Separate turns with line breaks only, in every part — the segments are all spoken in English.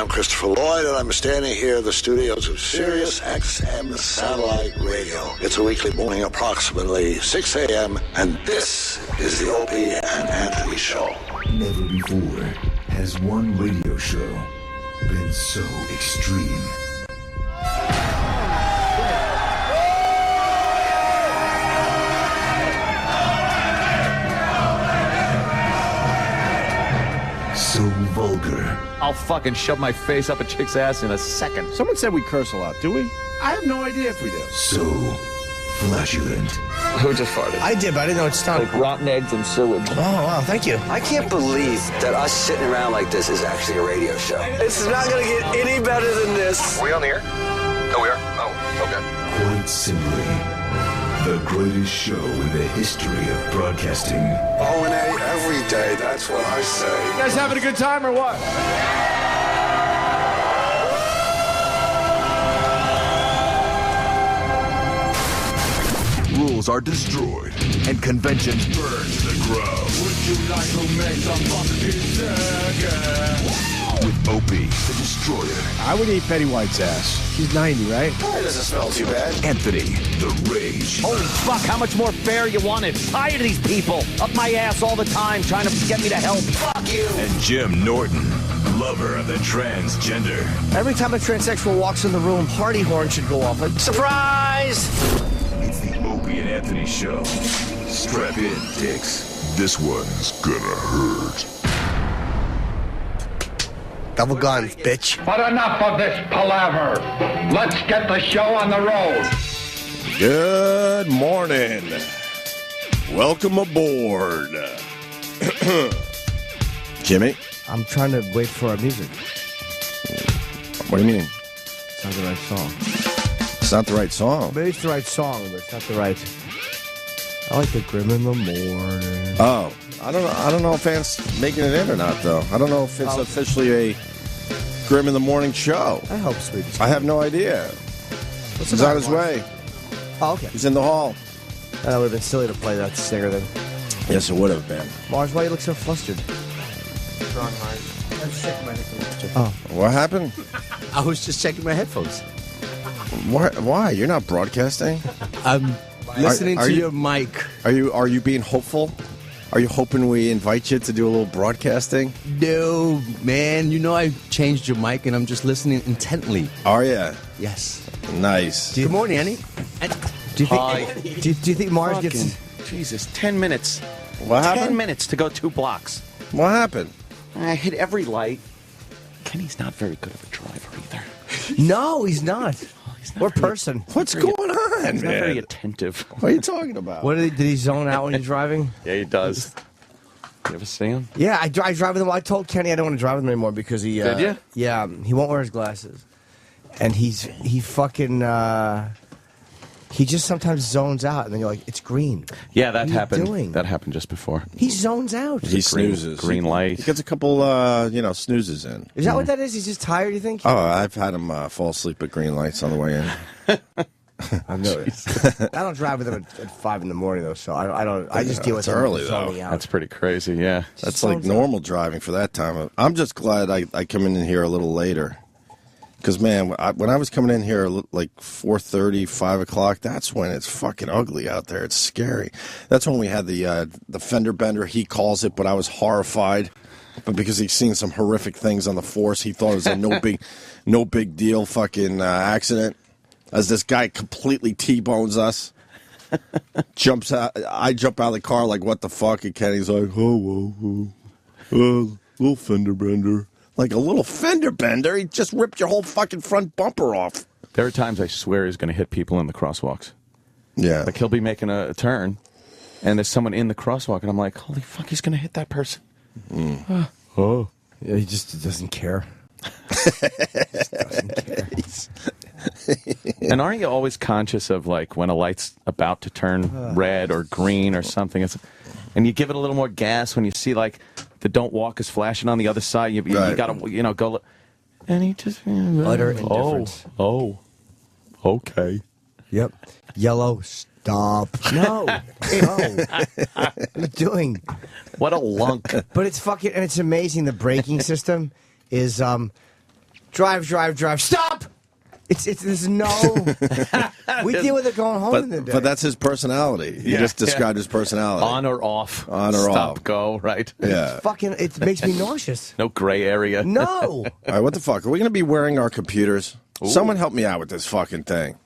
I'm Christopher Lloyd, and I'm standing here in the studios of Sirius XM Satellite Radio. It's a weekly morning, approximately 6 a.m., and this is the Opie and Anthony Show.
Never before has one radio show been so extreme. So vulgar.
I'll fucking shove my face up a chick's ass in a second.
Someone said we curse a lot, do we?
I have no idea if we do.
So flatulent.
Who just farted?
I did, but I didn't know it stunk.
Like rotten eggs and sewage.
Oh, wow, thank you.
I can't believe that us sitting around like this is actually a radio show. It's not going to get any better than this.
Are we on the air? Oh, we are? Oh, okay.
Quite simply, the greatest show in the history of broadcasting.
O&A every day, that's what I say.
You guys having a good time or what?
Rules are destroyed and conventions burned to the ground.
Would you like to make some fucking circus?
With Opie, the Destroyer.
I would eat Betty White's ass.
She's 90, right?
It doesn't smell too bad.
Anthony, the Rage.
Holy fuck, how much more fair you want it? Tired of these people. Up my ass all the time trying to get me to help.
Fuck you.
And Jim Norton, lover of the transgender.
Every time a transsexual walks in the room, party horn should go off. Like, surprise!
It's the Opie and Anthony Show. Strap in, dicks. This one's gonna hurt.
Double guns, bitch.
But enough of this palaver. Let's get the show on the road.
Good morning. Welcome aboard. Jimmy?
I'm trying to wait for our music.
What do you mean?
It's not the right song.
It's not the right song.
Maybe it's the right song, but it's not the right. I like the Grim in the Morning.
Oh, I don't know if Ant's making it in or not, though. I don't know if it's officially a Grim in the Morning show.
I hope, sweetie.
I have no idea. He's on his way.
Oh, okay.
He's in the hall.
That would have been silly to play that singer then.
Yes, it would have been.
Mars, why you look so flustered? Wrong, Mars. I was checking my headphones. Oh.
What happened?
I was just checking my headphones.
Why? You're not broadcasting?
I'm listening to your mic.
Are you being hopeful? Are you hoping we invite you to do a little broadcasting?
No, man. You know I changed your mic and I'm just listening intently.
Are you?
Yes.
Nice.
Good morning, Annie. Do you think? Do you think Mars gets?
Jesus, 10 minutes.
What happened?
10 minutes to go 2 blocks.
What happened?
I hit every light. Kenny's not very good of a driver either.
No, he's not. Or person.
What's going on,
He's
man?
not very attentive.
What are you talking about?
What did he zone out when you're driving?
Yeah, he does. You ever see him?
Yeah, I drive with him. I told Kenny I don't want to drive with him anymore because he.
Did you?
Yeah, he won't wear his glasses, and he just sometimes zones out, and then you're like, it's green.
Yeah, that
What are you
happened.
doing?
That happened just before.
He zones out.
He snoozes.
Green light.
He gets a couple, snoozes in.
Is that what that is? He's just tired, you think?
Oh, I've had him fall asleep at green lights on the way in.
I know it. I don't drive with him at 5 in the morning, though, so I don't. I just deal with
It's
him
early,
zoning
though.
out.
That's pretty crazy, yeah.
That's like normal driving for that time. I'm just glad I come in here a little later. Because, man, when I was coming in here like 4:30, 5 o'clock, that's when it's fucking ugly out there. It's scary. That's when we had the fender bender, he calls it, but I was horrified. But because he's seen some horrific things on the force, he thought it was a no big deal fucking accident. As this guy completely T-bones us. Jumps out. I jump out of the car like, what the fuck? And Kenny's like, little fender bender. Like a little fender bender? He just ripped your whole fucking front bumper off.
There are times I swear he's going to hit people in the crosswalks.
Yeah.
Like he'll be making a turn, and there's someone in the crosswalk, and I'm like, holy fuck, he's going to hit that person.
Mm.
Oh.
Yeah, he just doesn't care. Doesn't care.
And aren't you always conscious of, like, when a light's about to turn red or green or something, and you give it a little more gas when you see, like, the don't walk is flashing on the other side, you got to, go look. And he just...
Utter indifference.
Oh. Okay.
Yep. Yellow, stop. No. What are you doing?
What a lunk.
But it's fucking, and it's amazing. The braking system is, drive. Stop! There's no. We deal with it going home in the day.
But that's his personality. You just described his personality.
On or off.
On or
Stop,
off.
go, right?
Yeah.
It makes me nauseous.
No gray area.
No.
All right, what the fuck? Are we going to be wearing our computers? Ooh. Someone help me out with this fucking thing.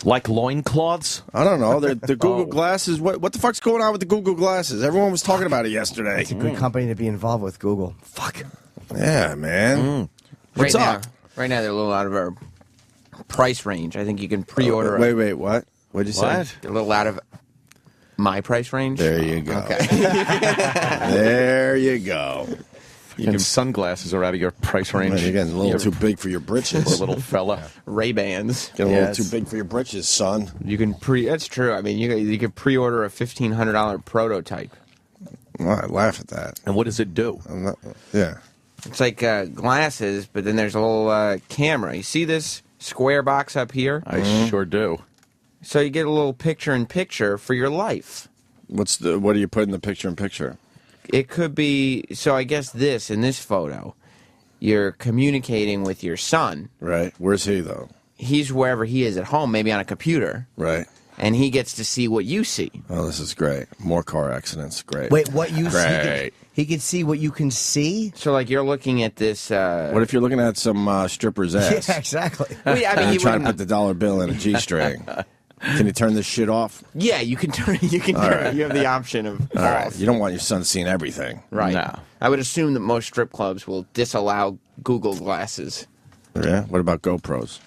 Like loincloths?
I don't know. The Google glasses. What the fuck's going on with the Google glasses? Everyone was talking about it yesterday.
It's a good company to be involved with, Google. Fuck.
Yeah, man. What's up?
Right now, they're a little out of our price range. I think you can pre-order.
Wait, what? What'd you say?
They're a little out of my price range.
There you go.
Okay.
There you go.
Sunglasses are out of your price range.
You're getting a little too big for your britches.
Poor little fella.
Ray-Bans.
Getting a little too big for your britches, son.
You can That's true. I mean, you could pre-order a $1,500 prototype.
Well, I laugh at that.
And what does it do?
It's like glasses, but then there's a little camera. You see this square box up here?
I sure do.
So you get a little picture-in-picture for your life.
What do you put in the picture-in-picture?
It could be, so I guess in this photo, you're communicating with your son.
Right. Where's he, though?
He's wherever he is at home, maybe on a computer.
Right.
And he gets to see what you see.
Oh, this is great. More car accidents. Great.
Wait, what you
see?
He can see what you can see?
So, like, you're looking at this...
what if you're looking at some stripper's ass?
Yeah, exactly.
Well, I mean,
you trying to put the dollar bill in a G-string. Can you turn this shit off?
Yeah, you can turn it.
Right.
You have the option of
All
off.
right. You don't want your son seeing everything.
Right.
No.
I would assume that most strip clubs will disallow Google glasses.
Yeah? What about GoPros?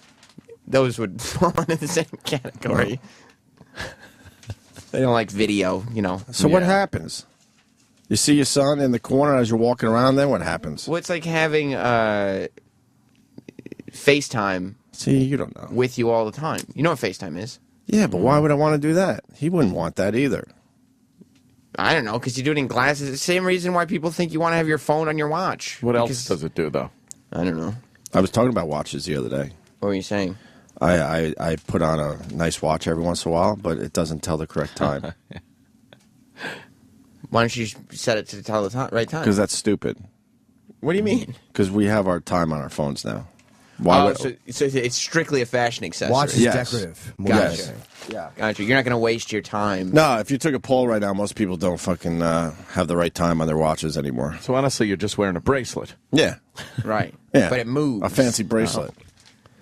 Those would fall into the same category. They don't like video,
So what happens? You see your son in the corner as you're walking around, then what happens?
Well, it's like having FaceTime.
See, you don't know.
With you all the time. You know what FaceTime is?
Yeah, but why would I want to do that? He wouldn't want that either.
I don't know, because you do it in glasses. It's the same reason why people think you want to have your phone on your watch.
What else does it do, though?
I don't know.
I was talking about watches the other day.
What were you saying?
I put on a nice watch every once in a while, but it doesn't tell the correct time.
Why don't you set it to tell the right time?
Because that's stupid.
What do you mean?
Because we have our time on our phones now.
So it's strictly a fashion accessory.
Watch is decorative.
Gotcha.
Yes.
Yeah.
Gotcha. You're not going to waste your time.
No, if you took a poll right now, most people don't fucking have the right time on their watches anymore.
So honestly, you're just wearing a bracelet.
Yeah.
Right.
Yeah.
But it moves.
A fancy bracelet.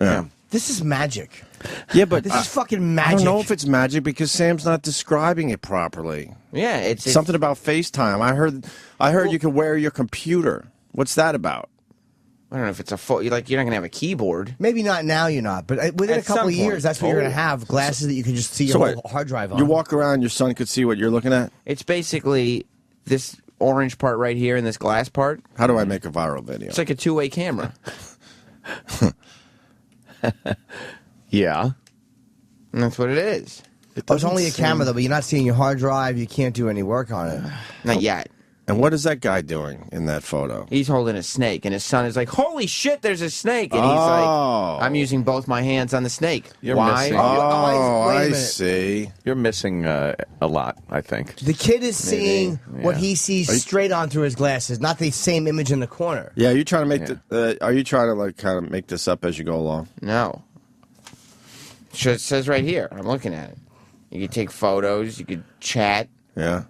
Yeah.
This is magic.
Yeah, but
this is fucking magic.
I don't know if it's magic because Sam's not describing it properly.
Yeah, it's
something about FaceTime. I heard you can wear your computer. What's that about?
I don't know if it's a full. You're not gonna have a keyboard.
Maybe not now. You're not, but within
At
a couple
some
of years,
point.
that's what you're gonna have. Glasses that you can just see your whole hard drive on.
You walk around, your son could see what you're looking at.
It's basically this orange part right here and this glass part.
How do I make a viral video?
It's like a two-way camera.
Yeah.
And that's what it is.
It's only a camera though, but you're not seeing your hard drive. You can't do any work on it.
Not yet.
And what is that guy doing in that photo?
He's holding a snake, and his son is like, "Holy shit, there's a snake!" And he's like, "I'm using both my hands on the snake."
You're
Why?
missing-
I see.
You're missing a lot, I think.
The kid is seeing what he sees straight on through his glasses, not the same image in the corner.
Yeah, you trying to make are you trying to like kind of make this up as you go along?
No. So it says right here. I'm looking at it. You could take photos. You could chat.
Yeah.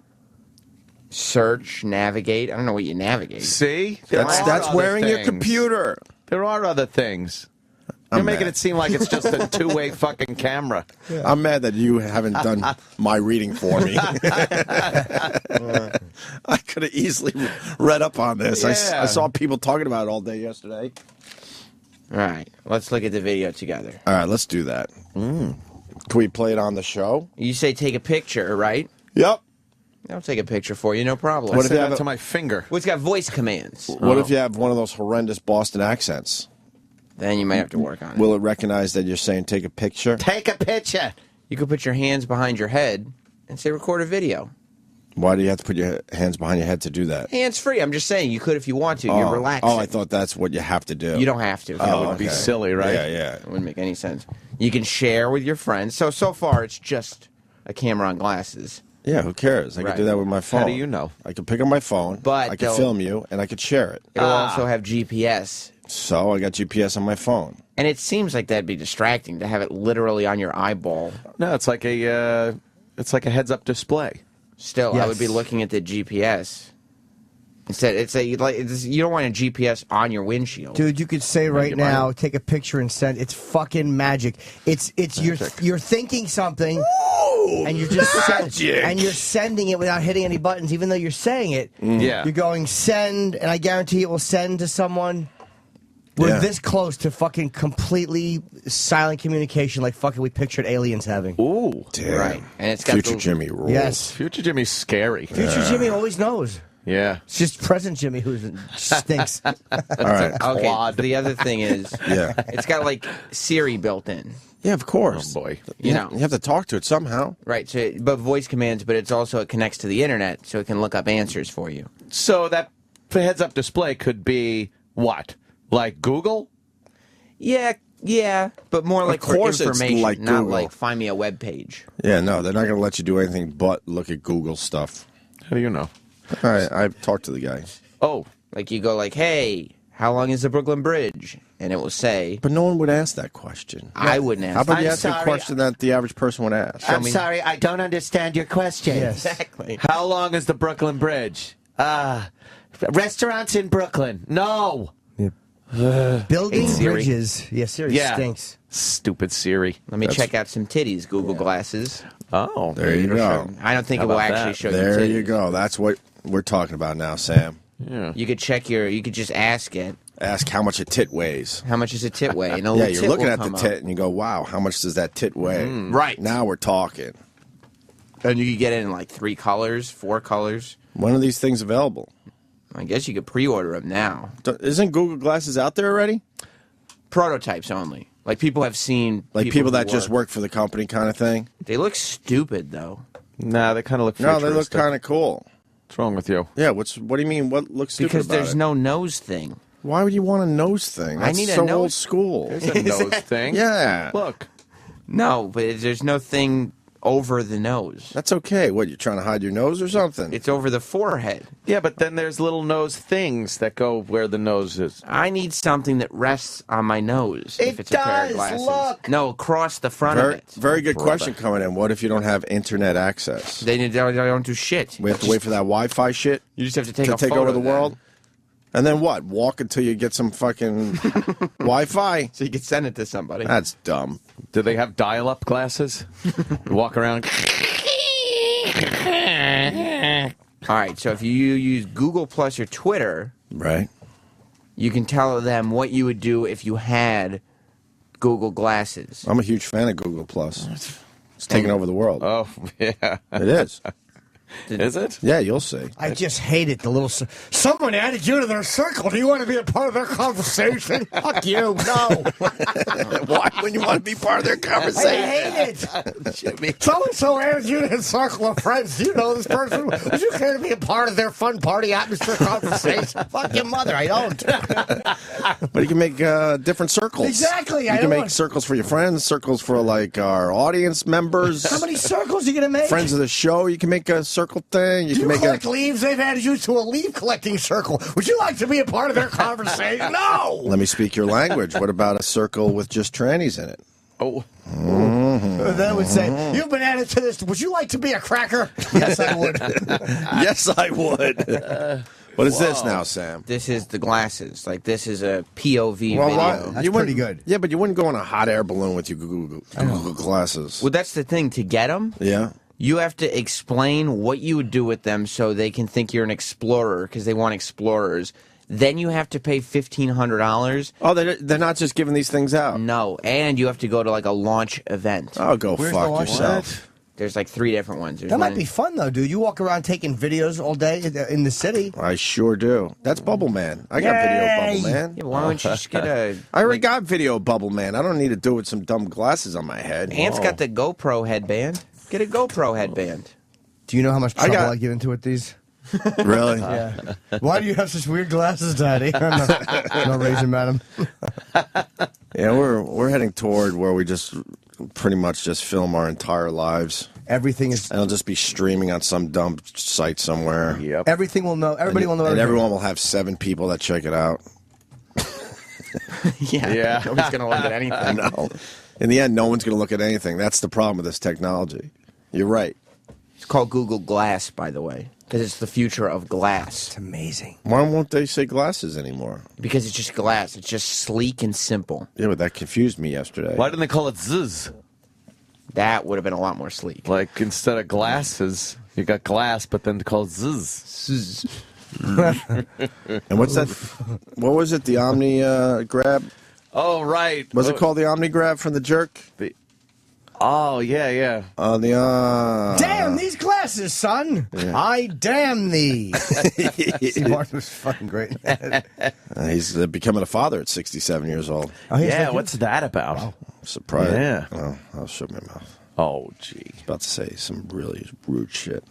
Search, navigate. I don't know what you navigate.
See?
That's wearing your computer.
There are other things. You're making it seem like it's just a two-way fucking camera.
Yeah. I'm mad that you haven't done my reading for me. I could have easily read up on this.
Yeah.
I saw people talking about it all day yesterday.
All right. Let's look at the video together.
All right, let's do that. Can we play it on the show?
You say take a picture, right?
Yep.
I'll take a picture for you, no problem.
What if you have it to my finger?
Well, it's got voice commands.
What if you have one of those horrendous Boston accents?
Then you might have to work on it.
Will it recognize that you're saying take a picture?
Take a picture.
You could put your hands behind your head and say record a video.
Why do you have to put your hands behind your head to do that?
Hands free. I'm just saying you could if you want to. You're relaxing.
Oh, I thought that's what you have to do.
You don't have to.
That would be silly, right?
Yeah.
It wouldn't make any sense. You can share with your friends. So far, it's just a camera on glasses.
Yeah, who cares? I
Right.
could do that with my phone.
How do you know?
I could pick up my phone,
But
I could film you, and I could share it.
It'll also have GPS
So I got GPS on my phone.
And it seems like that'd be distracting to have it literally on your eyeball.
No, it's like a heads-up display.
Still, I would be looking at the GPS. Instead, you don't want a GPS on your windshield.
Dude, you could say right now, take a picture and send. It's fucking magic. It's you're thinking something, and you're just and you're sending it without hitting any buttons, even though you're saying it.
Yeah,
you're going send, and I guarantee it will send to someone. We're this close to fucking completely silent communication, like fucking we pictured aliens having.
Ooh,
damn.
Right, and it's got
Future Jimmy rules.
Yes,
Future Jimmy's scary.
Future Jimmy always knows.
Yeah,
it's just present Jimmy who stinks.
All right.
Okay. The other thing is, it's got like Siri built in.
Yeah, of course.
Oh boy,
you know
you have to talk to it somehow.
Right. So, but voice commands, but it connects to the internet, so it can look up answers for you.
So that heads-up display could be what? Like Google?
Yeah, but more like for information,
it's like
not
Google.
like find me a web page.
Yeah, no, they're not going to let you do anything but look at Google stuff.
How do you know?
All right, I've talked to the guy.
Oh,
like you go like, hey, how long is the Brooklyn Bridge? And it will say.
But no one would ask that question.
I wouldn't ask.
How about you
I'm
ask a question that the average person would ask?
I'm sorry, I don't understand your question.
Yes. Exactly.
How long is the Brooklyn Bridge?
Restaurants in Brooklyn. No. Building bridges. Yeah, Siri stinks.
Stupid Siri.
Let me check out some titties, Google Glasses.
Oh,
there you go.
I don't think it will actually show you titties.
There you go. That's what we're talking about now, Sam.
Yeah.
You could you could just ask it.
Ask how much a tit weighs.
How much does a tit weigh? And
yeah, you're looking at the tit and you go, wow, how much does that tit weigh?
Right.
Now we're talking.
And you could get it in like 3 colors, 4 colors.
When are these things available?
I guess you could pre-order them now.
Isn't Google Glasses out there already?
Prototypes only. Like people have seen.
Like people that just work for the company kind of thing?
They look stupid, though.
Nah, they kind of look
No, they look kind of cool.
What's wrong with you?
Yeah, what do you mean? What looks stupid
Because
about
there's
it?
no nose thing.
Why would you want a nose thing? That's
I need
so
a nose.
old school.
There's a nose thing.
Yeah.
Look.
No, but there's no thing over the nose.
That's okay. What, you're trying to hide your nose or something?
It's over the forehead.
Yeah, but then there's little nose things that go where the nose is.
I need something that rests on my nose. If it's a pair of glasses.
Look.
No, across the front of it.
Very good question coming in. What if you don't have internet access?
They don't do shit.
We have to wait for that Wi-Fi shit
You just have to take
to
a
take
photo
over the
then.
world? And then what? Walk until you get some fucking Wi-Fi?
So you can send it to somebody.
That's dumb.
Do they have dial-up glasses? Walk around.
All right, so if you use Google Plus or Twitter,
Right.
you can tell them what you would do if you had Google Glasses.
I'm a huge fan of Google Plus. It's taking over the world.
Oh, yeah.
It is.
Is it?
Yeah, you'll see.
I just hate it. The little someone added you to their circle. Do you want to be a part of their conversation? Fuck you. No.
Why wouldn't you want to be part of their
I
conversation?
hate it. So and so added you to his circle of friends. Do you know this person? Would you care to be a part of their fun party atmosphere conversation? Fuck your mother. I don't.
But you can make different circles.
Exactly.
You can make circles for your friends, circles for like our audience members.
How many circles are you gonna make?
Friends of the show. You can make a circle thing. You
Do
can
you
make
collect leaves? They've added you to a leaf collecting circle. Would you like to be a part of their conversation? No.
Let me speak your language. What about a circle with just trannies in it?
Oh.
Mm-hmm.
Then it would say, you've been added to this. Would you like to be a cracker? Yes, I would.
Yes, I would. What is this now, Sam?
This is the glasses. Like, this is a POV video.
That's pretty good.
Yeah, but you wouldn't go on a hot air balloon with your Google glasses.
Well, that's the thing. To get them,
Yeah.
you have to explain what you would do with them so they can think you're an explorer because they want explorers. Then you have to pay $1,500.
Oh, they're not just giving these things out.
No, and you have to go to like a launch event.
Oh, go
Where's the
fuck
launch
yourself.
There's like 3 different ones. There's
That might
one-
be fun, though, dude. You walk around taking videos all day in the city.
I sure do. That's Bubble Man. I got video of Bubble Man.
Yeah, but why don't you just get a...
I already got video of Bubble Man. I don't need to do it with some dumb glasses on my head.
Ant's got the GoPro headband. Get a GoPro headband.
Do you know how much trouble I,
got-
get into with these?
Really?
Yeah. Why do you have such weird glasses, Daddy? No reason, madam.
Yeah, we're heading toward where we just pretty much just film our entire lives.
Everything is.
And it'll just be streaming on some dumb site somewhere.
Yep.
Everything will know. Everybody will know.
And
everything.
everyone will have 7 people that check it out.
Yeah. Nobody's going to look at anything.
No. In the end, no one's going to look at anything. That's the problem with this technology. You're right.
It's called Google Glass, by the way, because it's the future of glass.
It's amazing.
Why won't they say glasses anymore?
Because it's just glass. It's just sleek and simple.
Yeah, but that confused me yesterday.
Why didn't they call it zzz?
That would have been a lot more sleek.
Like, instead of glasses, you got glass, but then called zzz.
And what's that? What was it? The Omni grab?
Oh, right.
Was it called the Omni grab from the jerk?
Oh, yeah.
Damn these glasses, son! Yeah. I damn thee. Steve Martin was fucking great.
He's becoming a father at 67 years old.
Oh, yeah, what's that about?
Oh, surprise!
Yeah.
Oh, I'll shut my mouth.
Oh, gee.
I was about to say some really rude shit.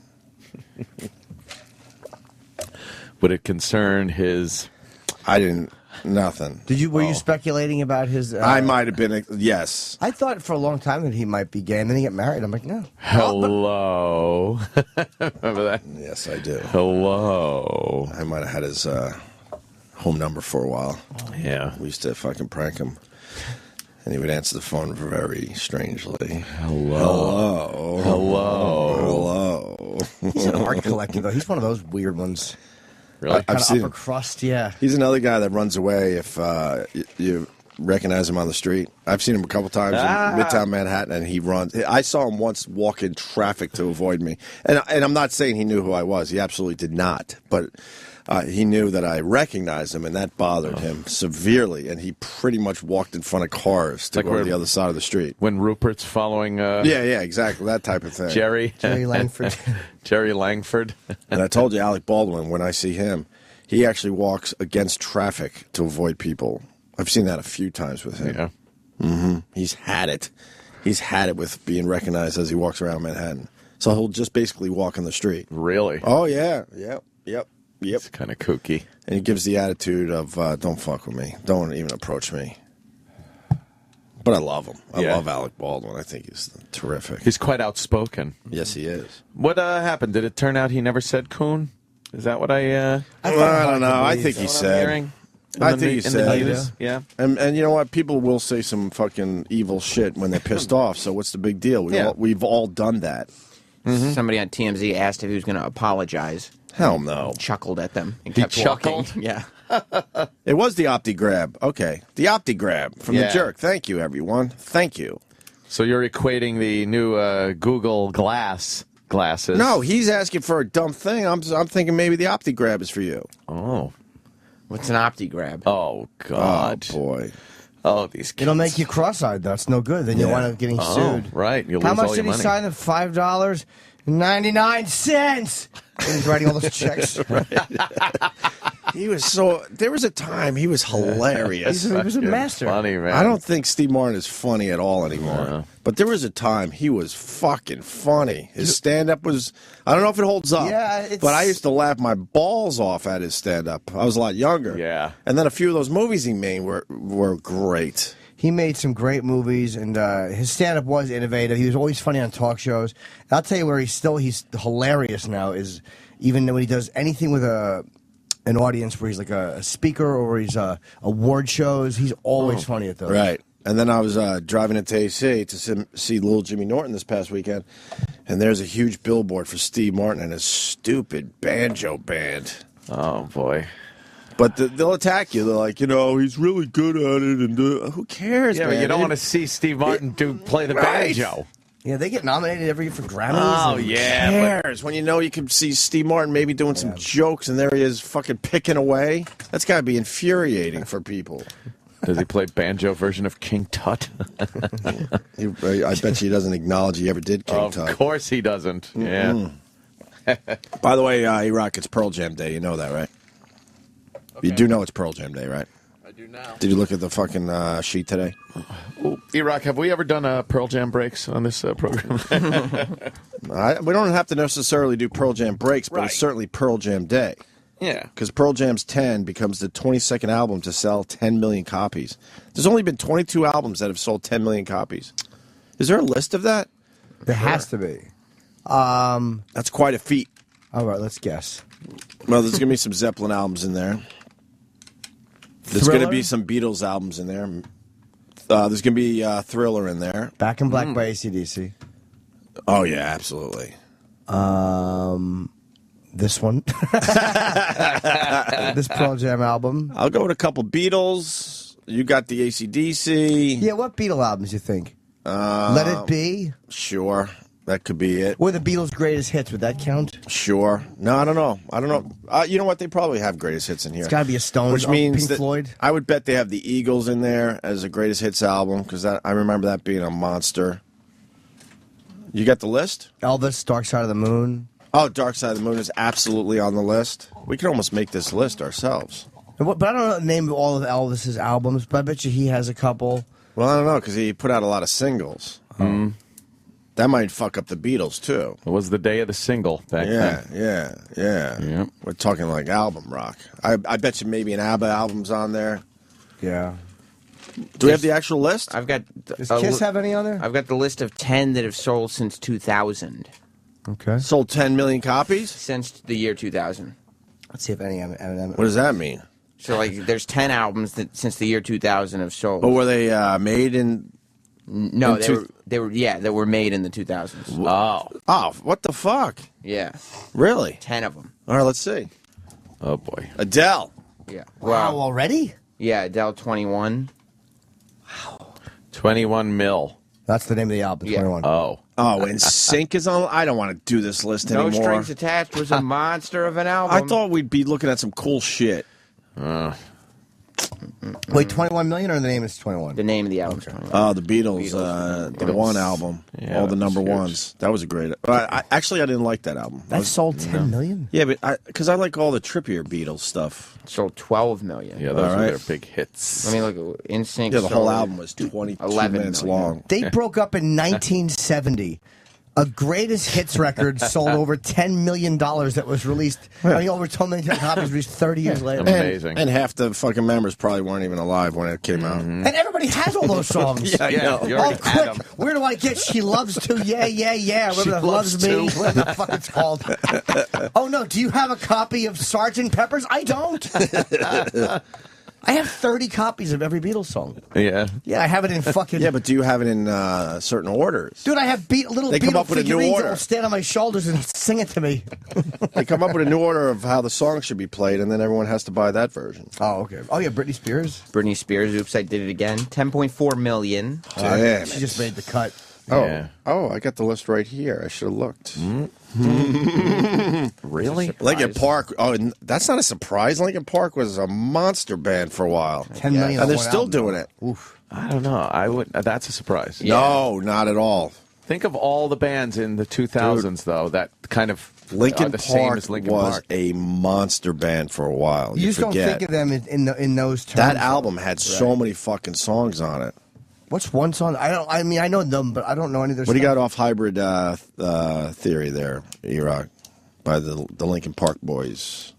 Would it concern his...
I didn't... Nothing.
Were you speculating about his...
I might have been... Yes.
I thought for a long time that he might be gay, and then he got married. I'm like, no.
Hello. Remember that?
Yes, I do.
Hello.
I might have had his home number for a while.
Oh, yeah.
We used to fucking prank him. And he would answer the phone very strangely.
Hello.
Hello.
He's an art collector, though. He's one of those weird ones.
Really?
I've seen upper crust, yeah.
He's another guy that runs away if you recognize him on the street. I've seen him a couple times in Midtown Manhattan, and he runs. I saw him once walk in traffic to avoid me. And I'm not saying he knew who I was. He absolutely did not. But he knew that I recognized him, and that bothered him severely. And he pretty much walked in front of cars to go to the other side of the street.
When Rupert's following...
Yeah, exactly. That type of thing.
Jerry
Langford.
Jerry Langford.
And I told you, Alec Baldwin, when I see him, he actually walks against traffic to avoid people. I've seen that a few times with him.
Yeah.
Mm-hmm. He's had it. He's had it with being recognized as he walks around Manhattan. So he'll just basically walk on the street.
Really?
Oh, yeah. Yep.
It's kind of kooky.
And he gives the attitude of, don't fuck with me. Don't even approach me. But I love him. I love Alec Baldwin. I think he's terrific.
He's quite outspoken.
Yes, he is.
What happened? Did it turn out he never said coon? Is that what I
don't know. I think he said. I think he said.
Yeah.
And you know what? People will say some fucking evil shit when they're pissed off. So what's the big deal? We've all done that.
Mm-hmm. Somebody on TMZ asked if he was going to apologize.
Hell no.
Chuckled at them and
He
kept
chuckled?
walking. Yeah.
It was the Opti grab. Okay. The Opti grab from the jerk. Thank you, everyone. Thank you.
So you're equating the new Google Glass glasses.
No, he's asking for a dumb thing. I'm thinking maybe the Opti grab is for you.
Oh.
What's an Opti grab?
Oh, God.
Oh, boy.
Oh, these kids.
It'll make you cross-eyed, though. It's no good. Then you'll wind up getting sued.
Right. You'll
How
lose
much
all
did
your
he
money.
sign up? $5.99. And he's writing all those checks.
He was there was a time he was hilarious.
He was a master.
Funny, man.
I don't think Steve Martin is funny at all anymore.
No.
But there was a time he was fucking funny. His stand-up was, I don't know if it holds up.
Yeah, it's...
But I used to laugh my balls off at his stand-up. I was a lot younger.
Yeah.
And then a few of those movies he made were great.
He made some great movies, and his stand-up was innovative. He was always funny on talk shows. And I'll tell you where he's hilarious now is even when he does anything with an audience where he's like a speaker or where he's award shows. He's always funny at those.
Right. And then I was driving into AC to see Little Jimmy Norton this past weekend, and there's a huge billboard for Steve Martin and his stupid banjo band.
Oh, boy.
But they'll attack you. They're like, he's really good at it, and who cares,
Yeah,
man?
but you don't want to see Steve Martin play the banjo.
Yeah, they get nominated every year for Grammys.
Oh,
and
yeah.
Who cares? When you can see Steve Martin maybe doing some jokes, and there he is fucking picking away. That's got to be infuriating for people.
Does he play banjo version of King Tut?
I bet you he doesn't acknowledge he ever did King Tut.
Of course he doesn't.
Mm-hmm.
Yeah.
By the way, E-Rock, it's Pearl Jam Day. You know that, right? Okay. You do know it's Pearl Jam Day, right?
I do now.
Did you look at the fucking sheet today?
E-Rock, have we ever done Pearl Jam breaks on this program?
We don't have to necessarily do Pearl Jam breaks, but it's certainly Pearl Jam Day.
Yeah.
Because Pearl Jam's 10 becomes the 22nd album to sell 10 million copies. There's only been 22 albums that have sold 10 million copies. Is there a list of that?
There has to be.
That's quite a feat.
All right, let's guess.
Well, there's going to be some Zeppelin albums in there. There's going to be some Beatles albums in there. There's going to be Thriller in there.
Back in Black by AC/DC.
Oh, yeah, absolutely.
This one. This Pearl Jam album.
I'll go with a couple Beatles. You got the AC/DC.
Yeah, what Beatle albums you think? Let It Be?
Sure. That could be it.
Or the Beatles' greatest hits, would that count?
Sure. No, I don't know. You know what? They probably have greatest hits in here.
It's got to be a Stones,
which means
Pink
that
Floyd.
I would bet they have the Eagles in there as a greatest hits album because I remember that being a monster. You got the list?
Elvis, Dark Side of the Moon.
Oh, Dark Side of the Moon is absolutely on the list. We can almost make this list ourselves.
But I don't know the name of all of Elvis's albums, but I bet you he has a couple.
Well, I don't know because he put out a lot of singles. That might fuck up the Beatles, too.
It was the day of the single back then.
Yeah.
Yep.
We're talking like album rock. I bet you maybe an ABBA album's on there.
Yeah.
Do we have the actual list?
I've got.
Does Kiss have any on there?
I've got the list of 10 that have sold since 2000.
Okay.
Sold 10 million copies?
Since the year 2000.
Let's see if any Eminem.
What does that mean?
So, like, there's 10 albums that since the year 2000 have sold.
But were they made in...
No, they were made in the 2000s.
Oh, what the fuck?
Yeah.
Really?
10 of them.
All right, let's see.
Oh, boy.
Adele.
Yeah.
Wow, already?
Yeah, Adele 21.
21 mil.
That's the name of the album, 21.
Oh.
Oh, and Sync is on... I don't want to do this list
No
anymore.
Strings Attached was a monster of an album.
I thought we'd be looking at some cool shit.
Wait, 21 million or the name is 21?
The name of the album is 21.
Oh, the Beatles. The One album.
Yeah,
all the
that was
number
huge.
ones. That was a great... Actually, I didn't like that album.
That sold 10 million?
Yeah, but because I like all the trippier Beatles stuff.
Sold 12 million.
Yeah, those
All
were
right.
their big hits.
Let me look at NSYNC.
Yeah, the whole
sold
album was 22
11
minutes
million.
long.
They broke up in 1970. A greatest hits record sold over $10 million that was released. I mean, over 10 million copies released 30 years later.
Amazing.
And half the fucking members probably weren't even alive when it came out.
And everybody has all those songs.
Yeah, I know.
You
Oh,
already had
quick!
them.
Where do I get "She Loves To"? Yeah. Whatever
She
the
Loves
loves me,
To.
whatever the fuck it's called. Oh no! Do you have a copy of Sgt. Pepper's? I don't. I have 30 copies of every Beatles song.
Yeah.
Yeah, I have it in fucking.
Yeah, but do you have it in certain orders?
Dude, I have little
They come
Beatle
up with a new
figurines
order.
that will stand on my shoulders and sing it to me.
They come up with a new order of how the song should be played, and then everyone has to buy that version.
Oh, okay. Oh yeah, Britney Spears.
Britney Spears, Oops, I Did It Again. 10.4 million.
Damn.
She just made the cut.
Oh,
Yeah.
oh, I got the list right here. I should have looked.
Really?
Linkin Park. Oh, and that's not a surprise. Linkin Park was a monster band for a while.
10 million.
And they're
on one
still
album.
doing it.
Oof.
I don't know. I would. That's a surprise.
No, not at all.
Think of all the bands in the 2000s, though, that kind of are
Linkin
the same
Park
as Linkin
was
Park.
a monster band for a while.
You just don't
forget.
think of them in those terms.
That album had so many fucking songs on it.
What's one song? I mean, I know them, but I don't know any of their
What do you
stuff.
got off Hybrid Theory there, E-Rock, by the Linkin Park Boys?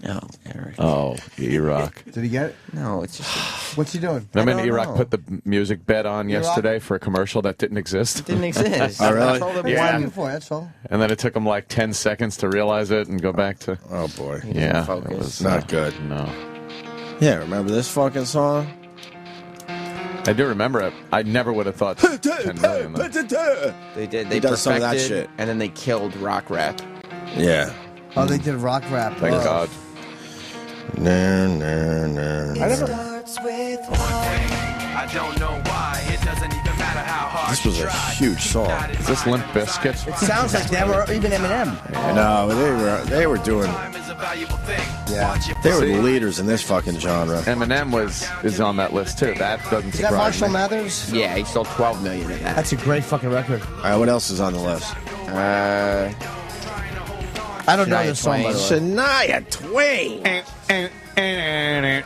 No, Eric.
Oh, E-Rock.
Did he get it?
No, it's just.
What's he doing?
Remember
I don't
E-Rock
know.
put the music bed on
E-Rock?
yesterday for a commercial that didn't exist?
It didn't exist.
Oh, really?
That's all that
What
Yeah.
are you looking for? That's all.
And then it took him like 10 seconds to realize it and go back to...
Oh, boy.
Yeah,
focus.
it was
Not good.
No.
Yeah, remember this fucking song?
I do remember it. I never would have thought 10 million. though.
They did. They
He does some of that
perfected,
shit.
and then they killed rock rap.
Yeah.
Oh, they did rock rap.
Thank
Oh.
God.
Nah, nah, nah.
I never.
I don't know why. It doesn't even matter how hard
This was a huge song.
Is this Limp Bizkit?
It sounds like them or even Eminem.
No, they were doing.
Yeah.
They were the leaders in this fucking genre.
Eminem is on that list too. That doesn't
Is that
surprise
Marshall
me.
Mathers?
Yeah, he sold 12 million of that.
That's a great fucking record.
All right, what else is on the list?
I don't know
Shania
this song, by the way.
Shania Twain.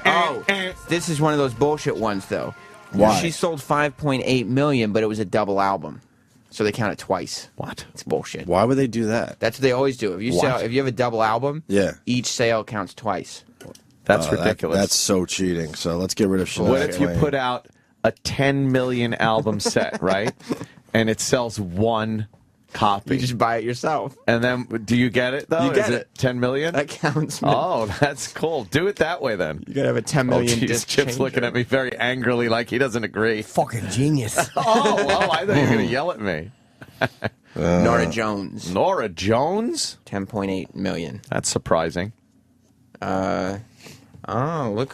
Oh, this is one of those bullshit ones, though.
Why?
She sold 5.8 million, but it was a double album, so they count it twice.
What?
It's bullshit.
Why would they do that?
That's what they always do. If you have a double album,
Yeah.
each sale counts twice.
That's ridiculous.
That's so cheating. So let's get rid of Shania
What if you
Twain.
put out a 10 million album set, right? And it sells one copy.
You just buy it yourself.
And then, do you get it, though?
You get
Is
it.
10 million?
That counts, man.
Oh, that's cool. Do it that way, then.
You gotta have a 10 million disc
Chip's
changer.
looking at me very angrily like he doesn't agree.
Fucking genius.
I thought you were going to yell at me.
Nora Jones.
Nora Jones?
10.8 million.
That's surprising.
Look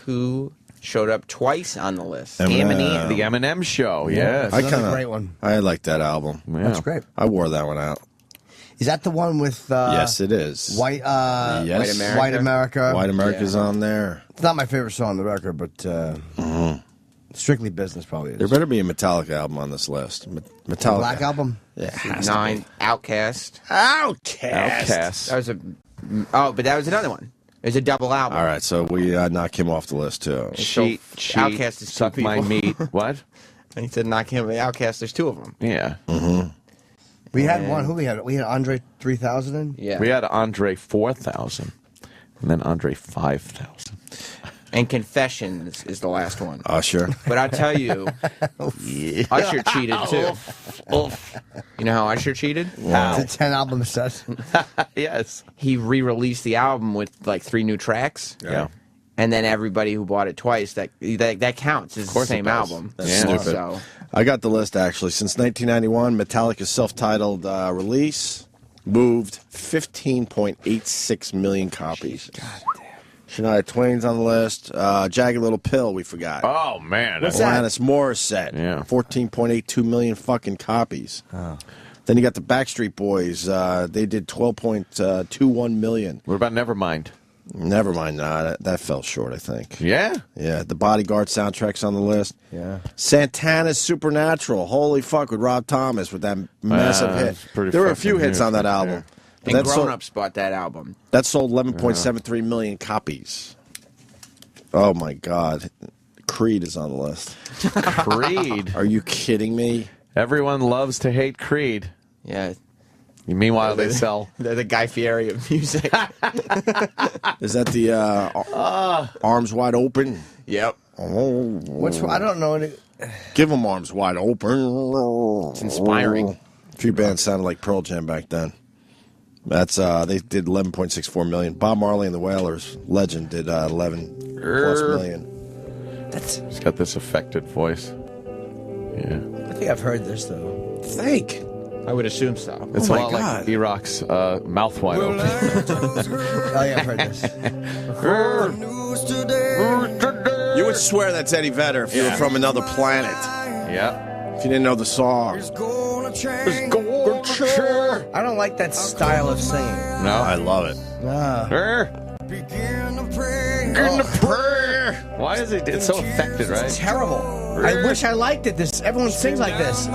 who showed up twice on the list.
The Eminem Show, yes.
That's a great one.
I like that album.
Yeah.
That's great.
I wore that one out.
Is that the one with...
yes, it is.
White
yes.
White America.
White America's on there.
It's not my favorite song on the record, but Strictly Business probably is.
There better be a Metallica album on this list. Metallica.
Black Album?
Yeah,
9. Outcast.
Outcast.
That was but that was another one. It was a double album.
All right, so we knock him off the list, too.
Cheat,
Outcast is two
suck my
people.
meat. What?
And he said knock him. The Outcast, there's two of them.
Yeah.
We had one. Who we had? We had Andre 3000 in?
Yeah.
We had Andre 4000, and then Andre 5000.
And Confessions is the last one.
Usher.
But I'll tell you, Usher cheated too. You know how Usher cheated?
It's a 10 album set.
Yes.
He re-released the album with like 3 new tracks.
Yeah.
And then everybody who bought it twice, that counts as the same album.
That's stupid.
So,
I got the list, actually. Since 1991, Metallica's self-titled release moved 15.86 million copies. God damn. Shania Twain's on the list. Jagged Little Pill, we forgot.
Oh, man.
Alanis Morissette.
Yeah.
14.82 million fucking copies. Oh. Then you got the Backstreet Boys. They did 12.21 million.
What about Nevermind?
Nevermind. Nah, that fell short, I think.
Yeah?
Yeah, the Bodyguard soundtrack's on the list.
Yeah.
Santana's Supernatural. Holy fuck, with Rob Thomas with that massive hit. There were a few hits on that album.
yeah. And Grown Ups bought that album.
That sold 11.73 million copies. Oh, my God. Creed is on the list.
Creed?
Are you kidding me?
Everyone loves to hate Creed.
Yeah.
Meanwhile, they sell.
They're the Guy Fieri of music.
Is that the Arms Wide Open?
Yep.
Which I don't know.
Give them Arms Wide Open.
It's inspiring.
A few bands sounded like Pearl Jam back then. That's they did 11.64 million. Bob Marley and the Wailers, legend, did 11 plus million.
He's got this affected voice. Yeah.
I think I've heard this though.
Think.
I would assume so.
It's a lot like E-Rock's mouth wide open.
Oh yeah, I've heard this.
You would swear that's Eddie Vedder if you were from another planet.
Yeah.
If you didn't know the song.
I don't like that style of singing.
No?
I love it.
Begin to pray. Why is it? It's so affected, right?
It's terrible. I wish I liked it. This everyone sings like this.
He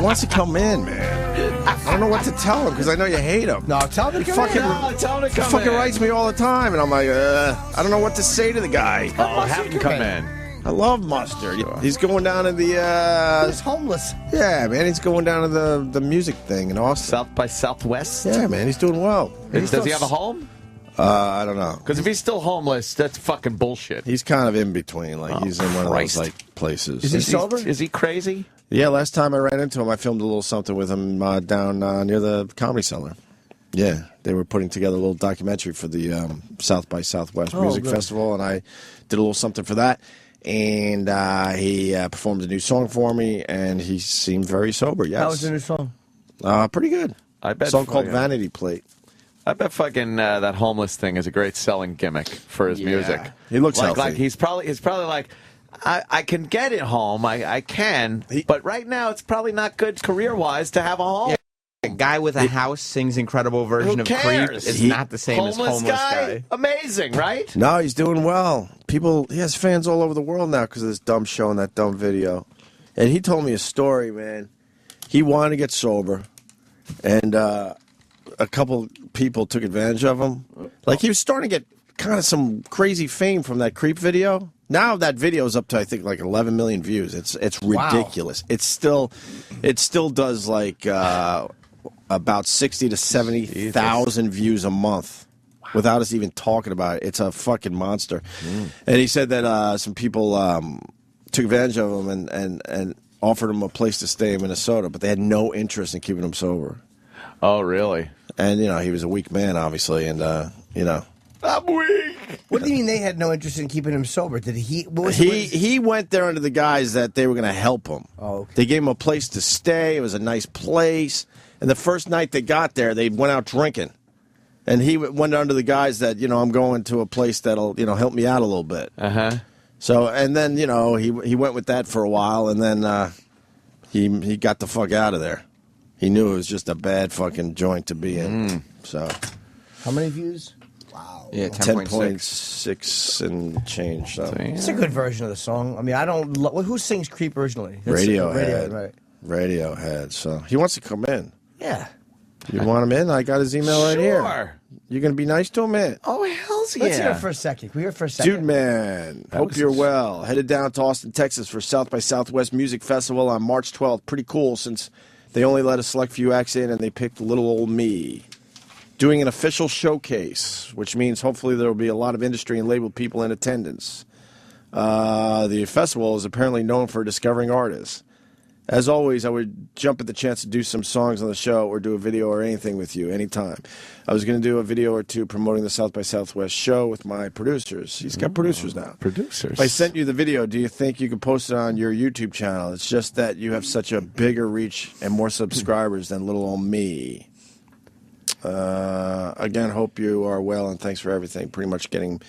wants to come in, man. I don't know what to tell him because I know you hate him.
No, tell him to come
fucking,
in. No, tell him to come
he fucking
in.
writes me all the time, and I'm like, I don't know what to say to the guy.
Oh, have him come in.
I love Mustard. He's going down to the...
He's homeless.
Yeah, man. He's going down to the music thing in Austin.
South by Southwest?
Yeah, man. He's doing well.
Does he have a home?
I don't know.
Because if he's still homeless, that's fucking bullshit.
He's kind of in between. Like he's in one of those like places.
Is he sober?
Is he crazy?
Yeah, last time I ran into him, I filmed a little something with him down near the Comedy Cellar. Yeah, they were putting together a little documentary for the South by Southwest Music Festival, and I did a little something for that. And he performed a new song for me, and he seemed very sober. Yes.
How was the new song?
Pretty good.
I bet.
A song called Vanity Plate.
I bet fucking that homeless thing is a great selling gimmick for his music.
He looks
like,
healthy.
Like he's probably like, I can get it home, I can, but right now it's probably not good career-wise to have a home.
Yeah. A guy with a house sings incredible version of Creep is not the same as homeless guy.
Amazing, right?
No, he's doing well. He has fans all over the world now because of this dumb show and that dumb video. And he told me a story, man. He wanted to get sober, and a couple people took advantage of him. Like, he was starting to get kind of some crazy fame from that Creep video. Now that video is up to, I think, like 11 million views. It's ridiculous. Wow. It still does like about 60 to 70,000 views a month without us even talking about it. It's a fucking monster. And he said that some people took advantage of him and offered him a place to stay in Minnesota, but they had no interest in keeping him sober.
Oh, really?
And, he was a weak man, obviously, and,
I'm weak.
What do you mean they had no interest in keeping him sober? Did he?
He went there under the guise that they were going to help him.
Oh, okay.
They gave him a place to stay. It was a nice place. And the first night they got there, they went out drinking. And he went under the guise that, I'm going to a place that'll, help me out a little bit.
Uh-huh.
So, and then, he went with that for a while, and then he got the fuck out of there. He knew it was just a bad fucking joint to be in. So,
how many views?
Wow. Yeah,
10.6 and change. So.
It's a good version of the song. I mean, I don't. Who sings "Creep" originally?
Radiohead.
Right.
Radiohead. So he wants to come in.
Yeah.
You want him in? I got his email right here.
Sure.
You gonna be nice to him, man?
Oh, hell's yeah.
Let's hear it for a second. Can we hear it for a second?
Dude, man. Hope you're well. Headed down to Austin, Texas for South by Southwest Music Festival on March 12th. Pretty cool since they only let a select few acts in and they picked little old me. Doing an official showcase, which means hopefully there will be a lot of industry and label people in attendance. The festival is apparently known for discovering artists. As always, I would jump at the chance to do some songs on the show or do a video or anything with you anytime. I was going to do a video or two promoting the South by Southwest show with my producers. He's got producers now.
Producers.
If I sent you the video, do you think you could post it on your YouTube channel? It's just that you have such a bigger reach and more subscribers than little old me. Again, hope you are well, and thanks for everything. Pretty much getting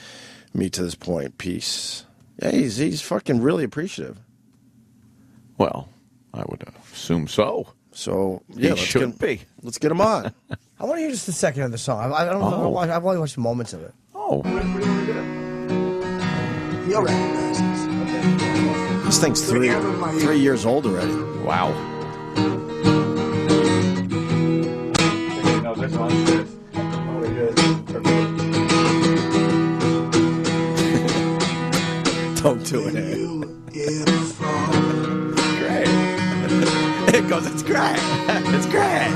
me to this point. Peace. Yeah, he's fucking really appreciative.
Well, I would assume so.
So, yeah, let's get him on.
I want to hear just a second of the song. I don't know. I've only watched moments of it.
Oh.
You'll recognize this.
This thing's 3 years old already.
Wow.
No, this one's good. Oh, it is.
Don't do it. Great. It goes, it's great. It's great.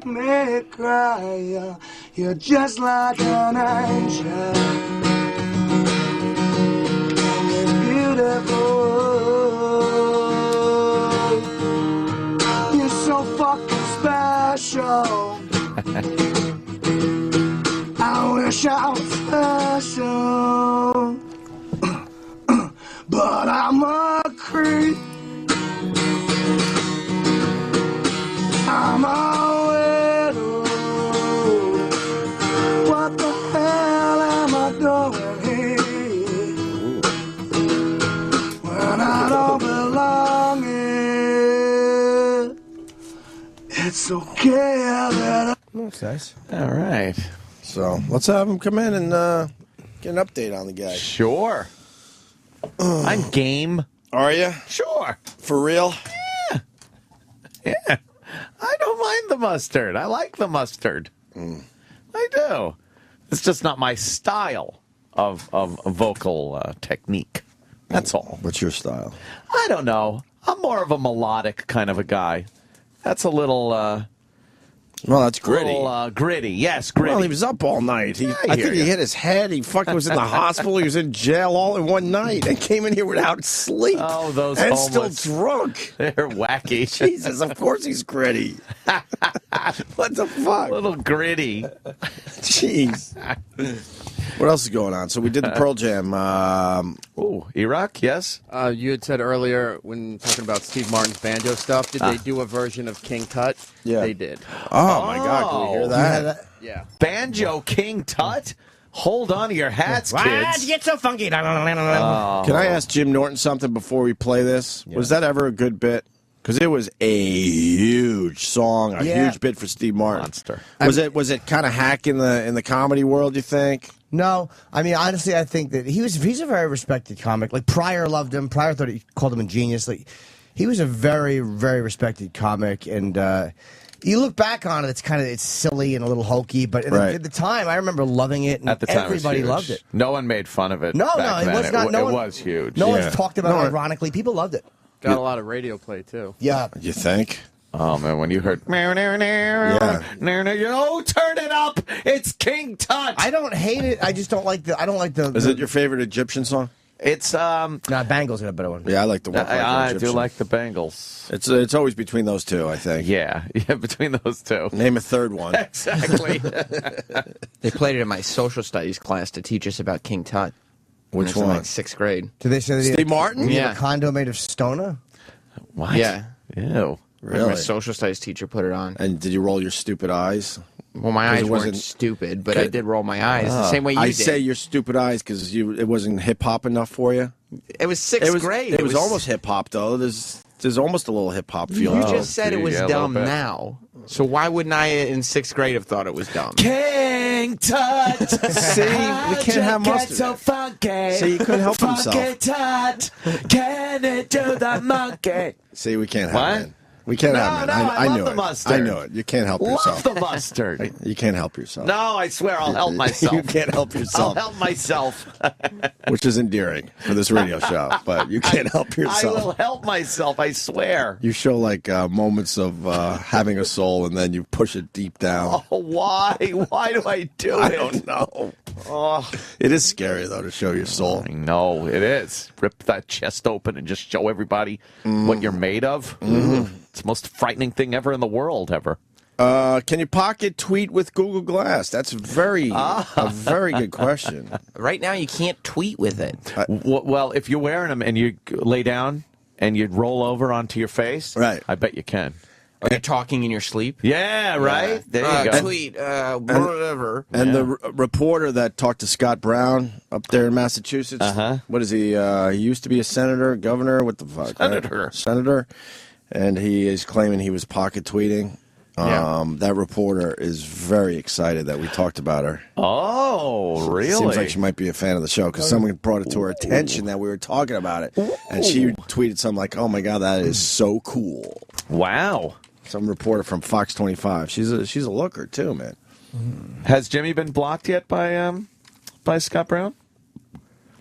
Me cry, you're just like an angel. You're beautiful. You're so fucking special. I wish I was special, but I'm a creep. I'm a it's okay that
That's nice.
All right.
So let's have him come in and get an update on the guy.
Sure. I'm game.
Are you?
Sure.
For real?
Yeah. I don't mind the mustard. I like the mustard. I do. It's just not my style of vocal technique. That's all.
What's your style?
I don't know. I'm more of a melodic kind of a guy. That's a little...
well, that's gritty.
Gritty, yes, gritty.
Well, he was up all night. I think he hit his head. He fucking was in the hospital. He was in jail all in one night and came in here without sleep.
Oh, those
and
homeless.
Still drunk.
They're wacky.
Jesus, of course he's gritty. What the fuck?
A little gritty.
Jeez. What else is going on? So we did the Pearl Jam.
Iraq, yes?
You had said earlier when talking about Steve Martin's banjo stuff, did they do a version of King Tut?
Yeah.
They did.
Oh, my God. Can we hear that?
Yeah.
Banjo King Tut? Hold on to your hats, kids.
Get so funky.
Can I ask Jim Norton something before we play this? Yeah. Was that ever a good bit? Because it was a huge song, a huge bit for Steve Martin.
Monster.
Was it kind of hack in the comedy world, you think?
No, I mean honestly, I think that he's a very respected comic. Like Pryor loved him. Pryor thought he called him a genius. Like he was a very, very respected comic, and you look back on it, it's silly and a little hokey. But at the time, I remember loving it, and
at the time
everybody loved it.
No one made fun of it.
No,
back
it
then.
was not.
It was huge.
No one's talked about it ironically. People loved it.
Got a lot of radio play, too.
Yeah.
You think?
Oh man, when you heard oh, turn it up! It's King Tut.
I don't hate it. I just don't like the. I don't like the.
Is it your favorite Egyptian song?
It's
Bangles got a better one.
Yeah, I like the one.
I do like the Bangles.
It's always between those two, I think.
Yeah, between those two.
Name a third one.
Exactly.
They played it in my social studies class to teach us about King Tut.
Which
In
one?
like 6th grade.
Did they say that
Steve Martin?
He had
Yeah.
a condo made of stona?
What?
Yeah.
Ew.
My
Really?
social studies teacher put it on.
And did you roll your stupid eyes?
Well, my
'Cause
eyes
it
weren't
wasn't-
stupid, but I did roll my eyes the same way you
I
did.
say your stupid eyes because it wasn't hip hop enough for you.
It was 6th grade.
It was almost hip hop though. There's almost a little hip hop feel.
You
to it.
just said it was
yeah, a little
dumb
bit.
now. So why wouldn't I in 6th grade have thought it was dumb?
King Tut.
See, we can't have mustard.
So funky.
See, he couldn't help himself.
Funky Tut. Can it do the monkey?
See, we can't
What?
have it. We can't have it.
No, I
I
love
knew
the
it.
mustard.
I knew it. You can't help yourself.
Love the mustard.
You can't help yourself.
No, I swear I'll help myself.
You can't help
I'll
yourself,
help myself.
which is endearing for this radio show. But you can't help
I
yourself.
will help myself, I swear.
You show like moments of having a soul, and then you push it deep down.
Oh, why? Why do I do it?
I don't know.
Oh,
It is scary though to show your soul.
I know, it is. Rip that chest open and just show everybody what you're made of. It's the most frightening thing ever in the world, ever.
Can you pocket tweet with Google Glass? That's a very good question.
Right now, you can't tweet with it.
Well, if you're wearing them and you lay down and you roll over onto your face,
Right.
I bet you can.
Are you talking in your sleep?
Yeah, right? There you go.
Tweet, whatever.
And the reporter that talked to Scott Brown up there in Massachusetts, what is he? He used to be a senator, governor, what the fuck?
Senator.
Senator. And he is claiming he was pocket tweeting. That reporter is very excited that we talked about her.
Oh, really?
Seems like she might be a fan of the show because someone brought it to her attention that we were talking about it. And she tweeted something like, oh my God, that is so cool.
Wow.
Some reporter from Fox 25. She's a looker too, man.
Has Jimmy been blocked yet by Scott Brown?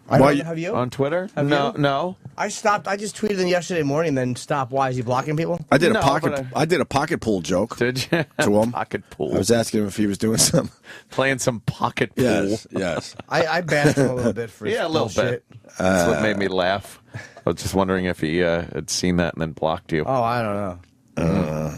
Have you?
On Twitter?
Have
no,
you?
no.
I stopped. I just tweeted him yesterday morning, then stopped. Why is he blocking people?
I did
No,
a pocket.
but
I did a pocket pool joke
Did you?
to him.
Pocket pool.
I was asking him if he was doing some.
Playing some pocket pool.
Yes.
I bashed him a little bit for his
Yeah, a little
bullshit.
bit. That's what made me laugh. I was just wondering if he had seen that and then blocked you.
Oh, I don't know.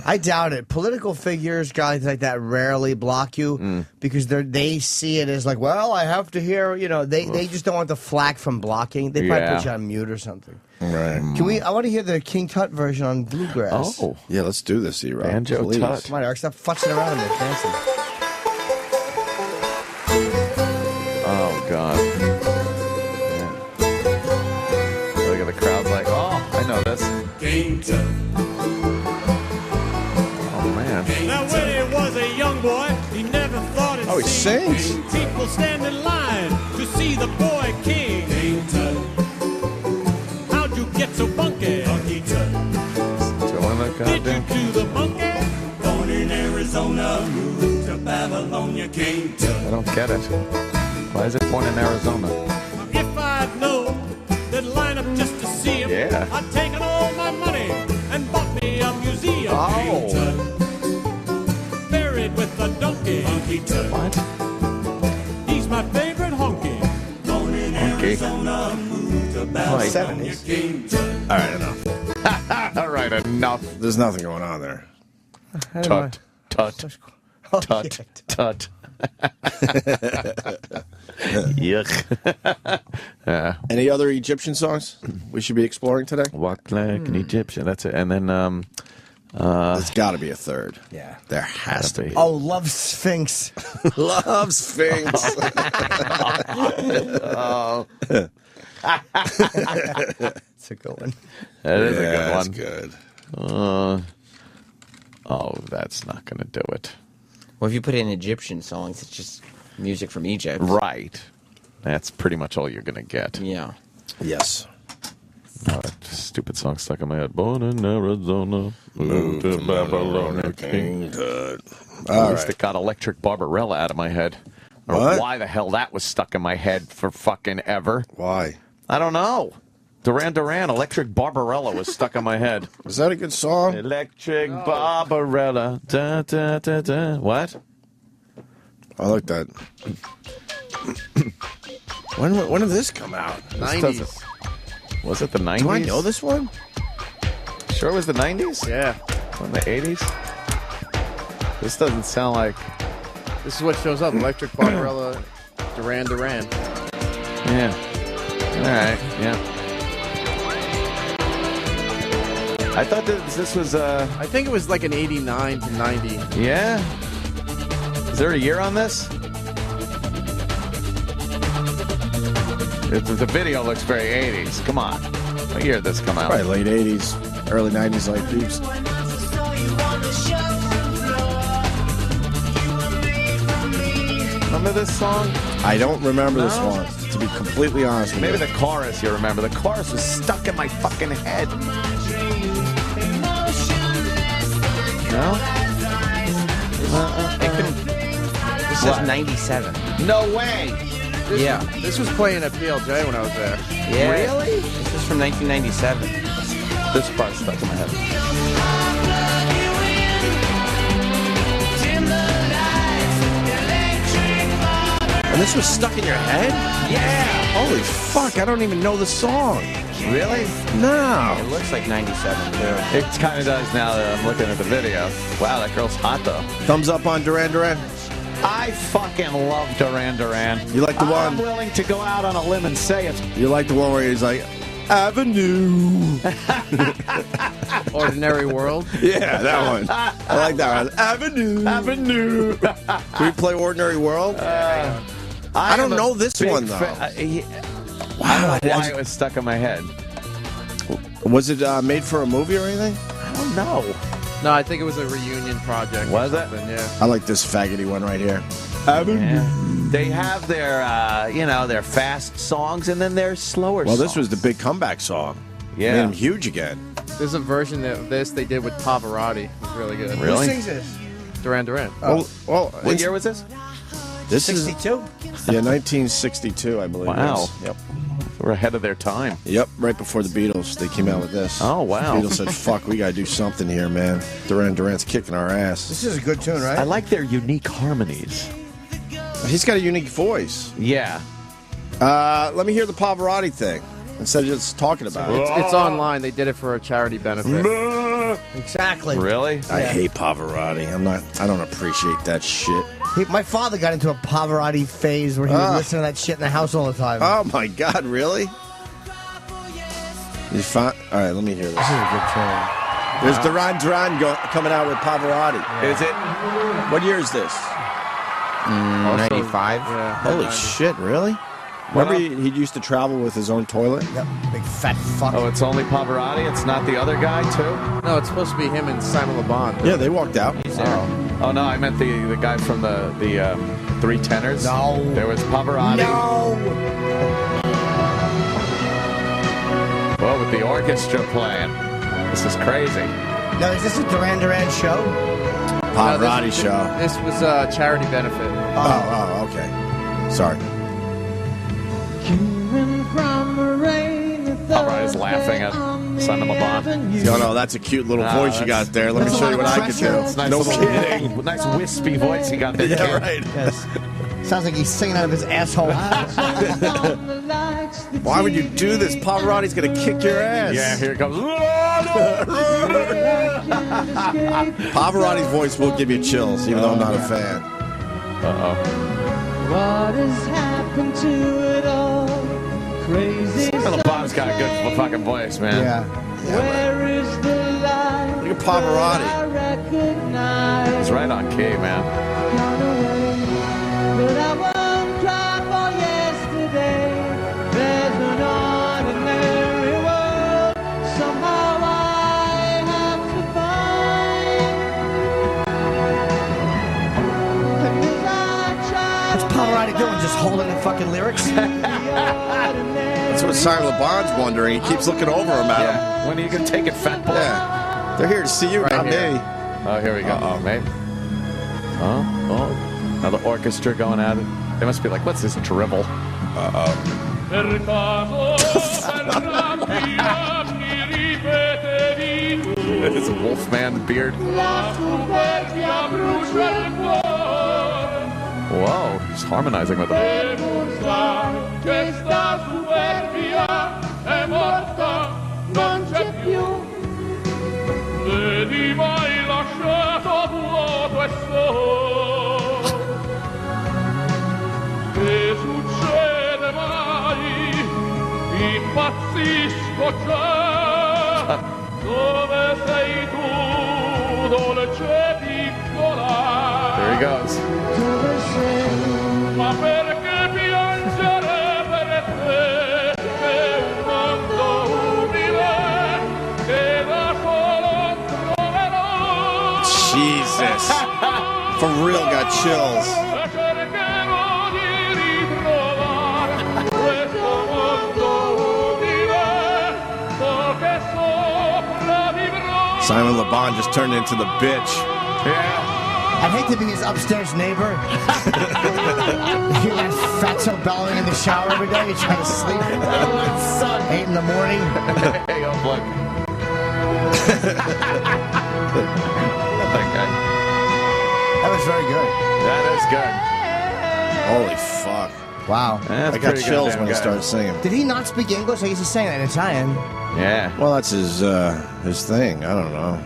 I doubt it. Political figures, guys like that, rarely block you because they see it as like, well, I have to hear. They just don't want the flack from blocking. They probably put you on mute or something.
Right.
Can we? I want to hear the King Tut version on bluegrass.
Oh,
Yeah, let's do this, E-Rob.
Banjo
please.
Tut.
Come on, Eric, stop futzing around and dancing.
Oh, God. Yeah. Look at the crowd like, oh, I know this.
King Tut.
Oh, man.
Now when he was a young boy, he never thought
Oh, he sings.
people stand in line to see the boy king. King Tut. How'd you get so funky? Funky Tut. Did you do the monkey? Born in Arizona, moved to Babylonia, King Tut.
I don't get it. Why is it born in Arizona?
If I'd known they'd line up just to see him,
Yeah.
I'd taken all my money and bought me a museum.
Oh.
King Tut. Buried with the donkey. Funky Tut.
What?
He's my favorite honky. Born in Arizona, moved to Babylonia,
70s.
King Tut.
All right, enough.
All right, enough.
There's nothing going on there.
Tut, tut,
Oh,
tut, tut. Yuck. Yeah.
Any other Egyptian songs we should be exploring today?
Walk like an Egyptian. That's it. And then,
There's got to be a third.
Yeah.
There has to be.
Oh, Love Sphinx.
Love Sphinx.
oh,
It's a good one.
that is a good
that's
one.
good.
Oh, that's not going to do it.
Well, if you put in Egyptian songs, it's just music from Egypt.
Right. That's pretty much all you're going to get.
Yeah.
Yes.
Oh, that stupid song stuck in my head. Born in Arizona, moved to Babylonia, King
Tut.
At least it got Electric Barbarella out of my head. Or
What?
why the hell that was stuck in my head for fucking ever.
Why?
I don't know. Duran Duran, Electric Barbarella was stuck in my head.
Is that a good song?
Electric Barbarella. Da, da, da, da. What?
I like that. When did this come out?
90s.
Was it the 90s?
Do I know this one?
Sure it was the 90s?
Yeah.
In the 80s? This doesn't sound like...
This is what shows up. Electric Barbarella, Duran Duran.
Yeah. All right, yeah. I thought this was...
I think it was like an 89 to 90.
Yeah? Is there a year on this? The video looks very 80s. Come on. What year did this come out?
Probably late 80s, early 90s, like peeps.
Remember this song?
I don't remember this one, to be completely honest with you.
Maybe the chorus you remember. The chorus was stuck in my fucking head. No?
This is 97.
No way!
Yeah.
This was playing at PLJ when I was there.
Yeah.
Really?
This is from 1997.
This part stuck in my head.
And this was stuck in your head?
Yeah.
Holy fuck, I don't even know the song.
Really?
No.
It looks like 97, too.
It kind of does now that I'm looking at the video. Wow, that girl's hot, though.
Thumbs up on Duran Duran?
I fucking love Duran Duran.
You like the one?
I'm willing to go out on a limb and say it.
You like the one where he's like, Avenue.
Ordinary World?
Yeah, that one. I like that one. Avenue.
Avenue.
Can we play Ordinary World? I don't know this one, though.
I don't know why it was stuck in my head.
Was it made for a movie or anything?
I don't know.
No, I think it was a reunion project.
Was it?
Yeah.
I like this faggoty one right here.
Yeah. They have their, their fast songs and then their slower songs.
Well, this was the big comeback song.
Yeah.
Made him huge again.
There's a version of this they did with Pavarotti. It was really good.
Really?
Who sings this?
Duran Duran.
Well,
What year was this?
This
62?
Yeah, 1962, I believe.
Wow.
Yes. Yep.
We're ahead of their time.
Yep, right before the Beatles, they came out with this.
Oh, wow.
The Beatles said, fuck, we gotta do something here, man. Duran Duran's kicking our ass.
This is a good tune, right?
I like their unique harmonies.
He's got a unique voice.
Yeah.
Let me hear the Pavarotti thing instead of just talking about it.
It's online. They did it for a charity benefit.
Exactly.
Really?
I hate Pavarotti. I don't appreciate that shit.
My father got into a Pavarotti phase where he would listen to that shit in the house all the time.
Oh my God, really? You find? All right, let me hear this.
This is a good tune.
There's Duran Duran coming out with Pavarotti.
Is it?
What year is this?
95.
Yeah.
Holy shit, really? Remember he used to travel with his own toilet?
Yep, big fat fuck.
Oh, it's only Pavarotti? It's not the other guy, too?
No, it's supposed to be him and Simon Le Bon.
Yeah, they walked out.
Oh, no, I meant the guy from the Three Tenors.
No.
There was Pavarotti.
No.
Well, with the orchestra playing. This is crazy.
Now, is this a Duran Duran show?
Pavarotti show.
This was a charity benefit.
Oh, okay. Sorry.
Pavarotti's laughing at Simon Le Bon.
No, that's a cute little voice you got there. Let me show you what I can do.
It's nice
No
little,
kidding.
Nice wispy voice you got there.
Yeah,
kid.
right.
Yes. Sounds like he's singing out of his asshole.
Why would you do this? Pavarotti's gonna kick your ass.
Yeah, here it comes.
Pavarotti's voice will give you chills, even though I'm not a fan.
Uh-oh.
What has happened to it all? Crazy.
Simon Le Bon's got a good fucking voice, man.
Yeah.
Where is the light?
Look at Pavarotti.
I recognize.
He's right on key, man.
But I won't cry for yesterday. There's an ordinary world. Somehow I have to find. And as I try
What's Pavarotti doing? Just holding the fucking lyrics?
That's what Simon Le Bon's wondering. He keeps looking over him at him.
When are you going to take it, fat boy?
Yeah. They're here to see you, not
here.
me.
Oh, here we go. Oh, mate. Oh. Now the orchestra going at it. They must be like, what's this dribble?
Uh-oh.
per caso per rabbia mi ripetevi tu.
It's a Wolfman beard.
La superbia brucia il cuore.
Whoa, he's harmonizing with
E
them.
non sai che sta superbia è morta, non c'è più. Vedi mai lasciato vuoto e solo. Che succede mai? Impazzisco già. Dove sei tu, dolce piccola?
There he goes.
Dove sei? Ma perché piangere per te? È un mondo umile che da solo troverò.
Jesus. For real, got chills.
Cercherò di ritrovare questo mondo umile, so che sopra vivrò.
Simon Le Bon just turned into the bitch.
Yeah.
I'd hate to be his upstairs neighbor. Hear that fatso bellowing in the shower every day. You're trying to sleep. 8 in the morning.
Hey, oh, look. That guy.
That was very good.
That is good.
Holy fuck.
Wow.
That's
I got
pretty
chills
goddamn
when he
good.
started singing.
Did he not speak English? I used to say that in Italian.
Yeah.
Well, that's his thing. I don't know.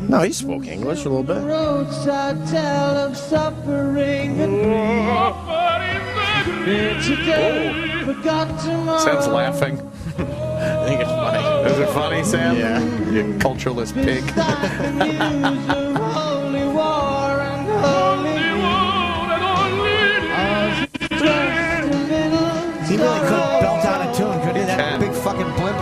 No, he spoke English a little bit.
Roadside tale of suffering and grief. Today, forgot tomorrow.
Sam's laughing.
I think it's funny.
Is it funny, Sam?
Yeah.
You cultureless pig.
Holy war and holy
He really could belt out a tune, couldn't he? That
Can.
big fucking blimp.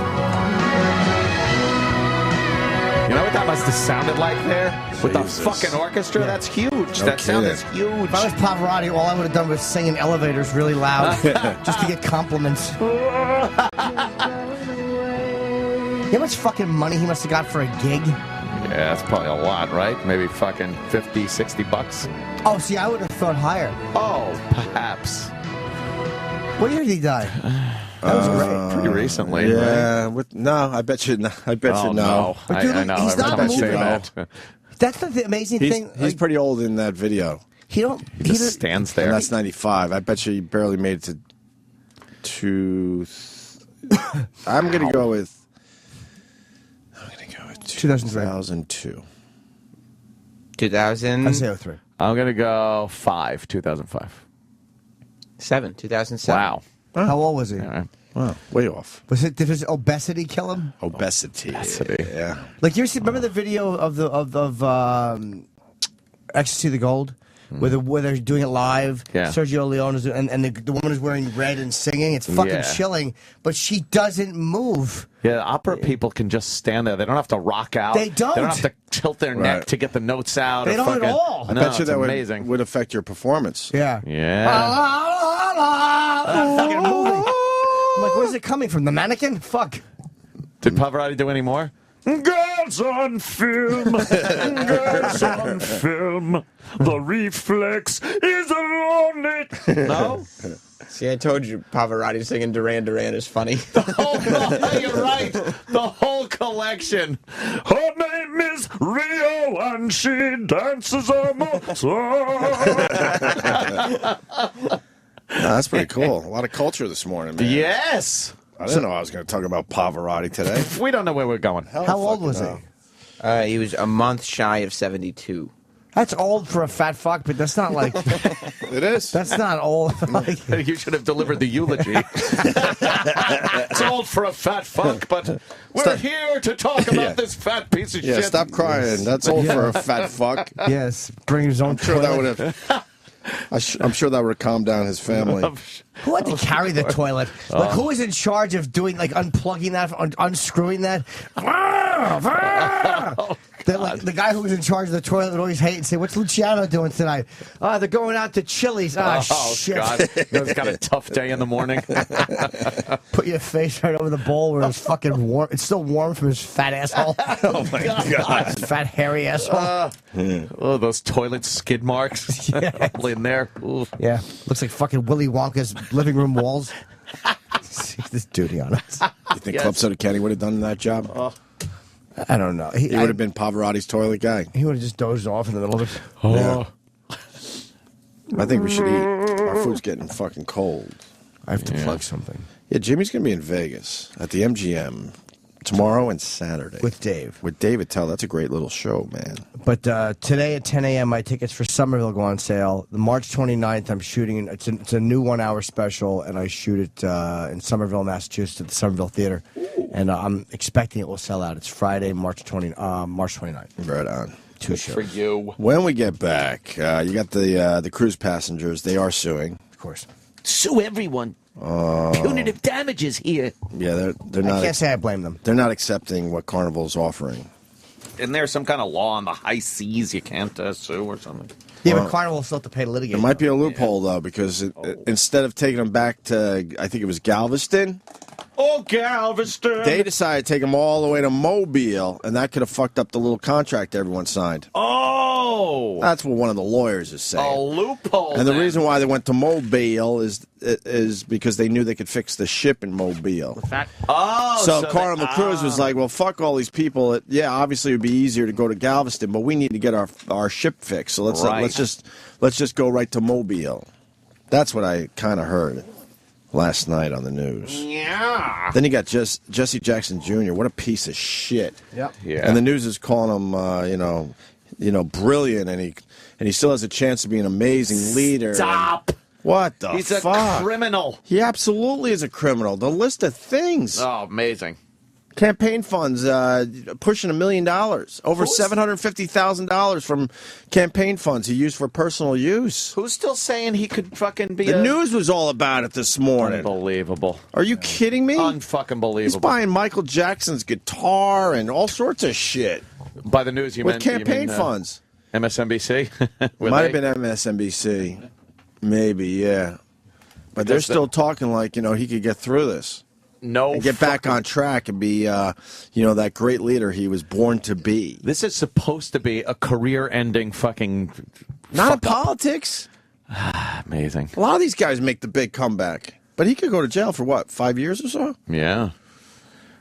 You know what that must have sounded like there? With the
Jesus.
fucking orchestra?
Yeah.
That's huge.
No
That sound
kidding.
is huge.
If I was Pavarotti, all I would have done was sing in elevators really loud just to get compliments. You know how much fucking money he must have got for a gig?
Yeah, that's probably a lot, right? Maybe fucking 50, 60 bucks.
Oh, see, I would have thought higher.
Oh, perhaps.
What year did he die? That was great.
Pretty recently,
Yeah.
right?
No, I bet you. I bet
Oh,
you no.
But dude,
I know.
he's
Every
not
time I say
moving.
that.
That's the amazing thing.
He's
like,
pretty old in that video.
he don't.
He just stands there.
And that's 95. I bet you he barely made it to I'm going to go with 2002.
2000.
I say 03.
I'm going to go 2005.
2007.
How old was he?
All right.
Wow, way off.
Did his obesity kill him?
Obesity. Yeah.
Like you remember the video of Ecstasy the Gold, where they're doing it live.
Yeah.
Sergio Leone is, and the woman is wearing red and singing. It's fucking
Yeah.
chilling, but she doesn't move.
Yeah, opera people can just stand there. They don't have to rock out.
They don't.
They don't have to tilt their neck
Right.
to get the notes out.
They
or
don't at
fucking,
all.
I
No,
bet you
it's
that
amazing.
would affect your performance.
Yeah.
Yeah.
Fucking moving. I'm like, where's it coming from? The mannequin? Fuck.
Did Pavarotti do any more? Girls on film, girls on film, the reflex is on it. No?
See, I told you Pavarotti singing Duran Duran is funny.
Oh, you're right. The whole collection. Her name is Rio, and she dances on the song.
That's pretty cool. A lot of culture this morning, man.
Yes.
I didn't know I was going to talk about Pavarotti today.
We don't know where we're going.
How old was he?
He was a month shy of 72.
That's old for a fat fuck, but that's not like.
It is.
That's not old. Like,
You should have delivered the eulogy. It's old for a fat fuck, but we're here to talk about this fat piece of
Yeah,
shit.
stop crying. That's old for a fat fuck.
yes, bring his own.
I'm sure that
toilet.
would have. I'm sure that would have calmed down his family.
Who had to carry the toilet? Like, who was in charge of doing, like, unplugging that, unscrewing that? The guy who was in charge of the toilet would always hate and say, "What's Luciano doing tonight?" They're going out to Chili's.
Oh,
Shit.
God. He's got a tough day in the morning.
Put your face right over the bowl where it's fucking warm. It's still warm from his fat asshole.
Oh, my God.
Fat, hairy asshole.
Oh, those toilet skid marks all in there. Ooh.
Yeah. Looks like fucking Willy Wonka's living room walls. this duty on us.
You think Club Soda Kenny would have done that job?
I don't know.
He would have been Pavarotti's toilet guy.
He would have just dozed off in the middle of it.
Yeah. I think we should eat. Our food's getting fucking cold.
I have to plug something.
Yeah, Jimmy's going to be in Vegas at the MGM tomorrow and Saturday.
With Dave.
With David Tell. That's a great little show, man.
But today at 10 a.m., my tickets for Somerville go on sale. The March 29th, I'm shooting. It's a new 1 hour special, and I shoot it in Somerville, Massachusetts at the Somerville Theater. And I'm expecting it will sell out. It's Friday, March 29th.
Right on.
Good for you.
When we get back, you got the cruise passengers. They are suing.
Of course.
Sue everyone. Punitive damages here.
Yeah, they're not.
I can't say I blame them.
They're not accepting what Carnival's offering.
Isn't there some kind of law on the high seas you can't sue or something?
Yeah, but Carnival will still have to pay to litigate.
There might be a loophole, though, because instead of taking them back to, I think it was Galveston.
Oh, Galveston!
They decided to take them all the way to Mobile, and that could have fucked up the little contract everyone signed.
Oh!
That's what one of the lawyers is saying.
A loophole.
And the reason why they went to Mobile is because they knew they could fix the ship in Mobile. So Carnival Cruise was like, well, fuck all these people. Obviously it would be easier to go to Galveston, but we need to get our ship fixed. So let's just go right to Mobile. That's what I kind of heard last night on the news.
Yeah.
Then you got Jesse Jackson Jr. What a piece of shit.
Yep.
Yeah.
And the news is calling him, brilliant, and he still has a chance to be an amazing leader.
Stop.
What the
He's
fuck?
a criminal.
He absolutely is a criminal. The list of things.
Oh, amazing.
Campaign funds pushing $1 million. Over $750,000 from campaign funds he used for personal use.
Who's still saying he could fucking be
The news was all about it this morning.
Unbelievable.
Are you kidding me?
Unfucking believable.
He's buying Michael Jackson's guitar and all sorts of shit.
By the news, you
with
meant
campaign funds.
MSNBC?
Might have been MSNBC. Maybe, yeah. But they're still talking like, he could get through this.
No,
and get back on track and be, that great leader he was born to be.
This is supposed to be a career-ending fucking.
Not in politics.
Amazing.
A lot of these guys make the big comeback, but he could go to jail for what, 5 years or so?
Yeah.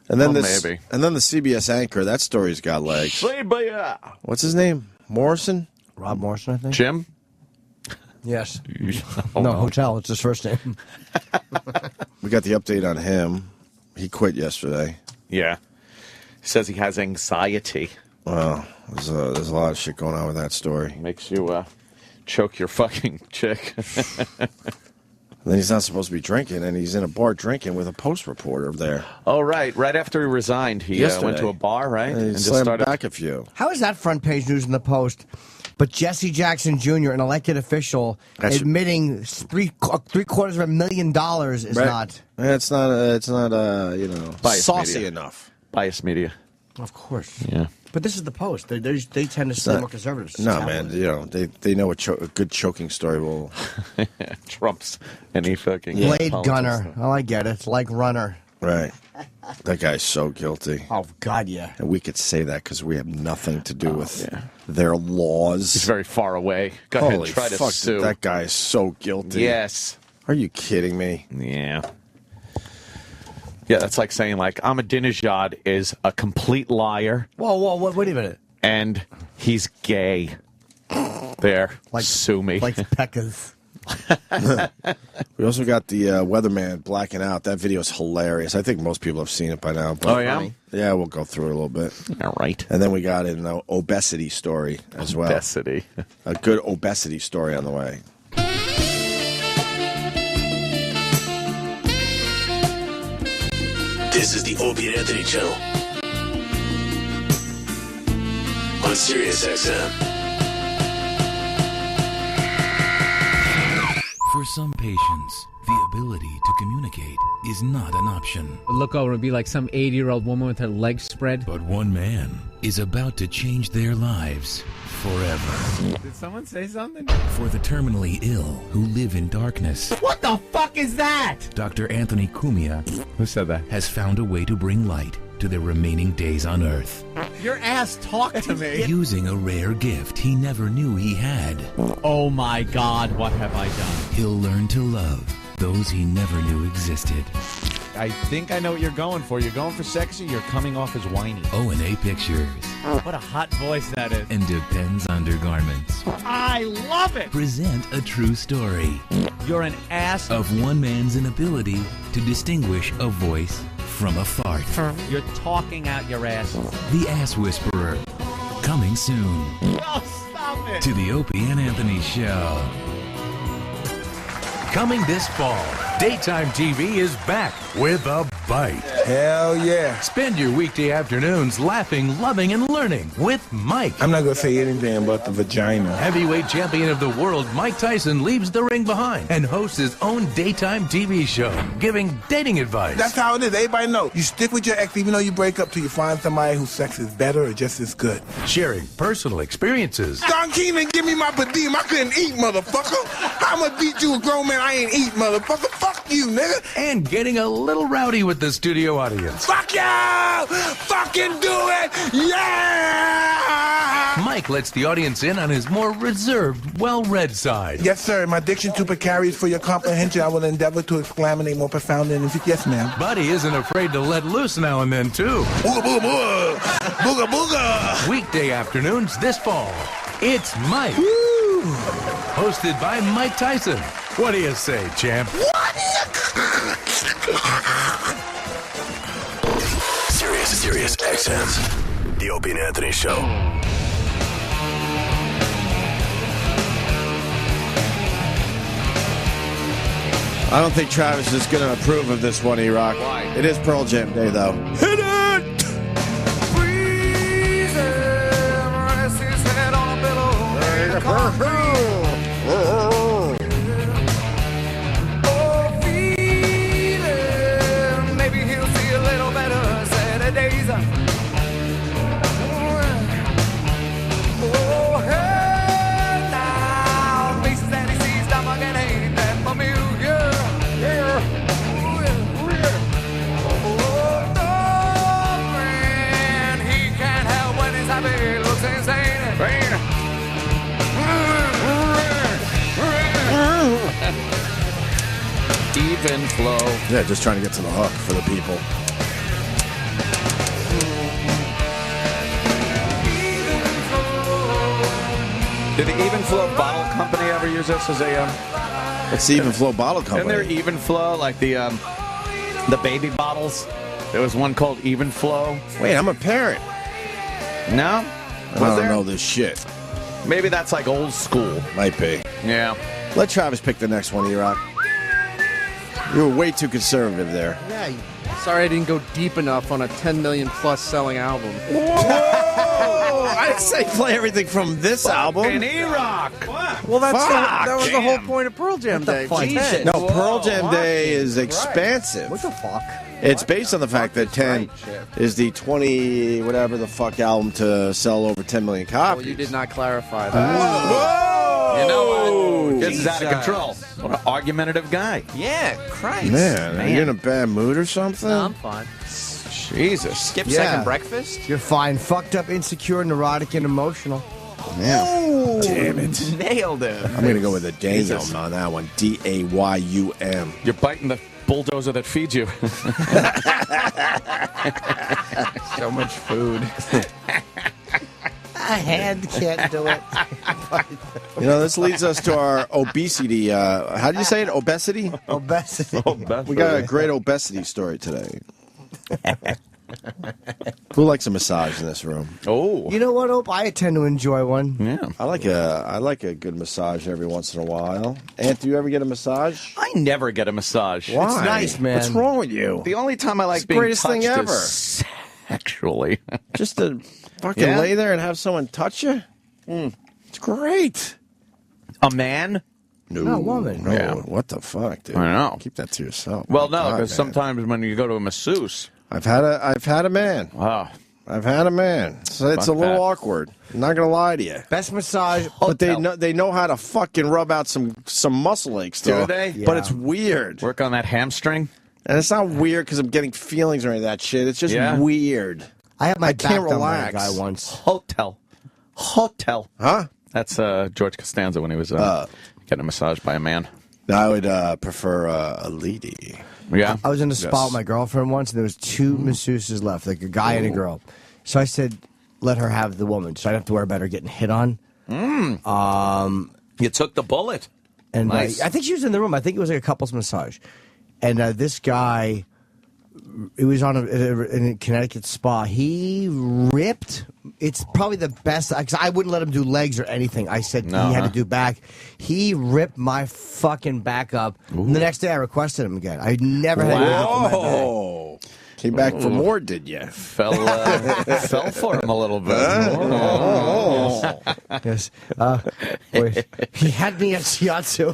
And then
maybe.
And then the CBS anchor. That story's got legs.
CBS.
What's his name? Morrison.
Rob Morrison, I think.
Jim.
Yes.
No,
Hotel. It's his first name.
We got the update on him. He quit yesterday.
Yeah. He says he has anxiety.
Well, there's a lot of shit going on with that story.
Makes you choke your fucking chick.
Then he's not supposed to be drinking, and he's in a bar drinking with a Post reporter there.
Oh, right. Right after he resigned, he went to a bar, right?
And
just
slammed
started
back a few.
How is that front page news in the Post? But Jesse Jackson Jr., an elected official, admitting $750,000 is not.
It's not saucy
media.
enough.
Biased media.
Of course.
Yeah.
But this is the Post. They tend to stay more conservative.
No, man. They know a good choking story will
trumps any fucking
Blade Gunner. Oh, I get it. It's like Runner.
Right. That guy's so guilty.
Oh, God, yeah.
And we could say that because we have nothing to do with their laws.
He's very far away. Go
Holy
ahead, try
fuck,
to sue.
that guy is so guilty.
Yes.
Are you kidding me?
Yeah. Yeah, that's like saying, Ahmadinejad is a complete liar.
Whoa, wait a minute.
And he's gay. There. Sue me.
Like Pekkas.
We also got the weatherman blacking out. That video is hilarious. I think most people have seen it by now. But
Oh, yeah?
Yeah, we'll go through it a little bit.
All right.
And then we got an obesity story as well.
Obesity.
A good obesity story on the way.
This is the Opie and Anthony channel on Sirius XM.
For some patients, the ability to communicate is not an option.
Look over and be like some 80-year-old woman with her legs spread.
But one man is about to change their lives forever.
Did someone say something?
For the terminally ill who live in darkness,
What the fuck is that?
Dr. Anthony Cumia
Who said that?
has found a way to bring light to their remaining days on Earth.
Your ass talked to me.
Using a rare gift he never knew he had.
Oh my God, what have I done?
He'll learn to love those he never knew existed.
I think I know what you're going for. You're going for sexy, you're coming off as whiny.
O&A Pictures.
What a hot voice that is.
And Depends Undergarments.
I love it!
Present a true story.
You're an ass.
Of one man's inability to distinguish a voice from a fart.
You're talking out your ass.
The Ass Whisperer. Coming soon.
Oh, stop it!
To the Opie and Anthony Show.
Coming this fall, daytime TV is back with a bite.
Hell yeah.
Spend your weekday afternoons laughing, loving, and learning with Mike.
I'm not going to say anything about the vagina.
Heavyweight champion of the world, Mike Tyson leaves the ring behind and hosts his own daytime TV show, giving dating advice.
That's how it is. Everybody knows. You stick with your ex even though you break up till you find somebody whose sex is better or just as good.
Sharing personal experiences.
Don Keenan, give me my per diem. I couldn't eat, motherfucker. How much beat you a grown man? I ain't eat, motherfucker. Fuck you, nigga.
And getting a little rowdy with the studio audience.
Fuck you! Fucking do it! Yeah!
Mike lets the audience in on his more reserved, well-read side.
Yes, sir. My diction super carries for your comprehension. I will endeavor to exclamate more profound than yes, ma'am.
But he isn't afraid to let loose now and then, too.
Booga, booga, booga. Booga, booga.
Weekday afternoons this fall. It's Mike.
Woo.
Hosted by Mike Tyson. What do you say, champ?
Sirius XM. The Opie and Anthony Show.
I don't think Travis is going to approve of this one, E-Rock.
Why?
It is Pearl Jam Day, though. Hit it!
Maybe he'll see a little better Saturdays. Oh, hey, now faces that he sees, stomach and ain't that familiar. Oh, no, man, he can't help when he's happy, looks insane.
Even flow.
Yeah, just trying to get to the hook for the people.
Did the Even Flow Bottle Company ever use this as a...
It's the Even Flow Bottle Company.
Isn't there Even Flow, like the baby bottles? There was one called Even Flow.
Wait, I'm a parent.
No?
I don't know this shit.
Maybe that's like old school.
Might be.
Yeah.
Let Travis pick the next one, E-Rock. You were way too conservative there.
Yeah. Sorry I didn't go deep enough on a 10 million plus selling album.
Whoa! I didn't say play everything from this album.
And E-Rock.
Well, that was the whole
Damn.
point of Pearl Jam Day. Jesus.
No, Pearl Jam Day is expansive.
What the fuck?
It's based on the fact that 10 is the 20 whatever the fuck album to sell over 10 million copies.
Well, you did not clarify that.
Whoa!
You know what? This is out of control. What an argumentative guy.
Yeah, Christ.
Man, are you in a bad mood or something?
No, I'm fine.
Jesus.
Skip second breakfast?
You're fine. Fucked up, insecure, neurotic, and emotional.
Yeah. Damn it.
Nailed it.
I'm going to go with a Dayum on that one. D-A-Y-U-M.
You're biting the bulldozer that feeds you.
So much food.
A hand can't do it.
You know, this leads us to our obesity. How do you say it? Obesity?
Obesity.
We got a great obesity story today. Who likes a massage in this room?
Oh.
You know what, Ope? I tend to enjoy one.
Yeah.
I like a good massage every once in a while. Ant, do you ever get a massage?
I never get a massage.
Why?
It's nice, man.
What's wrong with you?
The only time I like
It's the
being
greatest
touched
thing ever.
is sexually.
Just to fucking
Yeah?
lay there and have someone touch you? It's great.
A man?
No, woman.
No,
Yeah.
what the fuck, dude?
I know.
Keep that to yourself.
Well,
My
no,
God,
because
man.
sometimes when you go to a masseuse.
I've had a man.
Oh.
I've had a man. So it's
Fuck
a little
that.
awkward. I'm not gonna lie to you.
Best massage.
But they know how to fucking rub out some muscle aches,
Do
though.
they?
But it's weird.
Work on that hamstring?
And it's not weird because I'm getting feelings or any of that shit. It's just
Yeah?
weird.
I had my
I can't
back done by a
relax.
guy once.
Hotel.
Huh?
That's George Costanza when he was getting a massage by a man.
I would prefer a lady.
Yeah.
I was in a spa with my girlfriend once, and there was 2 masseuses left, like a guy and a girl. So I said, let her have the woman, so I don't have to worry about her getting hit on.
You took the bullet.
And
Nice.
I think she was in the room. I think it was like a couple's massage. And this guy, it was on in a Connecticut spa. He ripped. It's probably the best. Cause I wouldn't let him do legs or anything. I said he had to do back. He ripped my fucking back up. And the next day I requested him again. I never had
Wow. Came back for more, did you?
Fell for him a little bit.
Yes. Boy, he had me at shiatsu.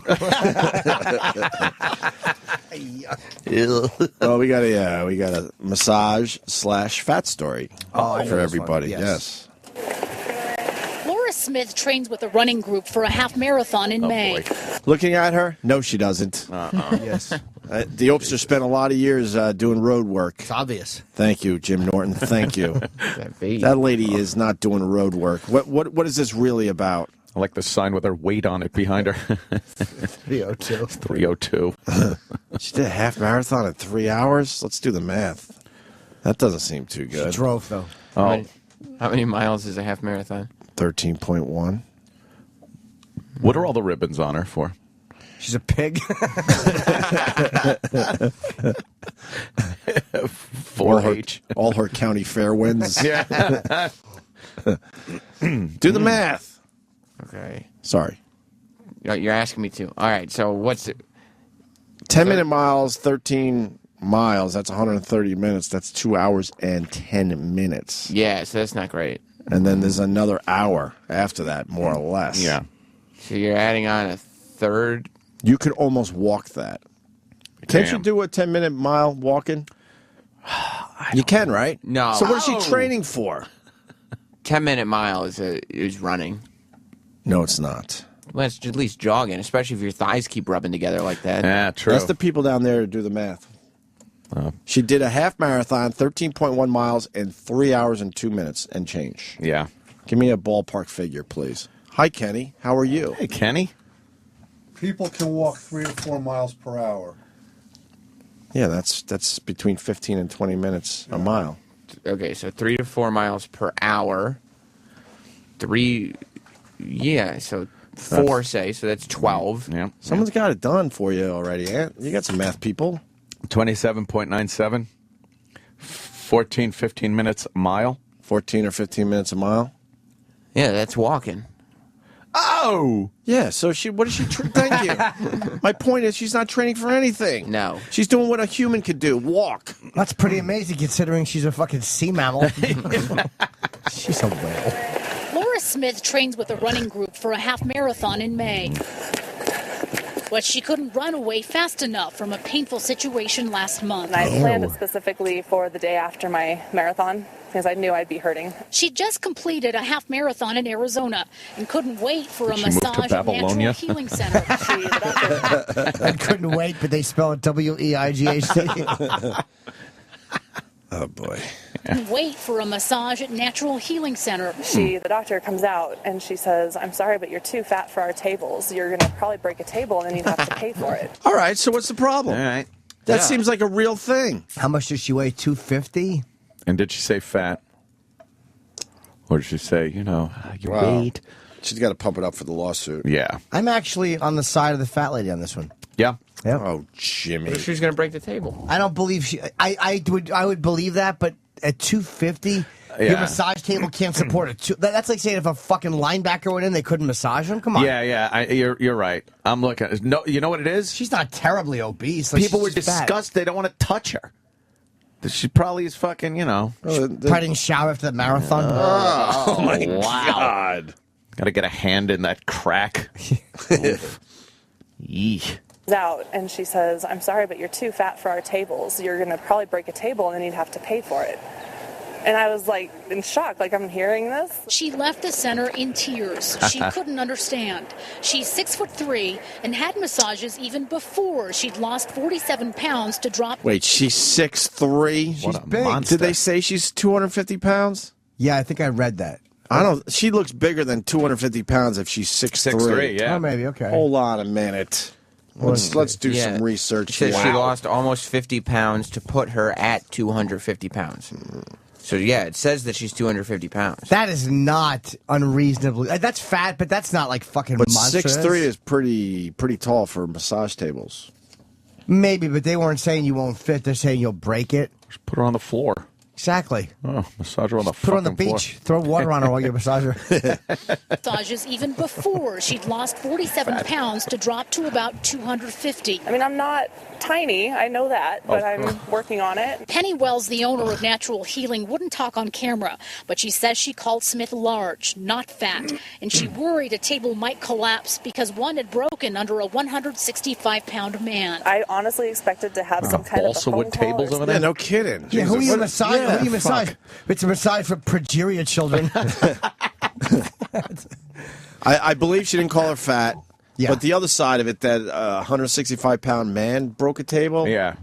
Well, we got a massage / fat story for everybody. Yes.
Laura Smith trains with a running group for a half marathon in May.
Looking at her? No, she doesn't.
Yes.
The Opster spent a lot of years doing road work.
It's obvious.
Thank you, Jim Norton. Thank you. That lady is not doing road work. What is this really about?
I like the sign with her weight on it behind her.
302.
302.
She did a half marathon in 3 hours? Let's do the math. That doesn't seem too good.
She drove, though.
How many miles is a half marathon?
13.1.
What are all the ribbons on her for?
She's a pig.
4-H.
All her county fair wins.
Yeah.
Do the math.
Okay.
Sorry.
You're asking me to. All right, so what's it?
10-minute miles, 13 miles. That's 130 minutes. That's 2 hours and 10 minutes.
Yeah, so that's not great.
And then there's another hour after that, more or less.
Yeah.
So you're adding on a third.
You could almost walk that. Can't you
Damn.
do a 10-minute mile walking? You can, right?
No.
So what is she training for?
10-minute mile is running.
No, it's not.
Well, it's at least jogging, especially if your thighs keep rubbing together like that.
Yeah, true.
That's the people down there who do the math. She did a half marathon, 13.1 miles, in 3 hours and 2 minutes and change.
Yeah.
Give me a ballpark figure, please. Hi, Kenny. How are you?
Hey, Kenny.
People can walk 3 or 4 miles per hour.
Yeah, that's between 15 and 20 minutes a mile.
Okay, so 3 to 4 miles per hour. 3, yeah, so 4, say, so that's 12.
Yeah.
Someone's got it done for you already, Ant. You got some math people.
27.97. 14, 15 minutes a mile.
14 or 15 minutes a mile.
Yeah, that's walking.
Oh!
Yeah, so what is she thank you. My point is she's not training for anything.
No.
She's doing what a human could do, walk.
That's pretty amazing considering she's a fucking sea mammal. She's a whale.
Laura Smith trains with a running group for a half marathon in May. But she couldn't run away fast enough from a painful situation last month.
I planned it specifically for the day after my marathon because I knew I'd be hurting.
She just completed a half marathon in Arizona and couldn't wait for a
She moved to
massage at Natural
Babylonia?
Healing Center.
I couldn't wait, but they spell it W-E-I-G-H-T.
Oh, boy.
Couldn't wait for a massage at Natural Healing Center.
The doctor comes out and she says, I'm sorry, but you're too fat for our tables. You're going to probably break a table and then you'd have to pay for it.
All right, so what's the problem?
All right.
That seems like a real thing.
How much does she weigh? 250?
And did she say fat? Or did she say, your weight?
She's got to pump it up for the lawsuit.
Yeah.
I'm actually on the side of the fat lady on this one.
Yeah.
Yep.
Oh, Jimmy.
She's going to break the table.
I don't believe she. I would believe that, but at 250, your massage table can't support it. That's like saying if a fucking linebacker went in, they couldn't massage him. Come on.
Yeah. You're right. I'm looking. No, you know what it is?
She's not terribly obese. Like,
People were
she's fat.
disgusted. They don't want to touch her. She probably is fucking,
Probably didn't shower after the marathon.
Oh my
wow.
God.
Got to get a hand in that crack. Yeesh.
Out and she says, I'm sorry, but you're too fat for our tables. You're going to probably break a table and then you'd have to pay for it. And I was like in shock, like I'm hearing this.
She left the center in tears. She couldn't understand. She's 6'3" and had massages even before she'd lost 47 pounds to drop.
Wait, she's 6'3"?
She's big.
monster.
Did they say she's 250 pounds?
Yeah, I think I read that.
I don't. She looks bigger than 250 pounds if she's 6'3".
6'3", yeah.
Oh, maybe, okay.
Hold on a minute. Let's do some research.
She says she lost almost 50 pounds to put her at 250 pounds. So, yeah, it says that she's 250 pounds.
That is not unreasonably. That's fat, but that's not like fucking
But
monstrous.
6'3" is pretty tall for massage tables.
Maybe, but they weren't saying you won't fit. They're saying you'll break it.
Just put her on the floor.
Exactly.
Oh, massage her on the
Put her on the
fucking
beach.
floor.
Throw water on her while you massage her.
Massages even before she'd lost 47 pounds to drop to about 250.
I mean, I'm not tiny, I know that, but I'm working on it.
Penny Wells, the owner of Natural Healing, wouldn't talk on camera, but she says she called Smith large, not fat, and she worried a table might collapse because one had broken under a 165-pound man.
I honestly expected to have some kind of a phone call.
over there?
Yeah, no kidding.
Yeah, who you massage?
Yeah,
who you massage?
fuck.
It's a massage for progeria children.
I believe she didn't call her fat.
Yeah.
But the other side of it, that 165-pound man broke a table.
Yeah.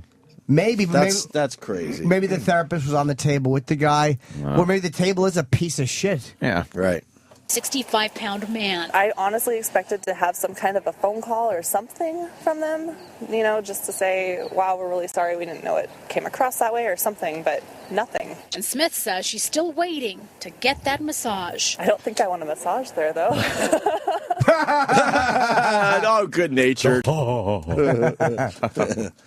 Maybe, but
that's crazy.
Maybe the therapist was on the table with the guy, or maybe the table is a piece of shit.
Yeah,
right.
65-pound man.
I honestly expected to have some kind of a phone call or something from them, you know, just to say, wow, we're really sorry, we didn't know it came across that way or something, but nothing.
And Smith says she's still waiting to get that massage.
I don't think I want a massage there, though.
Oh, good-natured.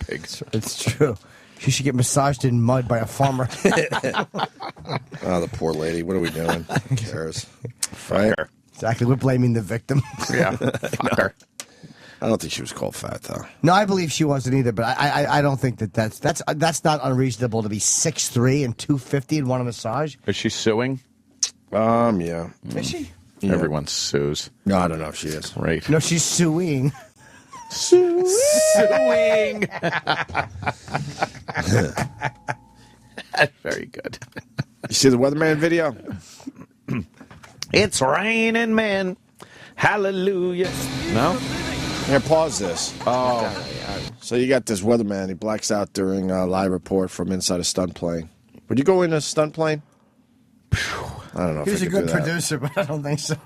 Pigs.
It's true. She should get massaged in mud by a farmer.
Oh, the poor lady. What are we doing? Who cares? Right?
Exactly. We're blaming the victim.
Yeah. Fuck her.
I don't think she was called fat, though.
No, I believe she wasn't either, but I don't think that's not unreasonable to be 6'3" and 250 and want a massage.
Is she suing?
Yeah.
Is she?
Yeah.
Everyone sues.
No, I don't know if she is.
Great.
No, she's suing.
Suing. Very good.
You see the weatherman video?
It's raining, man. Hallelujah. No?
Here, pause this.
Oh.
So you got this weatherman. He blacks out during a live report from inside a stunt plane. Would you go in a stunt plane? I don't know.
He was
if
a
I could
good
do that.
producer, but I don't think so.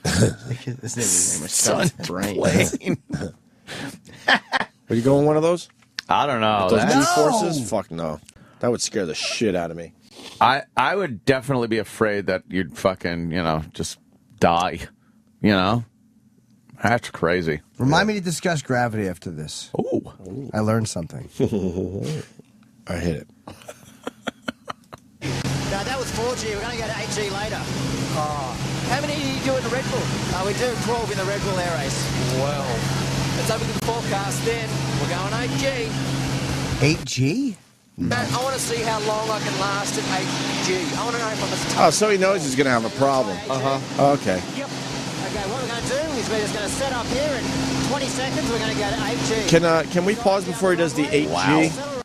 His name was Stunt Brain.
Would you go in one of those?
I don't know.
With those
That's-
G-forces? Fuck no. That would scare the shit out of me.
I would definitely be afraid that you'd fucking, just die. That's crazy.
Remind me to discuss gravity after this.
Ooh.
I learned something.
I hit it.
No, that was 4G. We're going to go to 8G later. How many do you do in the Red Bull? We do 12 in the Red Bull Air Race. 12. Let's look at the forecast then. We're going 8G.
8G?
Matt, I want to see how long I can last at 8G. I want to know if I'm as
Oh, so he knows he's going to have a problem. Uh-huh. Okay.
Yep. Okay, what we're going to do is we're just going to set up here in 20 seconds. We're going to go to 8G.
Can we pause before he does the 8G?
Wow.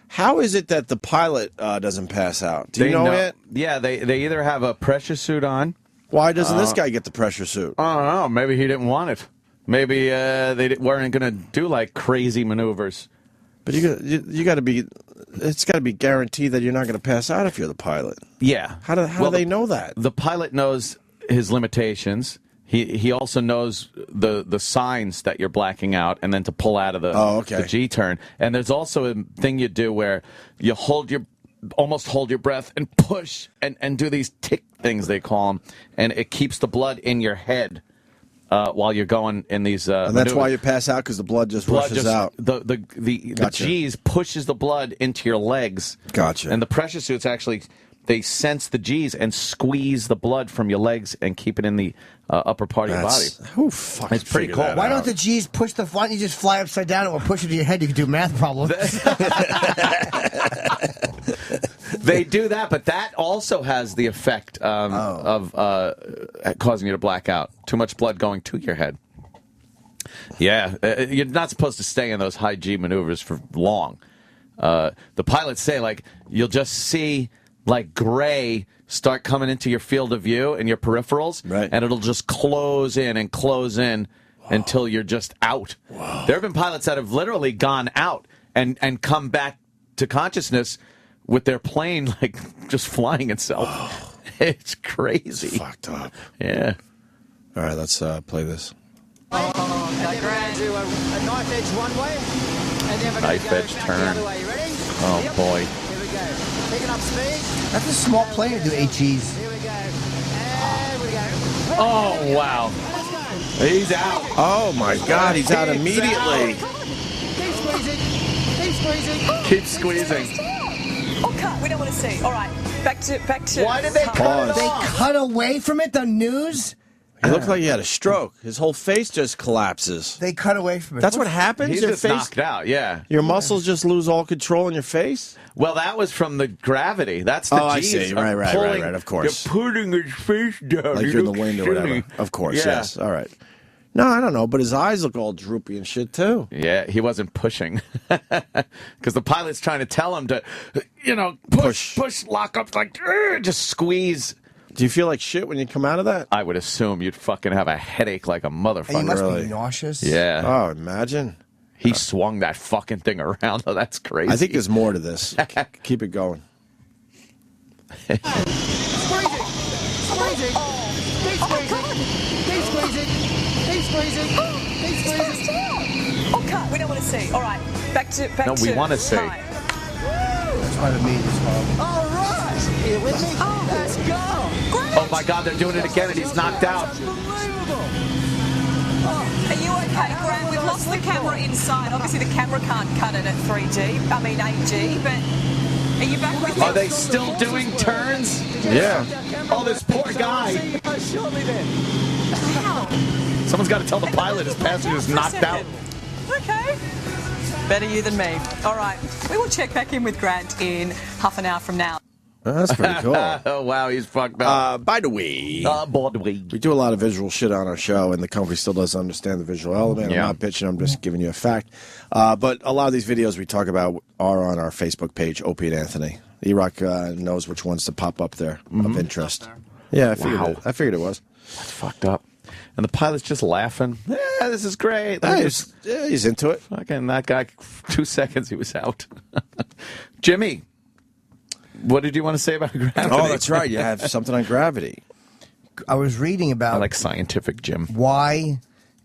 How is it that the pilot doesn't pass out? Do you know it?
Yeah, they either have a pressure suit on.
Why doesn't this guy get the pressure suit?
I don't know. Maybe he didn't want it. Maybe they weren't going to do like crazy maneuvers.
But you got to be. It's got to be guaranteed that you're not going to pass out if you're the pilot.
Yeah.
How do they know that?
The pilot knows his limitations. He also knows the signs that you're blacking out, and then to pull out of the G turn. And there's also a thing you do where you almost hold your breath and push and do these tick things, they call them, and it keeps the blood in your head while you're going in these.
And that's why you pass out, because the blood just rushes out.
The
Gotcha.
G's pushes the blood into your legs.
Gotcha.
And the pressure suits actually. They sense the G's and squeeze the blood from your legs and keep it in the upper part of your body.
Who fucking
It's pretty cool.
Why don't the G's push the... Why don't you just fly upside down and we'll push it to your head? You can do math problems.
They do that, but that also has the effect of causing you to black out. Too much blood going to your head. Yeah, you're not supposed to stay in those high G maneuvers for long. The pilots say, like, you'll just see... like gray start coming into your field of view and your peripherals, and it'll just close in until you're just out. There have been pilots that have literally gone out and come back to consciousness with their plane like just flying itself. It's crazy.
Fucked up.
Yeah.
All right, let's play this.
And then we're going to do a knife edge one way, and then we're going to
Knife
go
edge
back
turn.
the other way. You ready?
Oh,
Yep.
boy.
Here we go. Picking up speed.
That's a small plane to do 8 Gs.
Here we go. And we go.
Oh, wow. He's out.
Oh, my God. He's out immediately.
Keep squeezing. Keep squeezing.
Keep squeezing.
Oh, cut. We don't want to see. All right. Back to.
Why did they cut it
Pause.
off? They cut away from it, the news?
He looked like he had a stroke. His whole face just collapses.
They cut away from it.
That's what happens?
He's
Your
just
face,
knocked out, yeah.
Your muscles just lose all control in your face?
Well, that was from the gravity. That's the
Oh, I
G's
see.
of
Right,
pulling-
of course.
You're putting his face down.
Like
He
you're in the
looks
wind or
silly.
whatever. Of course,
Yeah.
yes. All right. No, I don't know, but his eyes look all droopy and shit, too.
Yeah, he wasn't pushing. Because the pilot's trying to tell him to, push, lock up, like, just squeeze.
Do you feel like shit when you come out of that?
I would assume you'd fucking have a headache like a motherfucker.
And you must be nauseous.
Yeah.
Oh, imagine.
He swung that fucking thing around. Oh, that's crazy.
I think there's more to this. Keep it going.
Squeezing. Squeezing. Keep squeezing. Keep squeezing. Keep squeezing. Keep squeezing.
Oh, cut. We don't want to see. All right. Back to.
No, we want to see.
Time.
That's why the meat is horrible.
All right. You with me? Let's go.
Oh, my God, they're doing it again, and he's knocked out.
Are you okay, Grant? We've lost the camera inside. Obviously, the camera can't cut it at 8G, but are you back with
Are
us?
they still doing turns?
Yeah.
Oh, this poor guy. Someone's got to tell the pilot his passenger's knocked out.
Okay. Better you than me. All right. We will check back in with Grant in half an hour from now.
That's pretty cool.
Oh, wow, he's fucked up.
By the way,
we
do a lot of visual shit on our show, and the company still doesn't understand the visual element.
Yeah.
I'm not pitching, I'm just giving you a fact. But a lot of these videos we talk about are on our Facebook page, Opie and Anthony. E-Rock knows which ones to pop up there of interest. Yeah, I figured it was.
That's fucked up. And the pilot's just laughing. Yeah, this is great.
Yeah, he's into it.
Fucking that guy, 2 seconds, he was out. Jimmy, what did you want to say about gravity?
Oh, that's right. You have something on gravity.
I was reading about
I like scientific, Jim.
why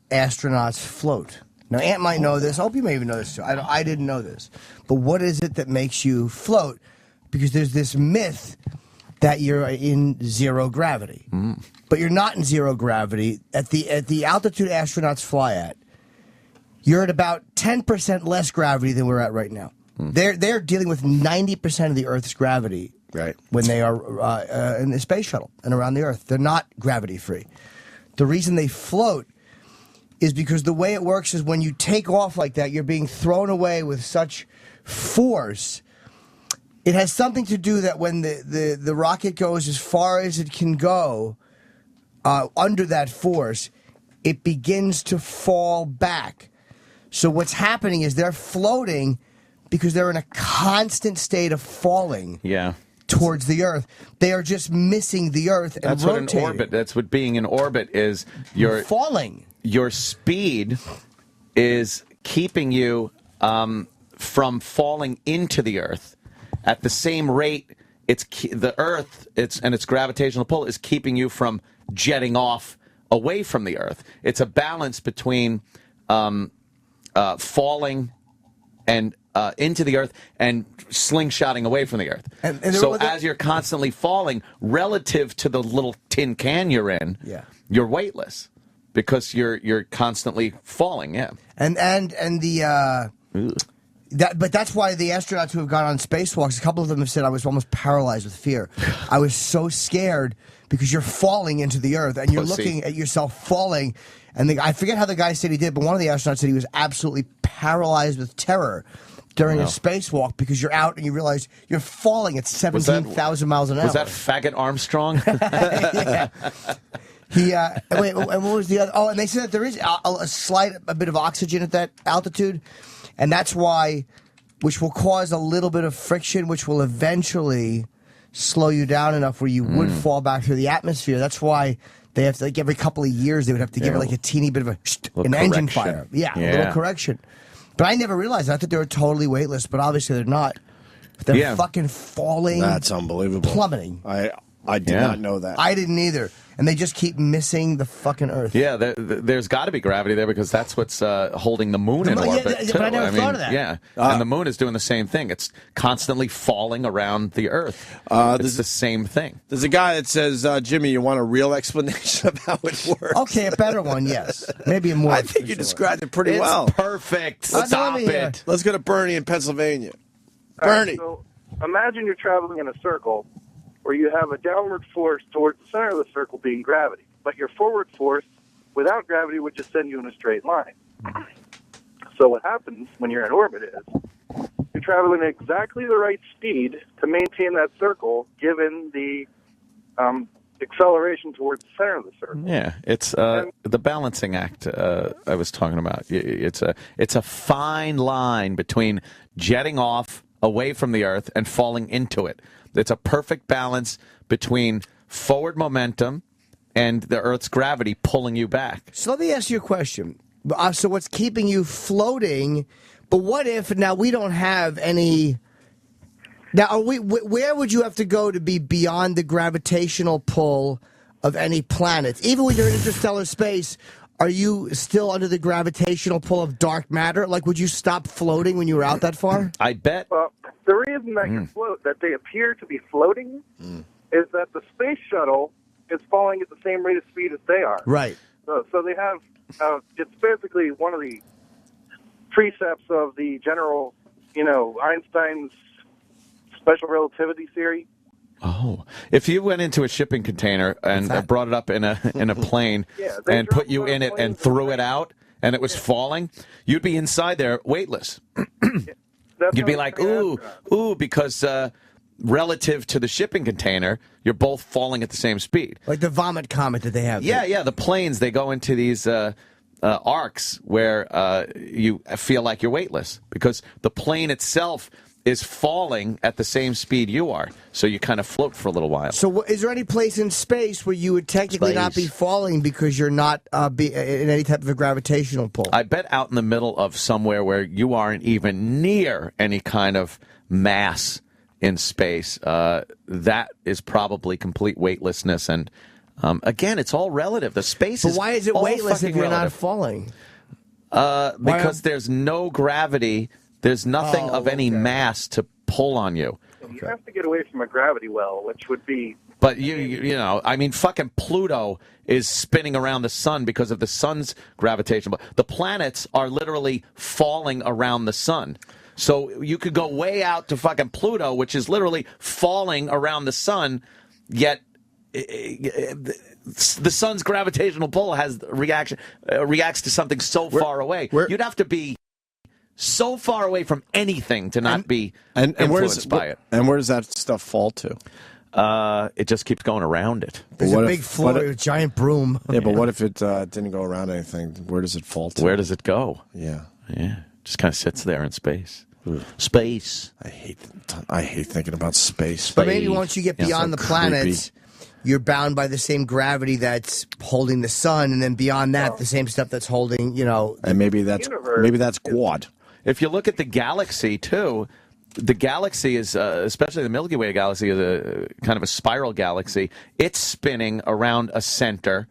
astronauts float. Now, Ant might know this. Opie may even know this too. I didn't know this. But what is it that makes you float? Because there's this myth that you're in zero gravity. But you're not in zero gravity. At the altitude astronauts fly at, you're at about 10% less gravity than we're at right now. They're dealing with 90% of the Earth's gravity when they are in the space shuttle and around the Earth. They're not gravity free. The reason they float is because the way it works is when you take off like that, you're being thrown away with such force. It has something to do that when the rocket goes as far as it can go under that force, it begins to fall back. So what's happening is they're floating because they're in a constant state of falling towards the Earth. They are just missing the Earth and
That's
rotating.
what an orbit. That's what being in orbit is. You're
falling.
Your speed is keeping you from falling into the Earth at the same rate. It's the Earth. And its gravitational pull is keeping you from jetting off away from the Earth. It's a balance between falling and into the Earth and slingshotting away from the Earth.
And
so as you're constantly falling, relative to the little tin can you're in, you're weightless because you're constantly falling. Yeah,
and the. But that's why the astronauts who have gone on spacewalks, a couple of them have said I was almost paralyzed with fear. I was so scared because you're falling into the Earth and you're looking at yourself falling. And I forget how the guy said he did, but one of the astronauts said he was absolutely paralyzed with terror during a spacewalk because you're out and you realize you're falling at 17,000 miles an hour.
Was that Faggot Armstrong?
Wait, and what was the other? Oh, and they said that there is a bit of oxygen at that altitude. And that's why, which will cause a little bit of friction, which will eventually slow you down enough where you would fall back through the atmosphere. That's why they have to, like, every couple of years, they would have to give it like a teeny bit of an engine fire. Yeah, a little correction. But I never realized that. I thought they were totally weightless, but obviously they're not. They're fucking falling.
That's unbelievable.
Plummeting.
I did not know that.
I didn't either. And they just keep missing the fucking Earth.
Yeah, there's got to be gravity there because that's what's holding the moon in orbit, too.
But I never thought of that.
Yeah, and the moon is doing the same thing. It's constantly falling around the Earth. It's the same thing.
There's a guy that says, Jimmy, you want a real explanation of how it works?
Okay, a better one, yes. Maybe a more.
I think you described it pretty
It's
well.
perfect. Stop it.
Let's go to Bernie in Pennsylvania.
All right,
Bernie.
so imagine you're traveling in a circle where you have a downward force towards the center of the circle being gravity, but your forward force without gravity would just send you in a straight line. So what happens when you're in orbit is you're traveling at exactly the right speed to maintain that circle given the acceleration towards the center of the circle.
Yeah, it's the balancing act I was talking about. It's a fine line between jetting off away from the Earth and falling into it. It's a perfect balance between forward momentum and the Earth's gravity pulling you back.
So let me ask you a question. So what's keeping you floating? But what if now we don't have any? Now, where would you have to go to be beyond the gravitational pull of any planet? Even when you're in interstellar space, are you still under the gravitational pull of dark matter? Like, would you stop floating when you were out that far?
I bet.
Well, the reason that you float, that they appear to be floating, is that the space shuttle is falling at the same rate of speed as they are.
Right.
So they have, it's basically one of the precepts of the general, Einstein's special relativity theory.
Oh, if you went into a shipping container and brought it up in a plane and put you in it and threw it out and it was falling, you'd be inside there weightless. You'd be like, ooh, because relative to the shipping container, you're both falling at the same speed.
Like the vomit comet that they have.
Yeah, the planes, they go into these arcs where you feel like you're weightless because the plane itself is falling at the same speed you are, so you kind of float for a little while.
So is there any place in space where you would technically not be falling because you're not in any type of a gravitational pull?
I bet out in the middle of somewhere where you aren't even near any kind of mass in space, that is probably complete weightlessness. And again, it's all relative. The space is
But why is it
all
weightless if
fucking
you're not
relative.
falling?
Because there's no gravity. There's nothing of any mass to pull on you.
You have to get away from a gravity well, which would be...
But you know, I mean, fucking Pluto is spinning around the sun because of the sun's gravitation. The planets are literally falling around the sun. So you could go way out to fucking Pluto, which is literally falling around the sun, yet the sun's gravitational pull reacts to something so far away. You'd have to be so far away from anything to not be influenced by it.
And where does that stuff fall to?
It just keeps going around it.
There's a big floor with a giant broom.
Yeah, but what if it didn't go around anything? Where does it fall to?
Where does it go?
Yeah.
Just kind of sits there in space. Space.
I hate thinking about space.
But maybe once you get beyond the
so
planets, you're bound by the same gravity that's holding the sun, and then beyond that, the same stuff that's holding,
And maybe that's quad.
If you look at the galaxy too, the galaxy is, especially the Milky Way galaxy, is a kind of a spiral galaxy. It's spinning around a center,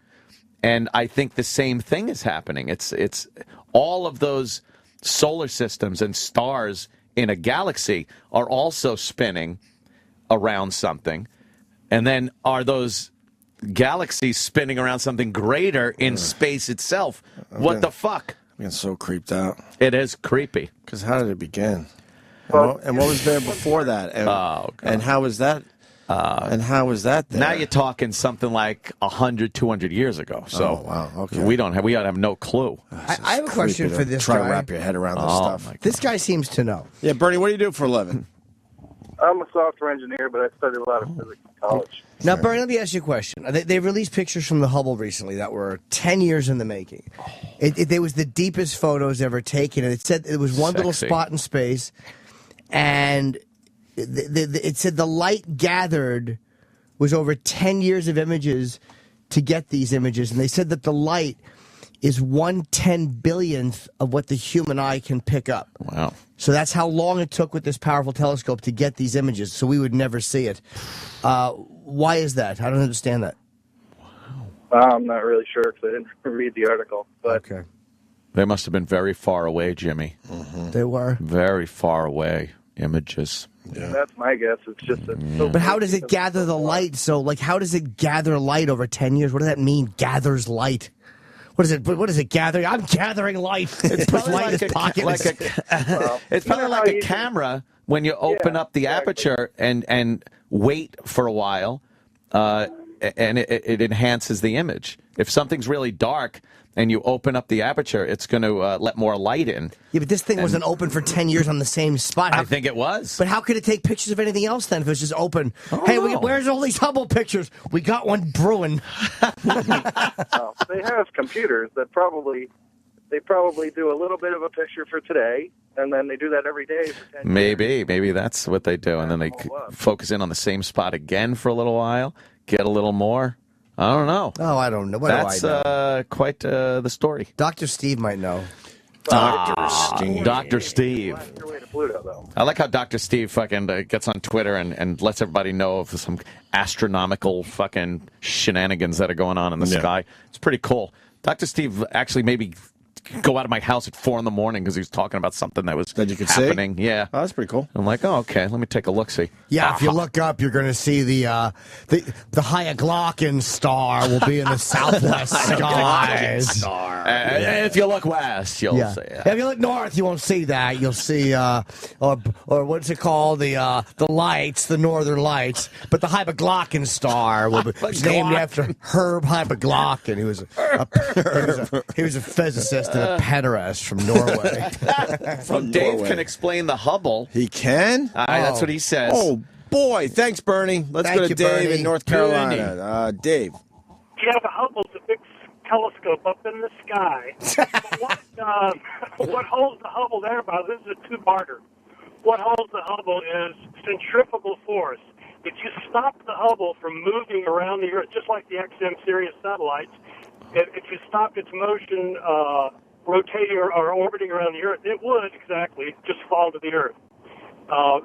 and I think the same thing is happening. It's all of those solar systems and stars in a galaxy are also spinning around something, and then are those galaxies spinning around something greater in space itself? What the fuck?
I'm getting so creeped out.
It is creepy.
Because how did it begin? And what was there before that? And how was that? And how was that there?
Now you're talking something like 100, 200 years ago. So
wow, okay.
we have no clue.
I have a question for this
Try
guy.
to wrap your head around this stuff.
This guy seems to know.
Yeah, Bernie, what do you do for a living?
I'm a software engineer, but I studied a lot of physics in college.
Now, Bernie, let me ask you a question. They released pictures from the Hubble recently that were 10 years in the making. It was the deepest photos ever taken, and it said it was one little spot in space, and it said the light gathered was over 10 years of images to get these images, and they said that the light is 1/10 of what the human eye can pick up.
Wow.
So that's how long it took with this powerful telescope to get these images, so we would never see it. Why is that? I don't understand that.
I'm not really sure because I didn't read the article. But
okay.
They must have been very far away, Jimmy.
They were.
Very far away images.
that's my guess. It's just that.
But how does it gather the light? So, like, how does it gather light over 10 years? What does that mean, gathers light? What is it gathering? I'm gathering light. It's
probably
light
like
in his pocket.
It's probably like a camera when you open up the aperture and wait for a while, and it enhances the image. If something's really dark and you open up the aperture, it's going to let more light in.
Yeah, but this thing wasn't open for 10 years on the same spot.
I think it was.
But how could it take pictures of anything else then if it was just open? Hey, where's all these Hubble pictures? We got one brewing.
They have computers that probably do a little bit of a picture for today, and then they do that every day for 10 years.
Maybe that's what they do, and then they focus in on the same spot again for a little while, get a little more. I don't know.
Oh, I don't know. What
That's
do I know?
Quite the story.
Dr. Steve might know.
Dr. Steve. I like how Dr. Steve fucking gets on Twitter and lets everybody know of some astronomical fucking shenanigans that are going on in the sky. It's pretty cool. Dr. Steve actually maybe go out of my house at 4 in the morning because he was talking about something that was happening.
See?
Yeah.
Oh, that's pretty cool.
I'm like, oh, okay, let me take a look-see.
Yeah, if you look up, you're going to see the Hyaglocken star will be in the southwest skies.
If you look west, you'll see it.
If you look north, you won't see that. You'll see, or what's it called? The lights, the northern lights. But the Hyaglocken star will be named after Herb Hyaglocken. He was a physicist and a pederast from Norway.
Dave can explain the Hubble.
He can?
That's what he says.
Oh, boy. Thanks, Bernie. Let's go to Dave in North Carolina. Dave.
Yeah, the Hubble's a big telescope up in the sky. What holds the Hubble there, this is a two-parter. What holds the Hubble is centrifugal force. If you stop the Hubble from moving around the Earth, just like the XM Sirius satellites, if you stopped its motion rotating or orbiting around the Earth, it would, just fall to the Earth.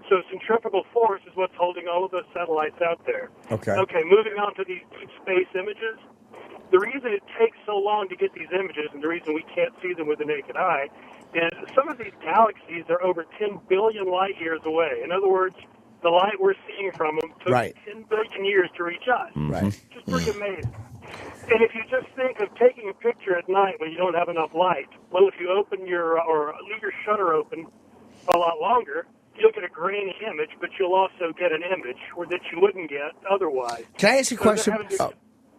So centrifugal force is what's holding all of those satellites out there. Okay, moving on to these deep space images. The reason it takes so long to get these images, and the reason we can't see them with the naked eye, is some of these galaxies are over 10 billion light years away. In other words, the light we're seeing from them took 10 billion years to reach us. Which is pretty amazing. And if you just think of taking a picture at night when you don't have enough light, well, if you open or leave your shutter open a lot longer, you'll get a grainy image, but you'll also get an image that you wouldn't get otherwise.
Can I ask you a question?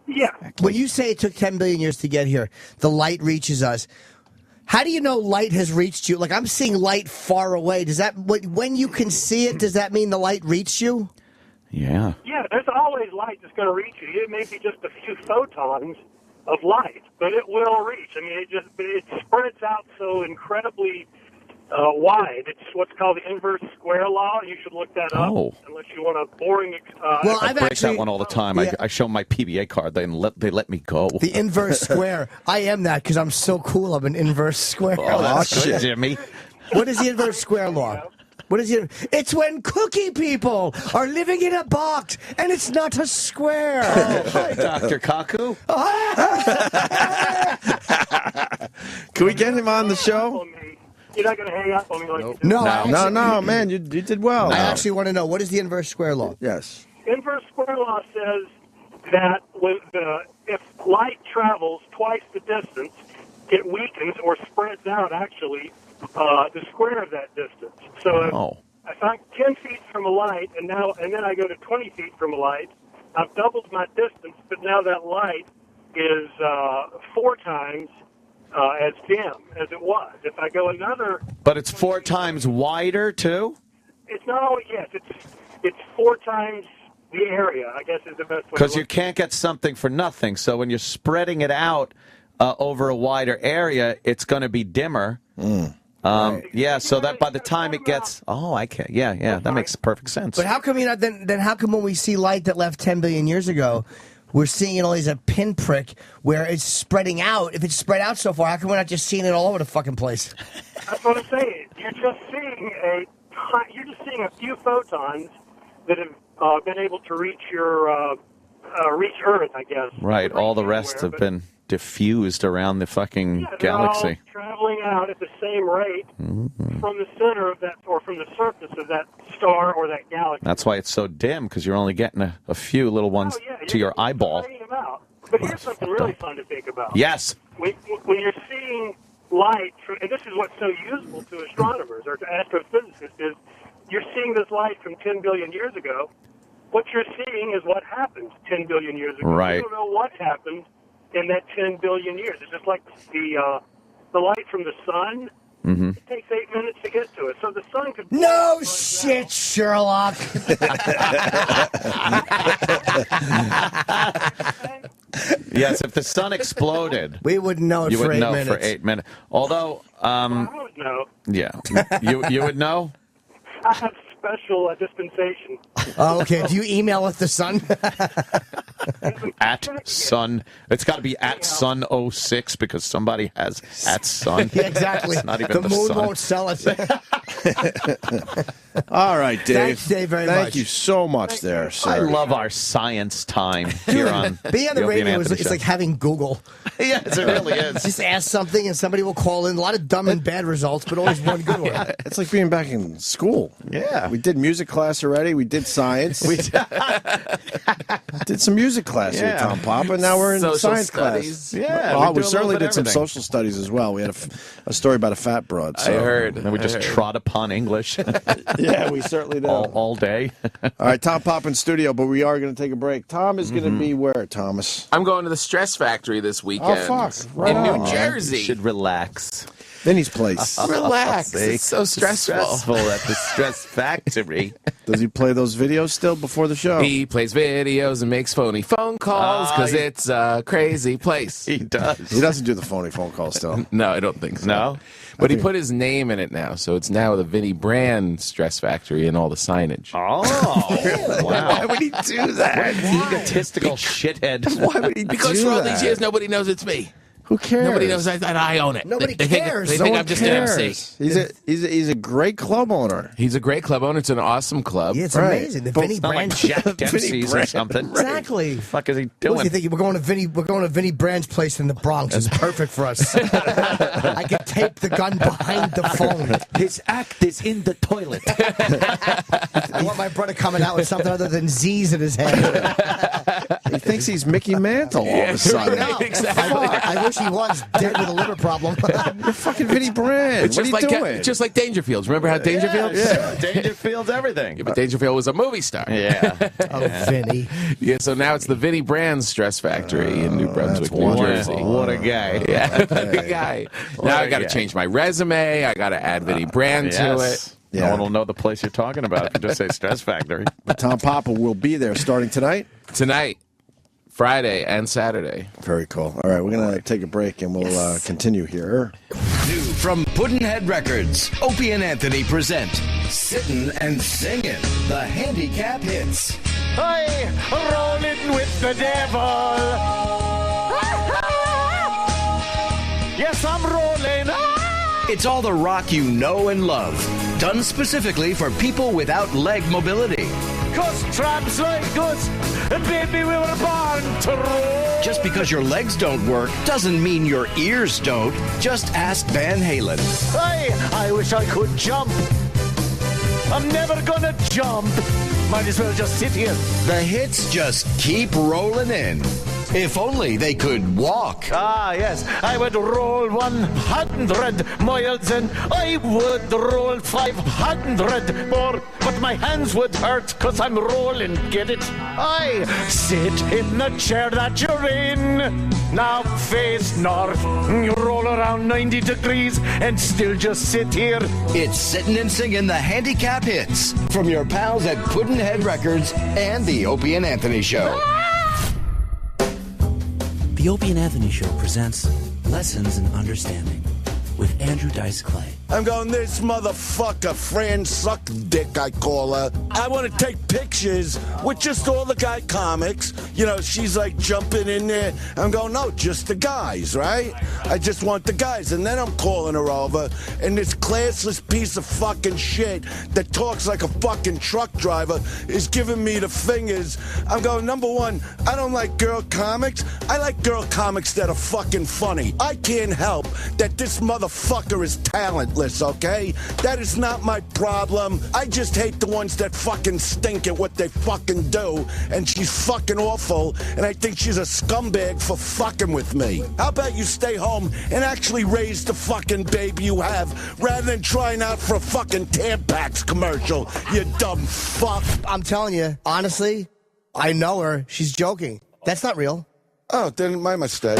Yeah.
When you say it took 10 billion years to get here, the light reaches us. How do you know light has reached you? Like, I'm seeing light far away. Does that, when you can see it, does that mean the light reached you?
Yeah.
Yeah, there's always light that's going to reach you. It may be just a few photons of light, but it will reach. I mean, it spreads out so incredibly wide. It's what's called the inverse square law. You should look that up unless you want a boring.
I break that one all the time. I show my PBA card. They let me go.
The inverse square. I am that because I'm so cool. I'm an inverse square.
Oh, that's good, Jimmy.
What is the inverse square law? What is it? It's when cookie people are living in a box and it's not a square.
Oh, hi, Dr. Kaku.
Can we get him on the show?
You're not going to hang up on me like you did.
No, man, you did well.
I actually want to know, what is the inverse square law?
Yes.
Inverse square law says that if light travels twice the distance, it weakens or spreads out, actually, the square of that distance. So if I'm 10 feet from a light, and then I go to 20 feet from a light, I've doubled my distance, but now that light is 4 times as dim as it was. If I go another...
But it's 4 times wider, too?
It's not always, yes. It's 4 times the area, I guess is the best way.
Because you can't get something for nothing. So when you're spreading it out over a wider area, it's going to be dimmer. Yeah, so that by the time it gets... Oh, I can't. Yeah, that makes perfect sense.
But how come you're not... Then how come when we see light that left 10 billion years ago... We're seeing it only as a pinprick where it's spreading out. If it's spread out so far, how come we're not just seeing it all over the fucking place?
That's what I'm saying. You're just seeing a few photons that have been able to reach reach Earth, I guess.
Right. All the rest have been diffused around the fucking
They're all
galaxy.
traveling out at the same rate from the center of that, or from the surface of that star or that galaxy.
That's why it's so dim, because you're only getting a few little ones to your eyeball.
But here's something really fun to think about.
Yes.
When you're seeing light, and this is what's so useful to astronomers or to astrophysicists, is you're seeing this light from 10 billion years ago. What you're seeing is what happened 10 billion years ago.
Right.
You don't know what happened in that 10 billion years. It's just like the light from the sun.
Mm-hmm.
It takes 8 minutes to get to it. So the sun could...
No shit, Sherlock.
Yes, if the sun exploded,
we wouldn't know it
you
for
would
8
know
minutes.
for 8 minutes. Although,
I would know.
yeah, you would know.
I have special dispensation.
Oh, okay. Do you email with the sun?
At sun, it's got to be at sun 06 because somebody has at sun.
Yeah, exactly.
It's not even
the moon
sun.
won't sell it.
All right, Dave.
Thanks, Dave, very
Thank
much.
you so much there, sir.
I love our science time here on
Being on the
Opie and
radio is
Anthony
it's
Show.
like having Google.
Yes, it really is.
Just ask something and somebody will call in. A lot of dumb and bad results, but always one good one.
It's like being back in school.
Yeah.
We did music class already. We did science. We did some music class here, Tom Papa. Now we're in
Social
science
studies.
class.
Yeah,
Well,
we
we
do a
certainly
little bit
did some
of everything.
social studies as well. We had a story about a fat broad. So.
I heard. And we just trot upon English.
Yeah, we certainly do.
All day.
All right, Tom Papa in studio, but we are going to take a break. Tom is going to be where, Thomas?
I'm going to the Stress Factory this weekend.
Oh, fuck. Right
in
on.
New Jersey.
You should relax.
Vinny's place.
Relax. It's so stressful.
At the Stress Factory.
Does he play those videos still before the show?
He plays videos and makes phony phone calls because it's a crazy place.
He does.
He doesn't do the phony phone call still.
No, I don't think so.
No?
But he put his name in it now, so it's now the Vinny Brand Stress Factory and all the signage.
Oh, wow.
Why would he do that?
Egotistical shithead.
Why would he because for all these years, nobody knows it's me.
Who cares?
Nobody knows that I own it.
Nobody
They
cares.
Think,
No
they think
one
I'm just
cares.
an MC.
He's a great club owner.
He's a great club owner. It's an awesome club.
Yeah, it's
Right.
amazing. The
But
Vinny
It's not like
Brand.
Jack Dempsey's or something.
Exactly.
What the fuck is he
What do
doing?
you think? We're going to Vinny Brand's place in the Bronx. It's perfect for us. I can tape the gun behind the phone.
His act is in the toilet.
I want my brother coming out with something other than Z's in his head.
He thinks he's Mickey Mantle all of a sudden.
No, I wish he was dead with a liver problem.
You're fucking Vinny Brand.
It's
What are
just
you
like
doing?
just like Dangerfields. Remember how Dangerfields?
Yeah. Dangerfield's everything.
Yeah, but Dangerfield was a movie star.
Yeah.
Oh, Vinny.
Yeah, so now it's the Vinny Brand Stress Factory in New Brunswick, New
Wow.
Jersey.
What a guy.
Yeah, good guy. Now I got to
guy.
change my resume. I got to add Vinny Brand to it.
Yes. No one will know the place you're talking about if you just say Stress Factory.
But Tom Papa will be there starting tonight.
Tonight, Friday, and Saturday.
Very cool. All right, we're going to take a break and we'll continue here.
New from Pudd'nhead Records, Opie and Anthony present Sittin' and Singin', the handicap hits.
Hey, rolling with the devil. Yes, I'm rolling.
It's all the rock you know and love, done specifically for people without leg mobility.
'Cause tramps like us, and baby, we were born to roll.
Just because your legs don't work doesn't mean your ears don't. Just ask Van Halen.
Hey, I wish I could jump. I'm never gonna jump. Might as well just sit here.
The hits just keep rolling in. If only they could walk.
Ah, yes, I would roll 100 miles and I would roll 500 more, but my hands would hurt because I'm rolling, get it? I sit in the chair that you're in. Now face north, you roll around 90 degrees and still just sit here.
It's Sittin' and Singin' the handicap hits from your pals at Pudd'nhead Records and the Opie and Anthony Show.
The Opie and Anthony Show presents Lessons in Understanding with Andrew Dice Clay.
I'm going, this motherfucker, Fran Suck Dick, I call her. I want to take pictures with just all the guy comics. You know, she's like jumping in there. I'm going, no, just the guys, right? I just want the guys. And then I'm calling her over, and this classless piece of fucking shit that talks like a fucking truck driver is giving me the fingers. I'm going, number one, I don't like girl comics. I like girl comics that are fucking funny. I can't help that this motherfucker is talentless, okay? That is not my problem. I just hate the ones that fucking stink at what they fucking do, and she's fucking awful, and I think she's a scumbag for fucking with me. How about you stay home and actually raise the fucking baby you have, rather than trying out for a fucking Tampax commercial, you dumb fuck.
I'm telling you, honestly, I know her. She's joking. That's not real.
Oh, then my mistake.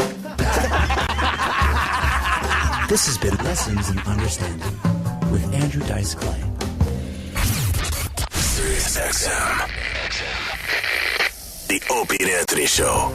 This has been Lessons in Understanding with Andrew Dice Clay.
Sirius XM. The Opie and Anthony Show.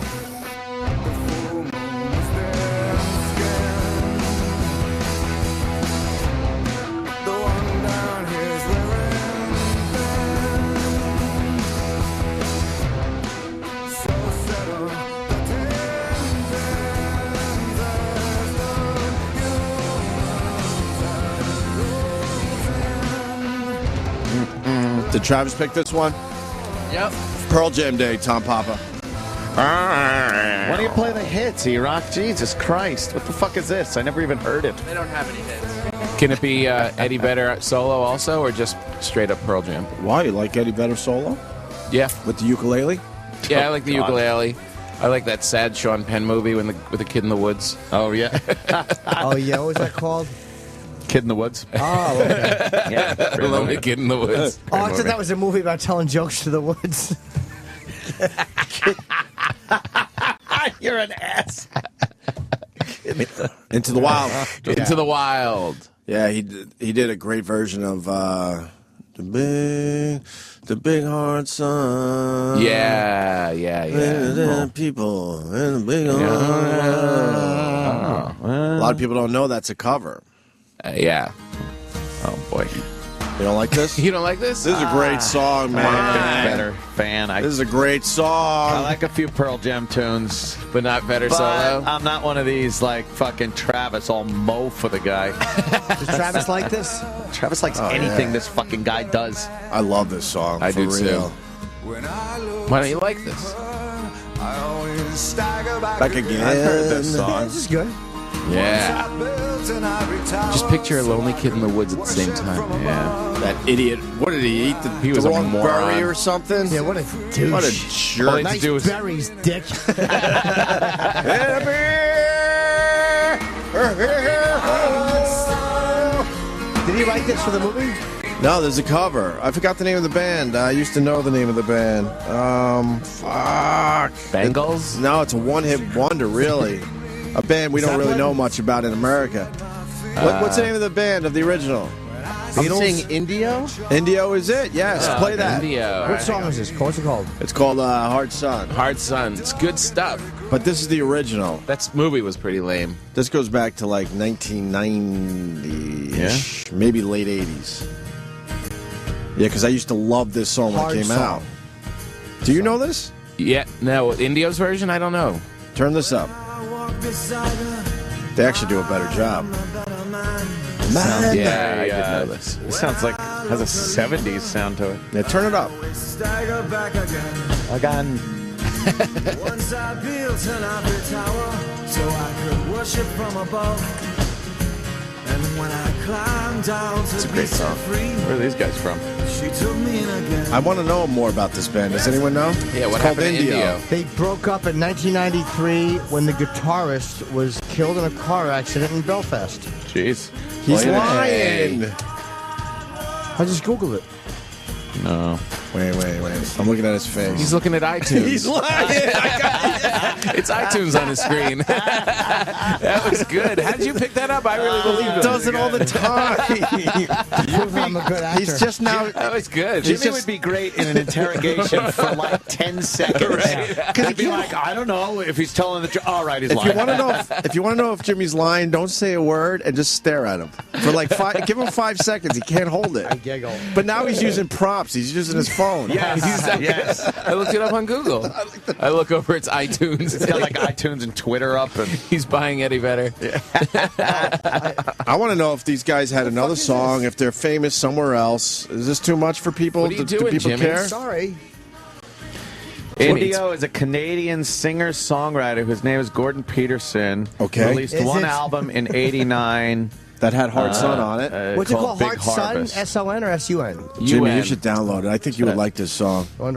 Did Travis pick this one?
Yep.
Pearl Jam Day, Tom Papa.
Why do you play the hits, E-Rock? Jesus Christ. What the fuck is this? I never even heard it.
They don't have any hits.
Can it be Eddie Vedder solo also, or just straight up Pearl Jam?
Why? You like Eddie Vedder solo?
Yeah.
With the ukulele?
Yeah, I like the ukulele. I like that sad Sean Penn movie with the kid in the woods.
Oh, yeah.
Oh, yeah. What was that called?
Kid in the Woods.
Oh, okay.
Yeah.
I love the Kid in the Woods.
Oh, I thought that was a movie about telling jokes to the woods. You're an ass.
Into the Wild.
Yeah. Into the Wild.
Yeah, he did a great version of the big hard sun.
Yeah.
People and the big hard. A lot of people don't know that's a cover.
Yeah. Oh boy.
You don't like this?
You don't like this?
This is a great song, man.
Better fan.
This is a great song.
I like a few Pearl Jam tunes,
but not Vedder solo.
I'm not one of these like fucking Travis all mow for the guy.
Does Travis like this?
Travis likes anything this fucking guy does.
I love this song.
I
for
do
real.
too. Why don't you like this?
Back again.
I've heard this song.
This is good.
Yeah. Just picture a lonely kid in the woods at the same time.
Yeah.
That idiot. What did he eat?
He was
the
a
wrong
moron.
berry or something?
Yeah, what a douche.
What a jerk.
All they had
Nice
to do was
berries, dick. Did he write this for the movie?
No, there's a cover. I forgot the name of the band. I used to know the name of the band. Fuck.
Bengals?
No, it's a one-hit wonder, really. A band we don't really know much about in America. What's the name of the band of the original?
I'm saying Indio?
Indio is it? Yes, play that.
Indio.
What song is this? What's it called?
It's called Hard Sun.
Hard Sun. It's good stuff.
But this is the original.
That movie was pretty lame.
This goes back to like 1990-ish, maybe late 80s. Yeah, because I used to love this song when it came out. Do you know this?
Yeah. No, Indio's version? I don't know.
Turn this up. They actually do a better job.
Yeah, I did know this.
It sounds like has a 70s sound to it.
Yeah, turn it up.
Again.
Once I built an ivory tower so I could worship from above. And when I climbed down to
It's a great song. Where are these guys from?
she took me in again.
I want to know more about this band. Does anyone know?
Yeah, what
It's called
happened to Indio?
They broke up in 1993 when the guitarist was killed in a car accident in Belfast.
Jeez.
He's
Well,
lying.
I just Googled it.
No.
Wait. I'm looking at his face.
He's looking at iTunes.
He's lying.
It's iTunes on his screen. That was good. How did you pick that up? I really believe it.
Does it all the time.
Prove I'm I'm a good actor.
He's just now.
That was good.
Jimmy would be great in an interrogation for like 10 seconds. Because he'd be like, I don't know if he's telling the truth. All right, he's
If
lying.
you want to know if Jimmy's lying, don't say a word and just stare at him for like 5. Give him 5 seconds. He can't hold it.
I giggle.
But now he's using prompts. He's using his phone.
Yes.
I looked it up on Google. I look over its iTunes.
It's got like iTunes and Twitter up. And
he's buying Eddie Vedder.
I want to know if these guys had another song, if they're famous somewhere else. Is this too much for people?
What are you
do
doing,
people
Jimmy?
care?
Sorry.
Indio is a Canadian singer-songwriter whose name is Gordon Peterson.
Okay.
Released one album in '89.
That had Hard Sun on it.
What's it called?
Big
Hard Sun?
Harvest.
S-O-N or S-U-N?
Jimmy, you should download it. I think you would like this song.
I'm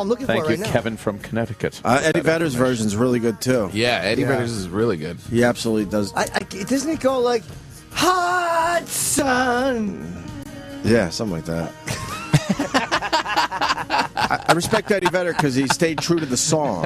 looking
Thank
for it
you,
right now.
Kevin from Connecticut.
Eddie Vedder's version is really good, too.
Yeah, Eddie Vedder's is really good.
He absolutely does.
Doesn't it go like, Hot Sun?
Yeah, something like that. I respect Eddie Vedder because he stayed true to the song.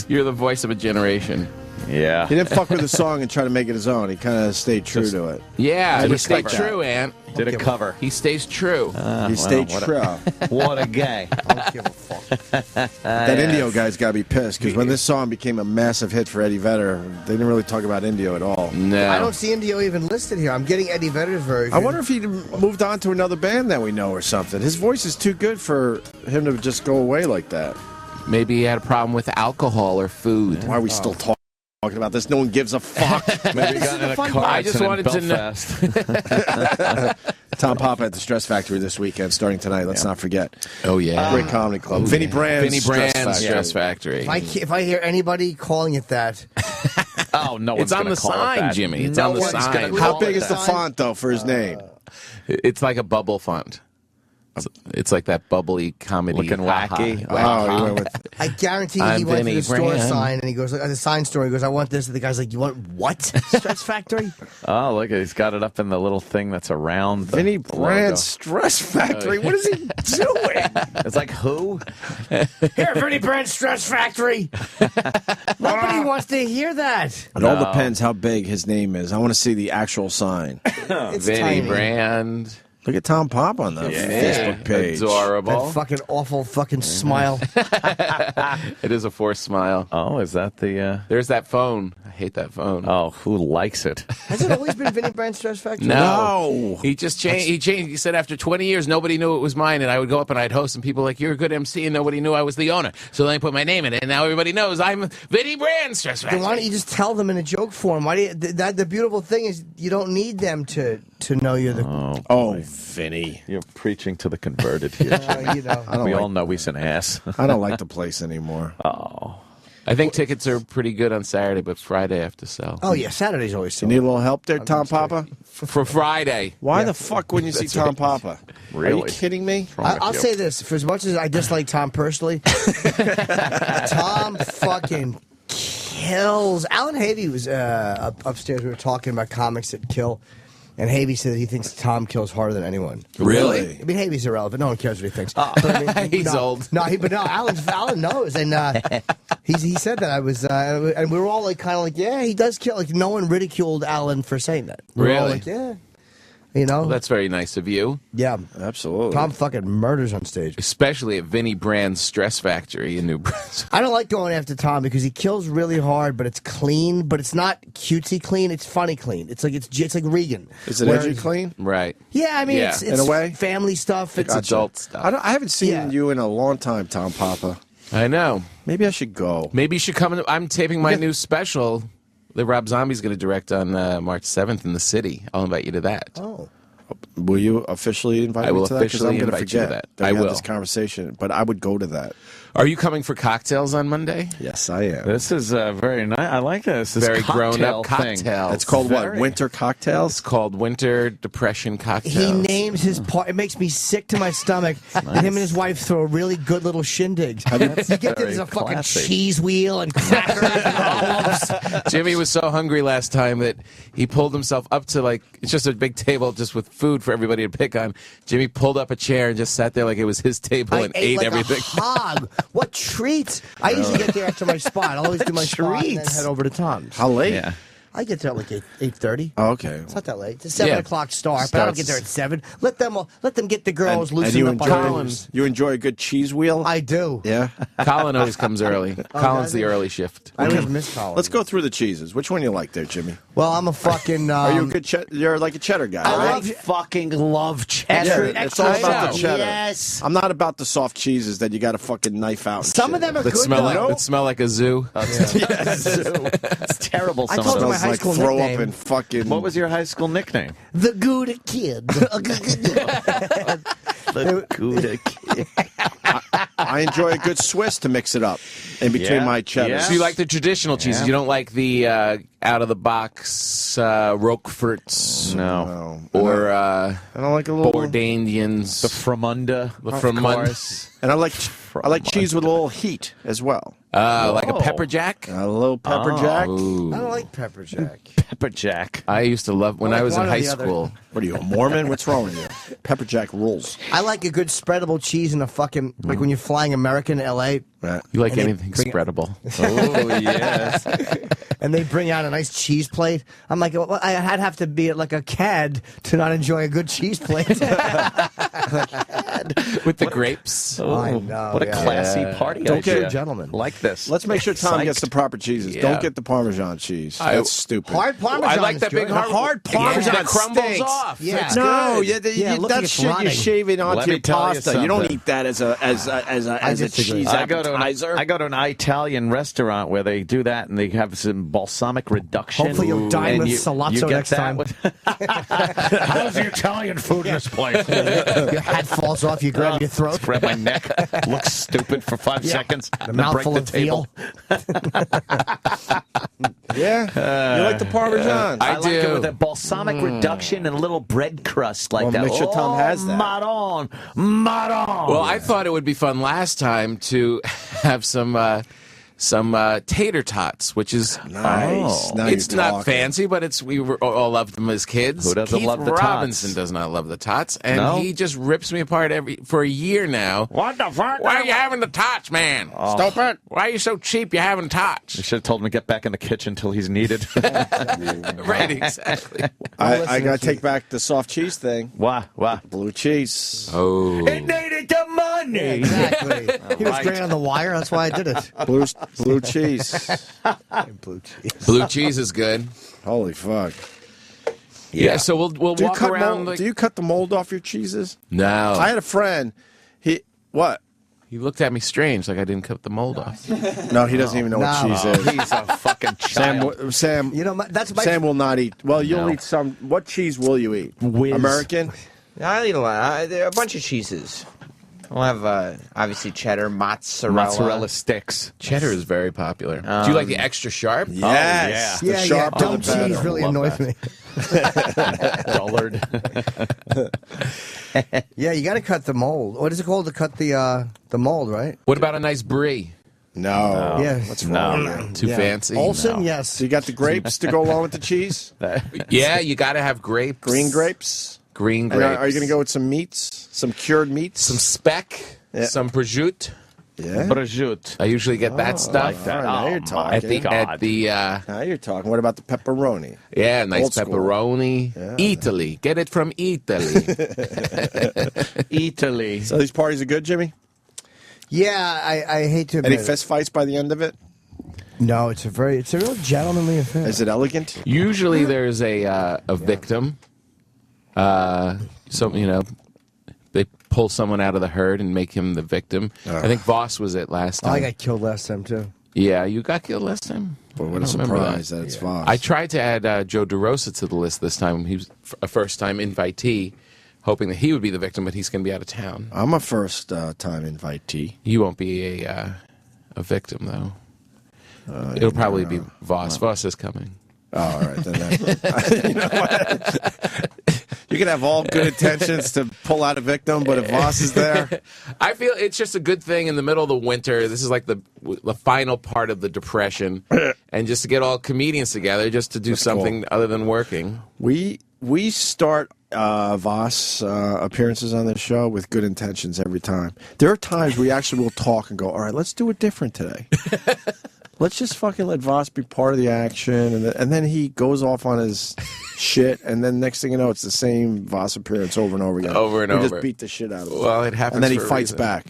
You're the voice of a generation.
Yeah.
He didn't fuck with the song and try to make it his own. He kind of stayed true to it.
Yeah, he stayed
respect that.
true, Ant.
Did a cover.
He stays true.
He stayed
what
true.
What a guy.
I don't give a fuck.
That Indio guy's got to be pissed because when this song became a massive hit for Eddie Vedder, they didn't really talk about Indio at all.
No.
I don't see Indio even listed here. I'm getting Eddie Vedder's version.
I wonder if he moved on to another band that we know or something. His voice is too good for him to just go away like that.
Maybe he had a problem with alcohol or food.
Why are we still talking about this? No one gives a fuck.
Maybe he got in a car
I just
accident
wanted
in
to know.
Tom Papa at the Stress Factory this weekend, starting tonight. Let's not forget.
Oh, yeah.
Great comedy club. Vinny Brand's
Stress Factory.
If I hear anybody calling it that,
Oh, no one's
It's on
gonna
the
call it
sign,
that.
Jimmy. It's
No
on the
one's
sign.
gonna
How
call
big
it
is the
that.
font, though, for his name?
It's like a bubble font. It's like that bubbly comedy.
Looking wacky.
Oh, you went with...
I guarantee
I'm
he went to
Vinny
the store
Brand.
sign and he goes, at the sign store, he goes, I want this. And the guy's like, you want what? Stress Factory?
Oh, look, he's got it up in the little thing that's around the
Vinny
the
Brand's
logo.
Stress Factory. What is he doing?
It's like who?
Here, Vinny Brand's Stress Factory. Nobody wants to hear that.
It all depends how big his name is. I want to see the actual sign.
It's
Vinny
tiny.
Brand.
Look at Tom Pop on the Facebook page.
Adorable.
That fucking awful fucking smile.
It is a forced smile.
Oh, is that the?
There's that phone. I hate that phone.
Oh, who likes it?
Has it always been Vinny Brand's Stress Factory?
No. He just changed. He changed. He said after 20 years, nobody knew it was mine, and I would go up and I'd host, and people were like, "You're a good MC," and nobody knew I was the owner. So then I put my name in it, and now everybody knows I'm Vinny Brand Stress Factory.
Then why don't you just tell them in a joke form? Why do you, the beautiful thing is you don't need them to know you're the.
Oh, Vinny.
You're preaching to the converted here.
You know.
We all know he's an ass.
I don't like the place anymore.
Oh.
I think tickets are pretty good on Saturday, but Friday I have to sell.
Oh yeah, Saturday's always.
You need a little help there, Tom Papa?
For Friday.
Why the fuck wouldn't you see Tom Papa? Are you kidding me?
I'll say this: for as much as I dislike Tom personally, Tom fucking kills. Alan Havey was upstairs. We were talking about comics that kill. And Havey said that he thinks Tom kills harder than anyone.
Really?
I mean, Havey's irrelevant. No one cares what he thinks.
Oh.
But, I mean,
He's old.
Alan knows. And he said that. I was, and we were all like, kind of like, yeah, he does kill. Like, no one ridiculed Alan for saying that. We were all
Really?
like, yeah. You know?
Well, that's very nice of you.
Yeah.
Absolutely.
Tom fucking murders on stage.
Especially at Vinny Brand's Stress Factory in New Brunswick.
I don't like going after Tom because he kills really hard, but it's clean. But it's not cutesy clean. It's funny clean. It's like Regan.
Is it edgy clean?
Right.
Yeah, I mean,
Yeah.
it's
In a way?
family stuff.
It's adult stuff.
I haven't seen you in a long time, Tom Papa.
I know.
Maybe I should go.
Maybe you should come. I'm taping my new special that Rob Zombie's going to direct on March 7th in the city. I'll invite you to that.
Oh.
Will you officially invite
I will
me to that? 'Cause
officially
I'm gonna
invite you to
forget
that. I
we had
will.
this conversation, but I would go to that.
Are you coming for cocktails on Monday?
Yes, I am.
This is very nice. I like this. This
Very grown-up
thing.
cocktails.
It's called what?
Very.
Winter cocktails?
It's called Winter Depression Cocktails.
He names his part. It makes me sick to my stomach. And him and his wife throw a really good little shindigs. You get there's a fucking
classy.
cheese wheel and crackers and olives.
Jimmy was so hungry last time that he pulled himself up to it's just a big table just with food for everybody to pick on. Jimmy pulled up a chair and just sat there like it was his table and ate
like
everything.
A hog. What treats! I usually get there after my spot. I always do my spot and then head over to Tom's.
How late?
Yeah.
I get there at like 8:30.
Oh, okay.
It's not that late. It's a 7 o'clock start, but I don't get there at 7. Let them get the girls
And
loosened
you
up.
you enjoy a good cheese wheel?
I do.
Yeah.
Colin always comes early. Colin's the early shift.
I always miss Colin.
Let's go through the cheeses. Which one you like there, Jimmy?
Well, I'm a fucking.
Are you a good? You're like a cheddar guy.
I fucking love cheddar.
Yeah, it's all about the cheddar.
Yes.
I'm not about the soft cheeses that you got to fucking knife out.
Some of them are
That
good
smell
though.
that smell like a zoo.
It's terrible.
I
Some
told
of
you my
those.
high
like
school
throw
nickname.
up and fucking.
What was your high school nickname?
The Gouda Kid.
The Gouda Kid.
I enjoy a good Swiss to mix it up in between my cheddar.
Yeah.
So you like the traditional cheeses.
Yeah.
You don't like the out-of-the-box Roqueforts.
No.
Or
I don't like a little
Bourdaindians.
The Fromunda.
The
of
Fromunda.
course.
And I like cheese with a little heat as well.
Like a pepper jack.
A little pepper jack.
Ooh.
I don't like pepper jack.
Pepper jack.
I used to love when
I
I
like
was in
one or
high
the other.
school.
What are you, a Mormon? What's wrong with you? Pepper jack rules.
I like a good spreadable cheese in a fucking like when you're flying American to L.A.
Right.
You like
And they
anything
bring it-
spreadable.
Oh, yes.
and they bring out a nice cheese plate. I'm like, well, I'd have to be like a cad to not enjoy a good cheese plate.
With the grapes.
I know.
What a classy party
Don't
idea.
get-
gentleman.
Like this.
Let's make sure Tom gets the proper cheeses.
Yeah.
Don't get the Parmesan cheese. That's stupid.
Hard Parmesan.
I like
is
that big
good.
hard
Parmesan
that crumbles
stinks.
off.
Yeah.
It's
No,
good.
look,
that
it's
shit
rotting.
you're shaving onto
Let
your
me tell you
pasta. You don't
something.
eat that as a
disagree.
cheese
I go
appetizer.
to an Italian restaurant where they do that, and they have some balsamic reduction.
Hopefully you'll dine
And
with
you
Salazzo
get
next
that
time.
with-
How's the Italian food in this place?
Your hat falls off. You grab your throat.
grab my neck, look stupid for 5 seconds,
The
and then break
mouthful
the
of
table.
veal.
Yeah, you like the Parmesan.
I like it
do.
with a balsamic reduction and a little bread crust like
Well,
that.
make sure Tom has that.
Maron.
Well, I thought it would be fun last time to have some tater tots, which is
Nice. Now
it's
you're
not
talking.
fancy, but we all loved them as kids.
Who doesn't
Keith
love the tots?
Robinson does not love the tots, and
No?
he just rips me apart for a year now.
What the fuck?
Why are you having the tots, man?
Stupid.
Why are you so cheap? You're having
You
tots.
should have told him to get back in the kitchen until he's needed.
Right, exactly.
I got to take back the soft cheese thing.
Why?
Blue cheese.
Oh,
It needed the money.
Exactly. He was
right.
great on the wire. That's why I did it.
Blue cheese.
Blue cheese.
blue cheese is good.
Holy fuck.
Yeah, so we'll
Do you
walk
cut
around.
mold,
like,
do you cut the mold off your cheeses?
no,
I had a friend. What?
he looked at me strange, like I didn't cut the mold off.
No, he doesn't even know what
No.
cheese is.
He's a fucking child.
Sam,
You know, that's my.
Sam will not eat. Well, you'll
No.
eat some. What cheese will you eat?
Whiz.
American?
I eat a lot. There are a bunch of cheeses. We'll have obviously cheddar,
Mozzarella sticks.
Cheddar is very popular. Do you like the extra sharp?
Yes.
yeah,
The sharper
dumb
the better.
cheese really
Love
annoys
that.
me.
Dullard.
Yeah, you got to cut the mold. What is it called to cut the mold, right?
What about a nice brie?
No.
Yeah.
What's wrong with you?
Too
Yeah.
fancy?
Olsen,
No.
yes.
So you got the grapes to go along with the cheese?
Yeah, you got to have grapes.
Green grapes?
Green
And
grapes.
are you going to go with some meats? Some cured meats?
some speck?
Yeah.
Some prosciutto?
Yeah.
Prosciutto.
I usually get that stuff
like that.
Now you're
Oh,
talking.
at the
Now you're talking. What about the pepperoni?
yeah, nice
Old school.
pepperoni.
Yeah.
Italy. Get it from Italy.
Italy.
So these parties are good, Jimmy?
Yeah, I hate to admit
Any
it.
fist fights by the end of it?
No, it's a real gentlemanly affair.
Is it elegant?
Usually there's a victim. They pull someone out of the herd and make him the victim. I think Voss was it last
Oh,
time.
I got killed last time too.
Yeah, you got killed last time.
Boy, what
I
a
don't remember
surprise that it's Voss.
I tried to add Joe DeRosa to the list this time. He was a first-time invitee, hoping that he would be the victim, but he's going to be out of town.
I'm a first-time invitee.
You won't be a victim, though. It'll probably be Voss. Voss is coming.
Oh, all right. Then you know what? You can have all good intentions to pull out a victim, but if Voss is there,
I feel it's just a good thing in the middle of the winter. This is like the final part of the Depression, and just to get all comedians together, just to do something other than working.
we start Voss appearances on this show with good intentions every time. There are times we actually will talk and go, all right, let's do it different today. let's just fucking let Voss be part of the action, and then he goes off on his shit, and then next thing you know, it's the same Voss appearance over and over again.
Over and
we
over.
just beat the shit out of him.
Well, it happens.
And then he
for a
fights
reason.
back.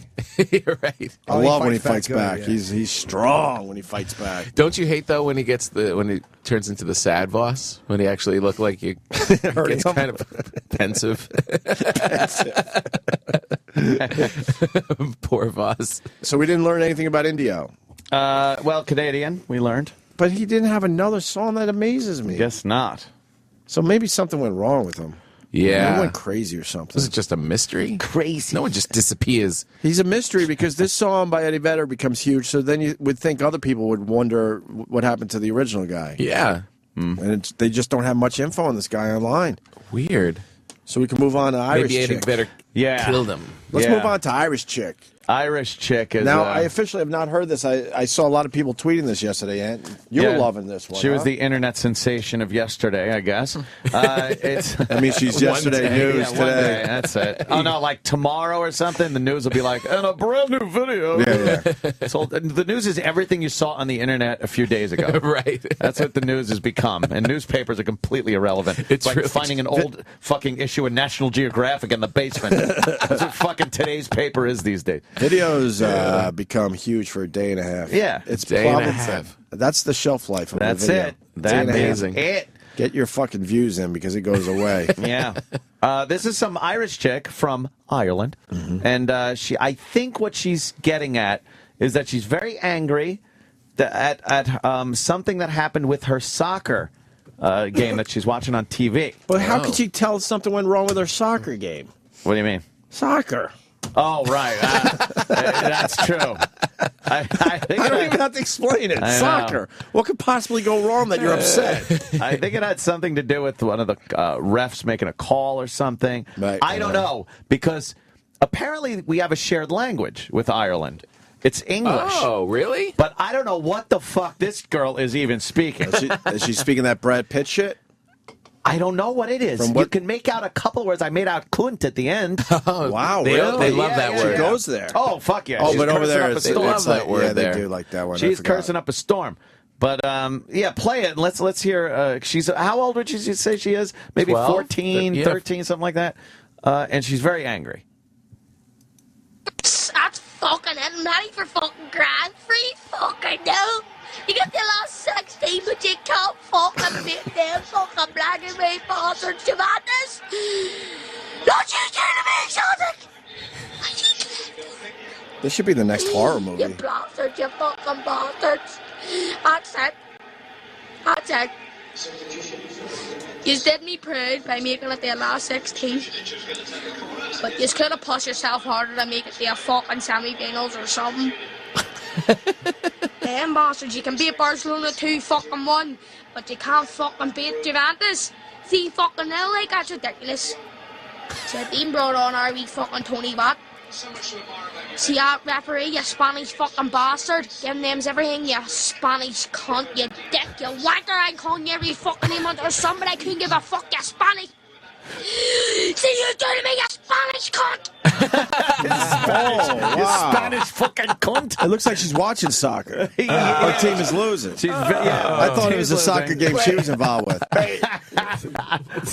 You're right.
I love when he fights
good,
back.
yeah.
He's strong when he fights back.
Don't you hate though when he turns into the sad Voss? When he actually looked like he gets kind of pensive. Poor Voss.
So we didn't learn anything about Indio.
Well, Canadian, we learned.
But he didn't have another song that amazes me.
Guess not.
So maybe something went wrong with him.
Yeah.
He went crazy or something.
This is just a mystery?
Crazy.
No one just disappears.
He's a mystery because this song by Eddie Vedder becomes huge, so then you would think other people would wonder what happened to the original guy.
Yeah.
And they just don't have much info on this guy online.
Weird.
So we can move on to Irish
Maybe Eddie
Chick.
Vedder killed him.
Let's
Yeah.
move on to Irish Chick.
Irish Chick is...
Now, I officially have not heard this. I saw a lot of people tweeting this yesterday, and you were loving this one.
She was
huh?
the internet sensation of yesterday, I guess. It's
I mean, she's yesterday news
one
today.
day, that's it. Oh, no, like tomorrow or something, the news will be like, and a brand new video.
Yeah.
So the news is everything you saw on the internet a few days ago.
Right.
That's what the news has become. And newspapers are completely irrelevant. It's like
really
finding an old fucking issue of National Geographic in the basement. That's what fucking today's paper is these days.
Videos become huge for a day and a half.
Yeah.
It's
Day and a
probably
half.
That's the shelf life of
That's
a video.
it.
Day and a half.
That's it.
Get your fucking views in because it goes away.
Yeah. This is some Irish chick from Ireland. And I think what she's getting at is that she's very angry at something that happened with her soccer game that she's watching on TV.
But how could she tell something went wrong with her soccer game?
What do you mean?
Soccer.
Oh, right. That's true. I think
I don't even have to explain it.
I know.
Soccer. What could possibly go wrong that you're upset?
I think it had something to do with one of the refs making a call or something.
Right.
I don't know, because apparently we have a shared language with Ireland. It's English.
Oh, really?
But I don't know what the fuck this girl is even speaking.
Is she speaking that Brad Pitt shit?
I don't know what it is.
From what-
You can make out a couple words. I made out cunt at the end.
Wow,
They
really?
love that word.
She goes there.
Oh, fuck yeah.
Oh,
She's
but over
cursing
there,
up a
it's
storm.
love that
like,
word
yeah,
there.
they do like that one. I
She's
forgot.
cursing up a storm. But yeah, play it and let's hear. She's how old would you say she is? Maybe
12?
14,
Yeah.
13, something like that. And she's very angry.
That's fucking it. I'm ready for fucking Grand Prix. Fucking no. You get the last 16, but you can't fucking beat them fucking black and white bastards to madness. Don't you do to me, Sonic!
This should be the next horror
You
movie.
bastards, you fucking bastards. That's it. That's it. You did me proud by making it the last 16. But you could have pushed yourself harder to make it to a fucking semi-finals or something. Damn bastards, you can beat Barcelona 2-1, but you can't fucking beat Juventus 3-0, like that's ridiculous. So being brought on our wee fucking Tony Watt. See that referee, you Spanish fucking bastard. Giving names everything, you Spanish cunt, you dick, you wanker. I'm calling you every fucking name under somebody. I couldn't give a fuck, you Spanish. See you doing me, you Spanish cunt.
You Spanish fucking cunt.
It looks like she's watching soccer. Our team is losing.
I
thought it was a soccer game she was involved with.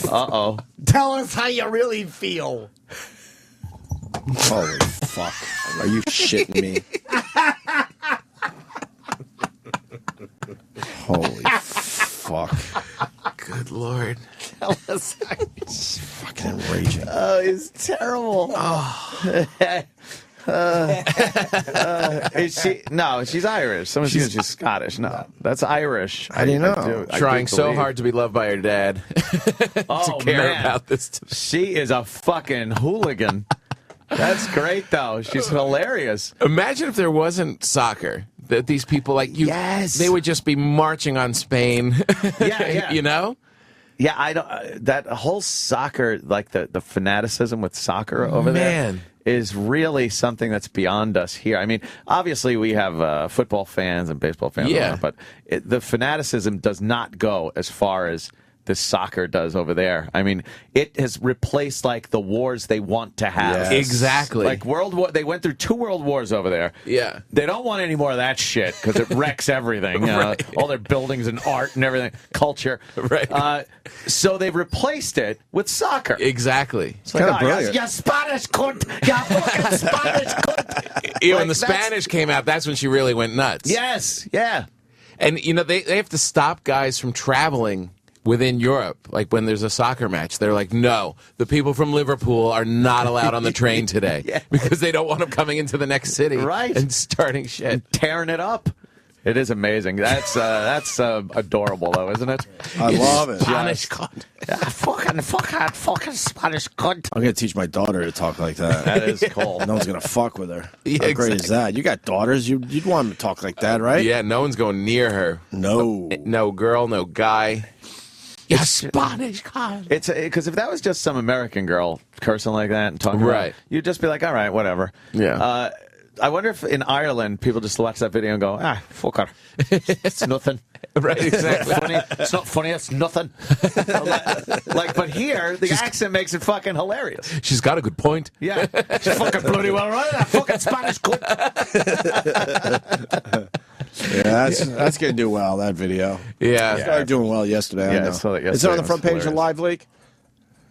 Uh-oh.
Tell us how you really feel.
Holy fuck. Are you shitting me? Holy fuck.
Good Lord.
Tell us.
It's fucking enraging.
Oh, it's terrible. Is she? No, she's Irish. Someone says she's Scottish. No, that's Irish.
How do you know?
Trying so hard to be loved by her dad.
Oh,
to care
man.
about this.
She is a fucking hooligan. That's great, though. She's hilarious.
Imagine if there wasn't soccer. That these people, like you, they would just be marching on Spain.
Yeah.
You know?
Yeah, I don't. That whole soccer, like the fanaticism with soccer over there, is really something that's beyond us here. I mean, obviously we have football fans and baseball fans,
Yeah.
but the fanaticism does not go as far as this soccer does over there. I mean, it has replaced like the wars they want to have.
Yes. Exactly.
Like World War. They went through 2 world wars over there.
Yeah.
They don't want any more of that shit because it wrecks everything.
Right.
All their buildings and art and everything, culture.
Right.
So they've replaced it with soccer.
Exactly.
It's like, you Spanish cunt! You fucking Spanish cunt!
When the Spanish came out, that's when she really went nuts.
Yes. Yeah.
And, you know, they have to stop guys from traveling within Europe. Like, when there's a soccer match, they're like, no, the people from Liverpool are not allowed on the train today because they don't want them coming into the next city and starting shit.
And tearing it up. It is amazing. That's adorable, though, isn't it?
I love it.
Spanish cunt.
Fucking Spanish cunt.
I'm going to teach my daughter to talk like that.
That is cool.
No one's going to fuck with her.
Yeah,
How great
exactly.
is that? You got daughters. You'd want them to talk like that, right?
Yeah, no one's going near her.
No.
No girl, no guy. You Spanish cunt.
It's because if that was just some American girl cursing like that and talking about it, you'd just be like, all right, whatever.
Yeah.
I wonder if in Ireland people just watch that video and go, fuck her. It's nothing.
Right, exactly.
It's not funny. It's nothing. But here, the accent makes it fucking hilarious.
She's got a good point.
Yeah. She's fucking bloody well right. That fucking Spanish cunt.
Yeah, that's going to do well, that video.
Yeah.
It started doing well yesterday.
Yeah,
I know.
I saw that
Is it on the
yesterday.
front
It was
page of
hilarious.
Live Leak?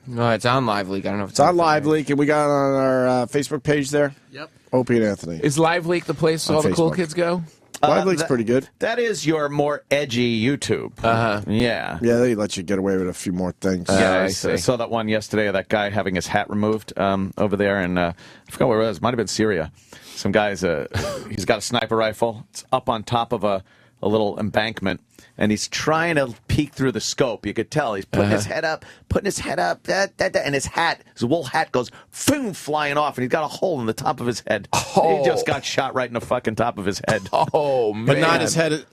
No, it's on Live Leak. I don't know if
It's on Live Leak, and we got it on our Facebook page there.
Yep.
Opie and Anthony.
Is Live Leak the place all the cool
Facebook.
kids go?
Live Leak's pretty good.
That is your more edgy YouTube.
Uh-huh.
Yeah.
Yeah, they let you get away with a few more things.
Yeah,
I
I
see.
saw that one yesterday of that guy having his hat removed over there, and I forgot where it was. Might have been Syria. Some guy's he's got a sniper rifle. It's up on top of a little embankment, and he's trying to peek through the scope. You could tell he's putting his head up, and his wool hat goes boom, flying off, and he's got a hole in the top of his head.
Oh.
He just got shot right in the fucking top of his head.
Oh, man.
But not his head.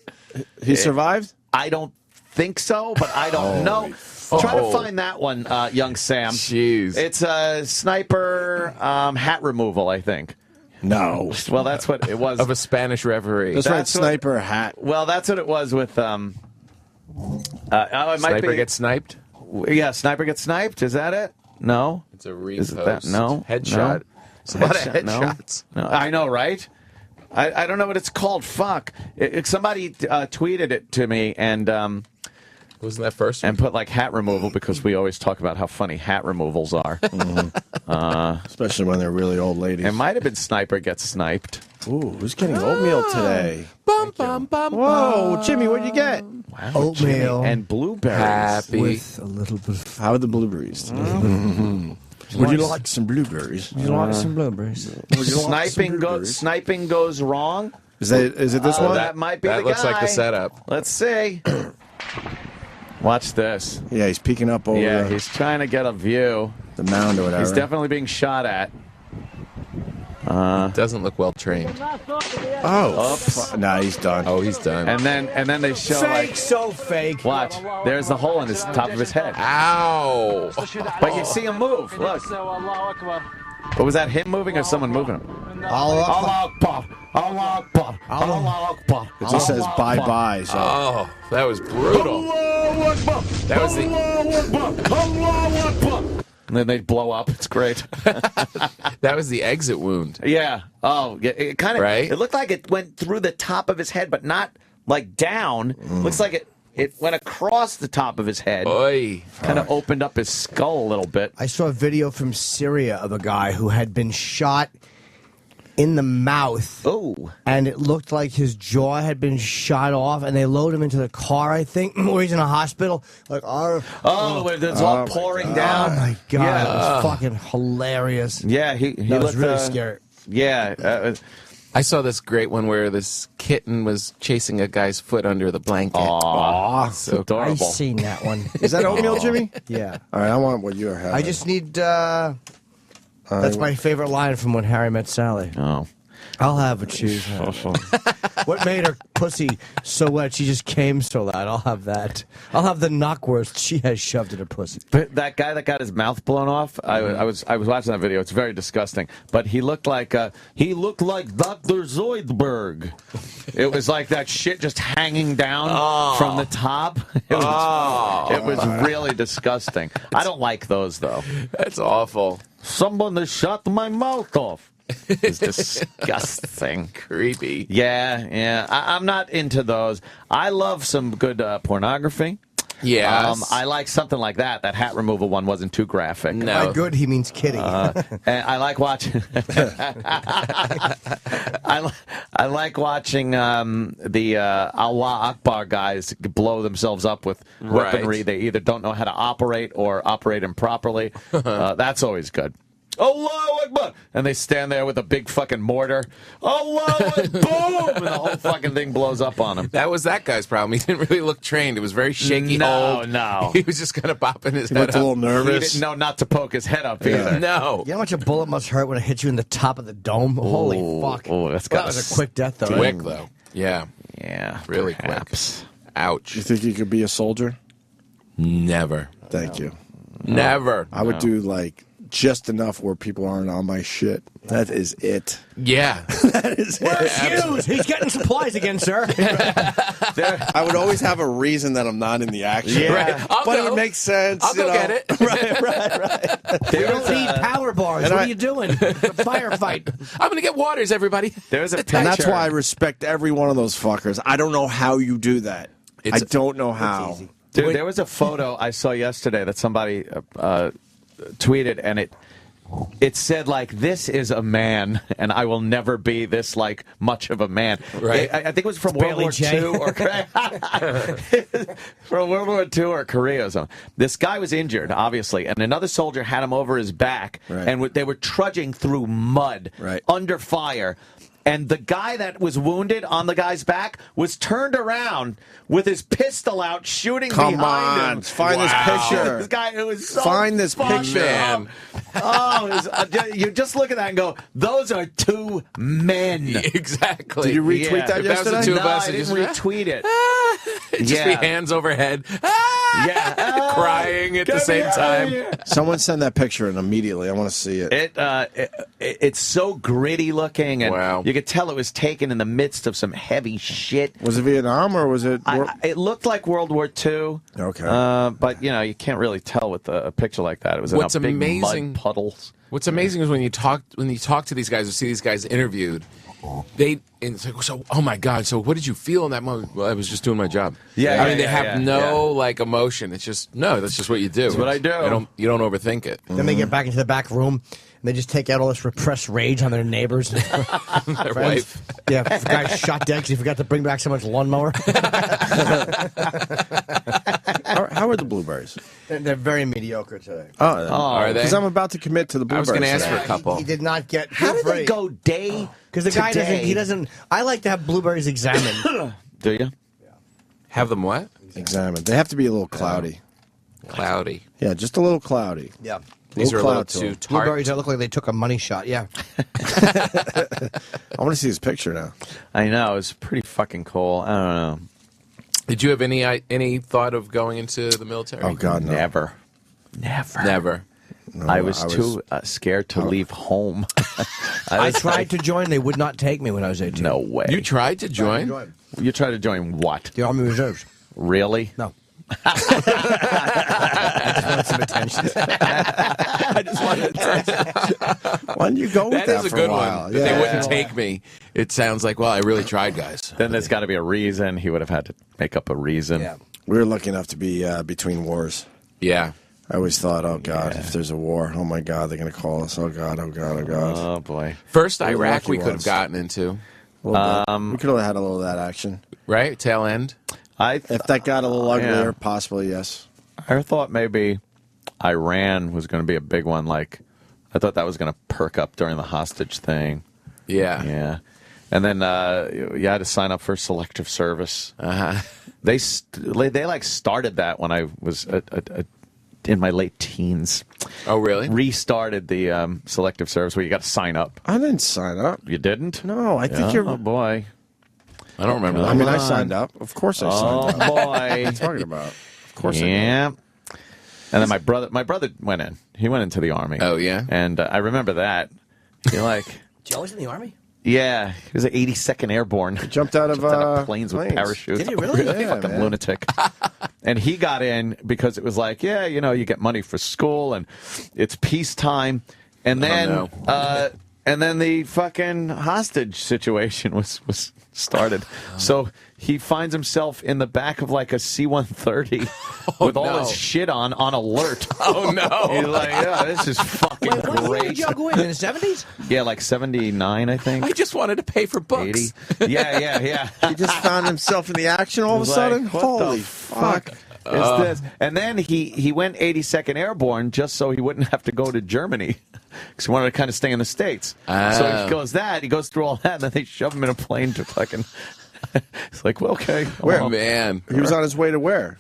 He survived?
I don't think so, but I don't know. Try to find that one, young Sam.
Jeez.
It's a sniper hat removal, I think.
No.
Well, that's what it was.
Of a Spanish referee.
That's right,
That's what-
sniper hat.
Well, that's what it was with. It might
Sniper
be,
gets sniped?
Yeah, sniper gets sniped. Is that it? No.
It's a
Is it that?
repost.
No.
Headshot.
No.
It's a lot of
Headshot, no.
headshots.
No, I know, right? I don't know what it's called. Fuck. Somebody tweeted it to me and.
Wasn't that first one?
And put like hat removal because we always talk about how funny hat removals are.
Especially when they're really old ladies.
It might have been sniper gets sniped.
Ooh, who's getting oatmeal today?
Bum, bum, bum,
Whoa, Jimmy, what'd you get?
Wow,
Oatmeal.
Jimmy. And blueberries.
Happy.
With a little bit of...
How are the blueberries today? Would you like some blueberries?
You like some blueberries?
Would you like some blueberries?
Sniping goes wrong.
Is it this one?
That might be
That
the
looks
guy.
like the setup.
Let's see. Watch this.
Yeah, he's peeking up over
Yeah, he's trying to get a view.
the mound or whatever.
He's definitely being shot at.
Doesn't look well trained.
Nah, he's done.
Oh, he's done.
And then they show
Fake,
like,
so fake.
watch. There's the hole in his top of his head.
Ow!
But you see him move. Look. But was that him moving or someone moving him?
Allah
Akbar. Allah Akbar. Allah Akbar.
It just says bye-bye. So.
Oh, that was brutal. That was the
And then they blow up. It's great.
that was the exit wound.
Yeah. Oh, yeah. It kind of.
Right?
It looked like it went through the top of his head, but not like down. Looks like it went across the top of his head.
Oy.
Kind of opened up his skull a little bit.
I saw a video from Syria of a guy who had been shot in the mouth.
Oh.
And it looked like his jaw had been shot off, and they load him into the car, I think, where he's in a hospital. Like,
It's all pouring down.
Oh, my God.
Yeah.
It was fucking hilarious.
Yeah, he
That was
looked,
really scary.
Yeah.
I saw this great one where this kitten was chasing a guy's foot under the blanket.
Aw,
so
adorable.
I've seen that one.
Is that oatmeal, Jimmy?
Yeah.
All right, I want what you're having.
I just need... that's my favorite line from When Harry Met Sally.
Oh.
I'll have what she's What made her pussy so wet? She just came so loud. I'll have that. I'll have the knockwurst she has shoved in her pussy.
But that guy that got his mouth blown off, I was watching that video. It's very disgusting. But he looked like Dr. Zoidberg. It was like that shit just hanging down from the top. It was really disgusting. I don't like those though.
That's awful.
Someone has shot my mouth off. It's disgusting.
Creepy.
Yeah. I'm not into those. I love some good pornography.
Yes.
I like something like that. That hat removal one wasn't too graphic.
By good, he means kitty.
And I like watching. I like watching the Allah Akbar guys blow themselves up with weaponry they either don't know how to operate or operate improperly. That's always good. Allahu Akbar! And they stand there with a big fucking mortar. Allahu Akbar! Boom! And the whole fucking thing blows up on him.
That was that guy's problem. He didn't really look trained. It was very shaky.
No.
He was just kind of bopping his head
looked
up.
a little nervous.
No, not to poke his head up either.
No.
You know how much a bullet must hurt when it hits you in the top of the dome? Holy fuck.
Oh, that
was a quick death, though.
Quick, though. Yeah.
Yeah.
Really
perhaps.
quick. Ouch.
You think you could be a soldier?
Never.
Thank you.
Never.
I would do like just enough where people aren't on my shit. That is it.
Yeah.
That is
Where's
it.
Hughes? He's getting supplies again, sir.
I would always have a reason that I'm not in the action.
Yeah.
Right.
But it would make sense.
I'll go get it.
Right.
We don't need power bars.
And
What are you doing? A firefight.
I'm going to get waters, everybody.
There's a picture.
And that's why I respect every one of those fuckers. I don't know how you do that. I don't know how.
Dude, there was a photo I saw yesterday that somebody tweeted, and it said, like, this is a man, and I will never be this, like, much of a man.
Right.
I think it was from World War II or from World War II or Korea or something. This guy was injured, obviously, and another soldier had him over his back, and they were trudging through mud under fire. And the guy that was wounded on the guy's back was turned around with his pistol out, shooting behind him.
Find this picture.
This guy, it was so
Find this picture.
man. You just look at that and go, those are two men.
Exactly.
Did you retweet that
If that was the
yesterday?
two of
No,
us,
I
it
didn't retweet it.
just be hands overhead. Crying at the same time.
Someone send that picture in immediately. I want to see it.
It's so gritty looking, and
wow.
you could tell it was taken in the midst of some heavy shit.
Was it Vietnam or was it?
It looked like World War II.
Okay.
But you can't really tell with a picture like that. It was
What's
in a big
amazing
mud puddles.
What's amazing is when you talk to these guys or see these guys interviewed, it's like, so, oh my God, so what did you feel in that moment? Well, I was just doing my job.
Yeah,
I mean, they have no like emotion. It's just that's just what you do.
That's what I do.
You don't overthink it.
Then they get back into the back room, and they just take out all this repressed rage on their neighbors.
Their wife.
Yeah, the guy shot dead because he forgot to bring back someone's lawnmower.
How are the blueberries?
They're very mediocre today.
Are they?
Because I'm about to commit to the
I was
blueberries.
going to ask for a couple.
He did not get.
How did they go day?
Because the guy doesn't. He doesn't. I like to have blueberries examined.
Do you?
Have them what?
Examined. They have to be a little cloudy.
Cloudy.
Yeah, just a little cloudy.
Yeah.
These are a little
cloud to
too
them.
tart.
Blueberries that look like they took a money shot. Yeah.
I want to see his picture now.
I know, it's pretty fucking cool. I don't know.
Did you have any thought of going into the military?
Oh God, no.
Never.
No,
I was too scared to leave home.
I tried to join. They would not take me when I was 18.
No way.
You tried to join?
You tried to join what?
The Army Reserves.
Really?
No. I just wanted some attention.
I just wanted attention. Why didn't you go with that
That is a
for
good
a while?
one. If they wouldn't take me, it sounds like, well, I really tried, guys.
Then there's got to be a reason. He would have had to make up a reason.
Yeah.
We were lucky enough to be between wars.
Yeah.
I always thought, oh God, if there's a war, oh my God, they're going to call us. Oh God, oh God, oh God.
Oh boy.
First
We were
Iraq
lucky
we could have
ones.
gotten into.
We could have had a little of that action.
Right? Tail end?
If that got a little uglier,
Yeah.
possibly, yes.
I thought maybe Iran was going to be a big one. Like, I thought that was going to perk up during the hostage thing.
Yeah.
Yeah. And then you had to sign up for selective service. They like started that when I was a in my late teens.
Oh, really?
Restarted the selective service where you got to sign up.
I didn't sign up.
You didn't?
No, I think you're.
Oh, boy.
I don't remember that.
I mean, I signed up. Of course I signed up.
Oh, boy.
What are you talking about? Of course I did.
Yeah. And then my brother went in. He went into the Army.
Oh, yeah?
And I remember that. You're like...
Joe was in the Army?
Yeah, he was at 82nd Airborne.
He jumped out of
planes with parachutes.
Did he really?
Yeah, fucking
man.
lunatic. And he got in because it was like, yeah, you know, you get money for school and it's peacetime. And then, and then the fucking hostage situation was started. So he finds himself in the back of like a C-130 with all his shit on alert.
Oh, no.
He's like, yeah, this is fucking
When
great.
did y'all go in the 70s?
Yeah, like 79, I think.
I just wanted to pay for books.
80. Yeah.
He just found himself in the action all of a sudden.
Like, what
Holy
the fuck is this? And then he went 82nd Airborne just so he wouldn't have to go to Germany because he wanted to kind of stay in the States. So he goes through all that, and then they shove him in a plane to fucking... It's like, well, okay.
Where,
man?
He was on his way to where?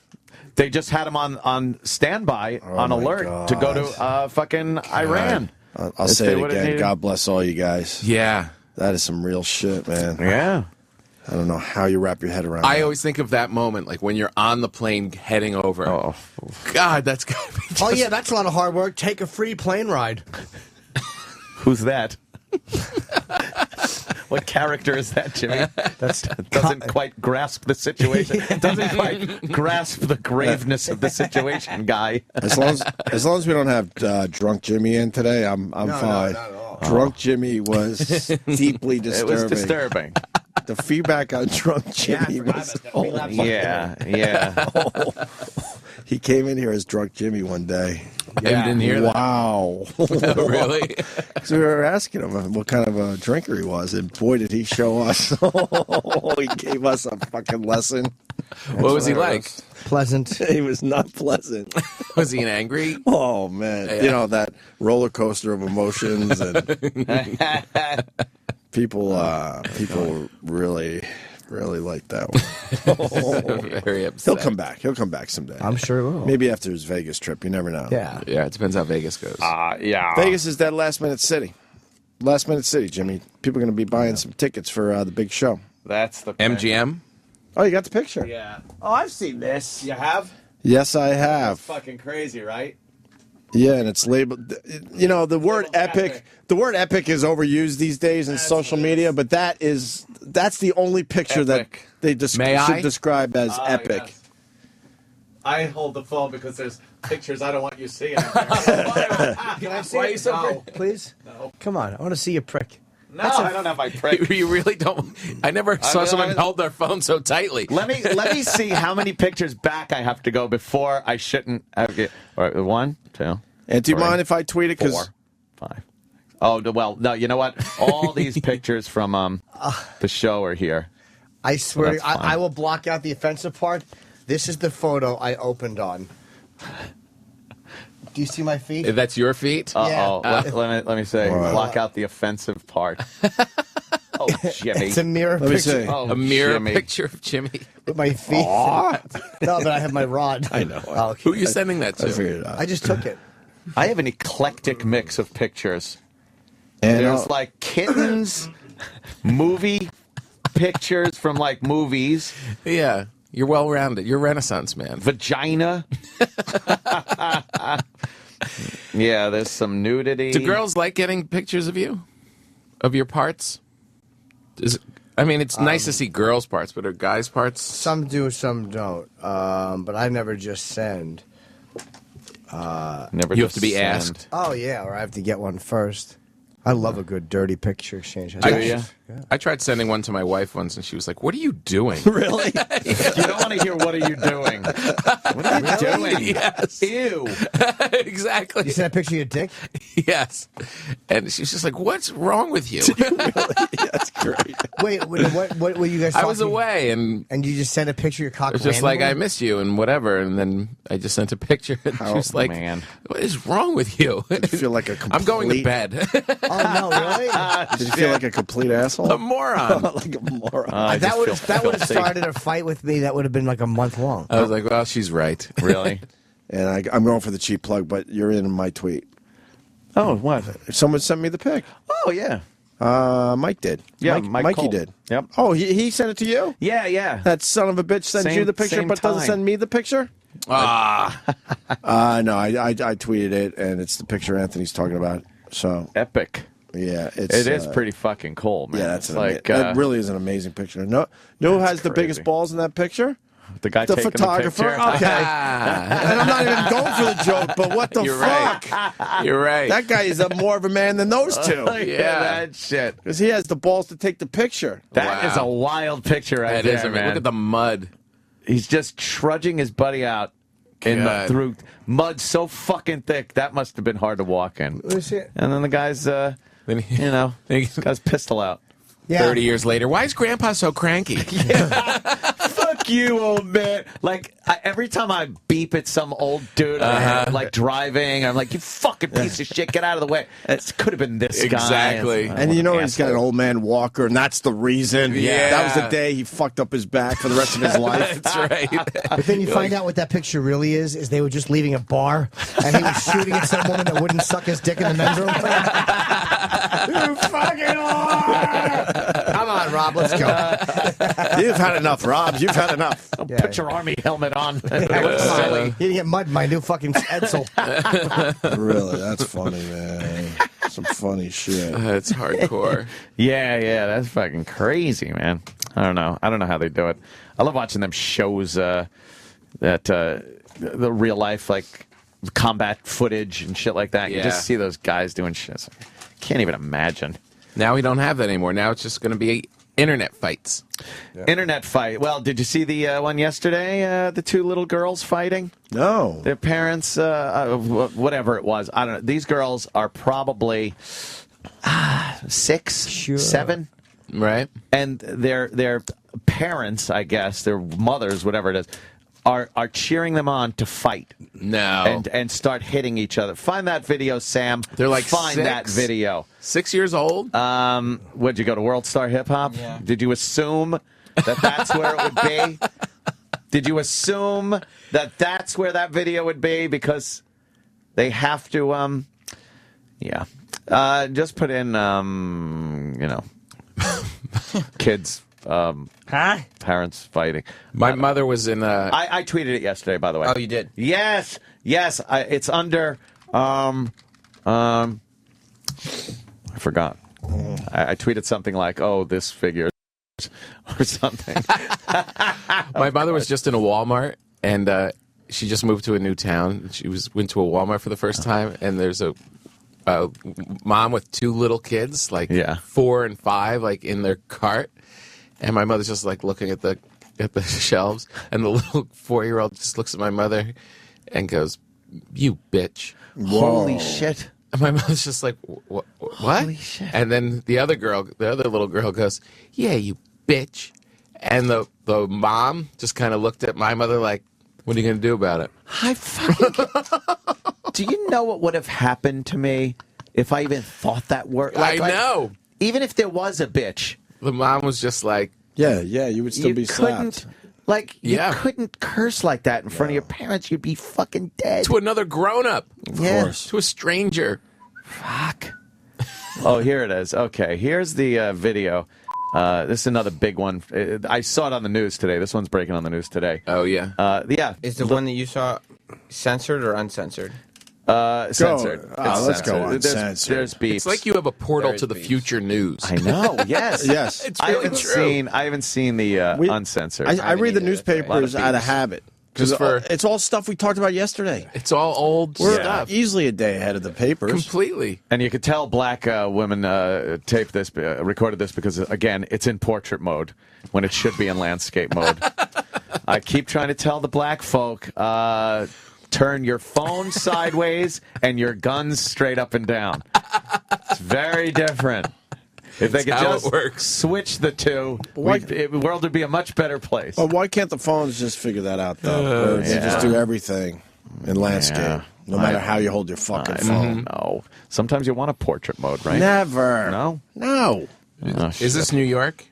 They just had him on standby, on alert to go to fucking Iran.
I'll say it again. God bless all you guys.
Yeah.
That is some real shit, man.
Yeah.
I don't know how you wrap your head around
I
that.
always think of that moment, like when you're on the plane heading over.
Oh,
God, that's got to be just...
Oh, yeah, that's a lot of hard work. Take a free plane ride.
Who's that? What character is that, Jimmy? That doesn't quite grasp the situation. Doesn't quite grasp the graveness of the situation, guy.
As long as we don't have drunk Jimmy in today, I'm fine.
No, not at all.
Drunk Jimmy was deeply disturbing.
It was disturbing.
The feedback on drunk Jimmy was.
Yeah.
He came in here as drunk Jimmy one day.
Yeah, you didn't hear that?
Wow.
Really?
So we were asking him what kind of a drinker he was, and boy, did he show us. He gave us a fucking lesson.
What was he like?
Pleasant.
He was not pleasant.
Was he an angry?
Oh, man.
Yeah.
You know, that roller coaster of emotions. And people really like that one.
Very upset.
He'll come back. He'll come back someday.
I'm sure he will.
Maybe after his Vegas trip. You never know.
Yeah.
Yeah, it depends how Vegas goes.
Yeah.
Vegas is that last-minute city. Last-minute city, Jimmy. People are going to be buying some tickets for the big show.
That's the
MGM?
Oh, you got the picture?
Yeah. Oh, I've seen this. You have?
Yes, I have.
That's fucking crazy, right?
Yeah, and it's labeled. You know, the word epic. The word epic is overused these days in social media, but that's the only picture that they should describe as epic.
Yes. I hold the phone because there's pictures I don't want you seeing. Can I
see it?
No.
Please?
No.
Come on. I want to see your prick.
No, I don't have my prick.
You really don't. I never saw someone hold their phone so tightly.
Let me see how many pictures back I have to go before I shouldn't have it. All right, 1, 2.
And do you mind if I tweet it?
4, 5. Oh, well, no, you know what? All these pictures from the show are here.
I swear,
So that's fine.
I will block out the offensive part. This is the photo I opened on. Do you see my feet?
That's your feet?
Uh-oh. Let me say, block out the offensive part. Oh, Jimmy.
It's a mirror
Let me
picture.
see.
A mirror
Jimmy.
picture of Jimmy.
With my feet. No, but I have my rod.
I know.
Oh, okay.
Who are you sending that
I
to?
figured it out.
I just took it.
I have an eclectic mix of pictures.
And
There's like kittens, movie pictures from like movies,
Yeah. You're well-rounded. You're a Renaissance man.
vagina. Yeah, there's some nudity.
Do girls like getting pictures of you? Of your parts? It's nice to see girls' parts, but are guys' parts?
Some do, some don't. But I never just send.
Never
You have
just
to be
send.
asked.
Oh, yeah, or I have to get one first. I love a good dirty picture exchange.
I tried sending one to my wife once, and she was like, "What are you doing?"
really?
You don't want to hear what are you doing? What are you doing?
Yes.
Ew.
Exactly.
You sent a picture of your dick?
Yes. And she was just like, "What's wrong with you?"
That's great.
Wait, what were you guys
I
talking?
was away, and
And you just sent a picture of your cock
it was just like,
randomly?
"I miss you," and whatever. And then I just sent a picture, and she was like,
man.
"What is wrong with you?"
Did you feel like a complete...
I'm going to bed.
Oh, no, really?
Did you feel like a complete asshole?
A moron.
Like a moron.
That would have started a fight with me that would have been like a month long.
I was like, "Well, she's right."
Really?
And I'm going for the cheap plug, but you're in my tweet.
Oh, what?
Someone sent me the pic.
Oh, yeah.
Mike did.
Yeah,
Mikey
Cole.
did.
Yep.
Oh, he sent it to you?
Yeah.
That son of a bitch sends you the picture, but doesn't send me the picture?
No,
I tweeted it, and it's the picture Anthony's talking about. So
epic.
Yeah,
It is pretty fucking cool, man.
Yeah, that's
like
that really is an amazing picture. No, who has the biggest balls in that picture?
The guy
the
taking
photographer.
The picture.
Okay, and I'm not even going for the joke, but what the
You're
fuck?
right. You're right.
That guy is more of a man than those two.
That shit.
Because he has the balls to take the picture.
That is a wild picture right
That
there,
is,
man.
Look at the mud.
He's just trudging his buddy out through mud so fucking thick. That must have been hard to walk in. And then the guy's, guy's pistol out.
Yeah.
30 years later. Why is Grandpa so cranky?
Fuck you, old man. Like, every time I beep at some old dude, like driving, I'm like, you fucking piece of shit, get out of the way. It could have been this guy.
Exactly.
And he's got an old man walker, and that's the reason.
Yeah.
That was the day he fucked up his back for the rest of his life.
That's right.
But then you find out what that picture really is they were just leaving a bar, and he was shooting at some woman that wouldn't suck his dick in the men's room. You fucking whore! Come on, Rob, let's go.
You've had enough, Rob. You've had enough.
Put your army helmet on.
You didn't get mud in my new fucking Edsel.
Really, that's funny, man. Some funny shit.
It's hardcore.
Yeah, that's fucking crazy, man. I don't know how they do it. I love watching them shows the real life, like, combat footage and shit like that. You just see those guys doing shit. Can't even imagine.
Now we don't have that anymore. Now it's just going to be internet fights.
Yeah. Internet fight. Well, did you see the one yesterday? The two little girls fighting?
No.
Their parents, whatever it was. I don't know. These girls are probably 6, 7.
Right.
And their parents, I guess, their mothers, whatever it is, are cheering them on to fight.
No.
And start hitting each other. Find that video, Sam.
They're like
Find
6?
that video.
6 years old?
Would you go to World Star Hip Hop?
Yeah.
Did you assume that that's where it would be? Did you assume that that's where that video would be? Because they have to, just put in, kids, parents fighting.
My mother was in
I tweeted it yesterday, by the way.
Oh, you did?
Yes. It's under, I forgot. I tweeted something like, "Oh, this figure," or something.
My mother was just in a Walmart, and she just moved to a new town. She went to a Walmart for the first time, and there's a mom with 2 little kids, like 4 and 5, like in their cart, and my mother's just like looking at the shelves, and the little 4-year-old just looks at my mother and goes, "You bitch."
Holy shit.
And my mother's just like, what?
Holy shit.
And then the other little girl goes, "Yeah, you bitch." And the mom just kind of looked at my mother like, "What are you going to do about it?"
Do you know what would have happened to me if I even thought that word?
I know.
Even if there was a bitch.
The mom was just like,
Yeah, you would still be slapped.
You couldn't curse like that in front of your parents. You'd be fucking dead.
To another grown-up.
Of course.
To a stranger.
Fuck. Oh, here it is. Okay, here's the video. This is another big one. I saw it on the news today. This one's breaking on the news today.
Oh, yeah.
Yeah.
Is the one that you saw censored or uncensored?
Censored.
Let's go uncensored.
There's beeps.
It's like you have a portal to the future news.
I know. Yes.
Yes.
It's really true.
I haven't seen the uncensored.
I read the newspapers out of habit. Because it's all stuff we talked about yesterday.
It's all old stuff.
We're easily a day ahead of the papers.
Completely.
And you could tell black women taped this, recorded this because, again, it's in portrait mode when it should be in landscape mode. I keep trying to tell the black folk, turn your phone sideways and your guns straight up and down. It's very different. If they could just switch the two, the world would be a much better place.
Well, why can't the phones just figure that out, though? They just do everything in landscape, no matter how you hold your fucking phone.
No. Sometimes you want a portrait mode, right?
Never.
No?
No.
Oh,
Is this New York?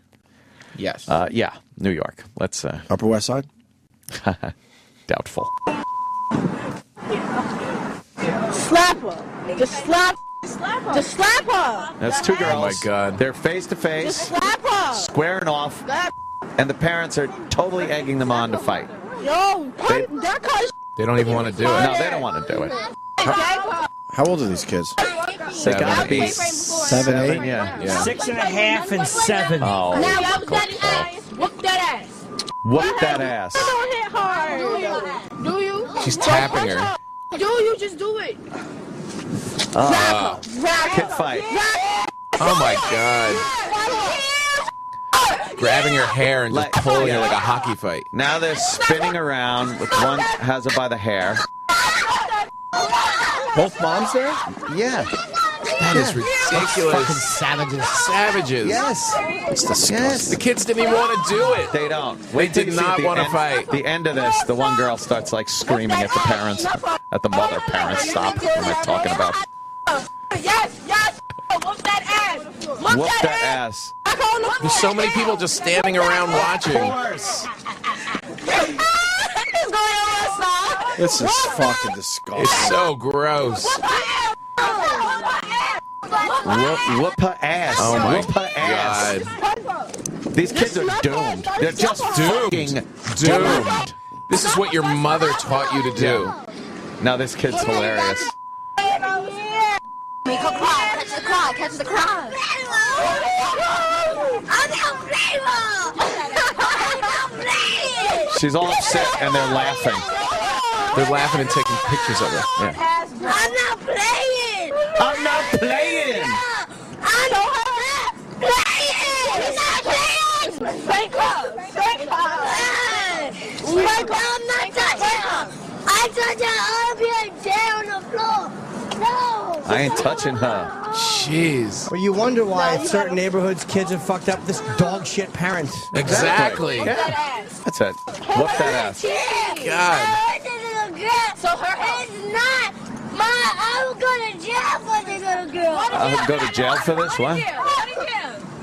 Yes.
Yeah, New York. Let's
Upper West Side?
Doubtful.
Just slap. Just slap her.
That's two girls.
Oh, my God.
They're face to face,
Just slap her.
squaring off,
Slap.
and the parents are totally egging them on to fight.
Yo,
They-
that kind of
They don't even want to do it.
No, they don't want to do it.
How old are these kids?
They gotta be
7, 8?
Yeah.
6.5 and 7.
Oh.
Now whoop that ass. Whoop that ass.
Whoop that ass.
Don't hit hard. Do you?
She's tapping her.
Do you just do it?
Kid fight.
Oh my God. Grabbing her hair and just pulling her like a hockey fight.
Now they're spinning around with one has her by the hair.
Both moms there?
Yeah.
That is ridiculous.
Fucking savages.
Savages.
Yes.
It's disgusting.
Yes.
The kids didn't even want to do it.
They don't.
They
till
did
you see
not
at the
want to
end-
fight.
The end of this, the one girl starts like screaming at the parents, at the mother. Parents, stop. What am I talking about?
Yes. Whoop that ass.
Whoop that ass.
There's so many people just standing around watching.
This is fucking disgusting.
It's so gross.
Whoop her ass.
Oh my
Whoop her ass.
God.
These kids are doomed. They're just
Doomed. Doomed. This is what your mother taught you to do.
Now this kid's hilarious.
Make her cry. Catch the cry. Catch the cry.
She's all upset and they're laughing.
They're laughing and taking pictures of her. Yeah.
I'm not playing.
I'm not playing.
I know how to play. You're not playing. Spank her. Spank her. Spank her. I'm not touching her. I touch her. I'll be in jail on the floor. No.
I ain't touching her.
Jeez.
Well, you wonder why in certain neighborhoods kids are fucked up. This dog shit parents.
Exactly.
Yeah. That's it. Whoop that ass.
God.
So her head's not my. I will go to jail for this little girl.
I'll go to jail for this? What?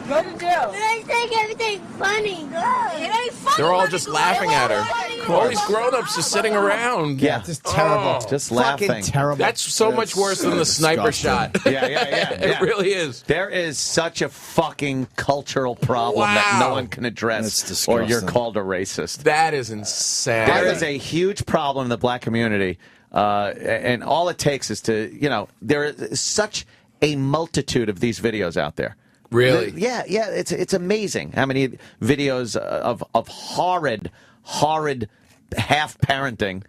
Go to jail. They think everything funny. It ain't funny.
They're all just laughing at her. All these grown-ups just sitting around.
Yeah.
Just terrible.
Just
Fucking
laughing.
terrible.
That's so much worse than the sniper shot.
Yeah.
It really is.
There is such a fucking cultural problem that no one can address,
That's
or you're
disgusting.
called a racist.
That is insane.
There is a huge problem in the black community, and all it takes is to, there is such a multitude of these videos out there.
Really?
Yeah, it's amazing how many videos of horrid half parenting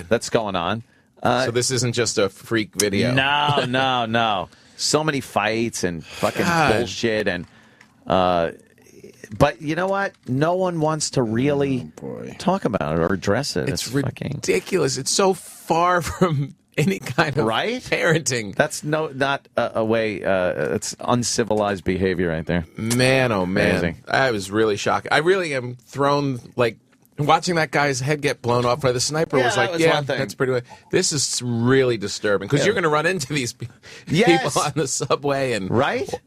that's going on.
So this isn't just a freak video.
No. So many fights and fucking bullshit and but you know what? No one wants to really talk about it or address it.
It's ridiculous. It's so far from any kind of parenting.
That's not a way. It's uncivilized behavior right there.
Man, oh man,
Amazing.
I was really shocked. I really am thrown like. Watching that guy's head get blown off by the sniper was like,
one thing.
that's pretty. This is really disturbing because you're going to run into these people on the subway and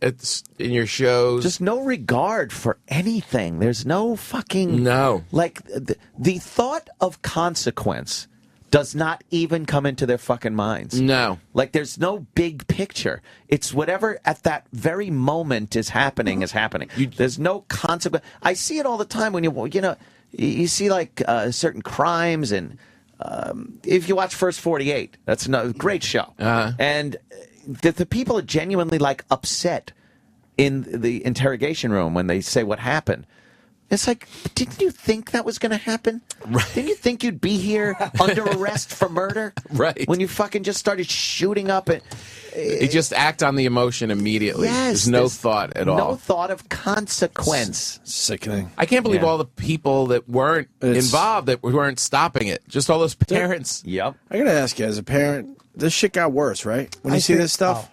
it's in your shows.
Just no regard for anything. There's no fucking like the thought of consequence does not even come into their fucking minds.
No,
like there's no big picture. It's whatever at that very moment is happening is happening. There's no consequence. I see it all the time when you see like certain crimes, and if you watch First 48, that's a great show. And the people are genuinely like upset in the interrogation room when they say what happened. It's like, didn't you think that was going to happen? Right. Didn't you think you'd be here under arrest for murder?
Right.
When you fucking just started shooting up it.
You just act on the emotion immediately.
Yes,
there's no thought at all.
No thought of consequence.
Sickening.
I can't believe all the people that weren't involved, that weren't stopping it. Just all those parents.
Yep.
I gotta ask you, as a parent, this shit got worse, right? When you see this stuff?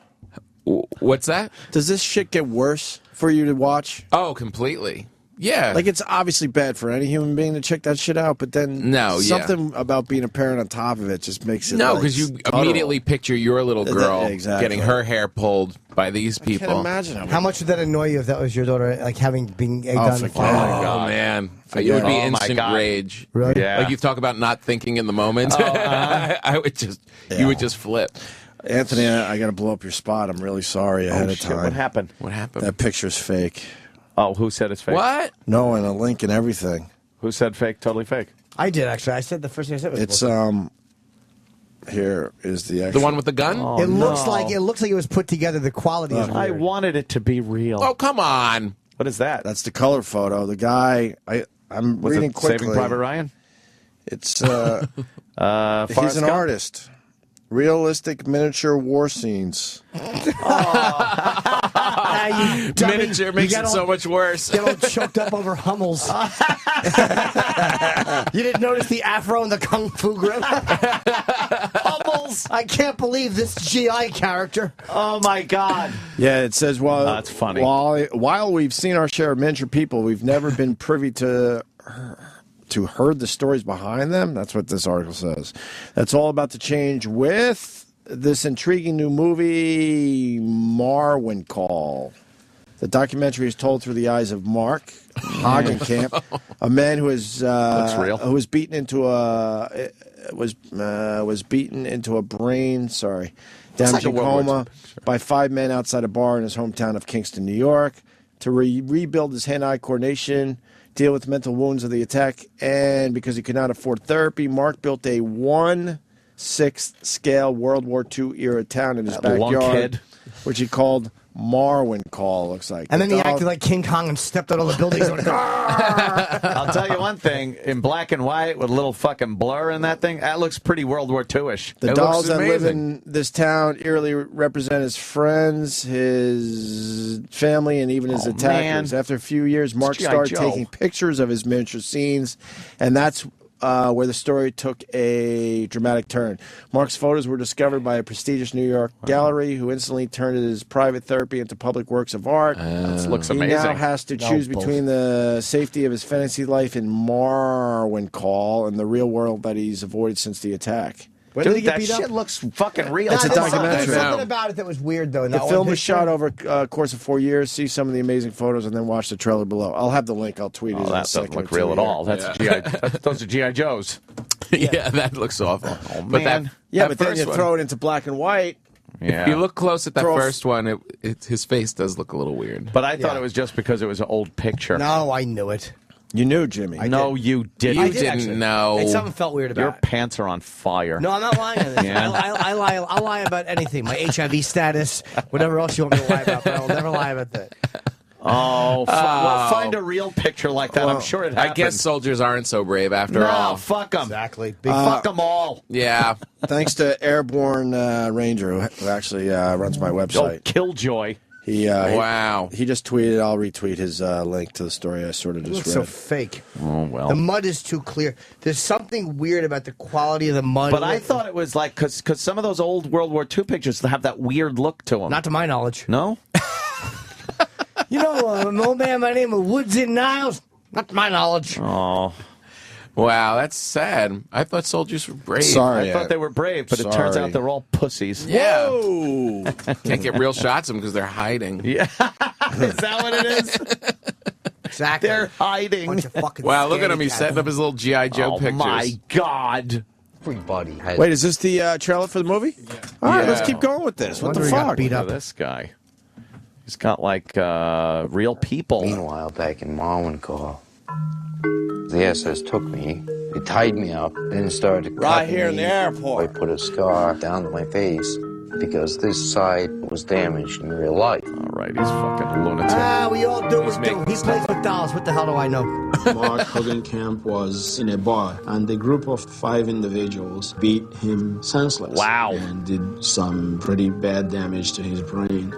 What's that?
Does this shit get worse for you to watch?
Oh, completely. Yeah.
Like, it's obviously bad for any human being to check that shit out, but then something about being a parent on top of it just makes it
No, because you immediately picture your little girl getting her hair pulled by these people.
I can't imagine.
How much would that annoy you if that was your daughter, like being egged on the floor?
Oh, man. It would be instant rage.
Really?
Yeah.
Like you talk about not thinking in the moment. I would just, you would just flip.
Anthony, I got to blow up your spot. I'm really sorry ahead of time.
What happened?
What happened?
That picture's fake.
Oh, who said it's fake?
What?
No, and a link and everything.
Who said fake? Totally fake.
I did, actually. I said the first thing I said was
It's,
bullshit.
here is the actual...
The one with the gun?
Oh,
it looks
no.
like it was put together. The quality is
I
weird.
wanted it to be real.
Oh, come on.
What is that?
That's the color photo. The guy, I'm
Was
reading
it
quickly.
Saving Private Ryan?
It's,
Forrest
he's an
Gump?
artist. Realistic miniature war scenes.
Miniature makes it so much worse.
Get all choked up over Hummels. You didn't notice the afro and the kung fu grip? Hummels! I can't believe this GI character.
Oh, my God.
Yeah, it says, well,
that's funny.
While we've seen our share of miniature people, we've never been privy to heard the stories behind them. That's what this article says. That's all about to change with this intriguing new movie, Marwencol. The documentary is told through the eyes of Mark Hagenkamp, a man who was beaten into a brain damaging coma by 5 men outside a bar in his hometown of Kingston, New York, to rebuild his hand-eye coordination, deal with mental wounds of the attack, and because he could not afford therapy, Mark built a 1/6 scale World War II era town in his backyard, which he called Marwencol, looks like.
And then he acted like King Kong and stepped out all the buildings. And went,
I'll tell you one thing. In black and white with a little fucking blur in that thing, that looks pretty World War II-ish.
The dolls that live in this town eerily represent his friends, his family, and even his attackers.
Man.
After a few years, Mark
G.I.
started
Joe.
taking pictures of his miniature scenes, and that's where the story took a dramatic turn. Mark's photos were discovered by a prestigious New York gallery, who instantly turned his private therapy into public works of art.
That looks
He
amazing.
now has to choose between the safety of his fantasy life in Marwencol and the real world that he's avoided since the attack.
When did he get
that
beat up?
shit looks fucking real.
It's a documentary.
There's something about it that was weird, though.
The film was shot over a course of 4 years. See some of the amazing photos and then watch the trailer below. I'll have the link. I'll tweet it.
Oh,
in a
that doesn't
second
look
or two
real at
here.
all. That's those are G.I. Joes.
Yeah, that looks awful.
Oh,
But
man.
But then you throw it into black and white.
Yeah.
If you look close at that first one, his face does look a little weird.
But I thought it was just because it was an old picture.
No, I knew it.
You knew, Jimmy.
No, you didn't.
You didn't know.
And something felt weird about
Your
it.
pants are on fire.
No, I'm not lying on this.
Yeah.
I'll lie about anything. My HIV status, whatever else you want me to lie about, but I'll never lie about that.
Oh, well, find a real picture like that. I'm sure it happens.
I guess soldiers aren't so brave after
no,
all.
fuck them.
Exactly.
Fuck them all.
Yeah.
Thanks to Airborne Ranger, who actually runs my website.
Oh, Killjoy.
Wow.
He just tweeted. I'll retweet his link to the story I sort of
It
just
looks
read.
so fake.
Oh, well.
The mud is too clear. There's something weird about the quality of the mud.
But I thought it was like, because some of those old World War II pictures have that weird look to them.
Not to my knowledge.
No?
You know, an old man by the name of Woods in Niles? Not to my knowledge.
Oh.
Wow, that's sad. I thought soldiers were brave.
Sorry.
I thought they were brave, but it turns out they're all pussies.
Yeah.
Whoa!
Can't get real shots of them because they're hiding.
Yeah. Is that what it is?
Exactly.
They're hiding.
Bunch of fucking
Wow, look at him.
scaredy
He's
cats.
setting up his little G.I. Joe
Oh,
pictures.
my God.
Everybody has.
Wait, is this the trailer for the movie? All right,
Yeah.
let's keep going with this. What
Wonder
the
he got
fuck?
beat
Look
up.
at this guy. He's got like real people.
Meanwhile, back in Marwencol, the SS took me. They tied me up, then started
Right
cutting
here in
me.
the airport.
They put a scar down my face because this side was damaged in real life.
All right, he's fucking lunatic.
Ah, we all do
He's
what we do.
making
He plays with dolls. What the hell do I know?
Mark Hagenkamp was in a bar, and a group of 5 individuals beat him senseless.
Wow.
And did some pretty bad damage to his brain.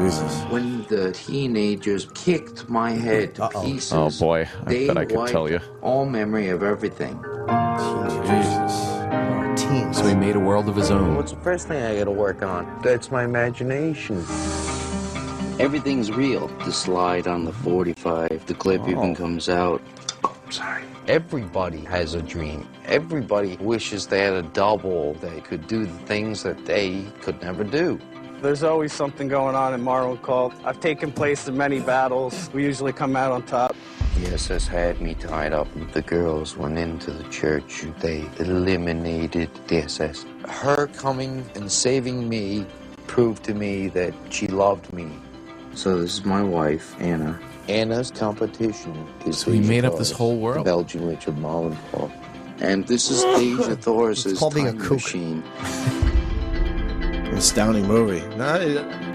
Jesus.
When the teenagers kicked my head to pieces,
Oh, boy. I
they
bet I could
wiped
tell you.
all memory of everything.
Teens.
So he made a world of his own.
What's the first thing I gotta work on? That's my imagination. Everything's real. The slide on the 45, the clip even comes out. Sorry. Everybody has a dream. Everybody wishes they had a double that could do the things that they could never do.
There's always something going on in Marwencol. I've taken place in many battles. We usually come out on top.
The SS had me tied up. The girls went into the church. They eliminated the SS. Her coming and saving me proved to me that she loved me. So this is my wife, Anna. Anna's competition is...
So he made up this whole world.
The Belgian Richard Marwencol. And this is Deja Thoris's time machine.
An astounding movie.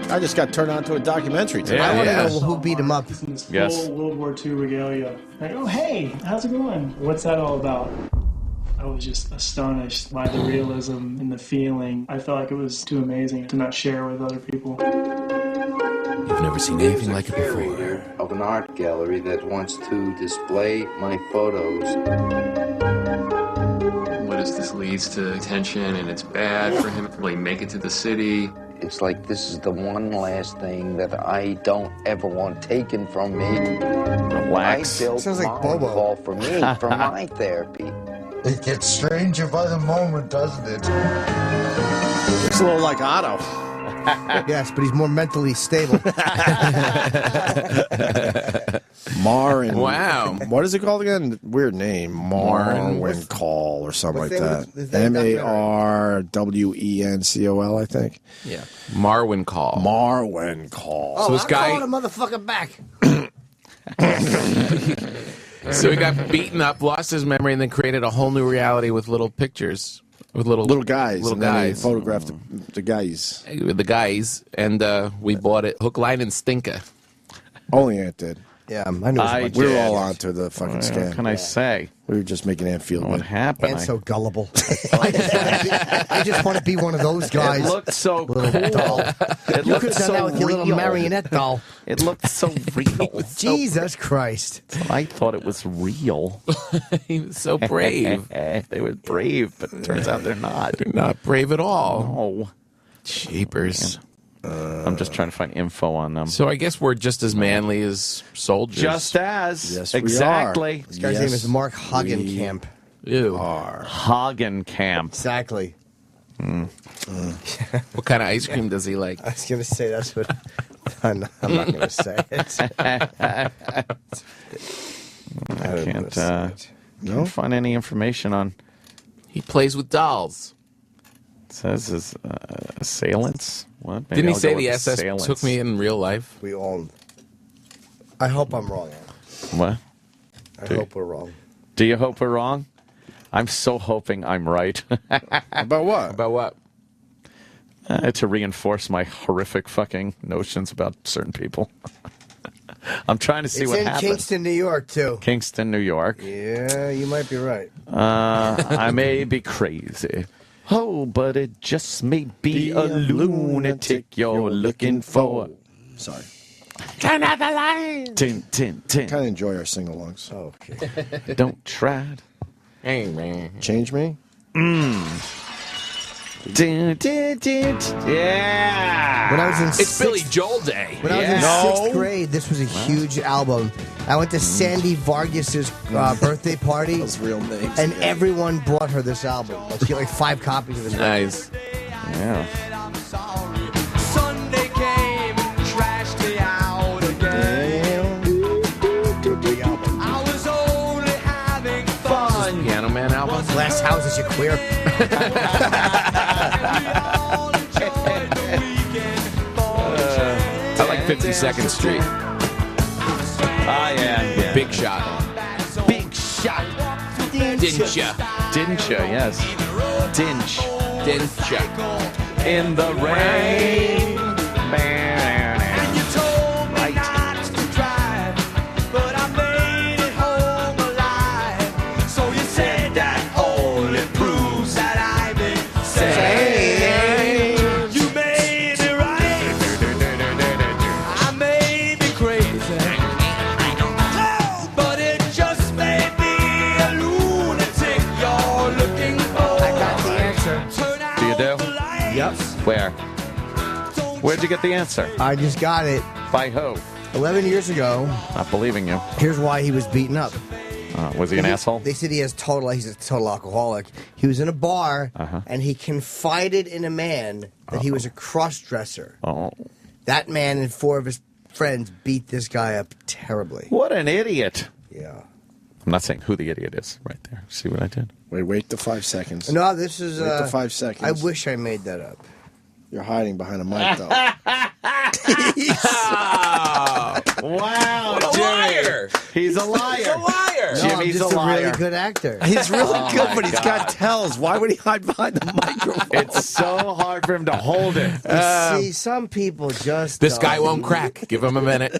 I just got turned on to a documentary today.
I want to know who beat him up.
Full World War II regalia. Like, oh, hey, how's it going? What's that all about? I was just astonished by the realism and the feeling. I felt like it was too amazing to not share with other people.
You've never seen anything like it before.
Of an art gallery that wants to display my photos.
What if this leads to tension and it's bad for him to really make it to the city?
It's like this is the one last thing that I don't ever want taken from me.
Relax.
I built
Sounds like
Marwencol for me, for my therapy.
It gets stranger by the moment, doesn't it?
Looks a little like Otto.
Yes, but he's more mentally stable.
Marin.
Wow.
What is it called again? Weird name. Marwencol or something like that. Marwencol, I think.
Yeah. Marwencol.
Marwencol.
Oh,
So this
I'm
guy-
calling a motherfucker back.
So he got beaten up, lost his memory, and then created a whole new reality with little pictures. With little
guys.
Little
and then he
guys.
photographed the guys.
With the guys. And we bought it hook, line, and stinker.
Only Ant did.
Yeah, I knew it was a bunch
We
of
were all
shit.
onto the fucking
What
scam.
can I say?
We were just making Ant feel
What
good.
happened?
Ant's so gullible. I just want to be one of those guys.
It looked so
little
cool.
doll.
It
You
looked
could have done
so
that with your little
real.
marionette doll.
It looked so real.
Jesus Christ.
I thought it was real.
He was so brave.
They were brave, but it turns out they're not.
They're not brave at all.
No.
Cheapers.
I'm just trying to find info on them.
So I guess we're just as manly as soldiers.
Just as.
Yes, we
exactly.
are.
This guy's name is Mark Hagenkamp.
Ew.
Hagenkamp.
Exactly.
What kind of ice cream does he like?
I was going to say that's what... I'm not going to say it.
I can't find any information on.
He plays with dolls.
It says his assailants. What? Maybe
Didn't he
I'll
say
go
the
with
SS
assailants.
took me in real life?
We all... I hope I'm wrong.
What?
I hope we're wrong.
Do you hope we're wrong? I'm so hoping I'm right.
About what?
About what?
To reinforce my horrific fucking notions about certain people. I'm trying to see
It's
what
in
happens.
Kingston, New York, too.
Kingston, New York.
Yeah, you might be right.
I may be crazy. Oh, but it just may be a lunatic you're looking for.
Sorry.
Turn out the light. Tin, tin, tin.
Kind of enjoy our sing-alongs.
Okay.
Don't try it.
Hey, man.
Change me?
Yeah.
When I was in
It's Billy Joel Day.
When I was in sixth grade, this was a huge album. I went to Sandy Vargas's birthday party.
Those real names.
And everyone brought her this album. She got like 5 copies of it.
Nice.
Yeah.
Sunday came and trashed me out again. I was only having fun.
Piano Man album.
Glass houses, you queer.
I like 52nd Street.
Oh, yeah.
Big Shot.
Big Shot.
Didn't ya?
Didn't ya? Yes. Dinch.
Didn't ya?
In the rain.
And you told me not to drive, but I made it home alive. So you said that only proves that I've been saved. You made me right. I may be crazy, but it just may be a lunatic you're looking for.
I got the answer.
Do you do?
Yep.
Where? Where'd you get the answer?
I just got it.
By who?
11 years ago.
Not believing you.
Here's why he was beaten up.
Was he an asshole?
They said he's a total alcoholic. He was in a bar, and he confided in a man that he was a cross-dresser.
Oh.
That man and 4 of his friends beat this guy up terribly.
What an idiot.
Yeah.
I'm not saying who the idiot is right there. See what I did?
Wait the 5 seconds.
No, this is.
Wait the 5 seconds.
I wish I made that up.
You're hiding behind a mic, though.
Wow,
What a
Jimmy.
liar!
He's a liar.
He's a liar!
No,
Jimmy's
I'm just
a liar.
really good actor.
He's really
Oh,
good,
my
but he's got tells. Why would he hide behind the microphone?
It's so hard for him to hold it.
You see, some people just.
This guy
don't.
won't crack. Give him a minute.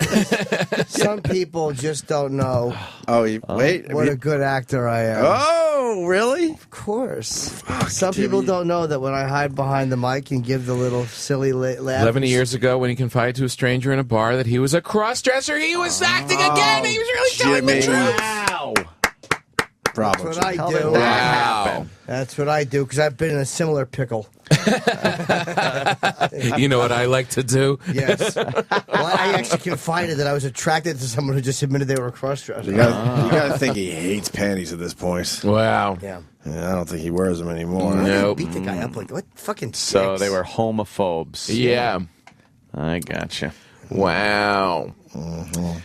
Some people just don't know
Wait.
what a good actor I am.
Oh, really?
Of course. Some people don't know that when I hide behind the mic and give the little silly laugh.
11 years ago, when he confided to a stranger in a bar that he was a cross-dresser, he was acting again. He was really telling the truth.
Wow.
Bravo.
That's what I do.
Wow.
That's what I do because I've been in a similar pickle.
You know what I like to do?
Yes. Well, I actually confided that I was attracted to someone who just admitted they were a cross-dresser.
You gotta think he hates panties at this point.
Wow.
Yeah.
I don't think he wears them anymore.
Nope.
Beat the guy up like, what fucking
So
dicks?
they were homophobes.
Yeah.
I gotcha.
Wow.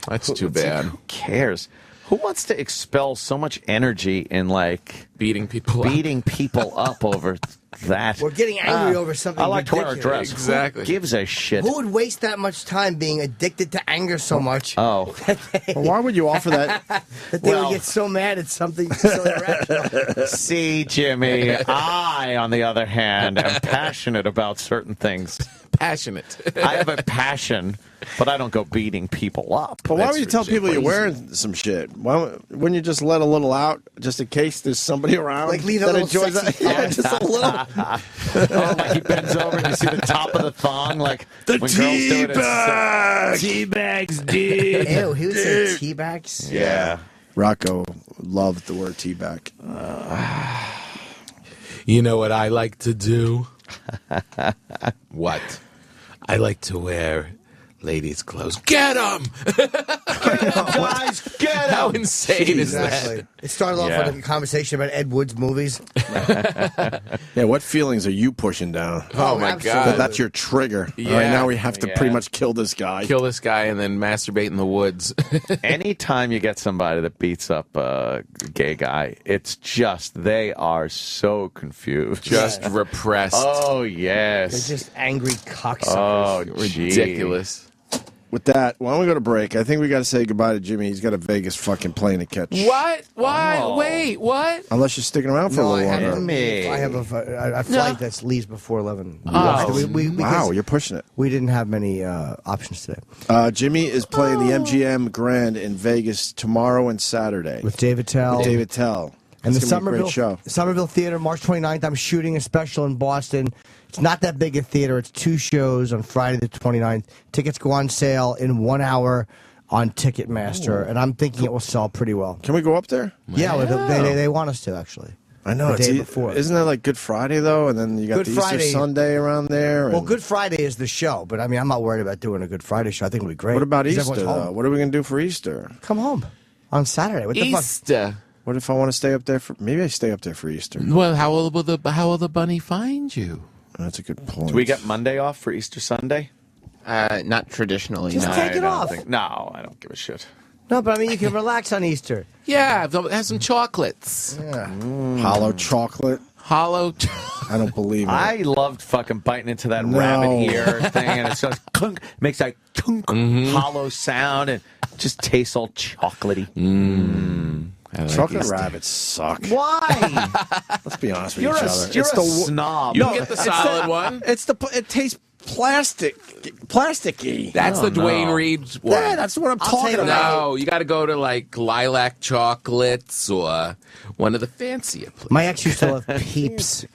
That's too bad.
Who cares? Who wants to expel so much energy in, like,
Beating people
up over that?
We're getting angry over something
I like to wear a
ridiculous.
dress.
Exactly.
Who gives a shit?
Who would waste that much time being addicted to anger so much
Oh.
Well, why would you offer that?
that they would get so mad at something so irrational?
See, Jimmy, I, on the other hand, am passionate about certain things.
Passionate.
I have a passion, but I don't go beating people up.
But why would you tell people you're
crazy.
wearing some shit? Wouldn't you just let a little out, just in case there's somebody around
Like leave a
that
little
enjoys
sexy
that? Yeah,
thong.
just a little.
Oh, like he bends over and you see the top of the thong, like when girls do it.
Teabags, dude.
Ew, he would say tea bags.
Yeah.
Rocco loved the word teabag.
You know what I like to do? What? I like to wear ladies' clothes. Get them!
Guys, get
How
him!
insane is
Exactly.
that?
It started off
Yeah.
with a conversation about Ed Wood's movies.
Yeah, what feelings are you pushing down?
Oh, my
absolutely.
God.
That's your trigger. All right,
Yeah.
now we have to pretty much kill this guy.
Kill this guy and then masturbate in the woods.
Anytime you get somebody that beats up a gay guy, it's just, they are so confused.
Just repressed.
Oh,
They're
yes.
just angry cocksuckers.
Oh,
Ridiculous.
With that, why don't we go to break? I think we got to say goodbye to Jimmy. He's got a Vegas fucking plane to catch.
What? Why?
Oh.
Wait, what?
Unless you're sticking around for a
No,
little
I
longer.
have a flight that leaves before 11.
Oh.
Because
Wow, you're pushing it.
we didn't have many options today.
Jimmy is playing the MGM Grand in Vegas tomorrow and Saturday
With David Tell.
With David Tell.
And
It's
the
gonna be a great show.
Somerville Theater, March 29th. I'm shooting a special in Boston. It's not that big a theater. It's 2 shows on Friday the 29th. Tickets go on sale in 1 hour on Ticketmaster, and I'm thinking it will sell pretty well.
Can we go up there?
Yeah, well, they want us to, actually.
I know.
The day before.
Isn't that like Good Friday, though? And then you got
Good
the
Friday.
Easter Sunday around there.
Well,
and-
Good Friday is the show, but I mean, I'm not worried about doing a Good Friday show. I think it'll be great.
What about
'Cause
Easter,
everyone's home.
though? What are we going to do for Easter?
Come home on Saturday. What the fuck?
Easter.
What if I want to stay up there for... Maybe I stay up there for Easter.
Well, how will the bunny find you?
That's a good point.
Do we get Monday off for Easter Sunday?
Not traditionally.
Just
no.
take it off.
No, I don't give a shit.
No, but I mean, you can relax on Easter.
Yeah, have some chocolates.
Yeah.
Hollow chocolate?
Hollow.
I don't believe it.
I loved fucking biting into that
No.
rabbit ear thing, and it just clunk, makes that clunk, hollow sound, and just tastes all chocolatey.
I like
Chocolate
Easter.
rabbits suck.
Why?
Let's be honest with
You're
each
a,
other.
you're
It's
a
the
snob.
You
No,
get the
it's
solid
the-
one.
It tastes plasticky.
That's the Dwayne Reed's one.
Yeah, that's what I'm
I'll
talking
take
about.
No, you got to go to like lilac chocolates or one of the fancier places.
My ex used to love Peeps.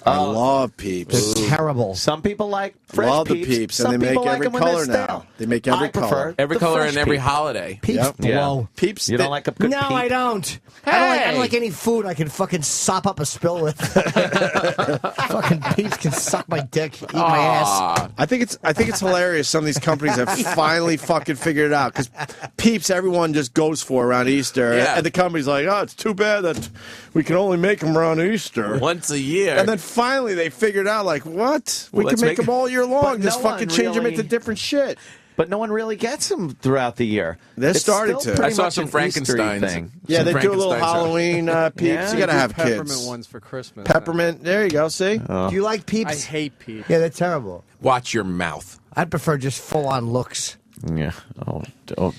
I love Peeps.
They're terrible.
Some people like fresh
Love the
peeps.
Peeps,
Some
and they make
people like
every
them when they're
color now.
stale.
They make every
I prefer
color.
Every
the
color
fresh
and every
peep.
holiday.
Peeps
Yep.
blow.
Peeps.
You don't like a good
No,
peep?
I don't. I don't like any food I can fucking sop up a spill with. Fucking Peeps can suck my dick, eat my ass.
I think it's hilarious. Some of these companies have finally fucking figured it out because Peeps, everyone just goes for around Easter,
Yeah.
and the company's like, "Oh, it's too bad that we can only make them around Easter."
Once a year.
And then finally they figured out, like, what? We
Let's
can make
make-
them all year long.
But
Just
no
fucking
one
change them
really-
into different shit.
but no one really gets them throughout the year.
They
It's
started
still
to.
pretty
I saw
much
some
an Easter-y
Frankenstein
thing.
Yeah, they do a little
Frankenstein
Halloween peeps.
Yeah.
You gotta have
peppermint
kids.
ones for Christmas.
Peppermint. There you go. See.
Do you like Peeps?
I hate Peeps.
Yeah, they're terrible.
Watch your mouth.
I'd prefer just full-on looks.
Yeah. Oh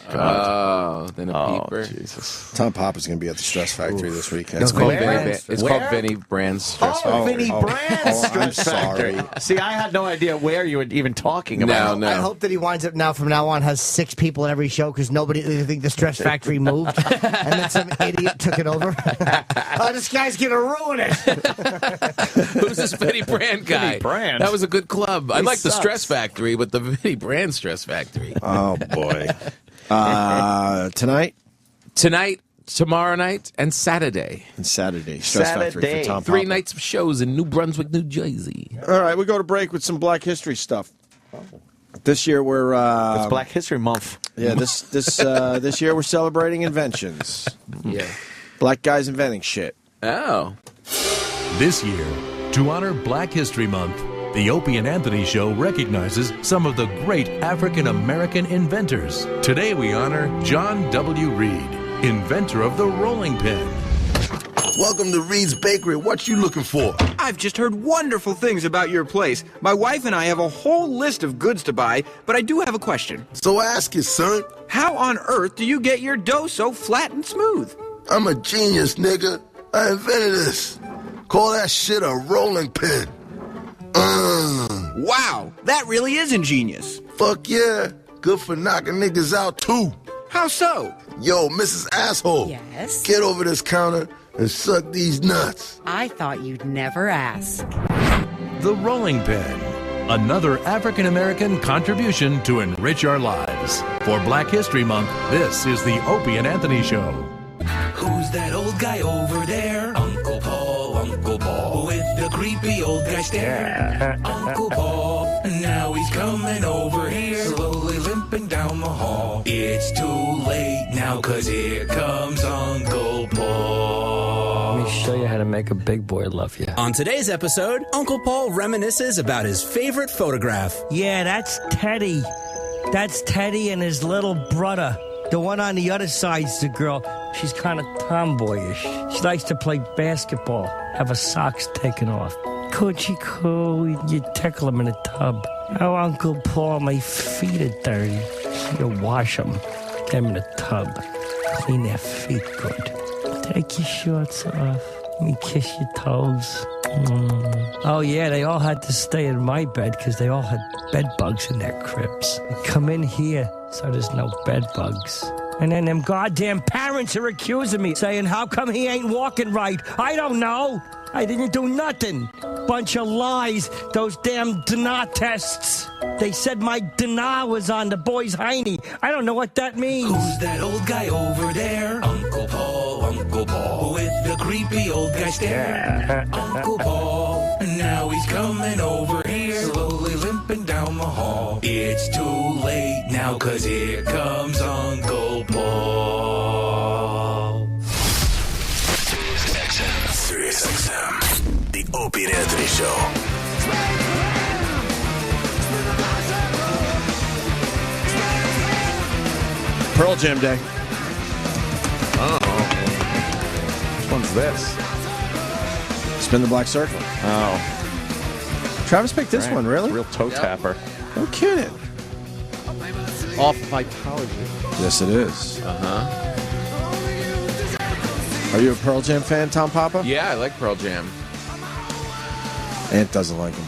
God.
Oh, then a peeper.
Jesus.
Tom Papa's going to be at the Stress Factory this weekend.
It's called
Where?
It's
Where?
called Vinny Brand's Stress
Oh,
Factory.
Vinny Brand's
I'm
Stress Factory.
sorry.
See, I had no idea where you were even talking about.
I hope that he winds up now from now on has 6 people in every show because nobody they think the Stress Factory moved and then some idiot took it over. Oh, this guy's gonna ruin it.
Who's this Vinny Brand guy?
Vinny Brand.
That was a good club. I
He
like the
sucks.
Stress Factory, but the Vinny Brand Stress Factory.
Oh boy. Tonight,
Tomorrow night, and Saturday.
Stress Factory for Tom
3
Papa.
nights of shows in New Brunswick, New Jersey.
All right, we go to break with some Black History stuff. This year we're
It's Black History Month.
Yeah, this year we're celebrating inventions.
Yeah,
black guys inventing shit.
Oh,
this year, to honor Black History Month, the Opie and Anthony Show recognizes some of the great African American inventors. Today we honor John W. Reed, inventor of the rolling pin.
Welcome to Reed's Bakery. What you looking for?
I've just heard wonderful things about your place. My wife and I have a whole list of goods to buy, but I do have a question.
So ask it, son.
How on earth do you get your dough so flat and smooth?
I'm a genius, nigga. I invented this. Call that shit a rolling pin.
Wow, that really is ingenious.
Fuck yeah. Good for knocking niggas out, too.
How so?
Yo, Mrs. Asshole.
Yes?
Get over this counter and suck these nuts.
I thought you'd never ask.
The rolling pin, another African American contribution to enrich our lives. For Black History Month, this is the Opie and Anthony Show.
Who's that old guy over there? Uncle Paul, with the creepy old guy stare. Uncle Paul, now he's coming over here, slowly limping down the hall. It's too late now, 'cause here comes Uncle Paul.
Let me show you how to make a big boy love you.
On today's episode, Uncle Paul reminisces about his favorite photograph.
Yeah, that's Teddy. That's Teddy and his little brother. The one on the other side's the girl. She's kind of tomboyish. She likes to play basketball, have her socks taken off. Coochie coo, you tickle him in a tub. Oh, Uncle Paul, my feet are dirty. You wash them, get them in a tub. Clean their feet good. Take your shorts off. Let me kiss your toes. Oh, yeah, they all had to stay in my bed because they all had bed bugs in their cribs. They come in here so there's no bed bugs. And then them goddamn parents are accusing me, saying, how come he ain't walking right? I don't know. I didn't do nothing. Bunch of lies. Those damn DNA tests. They said my DNA was on the boy's hiney. I don't know what that means.
Who's that old guy over there? Uncle Paul, with the creepy old guy stare. Uncle Paul, now he's coming over here, slowly limping down the hall. It's too late now, 'cause here comes Uncle Paul.
Sirius XM, the Opie and Anthony Show.
Pearl Jam Day.
Oh. Which one's this?
Spin the Black Circle.
Oh.
Travis picked this
Right.
one, really?
Real toe tapper.
No kidding.
Off Vitology.
Yes, it is.
Uh-huh.
Are you a Pearl Jam fan, Tom Papa?
Yeah, I like Pearl Jam.
Ant doesn't like him.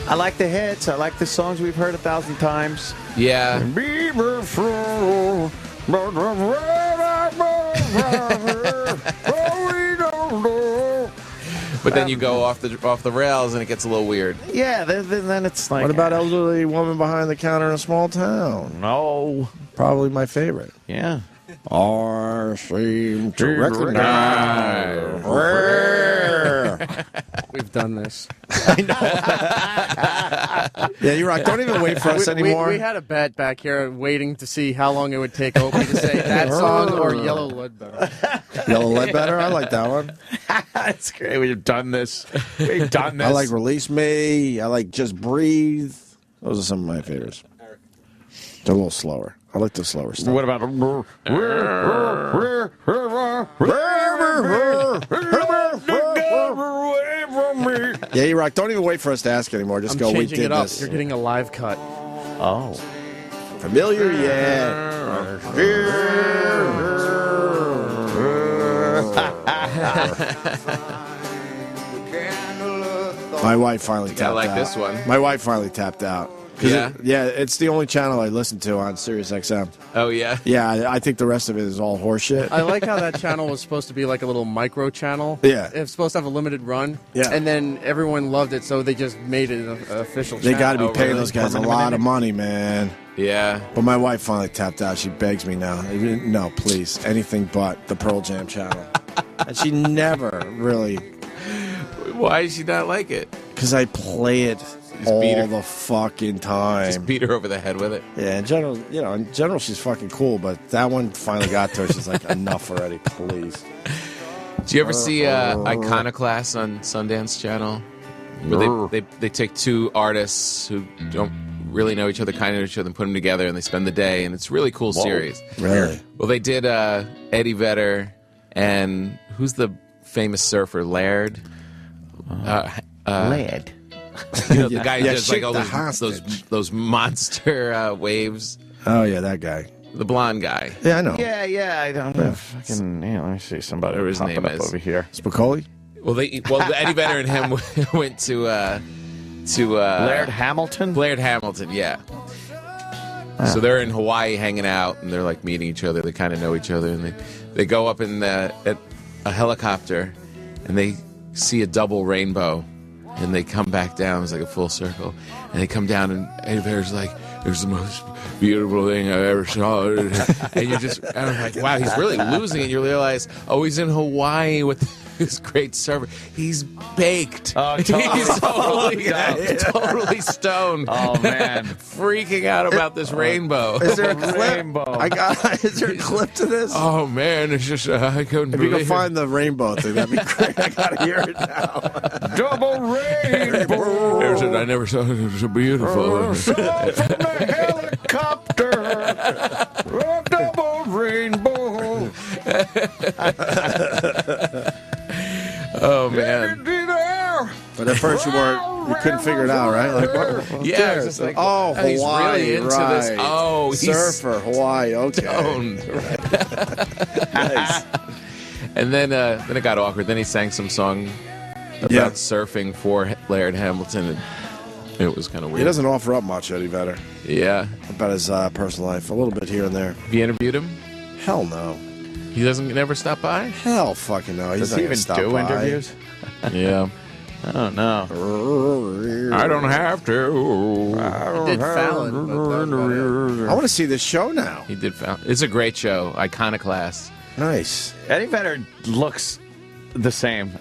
I like the hits. I like the songs we've heard 1,000 times.
Yeah. But then you go off the rails and it gets a little weird.
Yeah, then it's like...
What about Elderly Woman Behind the Counter in a Small Town?
No.
Probably my favorite.
Yeah.
I seem to recognize.
We've done this.
Yeah, you're right. Don't even wait for us anymore.
We had a bet back here waiting to see how long it would take Opie to say that song or Yellow Ledbetter.
Yellow Ledbetter? I like that one.
That's great. We've done this. We've done this.
I like Release Me. I like Just Breathe. Those are some of my favorites. They're a little slower. I like the slower stuff.
What about?
Yeah, you're right. Don't even wait for us to ask anymore. Just
I'm
go. We
changing
did
it up.
this.
You're getting a live cut.
Oh,
familiar? Yeah. My wife finally tapped out.
I like this one.
My wife finally tapped out.
Yeah?
It's the only channel I listen to on Sirius XM.
Oh, yeah?
Yeah, I think the rest of it is all horseshit.
I like how that channel was supposed to be like a little micro channel.
Yeah.
It was supposed to have a limited run.
Yeah.
And then everyone loved it, so they just made it an official channel.
They got to be paying those guys a lot of money, man.
Yeah.
But my wife finally tapped out. She begs me now. No, please. Anything but the Pearl Jam channel. And she never really...
Why does she not like it?
Because I play it all the fucking time.
Just beat her over the head with it.
Yeah, in general, she's fucking cool, but that one finally got to her. She's like, enough already, please.
Do you ever see Iconoclast on Sundance Channel? Where they take two artists who don't really know each other, kind of know each other, and put them together, and they spend the day, and it's a really cool series.
Really?
Well, they did Eddie Vedder and who's the famous surfer, Laird?
Laird.
You know, the guy who does like all those monster waves.
Oh, yeah, that guy.
The blonde guy.
Yeah, I know.
Yeah, I don't know. Fucking, let me see somebody.
Whatever his name is.
Over here.
Spicoli?
Well, Eddie Vedder and him went to
Laird Hamilton?
Laird Hamilton, yeah. So they're in Hawaii hanging out, and they're like meeting each other. They kind of know each other, and they go up in a helicopter, and they see a double rainbow, and they come back down. It's like a full circle, and they come down, and Eddie Vedder's like, "It was the most beautiful thing I ever saw." And I'm like, wow, he's really losing it. You realize, he's in Hawaii with this great server. He's baked.
Oh,
he's totally stoned.
Oh, man.
Freaking out about this rainbow.
Is there a clip?
Rainbow.
Is there a clip to this?
Oh, man, it's just, I couldn't
If you
believe
can find the rainbow thing, that'd be great. I gotta hear it now.
Double rainbow.
I never saw it. It was so beautiful.
From the helicopter. Double rainbow.
Oh, man.
But at first you couldn't figure it out, right? Like, what?
Yeah, it's just like,
Hawaii,
he's really into this. Oh, he's
surfer, Hawaii, okay.
stoned.
Nice.
And then it got awkward. Then he sang some song about surfing for Laird Hamilton, and it was kind of weird.
He doesn't offer up much, Eddie Vedder.
Yeah.
About his personal life. A little bit here and there.
Have you interviewed him?
Hell no.
He doesn't never stop by?
Hell fucking no. He's
Does
not
he
gonna
even
stop
do
by.
interviews?
Yeah.
I don't know.
I don't have to.
He did Fallon, but that was about it.
I want to see this show now.
He did Fallon. It's a great show. Iconoclast.
Nice.
Eddie Vedder looks the same.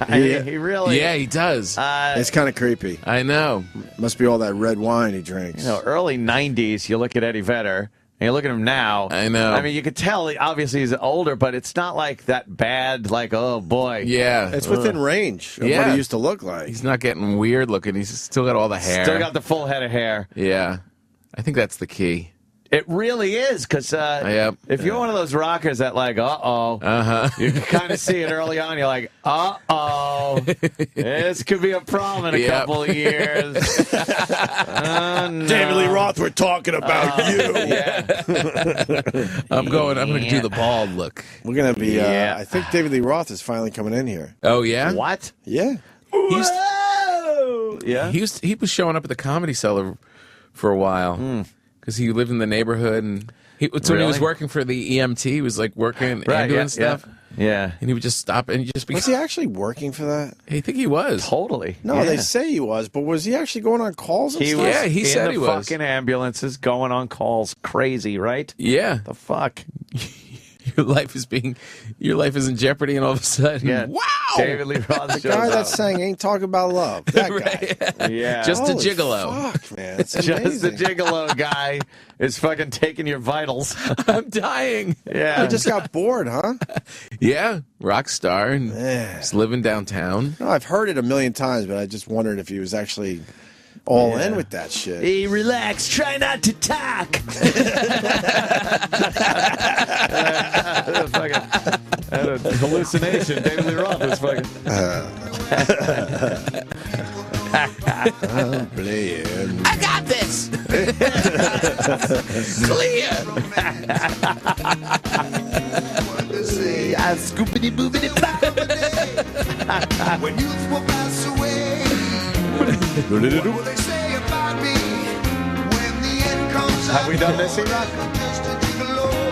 He really...
Yeah, he does.
It's kind of creepy.
I know.
Must be all that red wine he drinks.
Early 90s, you look at Eddie Vedder, and you look at him now.
I know.
I mean, you could tell, obviously, he's older, but it's not like that bad, like, oh, boy.
Yeah.
It's within range of what he used to look like.
He's not getting weird looking. He's still got all the hair.
Still got the full head of hair.
Yeah. I think that's the key.
It really is, because if you're one of those rockers that like, you can kind of see it early on. You're like, this could be a problem in a couple of years. No.
David Lee Roth, we're talking about you.
I'm going to do the bald look.
We're going to be, I think David Lee Roth is finally coming in here.
Oh, yeah?
What?
Yeah.
He was showing up at the Comedy Cellar for a while. Because he lived in the neighborhood, and when he was working for the EMT, he was like working ambulance stuff.
Yeah.
And he would just stop and just be.
Was he actually working for that?
I think he was.
Totally.
No, they say he was, but was he actually going on calls and stuff?
Yeah, he said he was.
Fucking ambulances going on calls. Crazy, right?
Yeah.
The fuck?
Your life is in jeopardy, and all of a sudden, wow!
David Lee Roth
the guy that's saying ain't talking about love. That guy.
Yeah.
Just
Holy
a gigolo.
Fuck, man. It's
Just
amazing.
the gigolo guy is fucking taking your vitals.
I'm dying.
Yeah.
He just got bored, huh?
Yeah, rock star, and just living downtown.
No, I've heard it a million times, but I just wondered if he was actually all in with that shit.
Hey, relax. Try not to talk. I had a hallucination. David Lee Roth was fucking.
I'm playing.
I got this. Clear.
Scoopity boopity when youth will pass away. What will they say about me when the end comes?
Have we done this, E-Rock?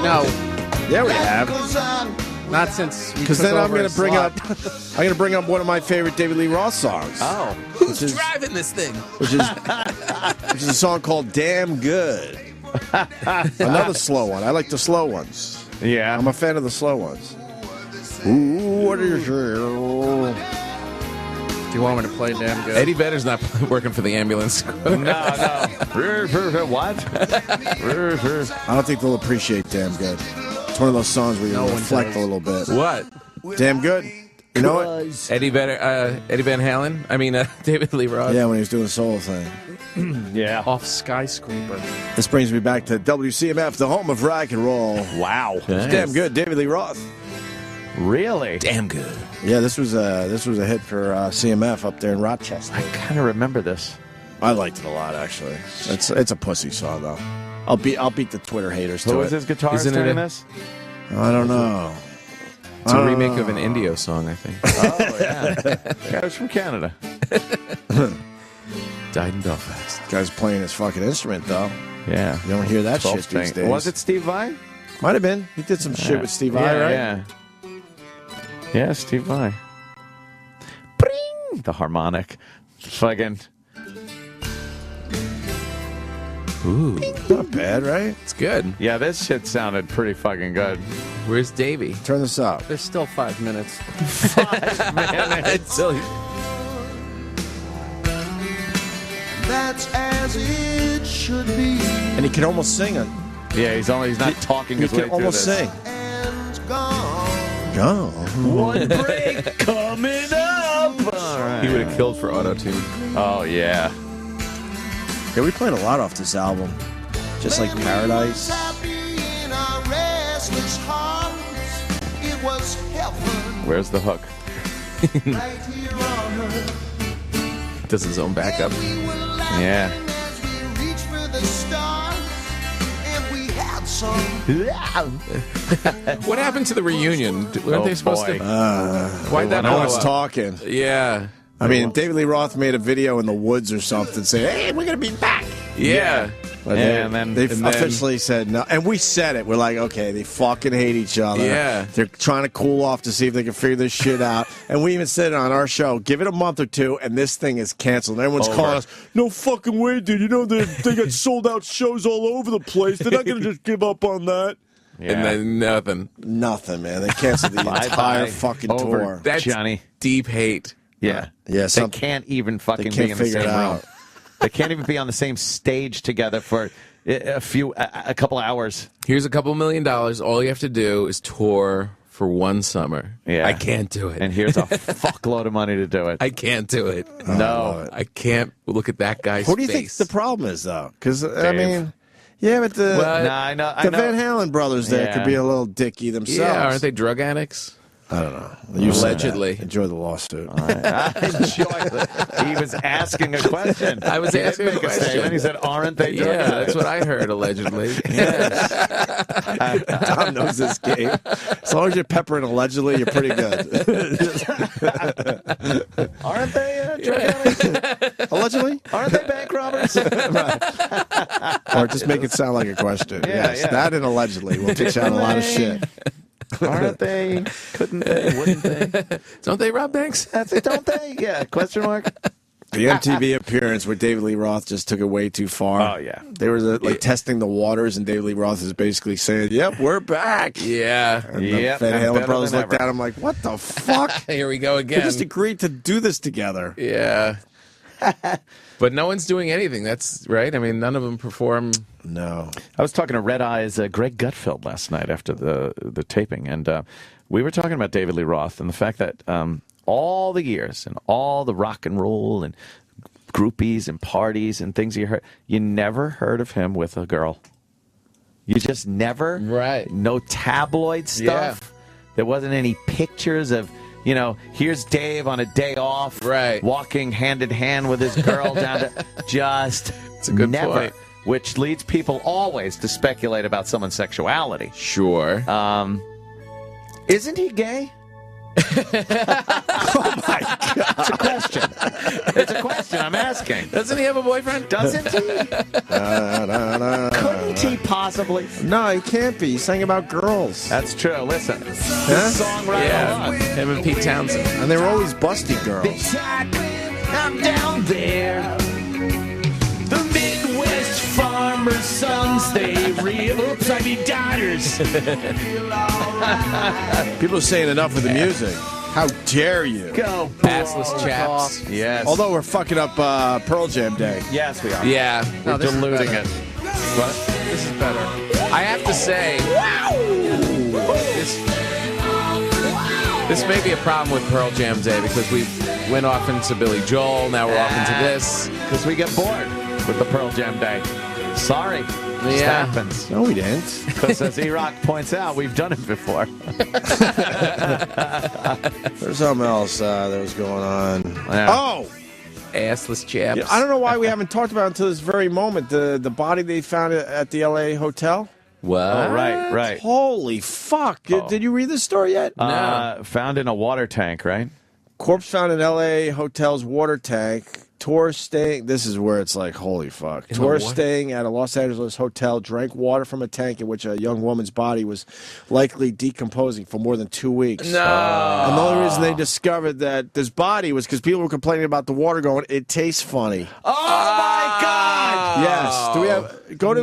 No.
Yeah, we have.
Not since.
Because then I'm going to bring up one of my favorite David Lee Roth songs.
Oh, who's driving this thing?
Which is a song called "Damn Good." Another slow one. I like the slow ones.
Yeah,
I'm a fan of the slow ones. Ooh, what is your?
Do you want me to play "Damn Good"?
Eddie Vedder's not working for the ambulance.
No. What?
I don't think they'll appreciate "Damn Good." It's one of those songs where you reflect a little bit.
What?
Damn good. You know what?
Eddie Van Halen? I mean, David Lee Roth?
Yeah, when he was doing the soul thing.
Yeah.
Off Skyscraper.
This brings me back to WCMF, the home of rock and roll.
Wow.
It's damn good. David Lee Roth.
Really?
Damn good.
Yeah, this was a hit for CMF up there in Rochester.
I kind of remember this.
I liked it a lot, actually. It's a pussy song, though. I'll beat the Twitter haters to it.
Who was his guitarist doing this?
I don't know.
It's a remake of an Indio song, I think.
Oh, yeah. The guy was from Canada.
Died in Belfast.
Guy's playing his fucking instrument, though.
Yeah.
You don't hear that shit these days.
Was it Steve Vai?
Might have been. He did some shit with Steve Vai, right?
Yeah. Yeah, Steve Vai. Bring! The harmonic. Fucking...
Ooh.
Not bad, right?
It's good.
Yeah, this shit sounded pretty fucking good.
Where's Davey?
Turn this up.
There's still 5 minutes.
5 minutes.
That's as it should be.
And he can almost sing it.
Yeah, he's not talking his way through this.
He can almost sing.
And gone.
Gone.
One break coming up. All right.
He would have killed for auto-tune.
Oh, yeah.
Yeah, we played a lot off this album. Just like Paradise.
Where's the hook?
Does his own backup.
Yeah.
What happened to the reunion? Weren't they supposed to? Why'd that
no
blow
one's
up?
talking.
Yeah.
I mean, David Lee Roth made a video in the woods or something saying, hey, we're going to be back.
Yeah.
But
and
they
then
officially said no. And we said it. We're like, okay, they fucking hate each other.
Yeah.
They're trying to cool off to see if they can figure this shit out. And we even said it on our show, give it a month or two, and this thing is canceled. And everyone's calling us, no fucking way, dude. You know, they got sold out shows all over the place. They're not going to just give up on that.
Yeah.
And then nothing.
Nothing, man. They canceled the entire fucking tour.
That's
Johnny.
Deep hate.
Yeah.
Yeah,
They can't even fucking be in the same room. They can't even be on the same stage together for a couple hours.
Here's a couple $1 million. All you have to do is tour for one summer.
Yeah.
I can't do it.
And here's a fuckload of money to do it.
I can't do it.
No.
I can't look at that guy's
What do you
face.
think the problem is, though? Because, I mean... Yeah, but the
I know.
Van Halen brothers there could be a little dicky themselves.
Yeah, aren't they drug addicts?
I don't know. You
Allegedly.
Enjoy the lawsuit.
He was asking a question.
I was asking a question.
And he said, aren't they drug
Yeah,
addicts?
that's what I heard, allegedly.
Tom knows this game. As long as you're peppering allegedly, you're pretty good.
Aren't they drug addicts?
Allegedly?
Aren't they bank robbers?
Or just make it sound like a question.
Yeah,
Yes,
yeah.
that and allegedly will teach you out a lot of shit.
Aren't they? Couldn't they? Wouldn't they?
Don't they rob banks?
That's it, don't they? Yeah, question mark.
The MTV appearance where David Lee Roth just took it way too far.
Oh, yeah.
They were testing the waters, and David Lee Roth is basically saying, yep, we're back.
Yeah.
And
Yep,
the Van
and
Halen
better
brothers
than
looked
ever.
at him like, what the fuck?
Here we go
They
again.
just agreed to do this together.
Yeah. But no one's doing anything. That's right. I mean, none of them perform.
No.
I was talking to Red Eye's Greg Gutfeld last night after the taping, and we were talking about David Lee Roth and the fact that all the years and all the rock and roll and groupies and parties and things you never heard of him with a girl. You just never.
Right.
No tabloid stuff.
Yeah.
There wasn't any pictures of, here's Dave on a day off,
right,
walking hand in hand with his girl down to just
It's a good
never.
point.
Which leads people always to speculate about someone's sexuality.
Sure.
Isn't he gay? Oh my God! It's a question. It's a question I'm asking.
Doesn't he have a boyfriend?
Doesn't he? Couldn't he possibly?
No, he can't be. He sang about girls.
That's true. Listen, this song right along.
Him and Pete Townsend,
and they were always busty girls.
I'm down there. The Midwest farmers' sons, they oops, I mean daughters.
People are saying enough with the music. How dare you?
Go,
assless chaps.
Yes.
Although we're fucking up Pearl Jam Day.
Yes, we are.
Yeah,
we're diluting it.
What? This is better. I have to say, this may be a problem with Pearl Jam Day because we went off into Billy Joel. Now we're off into this
because we get bored with the Pearl Jam Day. Sorry. It happens.
No, we didn't.
Because as E-Rock points out, we've done it before.
There's something else that was going on.
Yeah.
Oh!
Assless chaps.
Yeah, I don't know why we haven't talked about it until this very moment. The body they found at the L.A. hotel.
What?
Oh, right.
Holy fuck. Did you read this story yet?
No. Found in a water tank, right?
Corpse found in L.A. hotel's water tank. Tourist staying, this is where it's like, holy fuck. Tourist staying at a Los Angeles hotel drank water from a tank in which a young woman's body was likely decomposing for more than 2 weeks.
No.
And the only reason they discovered that this body was because people were complaining about the water going, it tastes funny.
Oh my God!
Yes. Do we have, go to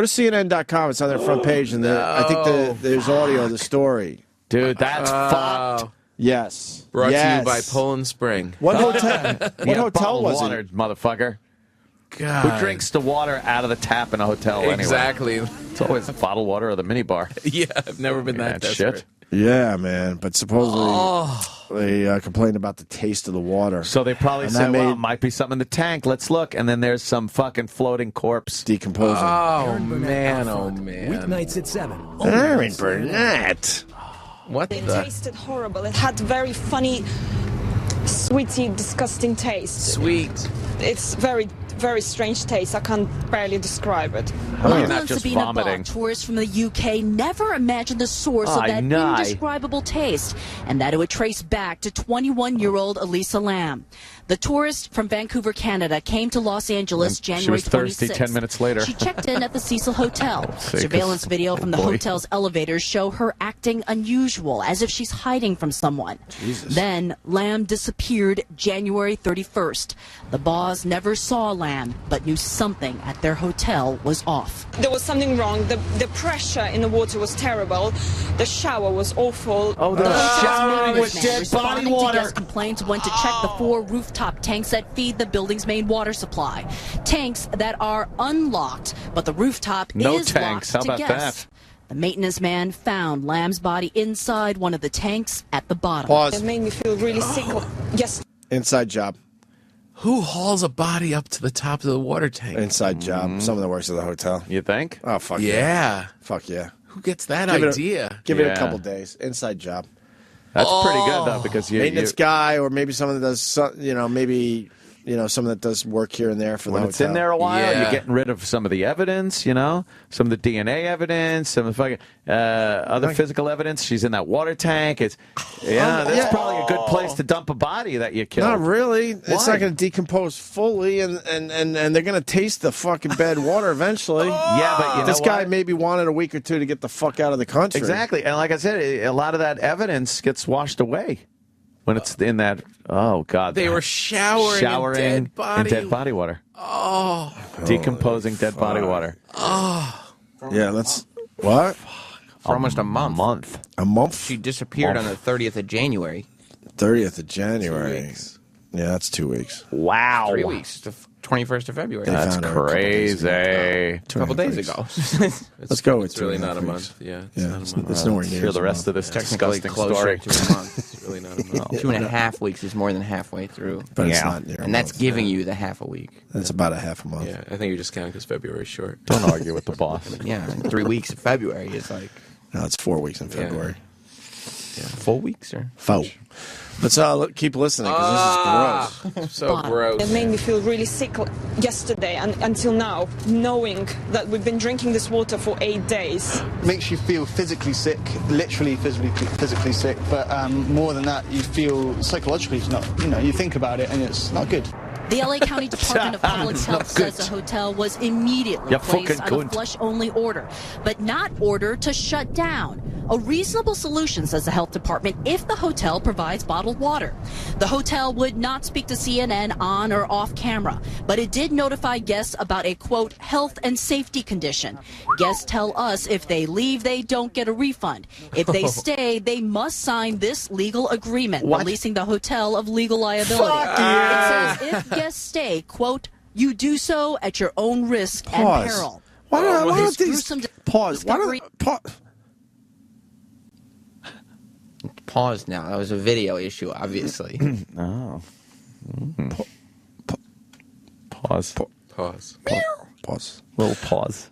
CNN.com. It's on their front page, and I think there's audio of the story.
Dude, that's fucked.
Yes.
Brought to you by Poland Spring.
What hotel? What hotel was
water,
it?
Motherfucker.
God.
Who drinks the water out of the tap in a hotel anyway?
Exactly.
It's always bottled water or the minibar.
Yeah, I've never been that desperate.
Shit.
Yeah, man. But supposedly they complained about the taste of the water.
So they probably said, well, it might be something in the tank. Let's look. And then there's some fucking floating corpse.
Decomposing.
Oh, man. Oh, man.
Weeknights at 7.
Aaron Burnett.
What
It tasted horrible. It had very funny, sweety, disgusting taste.
Sweet.
It's very, very strange taste. I can barely describe it.
Sabina Ball, tourists from the UK, never imagined the source of that indescribable taste, and that it would trace back to 21-year-old Elisa Lam. The tourist from Vancouver, Canada, came to Los Angeles January 26th.
She was thirsty 10 minutes later.
She checked in at the Cecil Hotel. Surveillance video from the hotel's elevators show her acting unusual, as if she's hiding from someone.
Jesus.
Then Lam disappeared January 31st. The boss never saw Lam, but knew something at their hotel was off.
There was something wrong. The pressure in the water was terrible. The shower was awful.
Oh, the shower was dead body water.
Guest complaints went to check the 4 rooftop tanks that feed the building's main water supply. Tanks that are unlocked, but the rooftop is
tanks.
locked
How
to
about
guests.
that?
The maintenance man found Lamb's body inside one of the tanks at the bottom.
Pause.
It made me feel really sick. Yes.
Inside job.
Who hauls a body up to the top of the water tank?
Inside job. Someone that works at the hotel.
You think?
Oh, fuck
yeah.
Fuck yeah.
Who gets that
Give
idea?
Give it a couple days. Inside job.
That's pretty good, though, because
maintenance guy, or maybe someone that does, someone that does work here and there for
when
the
it's
hotel.
in there a while, you're getting rid of some of the evidence, some of the DNA evidence, some of the fucking other physical evidence. She's in that water tank. That's probably a good place to dump a body that you killed.
Not really.
Why?
It's not going to decompose fully, and they're going to taste the fucking bad water eventually.
Yeah, but
this guy maybe wanted a week or two to get the fuck out of the country.
Exactly, and like I said, a lot of that evidence gets washed away when it's in that. Oh God,
they were showering in dead
body water.
Oh,
decomposing dead body water.
Oh,
yeah. Let's what?
For almost a month.
A month.
She disappeared on the 30th of January.
30th of January. 2 weeks. Yeah, that's 2 weeks.
Wow.
3 weeks. The 21st of February.
That's crazy.
A couple days ago.
Let's go with
it's really not a month. Yeah,
it's nowhere near.
Hear the rest of this
technically
disgusting
closer
story.
to a month.
really not a month.
2.5 weeks is more than halfway through.
But it's not near a
And that's
month,
giving you the half a week.
That's about a half a month.
Yeah, I think you're just counting because February's short.
Don't argue with the boss.
Yeah, and 3 weeks of February is like...
No, it's 4 weeks in February.
Yeah. Full weeks, or?
Four. Let's keep listening, because this is gross.
So gross.
It made me feel really sick yesterday and until now, knowing that we've been drinking this water for 8 days.
Makes you feel physically sick, literally physically sick, but more than that, you feel psychologically not. You think about it and it's not good.
The LA County Department of Public Health says the hotel was immediately placed on a flush-only order, but not ordered to shut down. A reasonable solution, says the health department, if the hotel provides bottled water. The hotel would not speak to CNN on or off camera, but it did notify guests about a, quote, health and safety condition. Guests tell us if they leave, they don't get a refund. If they stay, they must sign this legal agreement, releasing the hotel of legal liability. It says if guests stay, quote, you do so at your own risk and peril.
Why don't these...
Pause.
Pause now. That was a video issue, obviously.
Oh. Pause.
Pause.
Pause.
Little pause.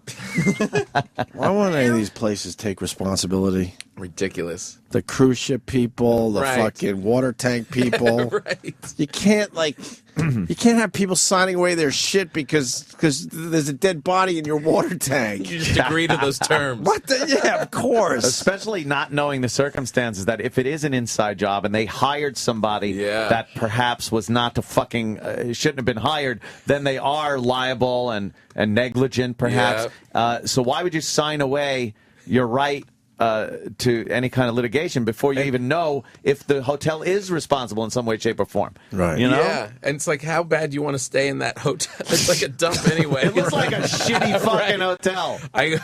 Why won't any of these places take responsibility?
Ridiculous.
The cruise ship people, the
Right.
fucking water tank people.
Right.
You can't you can't have people signing away their shit because there's a dead body in your water tank.
You just agree to those terms.
What the? Yeah, of course.
Especially not knowing the circumstances that if it is an inside job and they hired somebody that perhaps was not to fucking shouldn't have been hired, then they are liable and negligent perhaps. So why would you sign away your right to any kind of litigation before you even know if the hotel is responsible in some way, shape, or form?
Right.
You know? Yeah. And it's like, how bad do you want to stay in that hotel? It's like a dump anyway.
It looks like a shitty fucking hotel.
I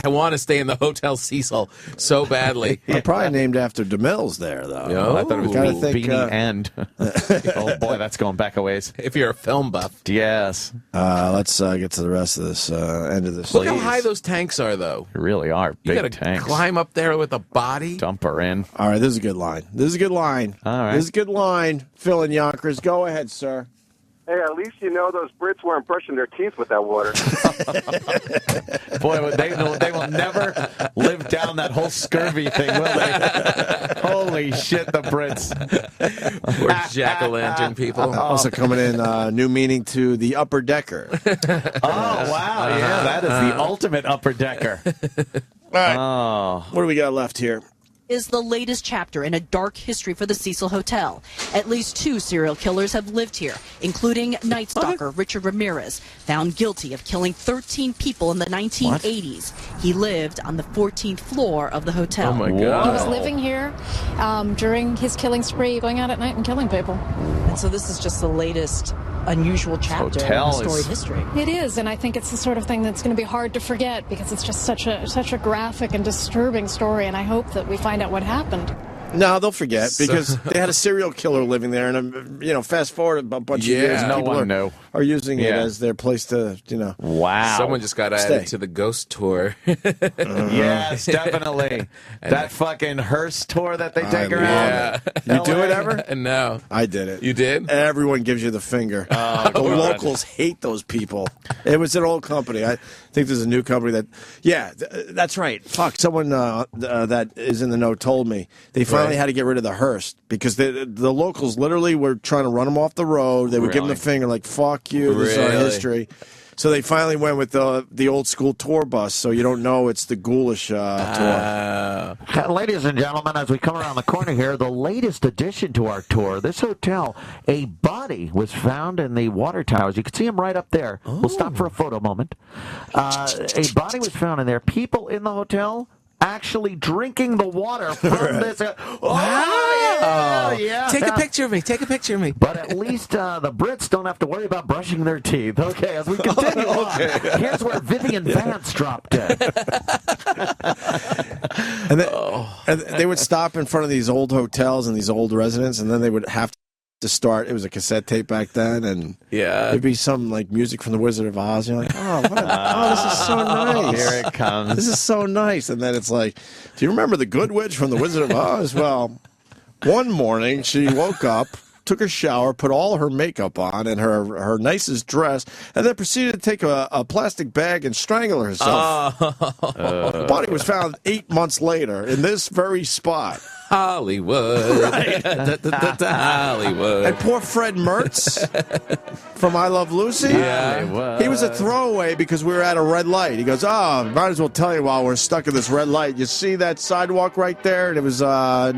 want to stay in the Hotel Cecil so badly.
I'm probably named after DeMille's there, though.
Oh, I thought it was Beanie
End.
Oh, boy, that's going back a ways.
If you're a film buff.
Yes.
Let's get to the rest of this, end of this.
Look how high those tanks are, though.
They really are big
gotta
tanks.
Climb up there with a body.
Dump her in.
All right, this is a good line. This is a good line.
All right.
This is a good line. Phil and Yonkers, go ahead, sir.
Hey, at least you know those Brits weren't brushing their teeth with that water.
Boy, they will never live down that whole scurvy thing, will they? Holy shit, the Brits.
We're jack-o'-lantern people.
Also coming in, new meaning to the upper decker.
Oh, wow. Yeah, that is the ultimate upper decker.
All right. What do we got left here?
Is the latest chapter in a dark history for the Cecil Hotel. At least 2 serial killers have lived here, including Night Stalker Richard Ramirez, found guilty of killing 13 people in the 1980s. He lived on the 14th floor of the hotel.
Oh, my God.
He was living here during his killing spree, going out at night and killing people.
And so this is just the latest unusual chapter in the storied history.
It is, and I think it's the sort of thing that's going to be hard to forget because it's just such a graphic and disturbing story, and I hope that we find out what happened.
No, they'll forget because they had a serial killer living there, and fast forward a bunch of years,
no
people
one knew.
Are using it as their place to,
Wow.
Someone just got added to the ghost tour.
Yes, definitely. That fucking hearse tour that they take around.
You do it ever?
No.
I did it.
You did?
Everyone gives you the finger. The locals hate those people. It was an old company. I think there's a new company that, that's right. Fuck, someone that is in the know told me. They finally had to get rid of the hearse because the locals literally were trying to run them off the road. They would give them the finger like, fuck you, this is our history. So they finally went with the old school tour bus, so you don't know it's the ghoulish tour.
Ladies and gentlemen, as we come around the corner here, the latest addition to our tour, this hotel, a body was found in the water towers. You can see him right up there. We'll stop for a photo moment. A body was found in there. People in the hotel actually drinking the water from this.
Take a picture of me. Take a picture of me.
But at least the Brits don't have to worry about brushing their teeth. Okay, as we continue on, here's where Vivian Vance dropped dead.
And they would stop in front of these old hotels and these old residences, and then they would have to start. It was a cassette tape back then, and there'd be some like music from the Wizard of Oz. You're like, this is so nice.
Here it comes.
This is so nice. And then it's like, do you remember the Good Witch from the Wizard of Oz? Well, One morning, she woke up, took a shower, put all her makeup on and her nicest dress, and then proceeded to take a plastic bag and strangle herself. The body was found 8 months later in this very spot.
Hollywood.
Right.
Hollywood.
And poor Fred Mertz from I Love Lucy.
Yeah.
He was a throwaway because we were at a red light. He goes, might as well tell you while we're stuck in this red light. You see that sidewalk right there? And it was the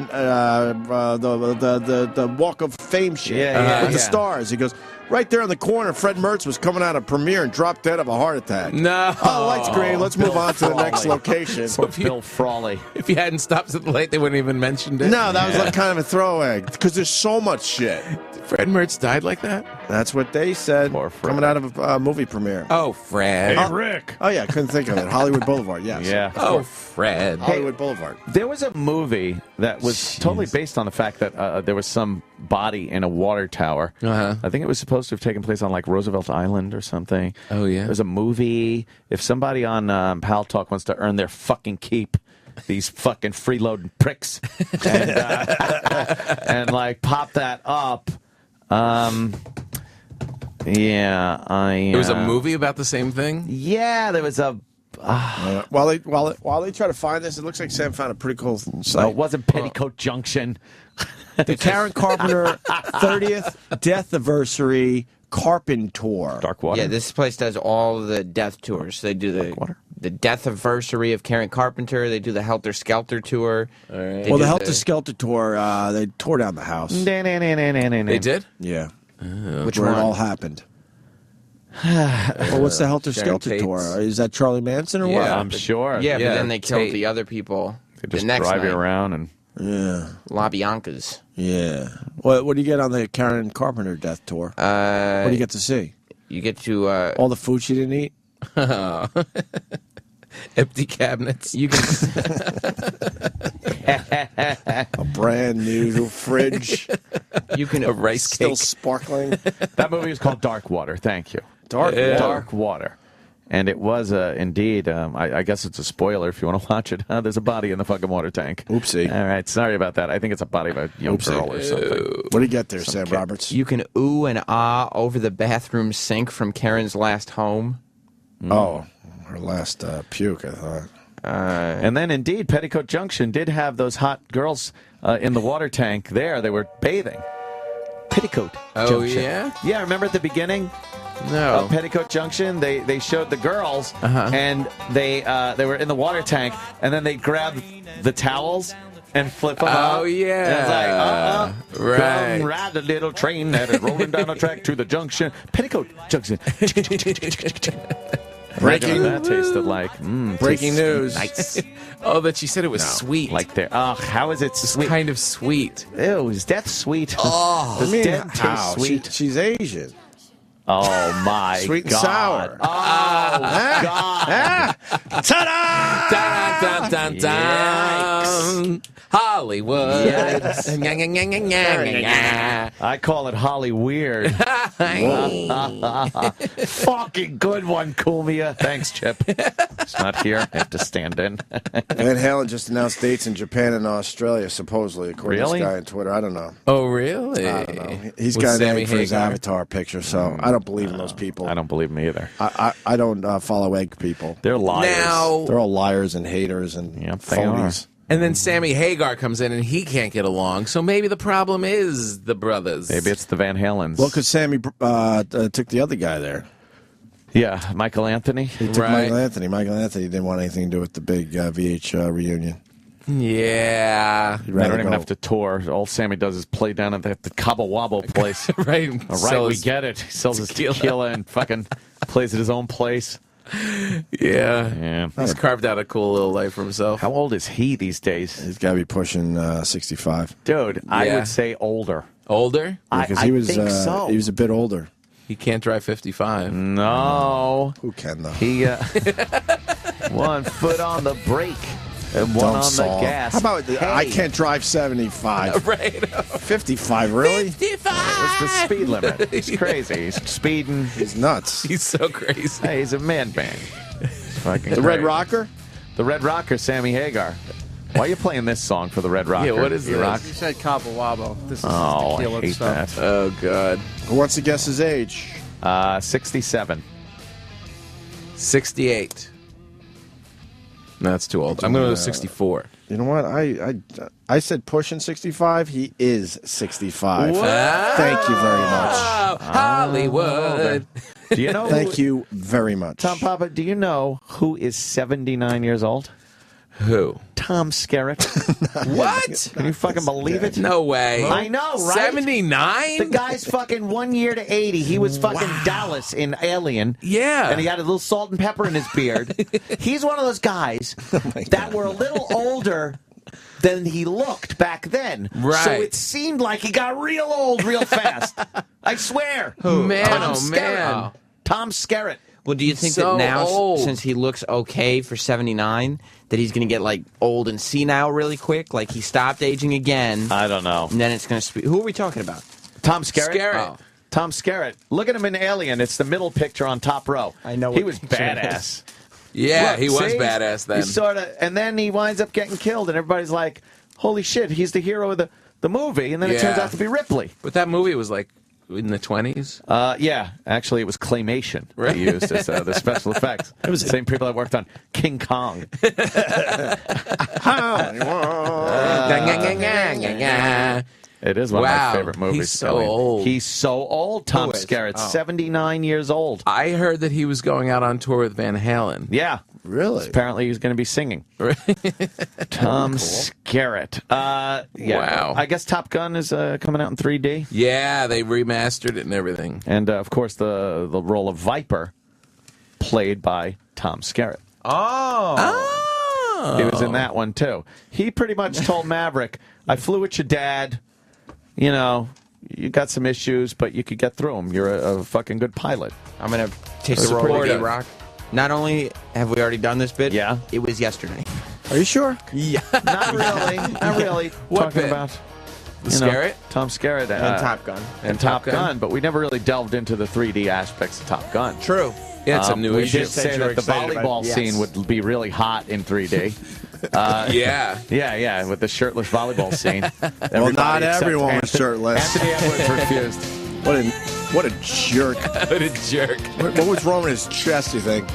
Walk of Fame shit with the stars. He goes, right there in the corner, Fred Mertz was coming out of premiere and dropped dead of a heart attack.
No.
Oh, light's green. Let's move on to the next location.
So Bill Frawley.
If you hadn't stopped at the light, they wouldn't even mentioned it.
No, that was like kind of a throwaway because there's so much shit.
Fred Mertz died like that?
That's what they said coming out of a movie premiere.
Oh, Fred.
Hey, Rick.
Oh, yeah, I couldn't think of it. Hollywood Boulevard, yes.
Yeah.
Oh, Fred.
Hollywood Boulevard.
There was a movie that was totally based on the fact that there was some body in a water tower.
Uh-huh.
I think it was supposed to have taken place on like Roosevelt Island or something.
Oh, yeah.
There's a movie. If somebody on Pal Talk wants to earn their fucking keep, these fucking freeloading pricks, and like pop that up.
There was a movie about the same thing?
Yeah, there was a...
While they try to find this, it looks like Sam found a pretty cool site.
No, it wasn't Petticoat Junction.
The Karen Carpenter 30th Death Anniversary Carpenter.
Dark Water?
Yeah, this place does all the death tours. They do the Death Anniversary of Karen Carpenter. They do the Helter Skelter tour.
Well, the Helter Skelter tour, they tore down the house.
They did?
Yeah.
Which
where
one?
it all happened. Well, what's the Helter
Sharon
Skelter
Tate's.
tour? Is that Charlie Manson or what?
Yeah, I'm sure.
Yeah, but then they killed the other people.
They just
the next
drive you
night.
around and...
Yeah.
La Biancas.
Yeah. What do you get on the Karen Carpenter death tour? What do you get to see?
You get to...
all the food she didn't eat?
Empty cabinets.
You can...
A brand new fridge.
You can...
A rice
Still
cake.
sparkling.
That movie was called Dark Water. Thank you.
Dark
Water. And it was, indeed, I guess it's a spoiler if you want to watch it. There's a body in the fucking water tank.
Oopsie.
All right, sorry about that. I think it's a body of a young girl or something.
What do you get there, Sam Roberts?
You can ooh and ah over the bathroom sink from Karen's last home.
Oh, her last puke, I thought.
And then, indeed, Petticoat Junction did have those hot girls in the water tank there. They were bathing. Petticoat Junction.
Yeah?
Yeah, remember at the beginning?
No.
Petticoat Junction, they showed the girls, and they were in the water tank, and then they grabbed the towels and flip them out.
Oh, yeah.
And it's like,
right.
Come ride the little train that is rolling down the track to the junction. Petticoat Junction.
Breaking.
That tasted like
Breaking news.
Nice.
Oh, that she said it was sweet.
Like there. Oh, how is it sweet?
Kind of sweet.
Ew, is death sweet?
Oh,
Does
I mean,
death taste
how?
sweet?
She's Asian.
Oh my
Sweet and
God.
sour.
Oh God.
Ta-da! Dun, dun, dun, dun. Hollywood.
Yes. I call it Holly Weird. Fucking good one, Kumia. Thanks, Chip. It's not here. I have to stand in.
Van Halen just announced dates in Japan and Australia, supposedly, according to this guy on Twitter. I don't know.
Oh, really?
I don't know. He's
With
got an
Sammy
egg for his
Hagar?
avatar picture, so I don't believe in those people.
I don't believe me either.
I don't follow egg people.
They're liars.
Now,
They're all liars and haters and
they
phonies.
and then Sammy Hagar comes in and he can't get along, so maybe the problem is the brothers.
Maybe it's the Van Halens.
Well, because Sammy took the other guy there.
Yeah, Michael Anthony.
He took Michael Anthony. Michael Anthony didn't want anything to do with the big VH reunion.
Yeah.
They don't even have to tour. All Sammy does is play down at the Cabo Wabo place.
Right.
All right, we get it. He sells his tequila and fucking plays at his own place.
Yeah. He's carved out a cool little life for himself.
How old is he these days?
He's got to be pushing 65.
Dude, I would say older.
Older?
Because
I
he was
think so.
He was a bit older.
He can't drive 55.
No.
Who can, though?
He 1 foot on the brake and one on the gas.
How about I can't drive 75?
Right.
55, really?
55!
What's the speed limit? He's crazy. He's speeding.
He's nuts.
He's so crazy.
Hey, he's a madman.
The Red Rocker?
The Red Rocker, Sammy Hagar. Why are you playing this song for the Red Rocker?
Yeah, what is
Rock?
this?
You said Cabo Wabo. This is
Oh,
tequila
I hate
stuff.
that.
Oh, God.
Who wants to guess his age?
67.
68. No, that's too old. I'm going to go 64.
You know what? I said pushing 65. He is 65.
Wow.
Thank you very much.
Hollywood.
Do you know?
Thank you very much.
Tom Papa, do you know who is 79 years old?
Who?
Tom Skerritt.
What?
Can you fucking believe it?
No way.
I know, right?
79?
The guy's fucking 1 year to 80. He was fucking Dallas in Alien.
Yeah.
And he had a little salt and pepper in his beard. He's one of those guys that were a little older than he looked back then.
Right.
So it seemed like he got real old real fast. I swear.
Man,
Tom
oh,
Skerritt.
man.
Tom Skerritt.
Well, do you think
So
that now,
old.
since he looks okay for 79, that he's going to get, like, old and senile really quick? Like, he stopped aging again.
I don't know.
And then it's going to... Who are we talking about?
Tom Skerritt.
Skerritt.
Oh. Tom Skerritt. Look at him in Alien. It's the middle picture on top row.
I know
He
what
was
picture it
badass.
Yeah,
Look,
he was
see?
badass then.
He's and then he winds up getting killed, and everybody's like, holy shit, he's the hero of the movie, and then it turns out to be Ripley.
But that movie was like in the 20s?
Yeah, actually, it was claymation they used as the special effects. It was the same people that worked on King Kong. It is one of my favorite movies.
He's so old.
He's so old, Tom Skerritt, 79 years old.
I heard that he was going out on tour with Van Halen.
Yeah.
Really?
Apparently he's going to be singing. Tom Skerritt. Yeah.
Wow.
I guess Top Gun is coming out in 3D.
Yeah, they remastered it and everything.
And, of course, the role of Viper, played by Tom Skerritt.
Oh.
He was in that one, too. He pretty much told Maverick, I flew with your dad. You know, you got some issues, but you could get through them. You're a fucking good pilot.
I'm going to take the role of D-Rock. Not only have we already done this bit, it was yesterday.
Are you sure?
Yeah.
Not really. Not really.
What
Talking
bit?
about
The Skerritt?
Tom Skerritt.
And Top Gun.
And Top Gun, but we never really delved into the 3D aspects of Top Gun.
True.
Yeah, it's a new
we
issue.
did say that the volleyball scene would be really hot in 3D.
Yeah,
with the shirtless volleyball scene.
Well, not everyone was
Anthony,
shirtless.
Anthony Edwards refused.
What a jerk.
What a jerk.
What was wrong with his chest, you think?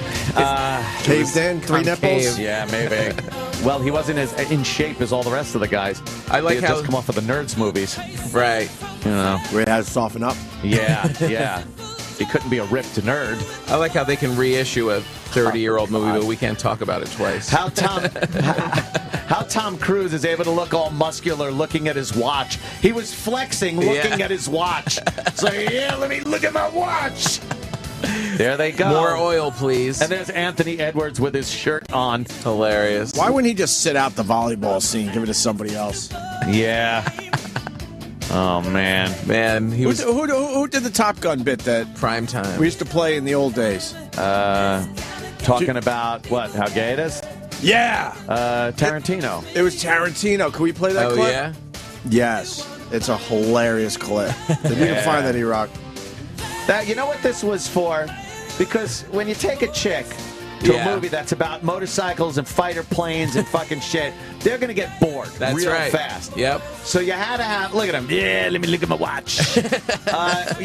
Caved in? 3 nipples?
Yeah, maybe. Well, he wasn't as in shape as all the rest of the guys.
I like
he had
how
just come off of the Nerds movies.
Right.
You know.
Where he had to soften up?
Yeah. He couldn't be a ripped nerd.
I like how they can reissue a 30-year-old movie, but we can't talk about it twice.
How Tom Cruise is able to look all muscular looking at his watch. He was flexing looking at his watch. So, let me look at my watch. There they go.
More oil, please.
And there's Anthony Edwards with his shirt on.
Hilarious.
Why wouldn't he just sit out the volleyball scene, give it to somebody else?
Yeah. Oh, man.
He was
Who did the Top Gun bit that
prime time.
we used to play in the old days?
Talking about, what, how gay it is?
Yeah!
Tarantino.
It was Tarantino. Can we play that
Oh,
clip?
yeah?
Yes. It's a hilarious clip. Did you find that, E-Rock?
You know what this was for? Because when you take a chick to a movie that's about motorcycles and fighter planes and fucking shit, they're going to get bored real fast.
Yep.
So you had to have, look at him. Yeah, let me look at my watch. You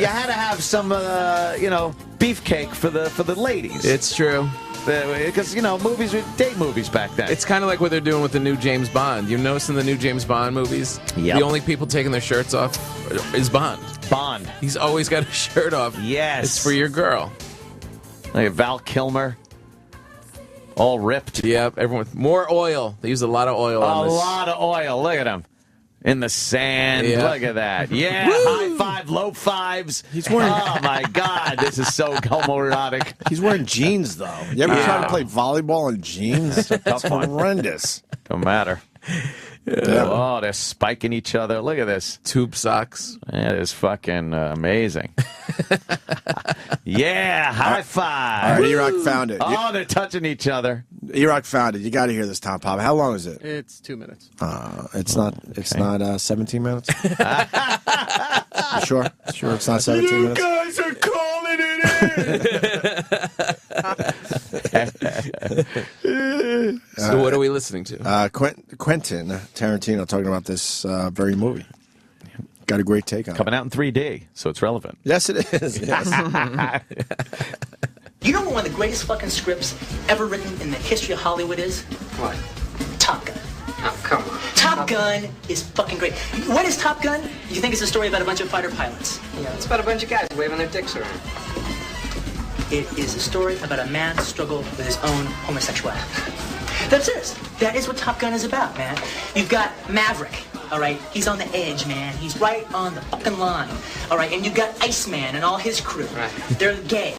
had to have some, beefcake for the ladies.
It's true.
Because, movies were date movies back then.
It's kind of like what they're doing with the new James Bond. You notice in the new James Bond movies, the only people taking their shirts off is Bond. He's always got a shirt off.
Yes.
It's for your girl.
Like Val Kilmer. All ripped.
Yep. Everyone with more oil. They use a lot of oil on this.
A lot of oil. Look at him. In the sand.
Yeah.
Look at that. Yeah. High five, low fives.
He's wearing...
Oh, my God. This is so homoerotic.
He's wearing jeans, though. You ever try to play volleyball in jeans? That's horrendous.
Don't matter. Oh, they're spiking each other. Look at this.
Tube socks.
That is fucking amazing. Yeah, high five.
All right, E-Rock found it.
Oh, they're touching each other.
E-Rock found it. You got to hear this, Tom Papa. How long is it?
It's 2 minutes.
It's not 17 minutes? You sure? Sure it's not 17 minutes?
You guys are calling it in.
So what are we listening to?
Quentin Tarantino talking about this very movie. Got a great take on it.
Coming out in 3D, so it's relevant.
Yes, it is. Yes.
You know what one of the greatest fucking scripts ever written in the history of Hollywood is? What? Top Gun. Oh, come on. Top Gun is fucking great. What is Top Gun? You think it's a story about a bunch of fighter pilots?
Yeah, it's about a bunch of guys waving their dicks around.
It is a story about a man's struggle with his own homosexuality. That's it. That is what Top Gun is about, man. You've got Maverick, all right? He's on the edge, man. He's right on the fucking line, all right? And you've got Iceman and all his crew. Right. They're gay.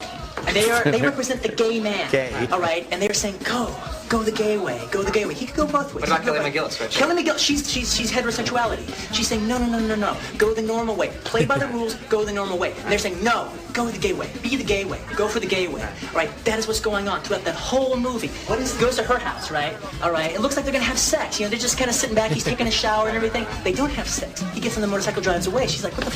And they represent the gay man, all right? And they're saying, go the gay way, go the gay way. He could go both ways.
What about Kelly McGillis? Right?
Kelly McGillis, she's heterosexuality. She's saying, no, go the normal way. Play by the rules, go the normal way. And they're saying, no, go the gay way. Be the gay way. Go for the gay way. All right, that is what's going on throughout that whole movie. Goes to her house, right? All right, it looks like they're going to have sex. You know, they're just kind of sitting back. He's taking a shower and everything. They don't have sex. He gets on the motorcycle, drives away. She's like, what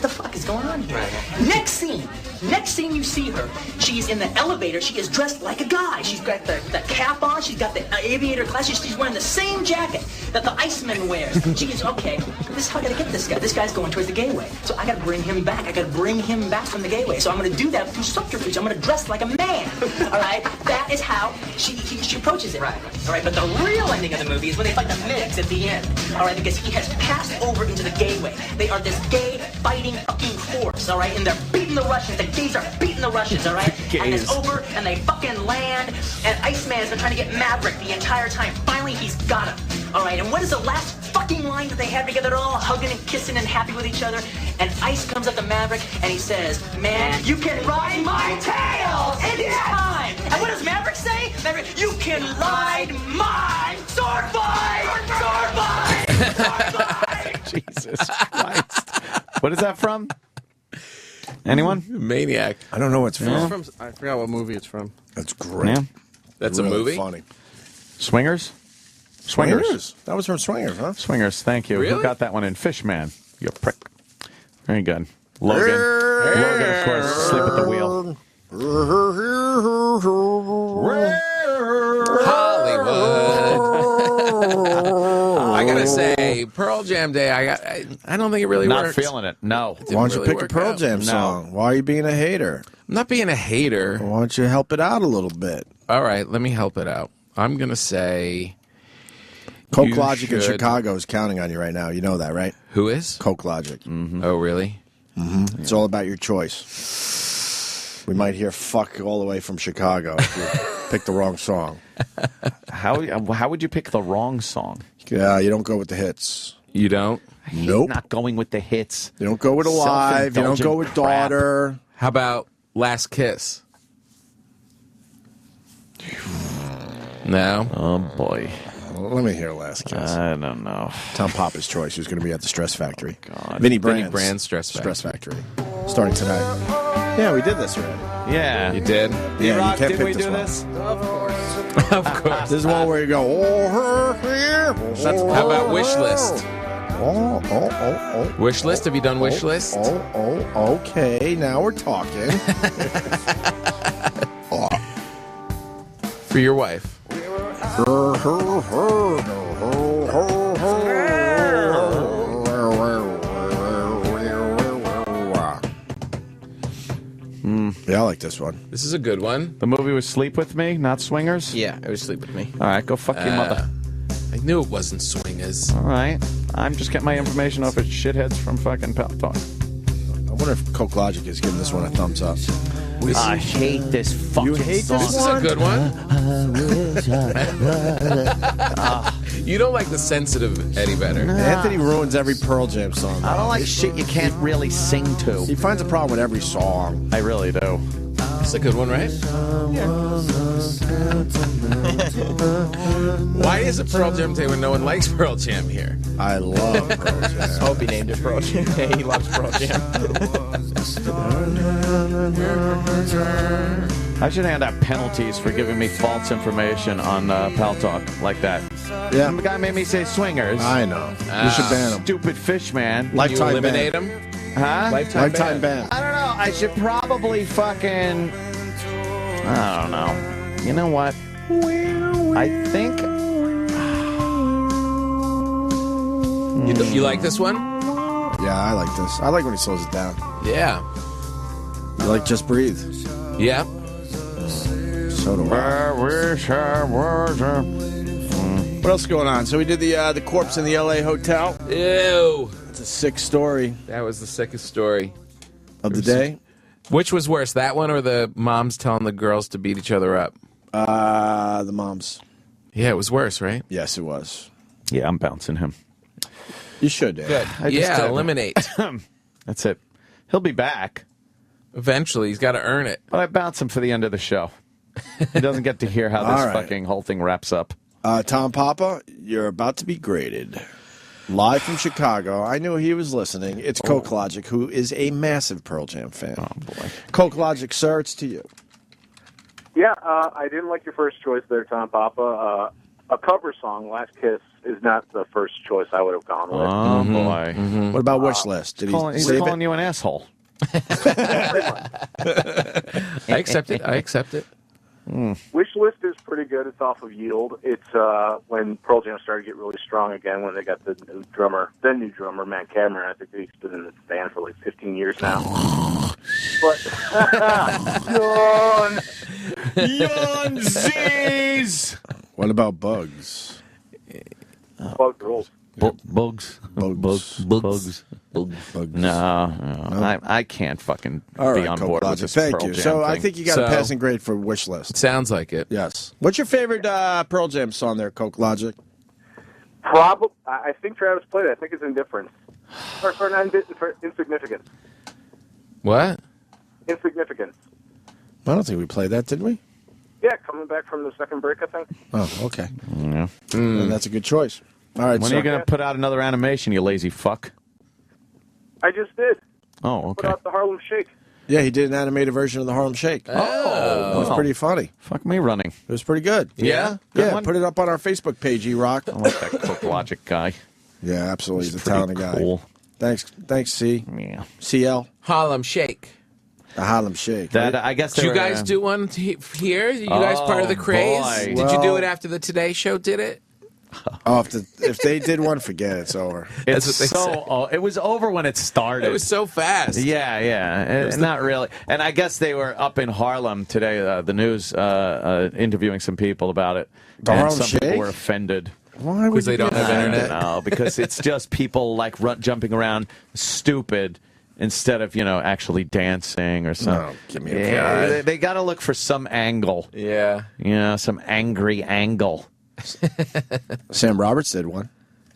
the fuck is going on here? Right. Next scene you see her, she's in the elevator. She is dressed like a guy. She's got the cap on. She's got the aviator glasses. She's wearing the same jacket that the Iceman wears. She is, okay, this is how I gotta get this guy. This guy's going towards the gay way. So I gotta bring him back. I gotta bring him back from the gay way. So I'm gonna do that through subterfuge. I'm gonna dress like a man. All right? That is how she approaches it. Right. All right, but the real ending of the movie is when they fight the MiGs at the end. All right, because he has passed over into the gay way. They are this gay fighting fucking force. All right, and they're beating the Russians. The gays are beating the Russians. All right, and it's over, and they fucking land. And Iceman has been trying to get Maverick the entire time. Finally, he's got him. All right, and what is the last fucking line that they have together? They're all hugging and kissing and happy with each other. And Ice comes up to Maverick, and he says, man, you can ride my tail anytime. And what does Maverick say? Maverick, you can ride my sword fight! Sword fight! Sword fight!
Jesus Christ. What is that from? Anyone?
Maniac.
I don't know what's from.
It's from. I forgot what movie it's from.
That's great.
Yeah.
That's
really
a movie?
Funny.
Swingers?
Swingers. That was from Swingers, huh?
Swingers, thank you.
Really?
Who got that one in? Fishman. You prick. Very good. Logan. Logan, of course, sleep at the wheel.
Hollywood. I gotta say, Pearl Jam Day. I don't think it really
Not
worked.
feeling it. No.
Why don't you
really
pick a Pearl
out.
Jam song? Why are you being a hater?
I'm not being a hater.
Why don't you help it out a little bit?
All right, let me help it out. I'm gonna say
Coke
you
Logic in
should-
Chicago is counting on you right now. You know that, right?
Who is?
Coke Logic.
Oh, really?
Mm-hmm. It's all about your choice. We might hear "fuck" all the way from Chicago if you pick the wrong song.
How would you pick the wrong song?
Yeah, you don't go with the hits.
You don't?
Nope.
Not going with the hits.
You don't go with Alive. You don't go with
Self-indulgent
Daughter.
How about Last Kiss? No?
Oh, boy.
Let me hear Last Kiss.
I don't know.
Tom Papa's Choice, who's going to be at the Stress Factory.
God.
Vinny
Vinny
Brand's
Brand's Stress
Factory. Starting tonight. Yeah, we did this already.
Yeah.
You did?
Yeah,
Rock,
you can't
did
pick
we
this
do
one.
this?
Of course.
This is one where you go, oh, here.
How about Wish List?
Oh.
Wish List? Have you done Wish List?
Oh, okay. Now we're talking.
For your wife. Yeah, I like this one. This is a good one.
The movie was Sleep With Me, not Swingers?
Yeah, it was Sleep With Me.
All right, go fuck your mother.
I knew it wasn't Swingers.
All right. I'm just getting my information off of shitheads from fucking Pal Talk.
I wonder if Coke Logic is giving this one a thumbs up.
I hate this fucking
You hate
song.
this
This is a good one. You don't like the sensitive Eddie Vedder.
Anthony ruins every Pearl Jam song.
I don't like shit you can't really sing to.
He finds a problem with every song.
I really do.
That's a good one, right? Why is it Pearl Jam Day when no one likes Pearl Jam here?
I love Pearl Jam.
Opie named it Pearl Jam. He loves Pearl Jam.
I should hand out penalties for giving me false information on Pal Talk like that.
Yeah.
The guy made me say Swingers.
I know. You should ban him.
Stupid fish man.
You
Lifetime
eliminate
ban.
him?
Huh?
Lifetime ban.
I don't know. I should probably fucking... I don't know. You know what? I think.
You like this one?
Yeah, I like this. I like when he slows it down.
Yeah.
You like Just Breathe?
Yeah.
So do I. What else is going on? So we did the corpse in the L.A. hotel.
Ew.
It's a sick story.
That was the sickest story
of the day.
Which was worse, that one or the moms telling the girls to beat each other up?
The moms.
Yeah, it was worse, right?
Yes, it was.
Yeah, I'm bouncing him.
You should, Dave.
Good. Yeah, eliminate.
That's it. He'll be back.
Eventually, he's got to earn it.
But I bounce him for the end of the show. He doesn't get to hear how this
All right.
fucking whole thing wraps up.
Tom Papa, you're about to be graded. Live from Chicago. I knew he was listening. It's Coke Logic, who is a massive Pearl Jam fan.
Oh, boy.
Coke Logic, sir, it's to you.
Yeah, I didn't like your first choice there, Tom Papa. A cover song, Last Kiss, is not the first choice I would have gone with.
Oh, boy.
What about Wish List? Did
He's
save
calling
it?
you an asshole.
I accept it. I accept it.
Wish List is pretty good. It's off of Yield. It's when Pearl Jam started to get really strong again, when they got the new drummer, Matt Cameron. I think he's been in the band for like 15 years now. But
Yawn Z's!
What about Bugs?
Bugs rules.
Bugs. No. I can't fucking
All right,
be on
Coke
board with
Logic.
this
Thank
Pearl
you.
Jam
So
thing.
I think you got a passing grade for Wish List.
Sounds like it.
Yes. What's your favorite Pearl Jam song there, Coke Logic?
Probably, I think Travis played it. I think it's Indifference. Or for Insignificance.
What?
Insignificance.
I don't think we played that, did we?
Yeah, coming back from the second break, I think.
Oh, okay.
Yeah.
Then that's a good choice. All right,
When are you going to put out another animation, you lazy fuck?
I just did.
Oh,
Put
okay.
out the Harlem Shake.
Yeah, he did an animated version of the Harlem Shake.
Oh.
It was pretty funny.
Fuck me running.
It was pretty good.
Yeah? Good
Yeah,
one?
put it up on our Facebook page, E-Rock.
I like that Coke Logic guy.
Yeah, absolutely. He's a
pretty
talented
cool.
guy. Thanks, C.
Yeah.
CL.
Harlem Shake.
The Harlem Shake.
That I guess
Did you guys do one here? You guys part of the craze?
boy.
Did you do it after the Today Show did it?
Oh, if they did one, forget it. It's over.
It's
what they
so. It was over when it started.
It was so fast.
Yeah. Not really. And I guess they were up in Harlem today. The news interviewing some people about it.
The
and
Harlem
some people
Shake?
were offended.
Why would
Because they
you
don't
do
have
that?
internet.
No, because it's just people like jumping around stupid instead of actually dancing or something.
No, give me a break.
They got to look for some angle.
Yeah.
Some angry angle.
Sam Roberts did one.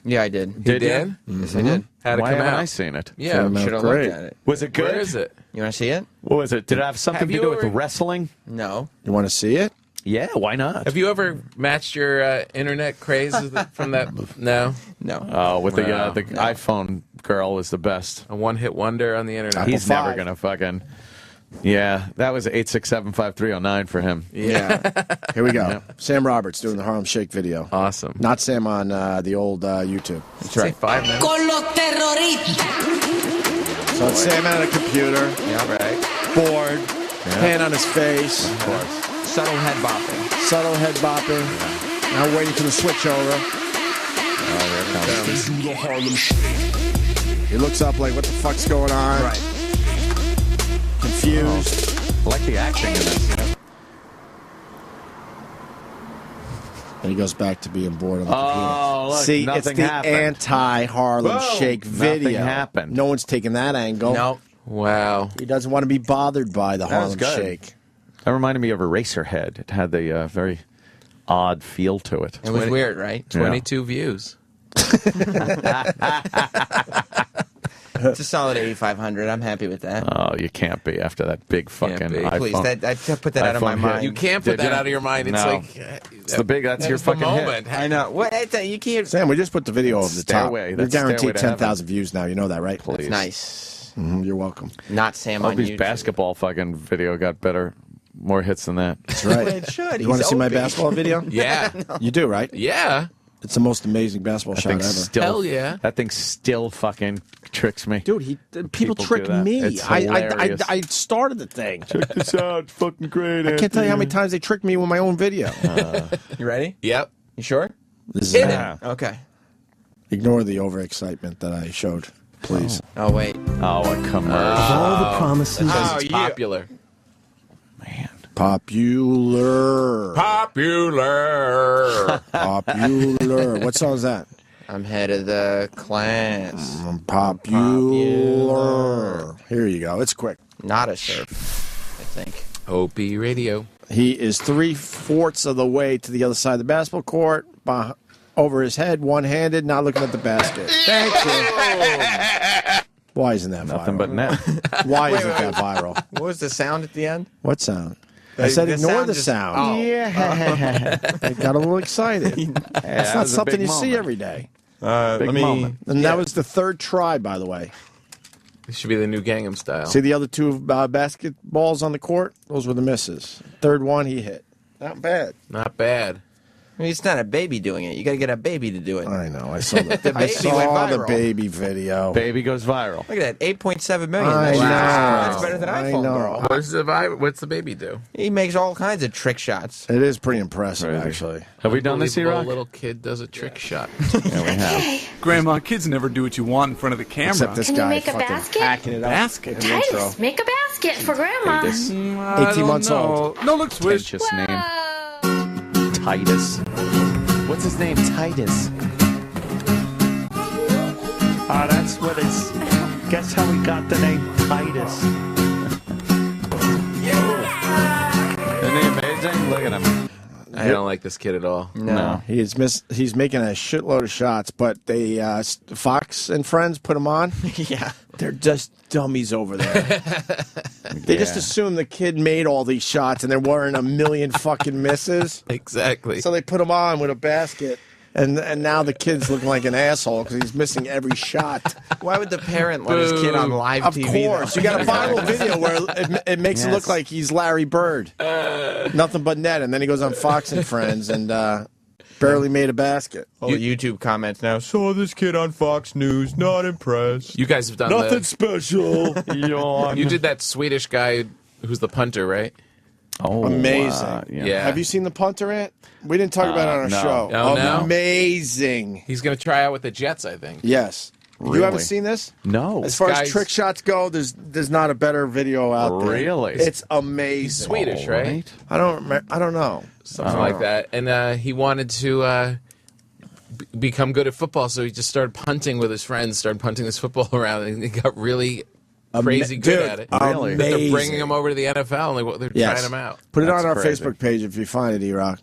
Yeah, I did.
Did you?
Yes, I did.
How'd it
Why
come
haven't
out?
I seen it?
Yeah.
Came out
Should have
great.
looked at it.
Was it good?
Where is it?
You want to see it?
What was it? Did it have something
Have
to
you
do with
ever-
wrestling?
No.
You want to see it?
Yeah, why not?
Have you ever matched your internet craze from that? No.
No.
Oh, with
Wow.
the iPhone girl is the best.
A one-hit wonder on the internet.
He's
Apple
never
V.
gonna fucking. Yeah, that was 8675309 for him.
Yeah. Here we go. Sam Roberts doing the Harlem Shake video.
Awesome.
Not Sam on the old YouTube.
That's right. 5 minutes.
Con los terroristas.
So it's Sam at a computer,
Yeah, right.
bored, hand on his face,
Of course.
Subtle head bopping.
subtle head bopping. Now waiting for the switch over. He looks up like, what the fuck's going on?
Right.
Confused.
I like the acting in this.
And he goes back to being bored on the
Oh,
computer.
look,
See, it's
nothing
the
happened.
anti-Harlem
Whoa,
Shake video.
nothing happened.
No one's taking that angle.
No.
Wow.
He doesn't want to be bothered by the
That was
Harlem
good.
Shake.
That reminded me of Eraserhead. It had the very odd feel to it.
It was weird, right?
22 views.
It's a solid 8,500. I'm happy with that.
Oh, you can't be after that big fucking
be.
iPhone.
Please, I put that out of my
iPhone hit.
mind.
You can't put
Did
that
you?
out of your mind. It's
No.
like
It's the big. That's your
the
fucking hit.
moment.
I know. What? You can't.
Sam, we just put the video over the top.
Stairway.
You're
That's Stairway
guaranteed
to
10,000 views now. You know that, right?
Please.
Nice.
You're welcome.
Not Sam on
Opie's
YouTube.
basketball fucking video got more hits than that.
That's right.
It should.
You want to
He's
see my
Opie.
basketball video?
Yeah.
You do, right?
Yeah.
It's the most amazing basketball shot ever.
Hell yeah. That thing still fucking tricks me.
Dude, people trick
do that.
me.
It's
I started the thing.
Check this out. It's fucking great.
I can't tell you how many times they tricked me with my own video.
You ready?
Yep.
You sure?
This
Hit
is
it. Okay.
Ignore the overexcitement that I showed, please.
Oh wait.
Oh, a commercial.
All the promises.
That's it's popular.
Popular.
Popular.
Popular. What song is that?
I'm head of the class.
Popular. Here you go. It's quick.
Not a surf, I think.
Opie Radio.
He is 3/4 of the way to the other side of the basketball court, over his head, one-handed, not looking at the basket. Thank you. Why isn't that
Nothing
viral?
but net.
Why isn't that viral?
What was the sound at the end?
What sound? I said ignore the
just-
sound.
Oh.
Yeah. I got a little excited.
that
It's not
was a
something
big
you see
moment.
every day.
Big moment.
And that was the third try, by the way.
This should be the new Gangnam Style.
See the other two basketballs on the court? Those were the misses. Third one, he hit. Not bad.
Not bad.
I mean, it's not a baby doing it. You got to get a baby to do it.
I know. I saw the,
The
I
baby
saw
went
the
viral.
baby video.
Baby goes viral.
Look at that, 8.7 million.
I
That's,
know.
that's better than
I
iPhone
know.
Girl.
What's the baby do?
He makes all kinds of trick shots.
It is pretty impressive,
Crazy.
actually.
Have we done this,
Unbelievable
E-Rock?
little kid does a trick shot.
Yeah, we have.
Grandma, kids never do what you want in front of the camera.
Except this
Can you
guy
make a
fucking
basket?
hacking it up.
Basket?
in the intro.
Titus, make a basket for Grandma.
I
18 months
don't
old.
know. No, look, Swish.
Pretentious name. Titus. What's his name? Titus.
Ah, that's what it's. Guess how we got the name Titus.
Isn't he amazing? Look at him.
I don't like this kid at all.
No.
He's making a shitload of shots, but they Fox and Friends put him on.
Yeah.
They're just dummies over there. They just assume the kid made all these shots, and there weren't a million fucking misses.
Exactly.
So they put him on with a basket, and now the kid's looking like an asshole because he's missing every shot.
Why would the parent let his kid on live
Of
TV?
course,
though?
you got a viral video where it makes it look like he's Larry Bird, nothing but net, and then he goes on Fox and Friends and barely made a basket.
All the YouTube comments now. Saw this kid on Fox News. Not impressed.
You guys have done
Nothing special.
You did that Swedish guy who's the punter, right?
Oh,
Amazing.
Yeah.
Have you seen the punter yet? We didn't talk about it on our
no.
show.
Oh, no?
Amazing.
He's going to try out with the Jets, I think.
Yes.
Really?
You haven't seen this?
No.
As far as
guy's-
trick shots go, there's not a better video out there.
Really?
It's amazing.
He's Swedish, right?
I don't know.
Something like that. And he wanted to become good at football, so he just started punting with his friends, started punting this football around, and he got really crazy good
dude,
at it.
Really?
But they're
amazing.
bringing him over to the NFL, and they're
Yes.
trying him out.
Put it
That's
on our
crazy.
Facebook page if you find it, E-Rock.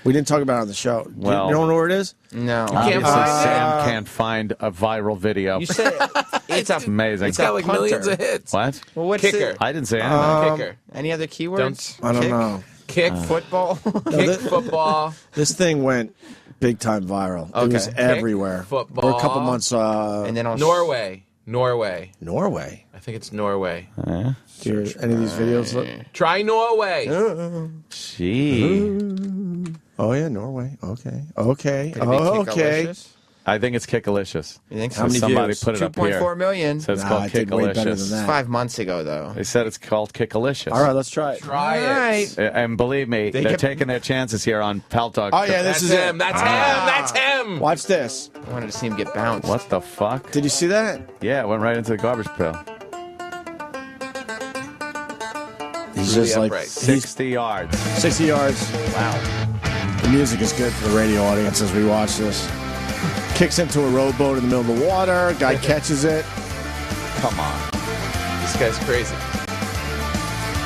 We didn't talk about it on the show.
Well-
you don't know where it is?
No.
Obviously,
find it?
Sam can't find a viral video.
You said it's a
Amazing.
It's got like
punter.
millions of hits.
What?
Well, what's
Kicker.
it?
I didn't say anything.
Kicker.
Any other keywords?
I don't
Kick?
know.
Kick,
Football?
kick football.
This thing went big time viral. It was
Okay.
everywhere.
football.
For a couple months.
And then on
Norway.
Norway.
I think it's Norway.
Do you hear any of these videos? Look?
Try Norway.
Gee.
Oh yeah, Norway. Okay. Okay.
Could it be
Okay.
Kickalicious?
I think it's Kickalicious.
You think so?
How many
Somebody
views?
put it up here.
2.4 million.
So it's
Nah,
called
I think way better than
Kickalicious.
that.
5 months ago, though.
They said it's called Kickalicious.
All right, let's try it.
Try
All right.
it.
And believe me,
They
they're
kept-
taking their chances here on Pal Talk.
Oh yeah, this
That's
is
him.
it.
That's him. That's him.
Watch this.
I wanted to see him get bounced.
What the fuck?
Did you see that?
Yeah, it went right into the garbage pail.
He's
Really
just like
upright.
60 yards.
60 yards.
Wow.
The music is good for the radio audience as we watch this. Kicks into a rowboat in the middle of the water. Guy catches it.
Come on.
This guy's crazy.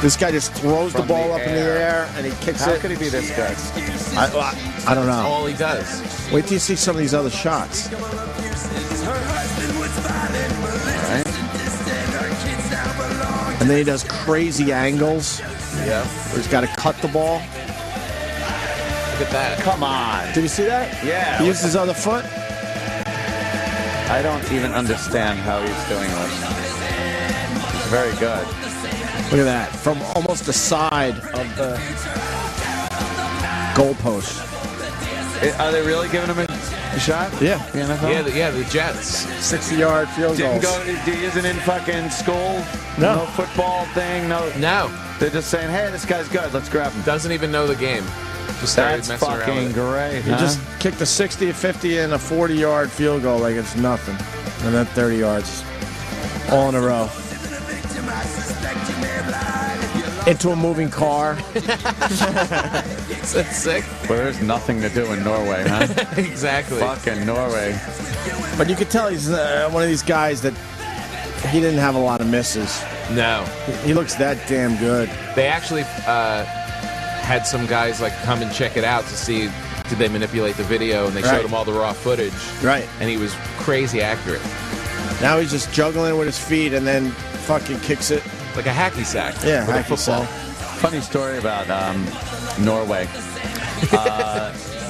This guy just throws the
From
ball
the
up in the
air.
air and he kicks
How
it.
could he be this good?
I don't know.
All he does.
Wait till you see some of these other shots.
All right.
And then he does crazy angles
Yeah.
where he's got to cut the ball.
Look at that.
Come on.
Did you see that?
Yeah.
He used his other foot.
I don't even understand how he's doing this. It's very good.
Look at that. From almost the side of the goalpost.
Are they really giving him
You shot?
Yeah.
The NFL?
Yeah, the Jets.
60-yard field goals.
He isn't in fucking school?
No.
Football thing? No. They're just saying, hey, this guy's good. Let's grab him.
Doesn't even know the game. Just started
That's
messing around
fucking
with it.
great.
He just kicked a 60, a 50, and a 40-yard field goal like it's nothing. And then 30 yards. All in a row. Into a moving car.
Is that sick?
Well, there's nothing to do in Norway, huh?
Exactly.
Fucking Norway.
But you could tell he's one of these guys that he didn't have a lot of misses.
No.
He looks that damn good.
They actually had some guys like come and check it out to see did they manipulate the video, and they showed him all the raw footage.
Right.
And he was crazy accurate.
Now he's just juggling with his feet and then fucking kicks it.
Like a hacky sack.
Yeah,
with a
hacky
football.
sack.
Funny story about Norway.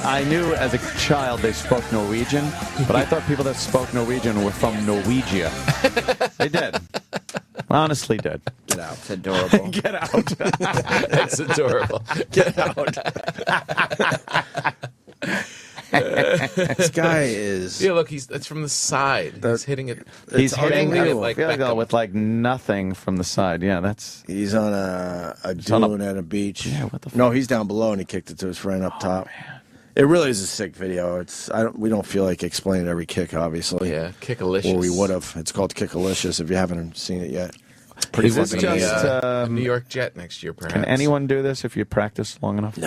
I knew as a child they spoke Norwegian, but I thought people that spoke Norwegian were from Norwegia. They did. Honestly did.
Get out. It's adorable.
Get out.
That's adorable.
Get out. This guy is...
Yeah, look, that's from the side. He's hitting it.
He's hitting
banging
it
like
field goal with like nothing from the side. Yeah, that's...
He's on a dune at a beach.
Yeah, what the fuck?
No, he's down below and he kicked it to his friend up top. Man. It really is a sick video. We don't feel like explaining every kick, obviously.
Yeah, Kickalicious.
Or we would have. It's called Kickalicious if you haven't seen it yet. Pretty
Is this
fucking
just
amazing.
a New York Jet next year, perhaps?
Can anyone do this if you practice long enough?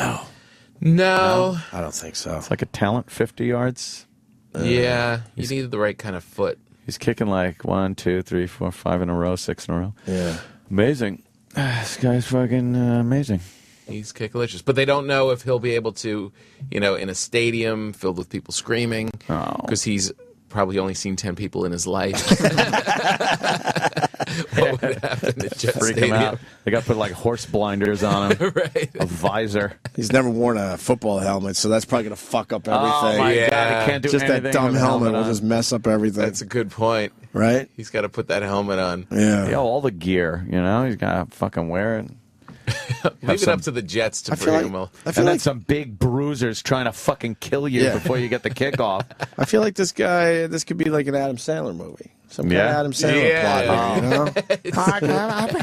No.
I don't think so.
It's like a talent, 50 yards.
Yeah, you need the right kind of foot.
He's kicking like 1, 2, 3, 4, 5 in a row, 6 in a row.
Yeah.
Amazing. This guy's fucking amazing.
He's Kickalicious. But they don't know if he'll be able to, in a stadium filled with people screaming, because he's probably only seen 10 people in his life. What would happen at Jet
Freak
Stadium?
him out. They got to put like horse blinders on him.
Right.
A visor.
He's never worn a football helmet, so that's probably going to fuck up everything.
Oh, my God. He can't do
just
anything
that dumb
with a
helmet will
on.
just mess up everything.
That's a good point.
Right?
He's got to put that helmet on.
Yeah.
Yo, all the gear, He's got to fucking wear it.
Leave it up to the Jets to bring him up.
And then some big bruisers trying to fucking kill you before you get the kickoff.
I feel like this could be like an Adam Sandler movie. Some kind of Adam Sandler plot here,
I've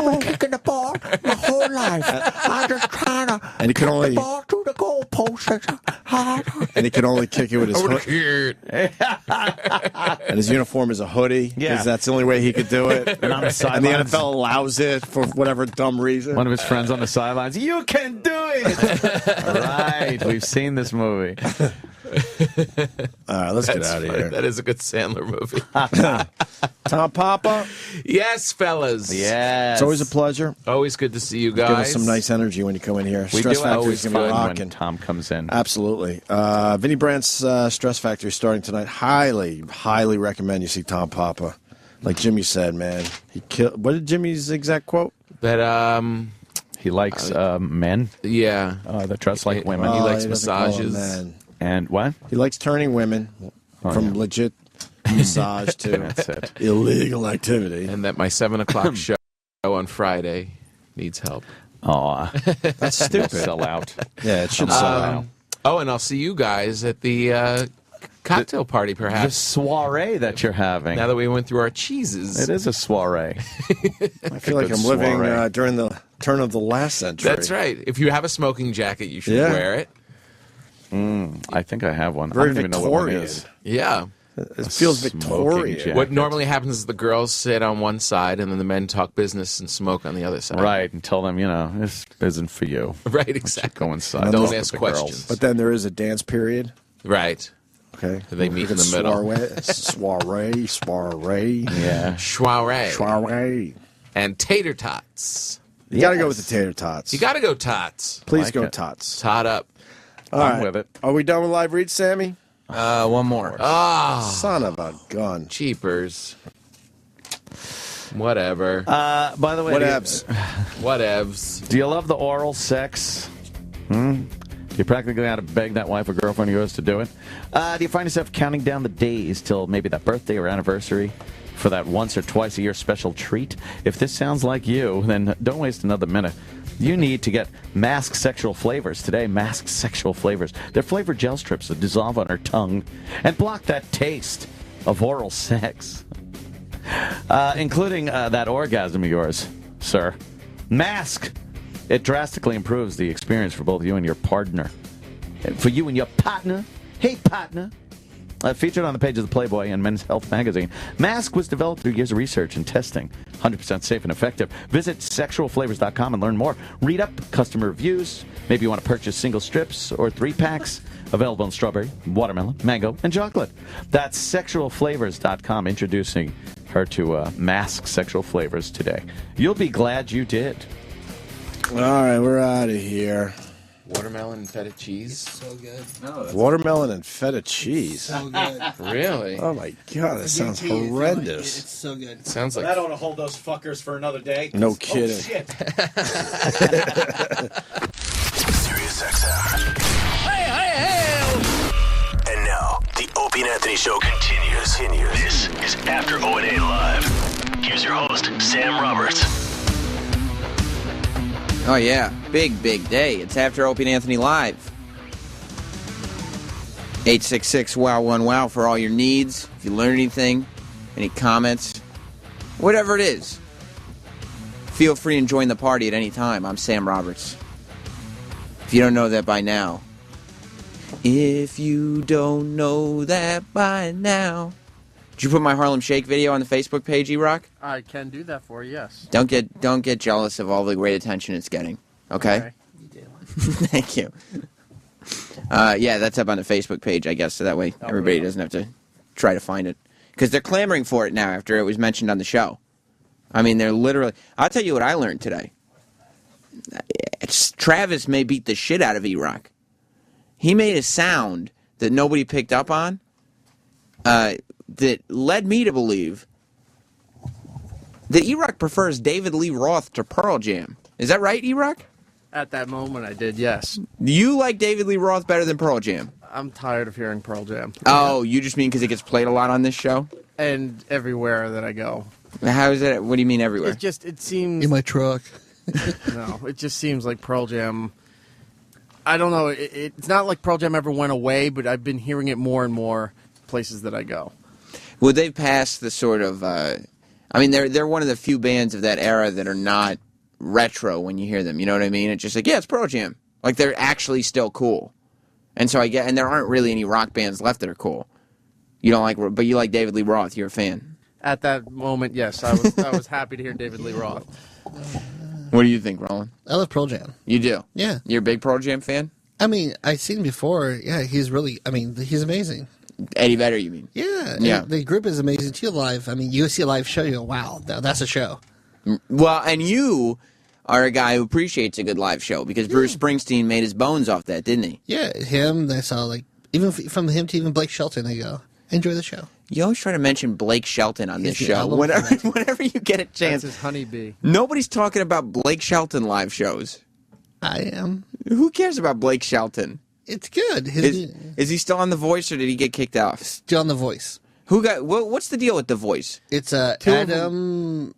been kicking the ball my whole life. I'm just trying to
And he could only
ball through the goalpost.
and he could only kick it with his hood. And his uniform is a hoodie.
Yeah.
Because that's the only way he could do it.
And on the
And the
sidelines,
NFL allows it for whatever dumb reason.
one of his friends on the sidelines, you can do it. All right, we've seen this movie.
All right, let's get out of
funny.
here.
That is a good Sandler movie.
Tom Papa.
Yes, fellas.
Yes.
It's always a pleasure.
Always good to see you guys.
Give us some nice energy when you come in here.
We
Stress
do
Factory's
always
going to be
fun
rocking.
when Tom comes in.
Absolutely. Vinnie Brandt's Stress Factory starting tonight. Highly, highly recommend you see Tom Papa. Like Jimmy said, man. He killed. What did Jimmy's exact quote?
That
he likes men.
Yeah.
That dress like women.
He likes
doesn't call them
massages.
men.
And what?
He likes turning women from legit massage to
That's it.
illegal activity.
And that my 7 o'clock show on Friday needs help.
Aw.
That's stupid.
Sell out.
Yeah, it should sell out.
Oh, and I'll see you guys at the cocktail party,
The
perhaps.
soiree that you're having.
Now that we went through our cheeses.
It is a soiree.
I feel like I'm living during the turn of the last century.
That's right. If you have a smoking jacket, you should
Yeah.
wear it.
I think I have one.
Very
I don't even know what one
Victorian.
is.
Yeah.
It feels
smoking
Victorian.
jacket.
What normally happens is the girls sit on one side and then the men talk business and smoke on the other side.
Right, and tell them, this isn't for you.
Right, exactly.
Go inside.
Don't
Talk
ask
with the girls.
questions.
But then there is a dance period.
Right.
Okay.
They meet in the middle.
Soiree.
Yeah.
Soiree. And tater tots.
You got to go with the tater tots.
You got to go tots.
Please
like
go
it.
tots.
Tot up.
All
I'm
right.
with it.
Are we done with live reads, Sammy?
One more.
Son of a gun.
Cheapers. Whatever.
By the way,
Whatevs.
do you love the oral sex? You practically had to beg that wife or girlfriend of yours to do it. Do you find yourself counting down the days till maybe that birthday or anniversary for that once or twice a year special treat? If this sounds like you, then don't waste another minute.
You need to get Mask Sexual Flavors today. Mask Sexual Flavors. They're flavored gel strips that dissolve on our tongue and block that taste of oral sex, including that orgasm of yours, sir. Mask. It drastically improves the experience for both you and your partner. For you and your partner. Hey, partner. Featured on the page of the Playboy and Men's Health magazine, Mask was developed through years of research and testing. 100% safe and effective. Visit sexualflavors.com and learn more. Read up customer reviews. Maybe you want to purchase single strips or 3-packs. Available in strawberry, watermelon, mango, and chocolate. That's sexualflavors.com. Introducing her to Mask Sexual Flavors today. You'll be glad you did.
All right, we're out of here.
Watermelon and feta cheese.
So good.
Watermelon and feta cheese.
So good.
Really?
Oh my god, that sounds horrendous.
It's so good.
It sounds like.
I don't want to hold those fuckers for another day.
No kidding.
Oh, shit.
Sirius XM. And now, the Opie and Anthony Show continues. This is After O&A Live. Here's your host, Sam Roberts.
Oh, yeah. Big day. It's After Opie and Anthony Live. 866-WOW-1-WOW for all your needs. If you learn anything, any comments, whatever it is, feel free and join the party at any time. I'm Sam Roberts. If you don't know that by now. If you don't know that by now. Did you put my Harlem Shake video on the Facebook page, E-Rock?
I can do that for you, yes.
Don't get jealous of all the great attention it's getting. Okay? Thank you. Yeah, that's up on the Facebook page, I guess, so that way everybody doesn't have to try to find it. Because they're clamoring for it now after it was mentioned on the show. I mean, they're literally... I'll tell you what I learned today. Travis may beat the shit out of E-Rock. He made a sound that nobody picked up on that led me to believe that E-Rock prefers David Lee Roth to Pearl Jam. Is that right, E-Rock?
At that moment, I did, yes.
You like David Lee Roth better than Pearl Jam?
I'm tired of hearing Pearl Jam.
Oh, you just mean because it gets played a lot on this show?
And everywhere that I go.
How is it? What do you mean everywhere?
It seems...
In my truck.
No, it just seems like Pearl Jam... I don't know. It's not like Pearl Jam ever went away, but I've been hearing it more and more places that I go.
Well, they've passed the sort of... I mean, they're one of the few bands of that era that are not retro when you hear them. You know what I mean? It's just like, yeah, it's Pearl Jam. Like, they're actually still cool. And so and there aren't really any rock bands left that are cool. You don't like... But you like David Lee Roth. You're a fan.
At that moment, yes. I was happy to hear David Lee Roth.
What do you think, Roland?
I love Pearl Jam.
You do?
Yeah.
You're a big Pearl Jam fan?
I mean, I've seen him before. Yeah, he's amazing.
Eddie Vedder, you mean?
Yeah.
Yeah.
The group is amazing, too, live. I mean, you see a live show, you go, wow, that's a show.
Well, and you are a guy who appreciates a good live show because Bruce Springsteen made his bones off that, didn't he?
Yeah, him, I saw, even from him to even Blake Shelton, I go, enjoy the show.
You always try to mention Blake Shelton on this show. Whenever you get a chance.
That's his honeybee.
Nobody's talking about Blake Shelton live shows.
I am.
Who cares about Blake Shelton?
It's good.
Is he still on The Voice, or did he get kicked off?
Still on The Voice.
What's the deal with The Voice?
It's Adam,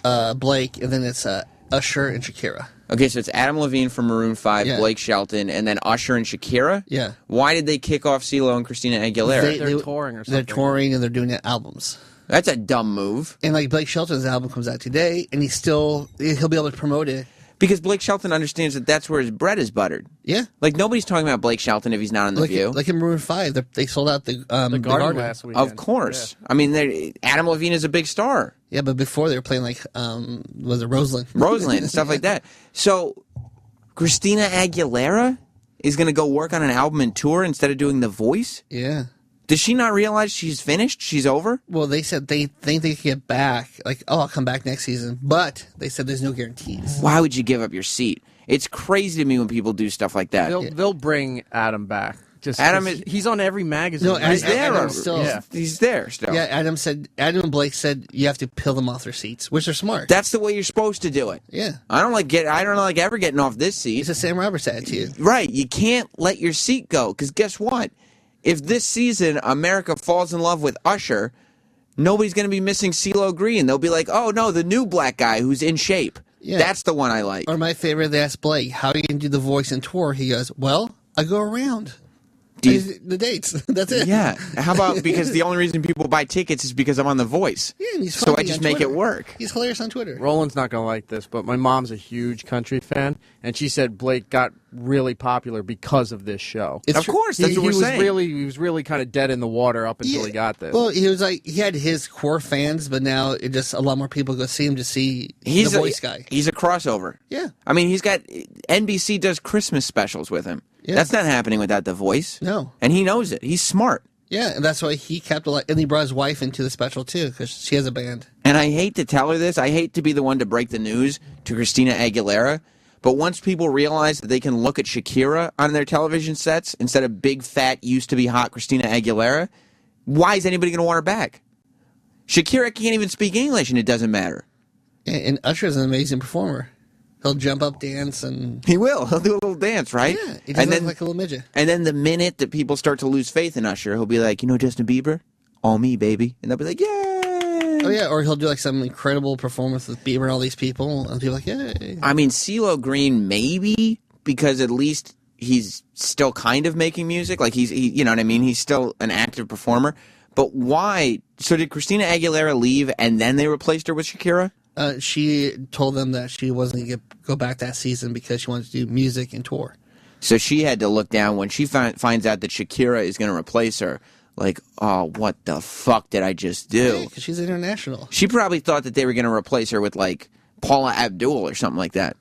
Blake, and then it's Usher and Shakira.
Okay, so it's Adam Levine from Maroon 5,
Yeah.
Blake Shelton, and then Usher and Shakira?
Yeah.
Why did they kick off CeeLo and Christina Aguilera?
They're touring or something.
They're touring and they're doing albums.
That's a dumb move.
And like Blake Shelton's album comes out today, and he'll be able to promote it.
Because Blake Shelton understands that that's where his bread is buttered.
Yeah.
Like, nobody's talking about Blake Shelton if he's not on The View.
Like in Maroon 5, they sold out the
Garden last weekend.
Of course. Yeah. I mean, Adam Levine is a big star.
Yeah, but before they were playing was it Roseland?
Roseland and stuff like that. So, Christina Aguilera is going to go work on an album and tour instead of doing The Voice?
Yeah.
Does she not realize she's finished? She's over?
Well, they said they think they can get back. Like, I'll come back next season. But they said there's no guarantees.
Why would you give up your seat? It's crazy to me when people do stuff like that.
They'll bring Adam back. He's on every magazine.
No,
he's there.
He's
there still.
Yeah, Adam and Blake said you have to peel them off their seats, which are smart.
That's the way you're supposed to do it.
Yeah.
I don't like ever getting off this seat.
It's a Sam Roberts attitude.
Right. You can't let your seat go, because guess what? If this season America falls in love with Usher, nobody's going to be missing CeeLo Green. They'll be like, oh, no, the new black guy who's in shape.
Yeah.
That's the one I like.
Or my favorite, they asked Blake, how are you going to do the voice and tour? He goes, well, I go around. The dates. That's it.
Yeah. How about, because the only reason people buy tickets is because I'm on The Voice.
Yeah, and he's
so I
funny
just
on
make
Twitter.
it work.
He's hilarious on Twitter.
Roland's not going to like this, but my mom's a huge country fan, and she said Blake got really popular because of this show.
Of course, that's what we're saying.
He was really kind of dead in the water up until he got this.
Well, he was like, he had his core fans, but now it just a lot more people go see him to see the voice guy.
He's a crossover.
Yeah.
I mean, NBC does Christmas specials with him.
Yeah.
That's not happening without The Voice.
No.
And he knows it. He's smart.
Yeah, and that's why he kept and he brought his wife into the special too, because she has a band.
And I hate to tell her this. I hate to be the one to break the news to Christina Aguilera. But once people realize that they can look at Shakira on their television sets instead of big, fat, used-to-be-hot Christina Aguilera, why is anybody going to want her back? Shakira can't even speak English, and it doesn't matter.
And Usher's an amazing performer. He'll jump up, dance, and...
He will. He'll do a little dance, right?
Yeah, he does look like a little midget.
And then the minute that people start to lose faith in Usher, he'll be like, you know Justin Bieber? All me, baby. And they'll be like, yay!
Oh, yeah, or he'll do like some incredible performance with Bieber and all these people, and people like, yay.
I mean, CeeLo Green, maybe, because at least he's still kind of making music. Like, you know what I mean? He's still an active performer. But why? So did Christina Aguilera leave, and then they replaced her with Shakira?
She told them that she wasn't going to go back that season because she wanted to do music and tour.
So she had to look down when she finds out that Shakira is going to replace her. Like, oh, what the fuck did I just do?
Yeah, because she's international.
She probably thought that they were going to replace her with, like, Paula Abdul or something like that.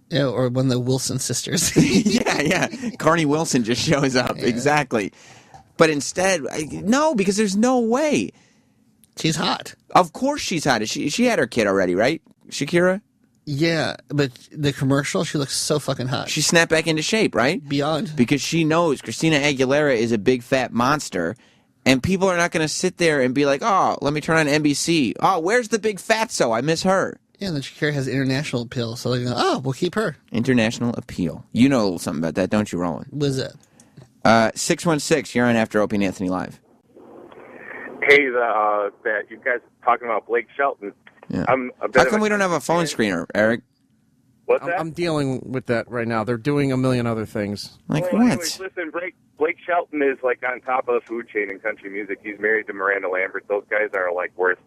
Yeah, or one of the Wilson sisters.
yeah. Carney Wilson just shows up. Yeah. Exactly. But instead, no, because there's no way.
She's hot.
Of course she's hot. She had her kid already, right? Shakira?
Yeah, but the commercial, she looks so fucking hot.
She snapped back into shape, right?
Beyond.
Because she knows Christina Aguilera is a big fat monster, and people are not going to sit there and be like, oh, let me turn on NBC. Oh, where's the big fatso? I miss her.
Yeah, and then Shakira has international appeal, so they're going to we'll keep her.
International appeal. You know a little something about that, don't you, Roland?
What is that?
616, you're on After Opie and Anthony Live.
Hey, that you guys are talking about Blake Shelton.
Yeah.
How
come we don't have a phone screener, Eric?
What's that?
I'm dealing with that right now. They're doing a million other things.
Like
well,
what?
Anyways, listen, Blake Shelton is like on top of the food chain in country music. He's married to Miranda Lambert. Those guys are like worth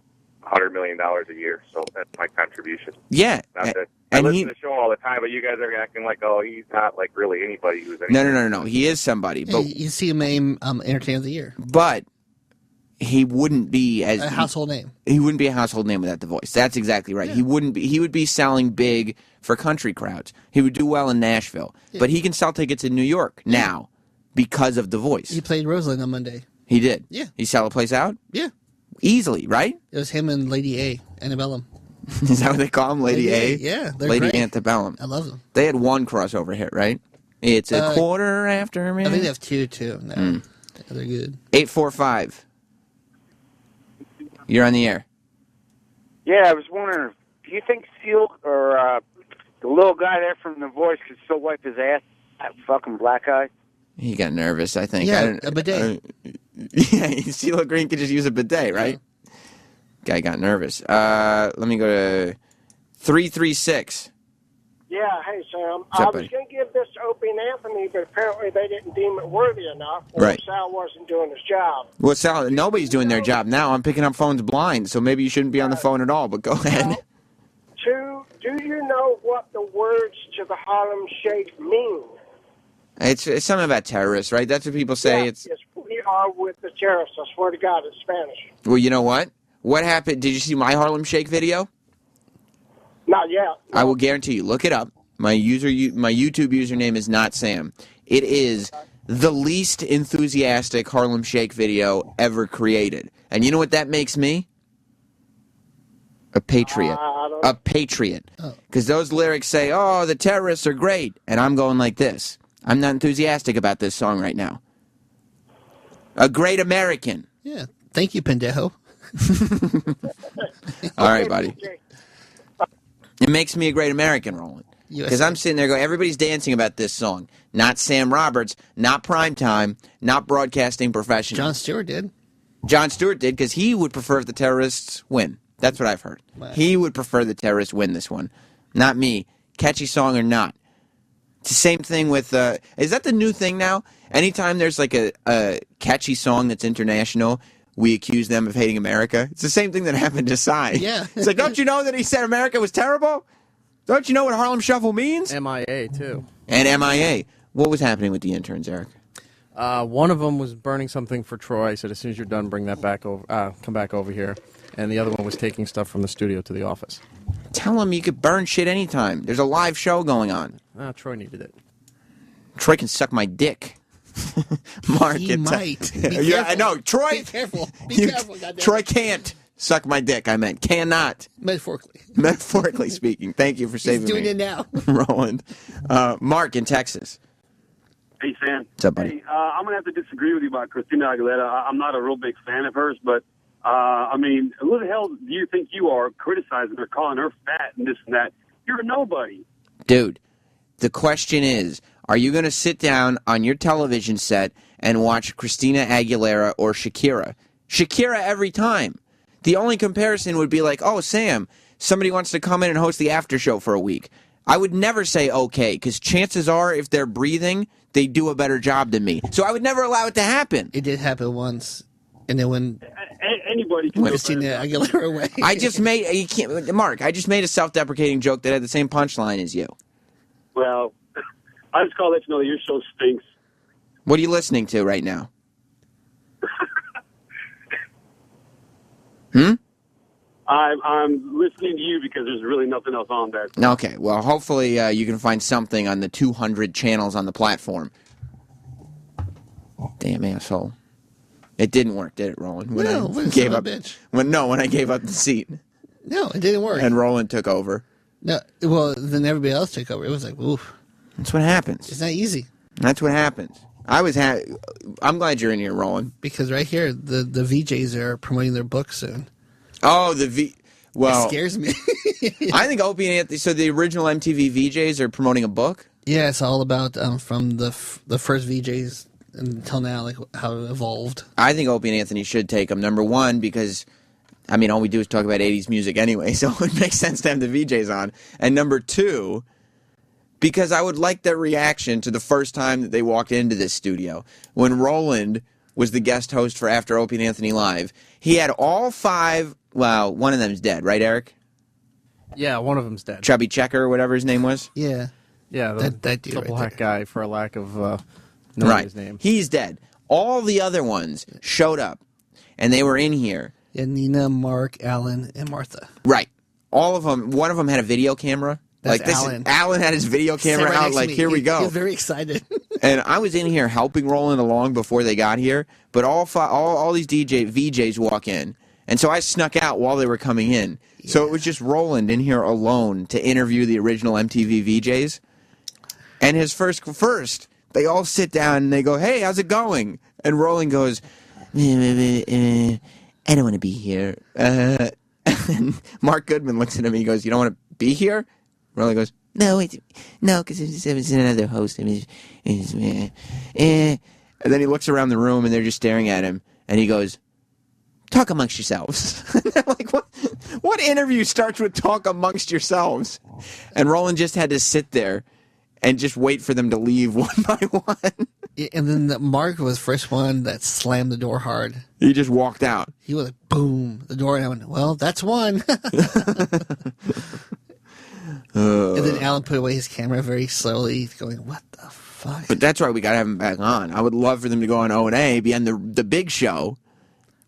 $100 million a year. So that's my contribution.
Yeah.
I listen to the show all the time, but you guys are acting like, oh, he's not like really anybody who's anything.
No. He is somebody. But
you see him named Entertainer of the Year.
But he wouldn't be
a household name.
He wouldn't be a household name without The Voice. That's exactly right. Yeah. He would be selling big for country crowds. He would do well in Nashville. Yeah. But he can sell tickets in New York now because of The Voice.
He played Roseland on Monday.
He did?
Yeah.
He sell a place out?
Yeah.
Easily, right?
It was him and Lady A, Antebellum.
Is that what they call him? Lady A?
Yeah, they're
Lady
great.
Antebellum.
I love them.
They had one crossover hit, right? It's a quarter after midnight.
I think they have two, too. No. Yeah, they're good.
845. You're on the air.
Yeah, I was wondering, do you think Seal or the little guy there from The Voice could still wipe his ass? That fucking black guy.
He got nervous, I think.
Yeah, a bidet.
Yeah, CeeLo Green could just use a bidet, right? Yeah. Guy got nervous. Let me go to 336.
Yeah, hey, Sam.
What's
I
up,
was
buddy?
going to give this to Opie and Anthony, but apparently they didn't deem it worthy enough, or
Right.
Sal wasn't doing his job.
Well, Sal, nobody's doing their job now. I'm picking up phones blind, so maybe you shouldn't be on the phone at all, but go ahead.
Do you know what the words to the Harlem Shake mean?
It's something about terrorists, right? That's what people say.
Yes, we are with the terrorists. I swear to God, it's Spanish.
Well, you know what? What happened? Did you see my Harlem Shake video?
Not yet.
I will guarantee you. Look it up. My YouTube username is not Sam. It is the least enthusiastic Harlem Shake video ever created. And you know what that makes me? A patriot. A patriot. Because those lyrics say, oh, the terrorists are great. And I'm going like this. I'm not enthusiastic about this song right now. A great American.
Yeah. Thank you, pendejo.
All right, buddy. It makes me a great American, Roland. Because I'm sitting there going, everybody's dancing about this song. Not Sam Roberts, not Primetime, not broadcasting professionals.
Jon Stewart did.
Jon Stewart did, because he would prefer if the terrorists win. That's what I've heard.
Wow.
He would prefer the terrorists win this one. Not me. Catchy song or not. It's the same thing with, is that the new thing now? Anytime there's like a catchy song that's international, we accuse them of hating America. It's the same thing that happened to Psy.
Yeah.
It's like, don't you know that he said America was terrible? Don't you know what Harlem Shuffle means?
MIA, too.
And MIA. What was happening with the interns, Eric?
One of them was burning something for Troy. I said, as soon as you're done, bring that back over. Come back over here. And the other one was taking stuff from the studio to the office.
Tell him you could burn shit anytime. There's a live show going on.
Troy needed it.
Troy can suck my dick. Mark,
He might. Be
yeah, I
careful.
know. Troy.
Be careful. Be careful. Goddamn.
Troy can't suck my dick. I meant cannot.
Metaphorically.
Metaphorically speaking. Thank you for saving
He's doing
me.
it now.
Roland. Mark in Texas.
Hey, Sam.
What's up, buddy?
Hey, I'm going to have to disagree with you about Christina Aguilera. I'm not a real big fan of hers, but, I mean, who the hell do you think you are criticizing her, calling her fat and this and that? You're a nobody.
Dude, the question is, are you going to sit down on your television set and watch Christina Aguilera or Shakira? Shakira every time. The only comparison would be like, oh, Sam, somebody wants to come in and host the after show for a week. I would never say okay, because chances are, if they're breathing, they do a better job than me. So I would never allow it to happen.
It did happen once. And then when
anybody can
Christina Aguilera away.
I just made, Mark, I just made a self-deprecating joke that had the same punchline as you.
Well, I just call to let you know that your show stinks.
What are you listening to right now?
I'm listening to you because there's really nothing else on there.
Okay, well, hopefully you can find something on the 200 channels on the platform. Damn asshole. It didn't work, did it, Roland? When
No,
I
what
gave
son
up,
of a bitch.
when I gave up the seat.
No, it didn't work.
And Roland took over.
No, well, then everybody else took over. It was like, oof.
That's what happens.
It's not easy.
That's what happens. I'm glad you're in here, Roland.
Because right here, the VJs are promoting their book soon.
Oh, well,
it scares me.
I think Opie and Anthony. So the original MTV VJs are promoting a book.
Yeah, it's all about from the first VJs until now, like how it evolved.
I think Opie and Anthony should take them. Number one, because I mean, all we do is talk about 80s music anyway, so it makes sense to have the VJs on. And number two, because I would like their reaction to the first time that they walked into this studio when Roland was the guest host for After Opie and Anthony Live. He had all five. Well, one of them's dead, right, Eric?
Yeah, one of them's dead.
Chubby Checker, or whatever his name was?
Yeah.
Yeah,
that dude
double
right
hack guy, for a lack of knowing his name.
He's dead. All the other ones showed up, and they were in here.
Yeah, Nina, Mark, Alan, and Martha.
Right. All of them. One of them had a video camera.
That's Alan.
Alan had his video camera
Sat right
out,
next to
like,
me.
here we go.
He was very excited.
And I was in here helping Roland along before they got here, but all these VJs walk in. And so I snuck out while they were coming in. Yeah. So it was just Roland in here alone to interview the original MTV VJs. And his first, they all sit down and they go, hey, how's it going? And Roland goes, I don't want to be here. And Mark Goodman looks at him and he goes, you don't want to be here? Roland goes, no, because it's another host. And then he looks around the room and they're just staring at him. And he goes, talk amongst yourselves. Like, what interview starts with talk amongst yourselves? And Roland just had to sit there and just wait for them to leave one by one.
Yeah, and then Mark was the first one that slammed the door hard.
He just walked out.
He was like, boom, the door, and I went, well, that's one. And then Alan put away his camera very slowly, going, what the fuck?
But that's why we got to have him back on. I would love for them to go on O&A, be on the big show.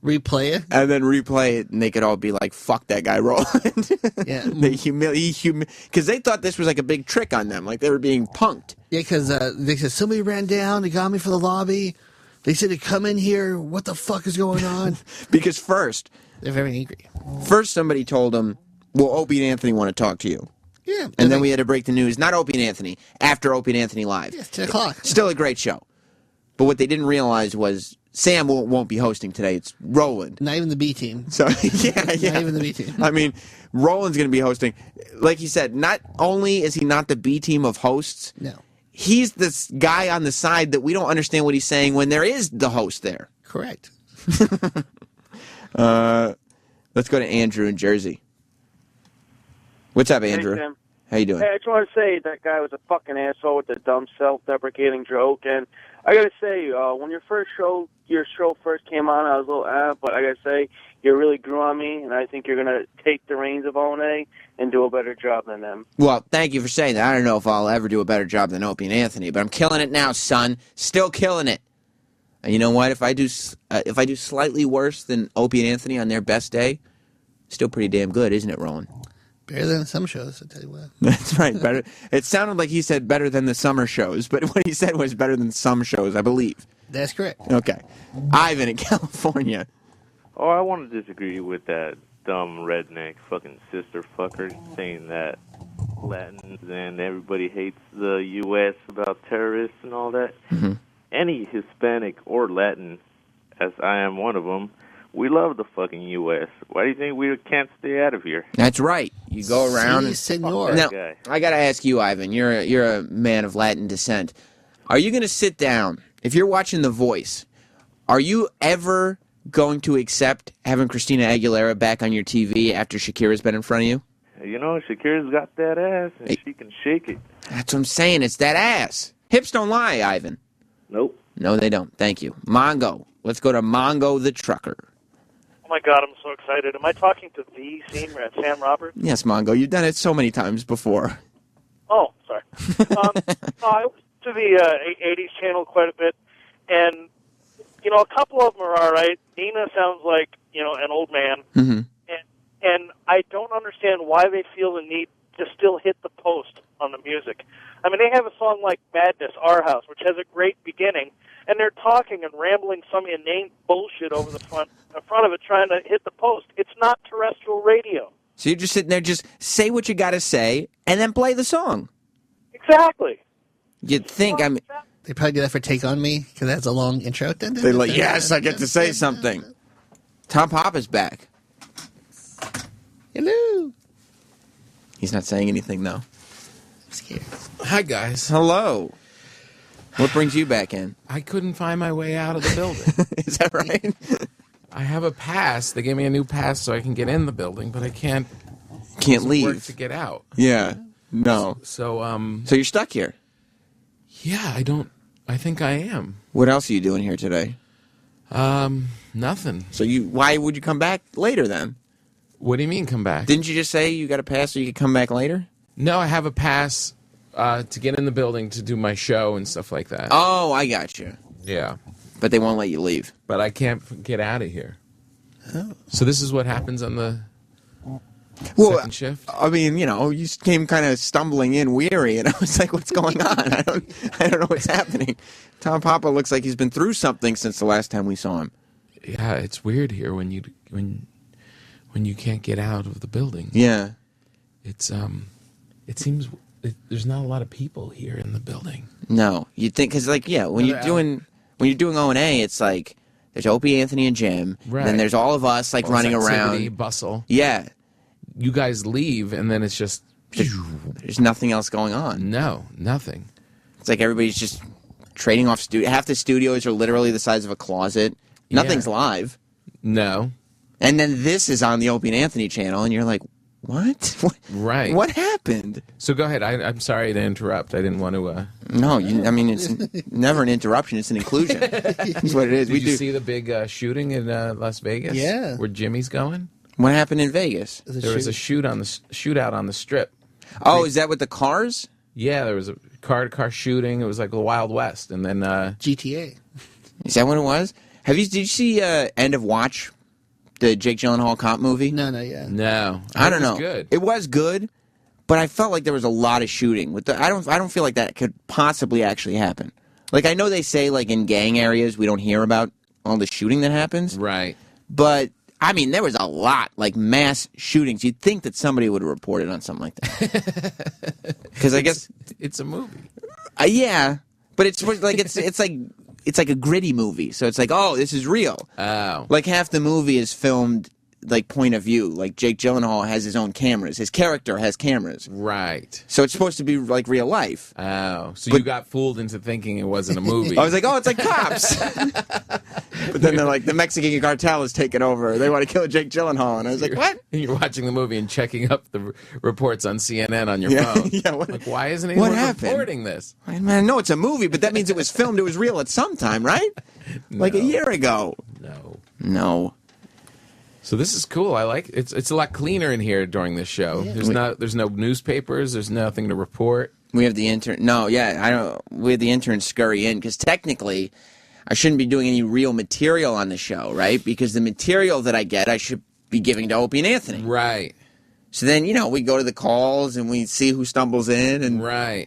Replay it?
And then replay it, and they could all be like, fuck that guy, Roland.
Yeah.
Because they thought this was like a big trick on them, like they were being punked.
Yeah, because they said, somebody ran down, they got me for the lobby. They said to come in here, what the fuck is going on?
Because first...
They're very angry.
First somebody told them, well, Opie and Anthony want to talk to you.
Yeah.
And then we had to break the news. Not Opie and Anthony. After Opie and Anthony Live.
Yeah, 10 o'clock.
Still a great show. But what they didn't realize was Sam won't be hosting today. It's Roland.
Not even the B team.
So yeah.
Not even the B team.
I mean, Roland's going to be hosting. Like he said, not only is he not the B team of hosts,
no,
he's this guy on the side that we don't understand what he's saying when there is the host there.
Correct.
Let's go to Andrew in Jersey. What's up, Andrew?
Hey, Sam.
How you doing?
Hey, I just want to say that guy was a fucking asshole with the dumb self-deprecating joke, and I gotta say, when your show first came on, I was a little but I gotta say, you really grew on me, and I think you're gonna take the reins of O&A and do a better job than them.
Well, thank you for saying that. I don't know if I'll ever do a better job than Opie and Anthony, but I'm killing it now, son. Still killing it. And you know what? If I do slightly worse than Opie and Anthony on their best day, still pretty damn good, isn't it, Roland?
Better than some shows, I tell you what.
That's right. Better. It sounded like he said better than the summer shows, but what he said was better than some shows, I believe.
That's correct.
Okay. Ivan in California.
Oh, I want to disagree with that dumb redneck fucking sister fucker saying that Latins and everybody hates the U.S. about terrorists and all that.
Mm-hmm.
Any Hispanic or Latin, as I am one of them, we love the fucking U.S. Why do you think we can't stay out of here?
That's right. You go around and...
senor.
Now, I got to ask you, Ivan, you're a man of Latin descent. Are you going to sit down, if you're watching The Voice, are you ever going to accept having Christina Aguilera back on your TV after Shakira's been in front of you?
You know, Shakira's got that ass, and she can shake it.
That's what I'm saying. It's that ass. Hips don't lie, Ivan.
Nope.
No, they don't. Thank you. Mongo. Let's go to Mongo the Trucker.
Oh, my God, I'm so excited. Am I talking to the Sam Roberts?
Yes, Mongo. You've done it so many times before.
Oh, sorry. I was to the 80s channel quite a bit, and, you know, a couple of them are all right. Nina sounds like, you know, an old man,
Mm-hmm.
and I don't understand why they feel the need to still hit the post on the music. I mean, they have a song like Madness, Our House, which has a great beginning, and they're talking and rambling some inane bullshit over the front of it trying to hit the post. It's not terrestrial radio.
So you're just sitting there, just say what you got to say, and then play the song.
Exactly.
You'd think, I mean...
They probably do that for Take On Me, because that's a long intro.
They're like, yes, I get to say something. Tom Papa's back.
Hello.
He's not saying anything, though.
I'm scared.
Hi, guys.
Hello. What brings you back in?
I couldn't find my way out of the building.
Is that right?
I have a pass. They gave me a new pass so I can get in the building, but I can't
leave.
Work to get out.
Yeah. No.
So
you're stuck here?
Yeah, I think I am.
What else are you doing here today?
Nothing.
So why would you come back later then?
What do you mean come back?
Didn't you just say you got a pass so you could come back later?
No, I have a pass to get in the building to do my show and stuff like that.
Oh, I got you.
Yeah.
But they won't let you leave.
But I can't get out of here.
Oh.
So this is what happens on the second shift?
I mean, you know, you came kind of stumbling in weary, and I was like, what's going on? I don't know what's happening. Tom Papa looks like he's been through something since the last time we saw him.
Yeah, it's weird here when you can't get out of the building.
Yeah.
It's it seems there's not a lot of people here in the building.
No, you'd think because when you're doing O&A, it's like there's Opie, Anthony, and Jim.
Right.
And then there's all of us running
activity,
around.
Bustle.
Yeah.
You guys leave, and then it's just
there's nothing else going on.
No, nothing.
It's like everybody's just trading off studio. Half the studios are literally the size of a closet. Nothing's live.
No.
And then this is on the Opie and Anthony channel, and you're like, what?
Right.
What happened?
So go ahead. I'm sorry to interrupt. I didn't want to...
No, it's never an interruption. It's an inclusion. That's what it is.
Did you see the big shooting in Las Vegas?
Yeah.
Where Jimmy's going?
What happened in Vegas?
There was a shootout on the Strip.
Oh, is that with the cars?
Yeah, there was a car-to-car shooting. It was like the Wild West. And then...
GTA.
Is that what it was? Did you see End of Watch? The Jake Gyllenhaal cop movie?
No, yet.
No.
I don't know.
Good.
It was good, but I felt like there was a lot of shooting. I don't feel like that could possibly actually happen. Like, I know they say, like, in gang areas, we don't hear about all the shooting that happens.
Right.
But, I mean, there was a lot, like, mass shootings. You'd think that somebody would have reported on something like that. Because I guess...
It's a movie.
Yeah, but it's like it's like a gritty movie, so it's like, oh, this is real.
Oh.
Like half the movie is filmed like point of view. Like Jake Gyllenhaal has his own cameras. His character has cameras.
Right.
So it's supposed to be like real life.
Oh. So you got fooled into thinking it wasn't a movie.
I was like, oh, it's like Cops. But then they're like, the Mexican cartel is taking over. They want to kill Jake Gyllenhaal. And I was like, what?
You're watching the movie and checking up the reports on CNN on your
Yeah,
phone.
yeah,
Like, why isn't anyone
happened?
reporting this?
Man, I know it's a movie, but that means it was filmed. It was real at some time, right? Like a year ago. No.
So this is cool. I like it. It's a lot cleaner in here during this show. There's no newspapers. There's nothing to report.
We have the intern. No, yeah, I don't. We have the intern scurry in because technically, I shouldn't be doing any real material on the show, right? Because the material that I get, I should be giving to Opie and Anthony.
Right.
So then, we go to the calls and we see who stumbles in, and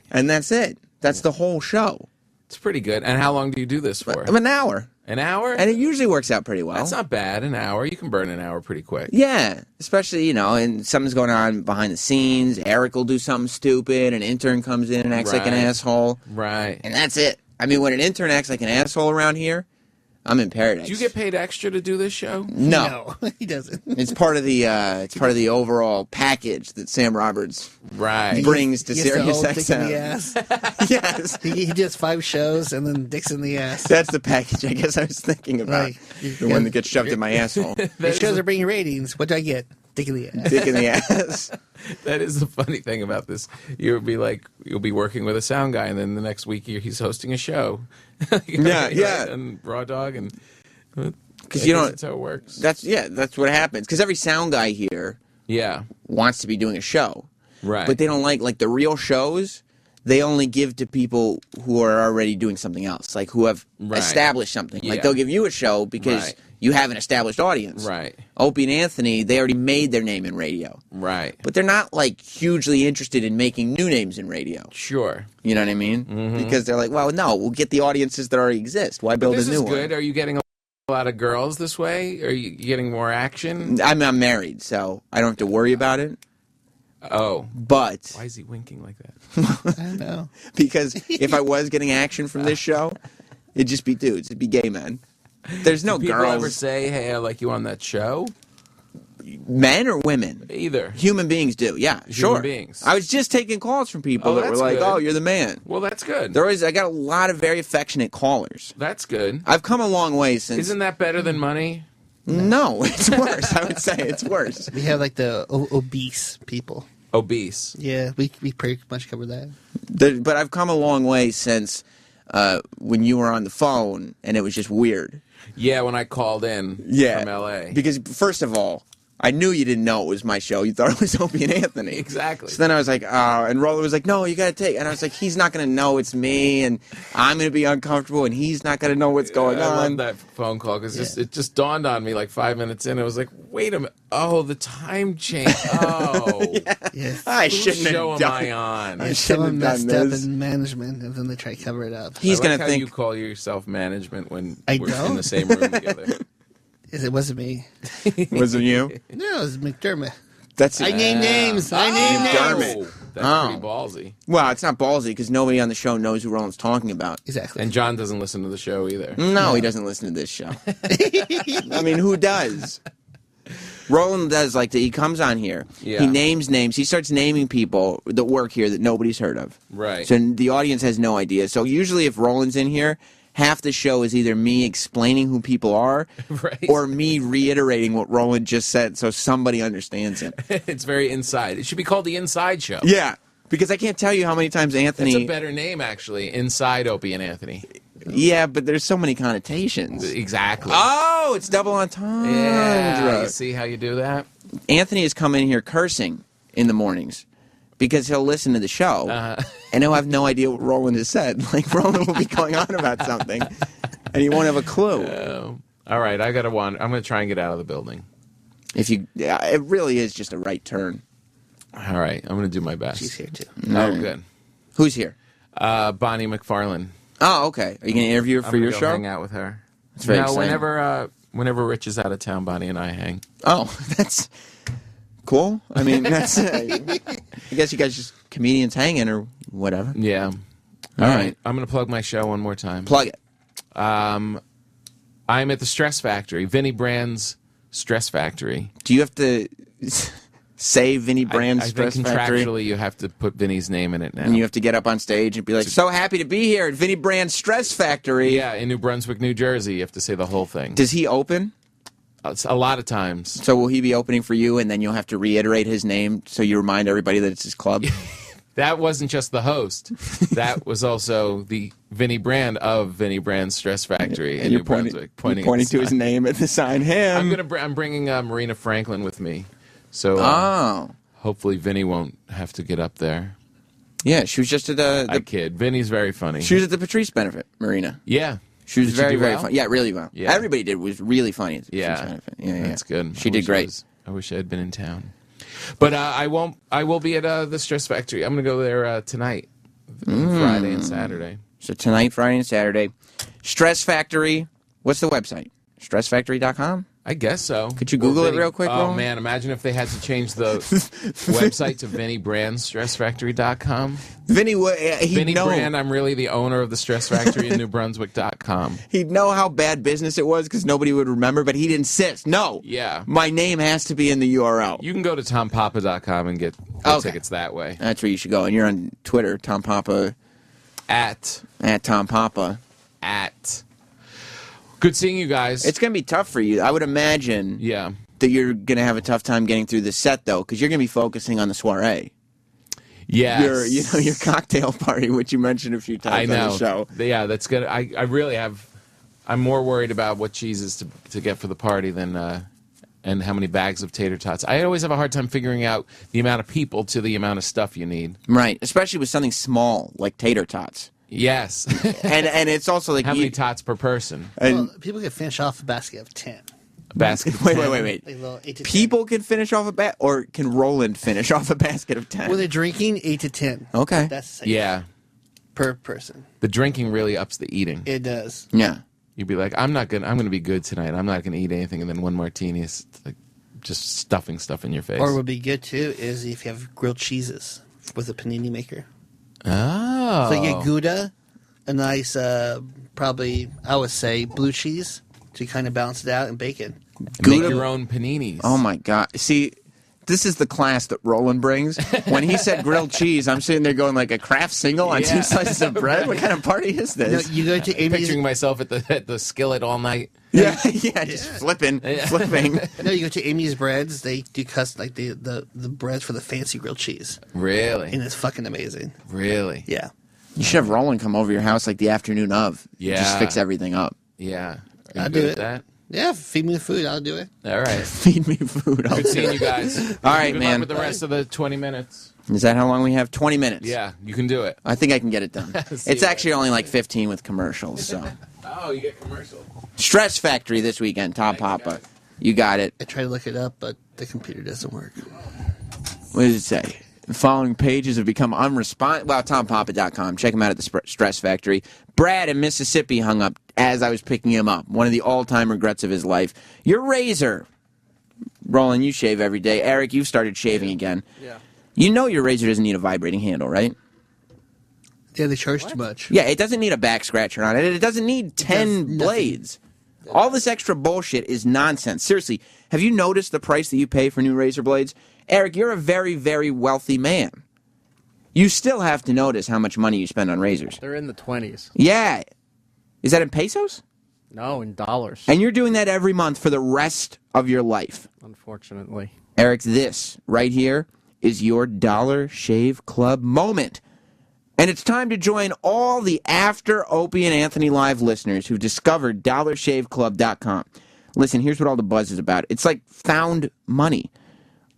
and that's it. That's the whole show.
It's pretty good. And how long do you do this for?
An hour.
An hour?
And it usually works out pretty well.
That's not bad. An hour. You can burn an hour pretty quick.
Yeah, especially, and something's going on behind the scenes. Eric will do something stupid. An intern comes in and acts like an asshole.
Right.
And that's it. I mean, when an intern acts like an asshole around here, I'm in paradise.
Do you get paid extra to do this show?
No,
he doesn't.
It's part of the overall package that Sam Roberts brings to Sirius XM.
Yes. He does 5 shows and then dicks in the ass.
That's the package I guess I was thinking about. The one that gets shoved in my asshole.
The shows are bringing ratings. What do I get? Dick in the ass.
Dick in the ass.
That is the funny thing about this. You'll be working with a sound guy, and then the next week he's hosting a show. And Raw Dog, and
because
that's how it works.
That's what happens. Because every sound guy here, wants to be doing a show,
right?
But they don't like the real shows. They only give to people who are already doing something else, like who have established something. Like they'll give you a show because you have an established audience.
Right.
Opie and Anthony, they already made their name in radio.
Right.
But they're not like hugely interested in making new names in radio.
Sure.
You know what I mean?
Mm-hmm.
Because they're like, well, no, we'll get the audiences that already exist. Why build a new one?
This is good. Are you getting a lot of girls this way? Are you getting more action?
I'm married, so I don't have to worry about it.
Oh.
But
why is he winking like that?
I don't know.
Because if I was getting action from this show, it'd just be dudes. It'd be gay men. There's no
Do people
girls.
ever say, hey, I like you on that show?
Men or women?
Either.
Human beings do, yeah, sure.
Beings.
I was just taking calls from people that were like,
good.
oh, you're the man.
Well, that's good.
I got a lot of very affectionate callers.
That's good.
I've come a long way since...
Isn't that better than money?
No, it's worse. I would say it's worse.
We have like the obese people.
Obese.
Yeah, we pretty much cover that.
But I've come a long way since when you were on the phone, and it was just weird.
Yeah, when I called in from L.A.
Because, first of all, I knew you didn't know it was my show. You thought it was Opie and Anthony.
Exactly.
So then I was like, oh, and Roland was like, no, you got to take. And I was like, he's not going to know it's me, and I'm going to be uncomfortable, and he's not going to know what's going on.
I love that phone call because it just dawned on me like 5 minutes in. I was like, wait a minute. Oh, the time change. Oh.
I shouldn't
show
have
am
done
I on?
Yeah, someone messed up in management, and then they try to cover it up.
He's
going
to
think
think
you call yourself management when
I
we're
don't.
in the same room together.
It wasn't me.
Was it you?
No, it was McDermott.
That's
I name names. I name names.
That's pretty ballsy.
Well, it's not ballsy because nobody on the show knows who Roland's talking about.
Exactly.
And John doesn't listen to the show either.
No, he doesn't listen to this show. I mean, who does? Roland does like that. He comes on here.
Yeah.
He names names. He starts naming people that work here that nobody's heard of.
Right.
So the audience has no idea. So usually if Roland's in here, half the show is either me explaining who people are or me reiterating what Roland just said so somebody understands it.
It's very inside. It should be called the Inside Show.
Yeah, because I can't tell you how many times Anthony...
That's a better name, actually. Inside Opie and Anthony.
Yeah, but there's so many connotations.
Exactly.
Oh, it's double entendre.
Yeah, you see how you do that?
Anthony has come in here cursing in the mornings. Because he'll listen to the show, and he'll have no idea what Roland has said. Like, Roland will be going on about something, and he won't have a clue.
All right, I got to I'm going to try and get out of the building.
It really is just a right turn.
All right, I'm going to do my best.
She's here, too.
Oh, good.
Who's here?
Bonnie McFarlane.
Oh, okay. Are you going to interview her for your show?
Hang out with her.
That's very exciting.
Whenever Rich is out of town, Bonnie and I hang.
Oh, that's... cool. I mean, that's. I guess you guys just comedians hanging or whatever.
Yeah. All right. I'm going to plug my show one more time.
Plug it.
I'm at the Stress Factory, Vinnie Brand's Stress Factory.
Do you have to? say Vinny Brand's
I
Stress
think
Factory?
contractually you have to put Vinny's name in it now.
And you have to get up on stage and be like, so happy to be here at Vinny Brand's Stress Factory.
Yeah, in New Brunswick, New Jersey. You have to say the whole thing.
Does he open?
A lot of times.
So will he be opening for you, and then you'll have to reiterate his name so you remind everybody that it's his club?
That wasn't just the host. That was also the Vinny Brand of Vinny Brand's Stress Factory in New Brunswick.
Pointing to his name at the sign.
I'm bringing Marina Franklin with me. So hopefully Vinny won't have to get up there.
Yeah, she was just at the
I kid. Vinny's very funny.
She was at the Patrice benefit, Marina.
Yeah.
She was
Did she
very,
do
very
well?
funny. Yeah, really well.
Yeah.
Everybody did was really funny at the Patrice
Yeah,
benefit. Yeah,
that's good.
She did great.
I wish I had been in town. But I won't. I will be at the Stress Factory. I'm going to go there tonight, Friday and Saturday.
So tonight, Friday, and Saturday. Stress Factory. What's the website? StressFactory.com?
I guess so.
Could you Google it real quick,
Oh,
Roland?
man. Imagine if they had to change the website to VinnyBrandStressFactory.com.
Vinny
Brand, I'm really the owner of the Stress Factory in NewBrunswick.com.
He'd know how bad business it was because nobody would remember, but he'd insist. No.
Yeah.
My name has to be in the URL.
You can go to TomPapa.com and get tickets that way.
That's where you should go. And you're on Twitter, Tom Papa.
At
Tom Papa.
Good seeing you guys.
It's going to be tough for you. I would imagine that you're going to have a tough time getting through the set, though, because you're going to be focusing on the soiree.
Yes.
Your cocktail party, which you mentioned a few times on the show.
Yeah, that's good. I really have. I'm more worried about what cheeses to get for the party than and how many bags of tater tots. I always have a hard time figuring out the amount of people to the amount of stuff you need.
Right, especially with something small like tater tots.
Yes.
and it's also like
how many tots per person?
Well, people can finish off a basket of 10.
Basket.
Wait.
Like little 8 to 10.
People can finish off or can Roland finish off a basket of 10?
When they're drinking, 8 to 10.
Okay.
That's safe.
Yeah.
Per person.
The drinking really ups the eating.
It does.
Yeah.
You'd be like, I'm going to be good tonight. I'm not going to eat anything, and then one martini is like just stuffing stuff in your face.
Or what would be good too is if you have grilled cheeses with a panini maker.
Oh.
So you get Gouda, a nice, probably, I would say, blue cheese to kind of balance it out, and bacon.
Make your own paninis.
Oh, my God. See, this is the class that Roland brings. When he said grilled cheese, I'm sitting there going like a Kraft single on 2 slices of bread? What kind of party is this?
No, you go to Amy's...
Picturing myself at the skillet all night.
Yeah, just flipping.
No, you go to Amy's Breads. They do custom, like the breads for the fancy grilled cheese.
Really?
And it's fucking amazing.
Really?
Yeah.
You should have Roland come over your house like the afternoon of.
Yeah.
Just fix everything up.
Yeah.
I'll do it. Yeah, feed me the food. I'll do it.
All right.
Feed me food.
Good seeing you guys.
All right,
Good
man.
luck with the rest of the 20 minutes.
Is that how long we have? 20 minutes.
Yeah, you can do it.
I think I can get it done. It's actually only like 15 with commercials. So.
Oh, you get commercial.
Stress Factory this weekend, Tom Papa. You got it.
I tried to look it up, but the computer doesn't work.
What does it say? The following pages have become unresponsive. Well, TomPapa.com. Check him out at the Stress Factory. Brad in Mississippi hung up as I was picking him up. One of the all-time regrets of his life. Your razor. Roland, you shave every day. Eric, you've started shaving again.
Yeah.
You know your razor doesn't need a vibrating handle, right?
Yeah, they charge too much.
Yeah, it doesn't need a back scratcher on it. It doesn't need 10 blades. All this extra bullshit is nonsense. Seriously, have you noticed the price that you pay for new razor blades? Eric, you're a very, very wealthy man. You still have to notice how much money you spend on razors.
They're in the 20s.
Yeah. Is that in pesos?
No, in dollars.
And you're doing that every month for the rest of your life.
Unfortunately.
Eric, this right here is your Dollar Shave Club moment. And it's time to join all the After Opie and Anthony Live listeners who've discovered DollarShaveClub.com. Listen, here's what all the buzz is about. It's like found money.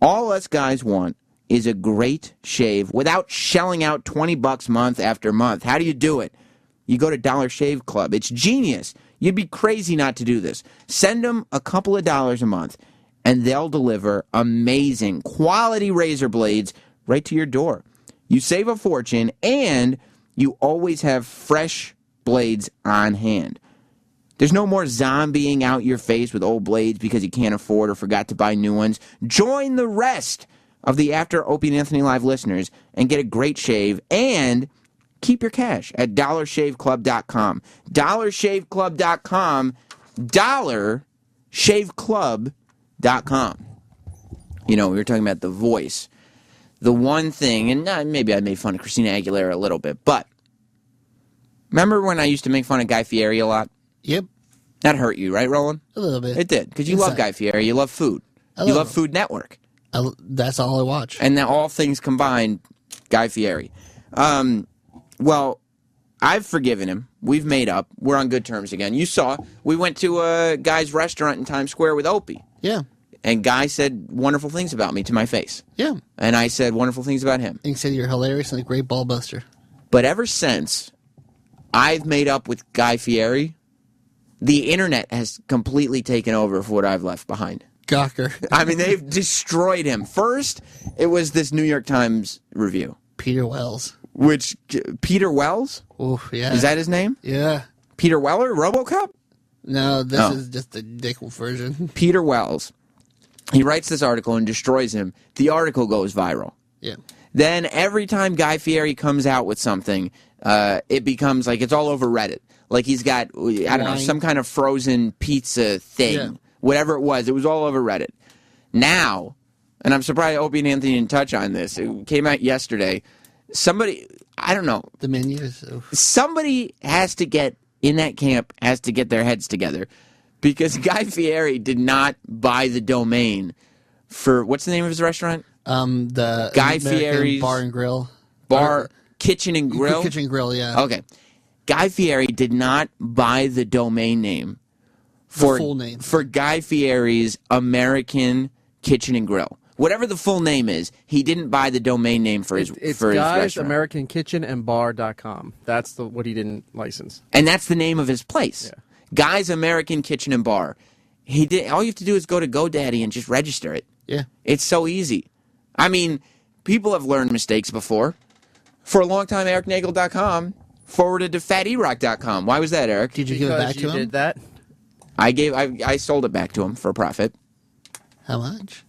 All us guys want is a great shave without shelling out $20 month after month. How do you do it? You go to Dollar Shave Club. It's genius. You'd be crazy not to do this. Send them a couple of dollars a month, and they'll deliver amazing quality razor blades right to your door. You save a fortune, and you always have fresh blades on hand. There's no more zombieing out your face with old blades because you can't afford or forgot to buy new ones. Join the rest of the After Opie and Anthony Live listeners and get a great shave and keep your cash at DollarShaveClub.com. DollarShaveClub.com. DollarShaveClub.com. we were talking about The Voice. The one thing, and maybe I made fun of Christina Aguilera a little bit, but remember when I used to make fun of Guy Fieri a lot?
Yep.
That hurt you, right, Roland?
A little bit.
It did, because you love Guy Fieri. You love food. You love Food Network.
That's all I watch.
And now all things combined, Guy Fieri. Well, I've forgiven him. We've made up. We're on good terms again. You saw, we went to a guy's restaurant in Times Square with Opie.
Yeah.
And Guy said wonderful things about me to my face.
Yeah.
And I said wonderful things about him.
And he said you're hilarious and a great ball buster.
But ever since I've made up with Guy Fieri, the internet has completely taken over for what I've left behind.
Gawker.
I mean, they've destroyed him. First, it was this New York Times review.
Peter Wells.
Peter Wells?
Oh, yeah.
Is that his name?
Yeah.
Peter Weller? RoboCop?
No, this is just the dick version.
Peter Wells. He writes this article and destroys him. The article goes viral.
Yeah.
Then every time Guy Fieri comes out with something, it becomes like it's all over Reddit. Like he's got, I don't know, some kind of frozen pizza thing.
Yeah.
Whatever it was all over Reddit. Now, and I'm surprised Opie and Anthony didn't touch on this. It came out yesterday. Somebody, I don't know.
The menus.
Somebody has to get in that camp, has to get their heads together. Because Guy Fieri did not buy the domain for, what's the name of his restaurant?
The
Guy
American
Fieri's
Bar and Grill.
Kitchen and Grill?
Kitchen and Grill, yeah.
Okay. Guy Fieri did not buy the domain name for
full name.
For Guy Fieri's American Kitchen and Grill. Whatever the full name is, he didn't buy the domain name for his
It's
for his
Guy's
restaurant.
American Kitchen and Bar.com. That's what he didn't license.
And that's the name of his place.
Yeah.
Guy's American Kitchen and Bar. All you have to do is go to GoDaddy and just register it.
Yeah.
It's so easy. I mean, people have learned mistakes before. For a long time, ericnagel.com forwarded to faterock.com. Why was that, Eric?
Did you give it back to him?
Did that?
I sold it back to him for a profit.
How much?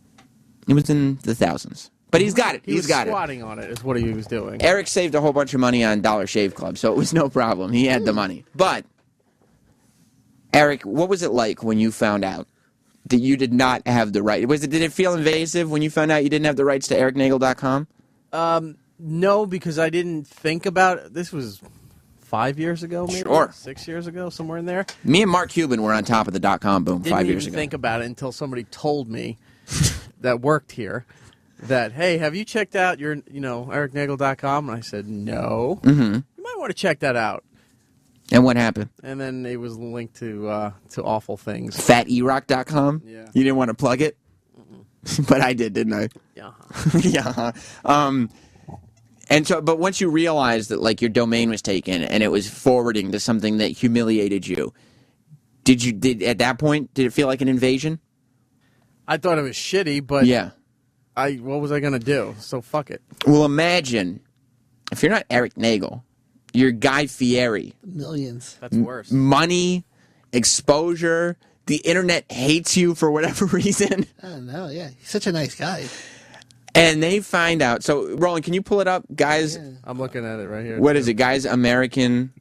It was in the thousands. But he's got it.
He was
got
squatting on it is what he was doing.
Eric saved a whole bunch of money on Dollar Shave Club, so it was no problem. He had the money. But, Eric, what was it like when you found out that you did not have the right? Did it feel invasive when you found out you didn't have the rights to ericnagel.com?
No, because I didn't think about it. This was 5 years ago, maybe?
Sure.
6 years ago, somewhere in there.
Me and Mark Cuban were on top of the .com boom 5 years ago.
Didn't even think about it until somebody told me that worked here that, hey, have you checked out your, ericnagel.com? And I said, no.
Mm-hmm.
You might want to check that out.
And what happened?
And then it was linked to awful things.
FatErock.com?
Yeah.
You didn't want to plug it? But I did, didn't I?
Yeah.
Yeah. And so, but once you realized that, like, your domain was taken and it was forwarding to something that humiliated you, at that point, did it feel like an invasion?
I thought it was shitty, but
yeah.
What was I going to do? So fuck it.
Well, imagine, if you're not Eric Nagel, you're Guy Fieri.
Millions.
That's worse.
Money, exposure, the internet hates you for whatever reason.
I don't know, yeah. He's such a nice guy.
And they find out. So, Roland, can you pull it up? Guys.
Yeah. I'm looking at it right here.
What is it? Guys American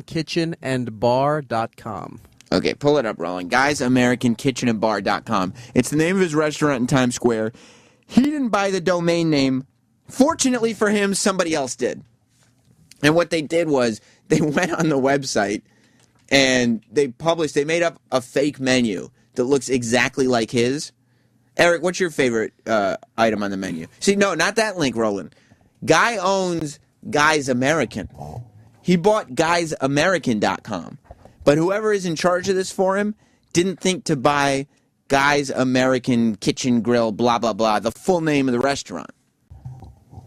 Kitchen and Bar.com.
Okay, pull it up, Roland. Guys American Kitchen and Bar.com. It's the name of his restaurant in Times Square. He didn't buy the domain name. Fortunately for him, somebody else did. And what they did was they went on the website and they made up a fake menu that looks exactly like his. Eric, what's your favorite item on the menu? See, no, not that link, Roland. Guy owns Guys American. He bought guysamerican.com. But whoever is in charge of this for him didn't think to buy Guys American Kitchen Grill, blah, blah, blah, the full name of the restaurant.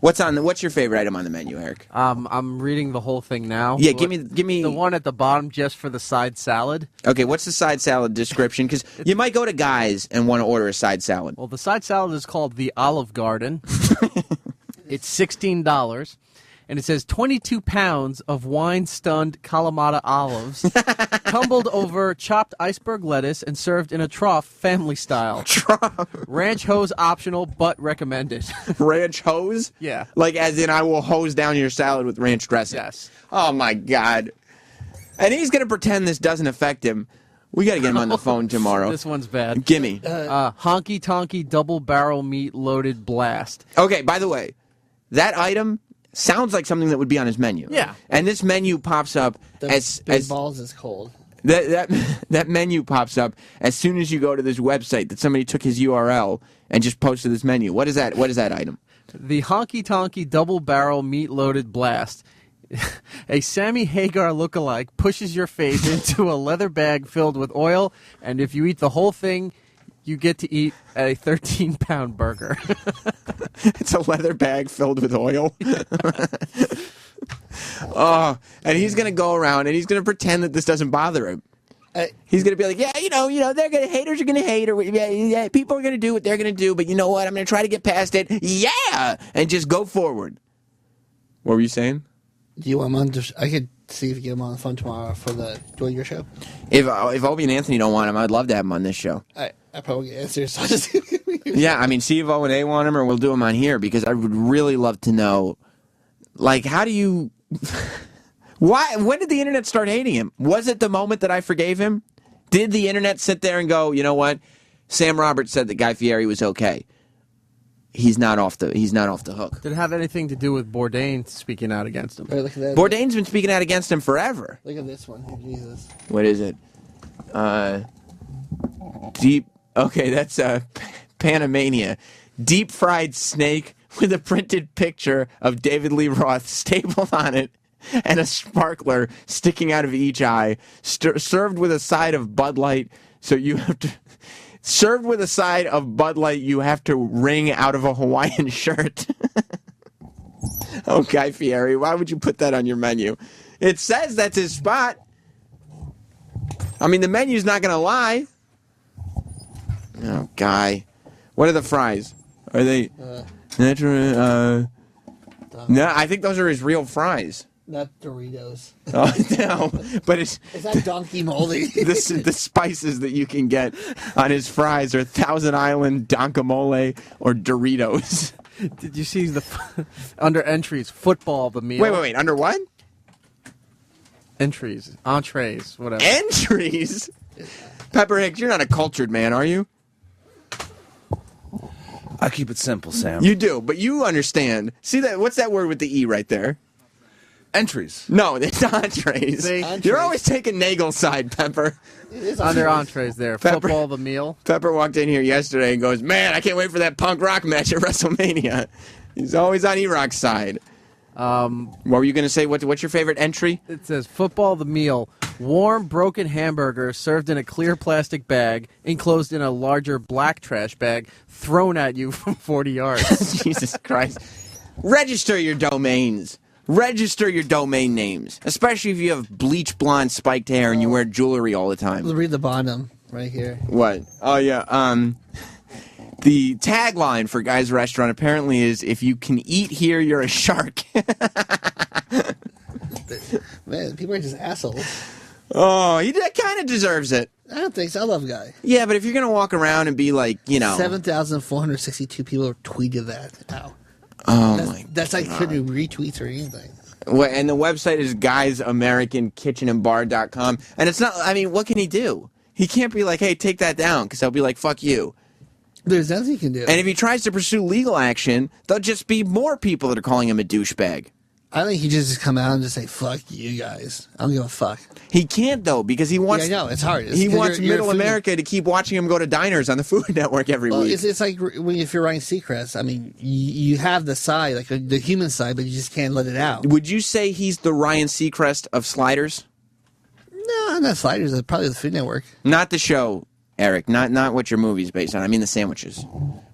What's your favorite item on the menu, Eric?
I'm reading the whole thing now.
Yeah, give me
the one at the bottom just for the side salad.
Okay, what's the side salad description? Because you might go to Guys and want to order a side salad.
Well, the side salad is called the Olive Garden. It's $16, and it says 22 pounds of wine-stunned Kalamata olives, tumbled over chopped iceberg lettuce, and served in a trough, family style. Ranch hose optional, but recommended.
Ranch hose?
Yeah.
Like as in I will hose down your salad with ranch dressing?
Yes.
Oh, my God. And he's going to pretend this doesn't affect him. We got to get him on the phone tomorrow.
This one's bad.
Gimme.
Honky Tonky Double Barrel Meat Loaded Blast.
Okay, by the way, that item sounds like something that would be on his menu.
Yeah.
And this menu pops up as
balls is cold.
That menu pops up as soon as you go to this website that somebody took his URL and just posted this menu. What is that? What is that item?
The Honky Tonky Double Barrel Meat Loaded Blast. A Sammy Hagar lookalike pushes your face into a leather bag filled with oil, and if you eat the whole thing, you get to eat a 13-pound burger.
It's a leather bag filled with oil. Oh, and he's going to go around and he's going to pretend that this doesn't bother him. He's going to be like, yeah, they're going to, haters are going to hate, or yeah, people are going to do what they're going to do, but you know what? I'm going to try to get past it. Yeah! And just go forward. What were you saying?
Do you want him on? I could see if you get him on the phone tomorrow for doing your show.
If Opie and Anthony don't want him, I'd love to have him on this show.
I probably get answers. So I'll just
yeah, I mean, see if O&A want him, or we'll do him on here, because I would really love to know, like, how do you... Why? When did the internet start hating him? Was it the moment that I forgave him? Did the internet sit there and go, you know what? Sam Roberts said that Guy Fieri was okay. He's not off the hook.
Did it have anything to do with Bourdain speaking out against him?
Right, look at that.
Bourdain's been speaking out against him forever.
Look at this one. Jesus.
What is it? Deep. Okay, that's Panamania. Deep fried snake with a printed picture of David Lee Roth stapled on it and a sparkler sticking out of each eye, served with a side of Bud Light, so you have to... Served with a side of Bud Light you have to wring out of a Hawaiian shirt. Oh, Guy Fieri, why would you put that on your menu? It says that's his spot. I mean, the menu's not going to lie. Oh, Guy. What are the fries? Are they... natural... no, I think those are his real fries.
Not Doritos.
Oh, no, but it's...
Is that donkey moldy?
The spices that you can get on his fries are Thousand Island, Donkamole, or Doritos.
Did you see the... under entries, football, the meal?
Wait, under what?
Entries, entrees, whatever.
Entries? Pepper Hicks, you're not a cultured man, are you?
I keep it simple, Sam.
You do, but you understand. See that? What's that word with the E right there?
Entries.
No, it's entrees.
See?
You're always taking Nagel's side, Pepper.
Under entrees there.
Pepper,
football, the meal.
Pepper walked in here yesterday and goes, man, I can't wait for that punk rock match at WrestleMania. He's always on E-Rock's side. What were you going to say? What's your favorite entry?
It says, football, the meal. Warm, broken hamburger served in a clear plastic bag, enclosed in a larger black trash bag, thrown at you from 40 yards.
Jesus Christ. Register your domains. Register your domain names, especially if you have bleach blonde spiked hair and you wear jewelry all the time.
Read the bottom right here.
What? Oh, yeah. The tagline for Guy's Restaurant apparently is, if you can eat here, you're a shark.
Man, people are just assholes.
Oh, he kind of deserves it.
I don't think so. I love Guy.
Yeah, but if you're going to walk around and be like,
7,462 people tweeted that. Ow. That's like couldn't retweets or anything.
Well, and the website is guysamericankitchenandbar.com. And it's not, I mean, what can he do? He can't be like, hey, take that down, because they'll be like, fuck you.
There's nothing he can do.
And if he tries to pursue legal action, there'll just be more people that are calling him a douchebag.
I think he just come out and just say, fuck you guys. I don't give a fuck.
He can't, though, because he wants...
Yeah, I know, it's hard.
He wants Middle America to keep watching him go to diners on the Food Network every week.
It's like if you're Ryan Seacrest. I mean, you have the side, like the human side, but you just can't let it out.
Would you say he's the Ryan Seacrest of Sliders?
No, not Sliders. Probably the Food Network.
Not the show, Eric. Not what your movie's based on. I mean the sandwiches.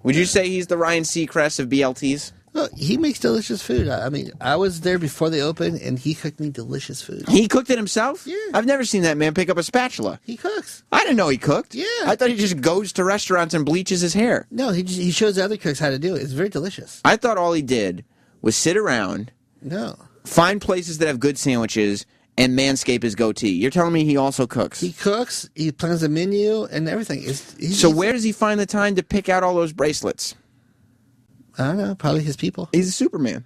Would you say he's the Ryan Seacrest of BLTs?
Look, he makes delicious food. I mean, I was there before they opened, and he cooked me delicious food.
He cooked it himself?
Yeah.
I've never seen that man pick up a spatula.
He cooks.
I didn't know he cooked.
Yeah.
I thought he just goes to restaurants and bleaches his hair.
No, he shows the other cooks how to do it. It's very delicious.
I thought all he did was sit around, find places that have good sandwiches, and manscape his goatee. You're telling me he also cooks?
He cooks, he plans a menu, and everything.
So where does he find the time to pick out all those bracelets?
I don't know, probably his people.
He's a Superman.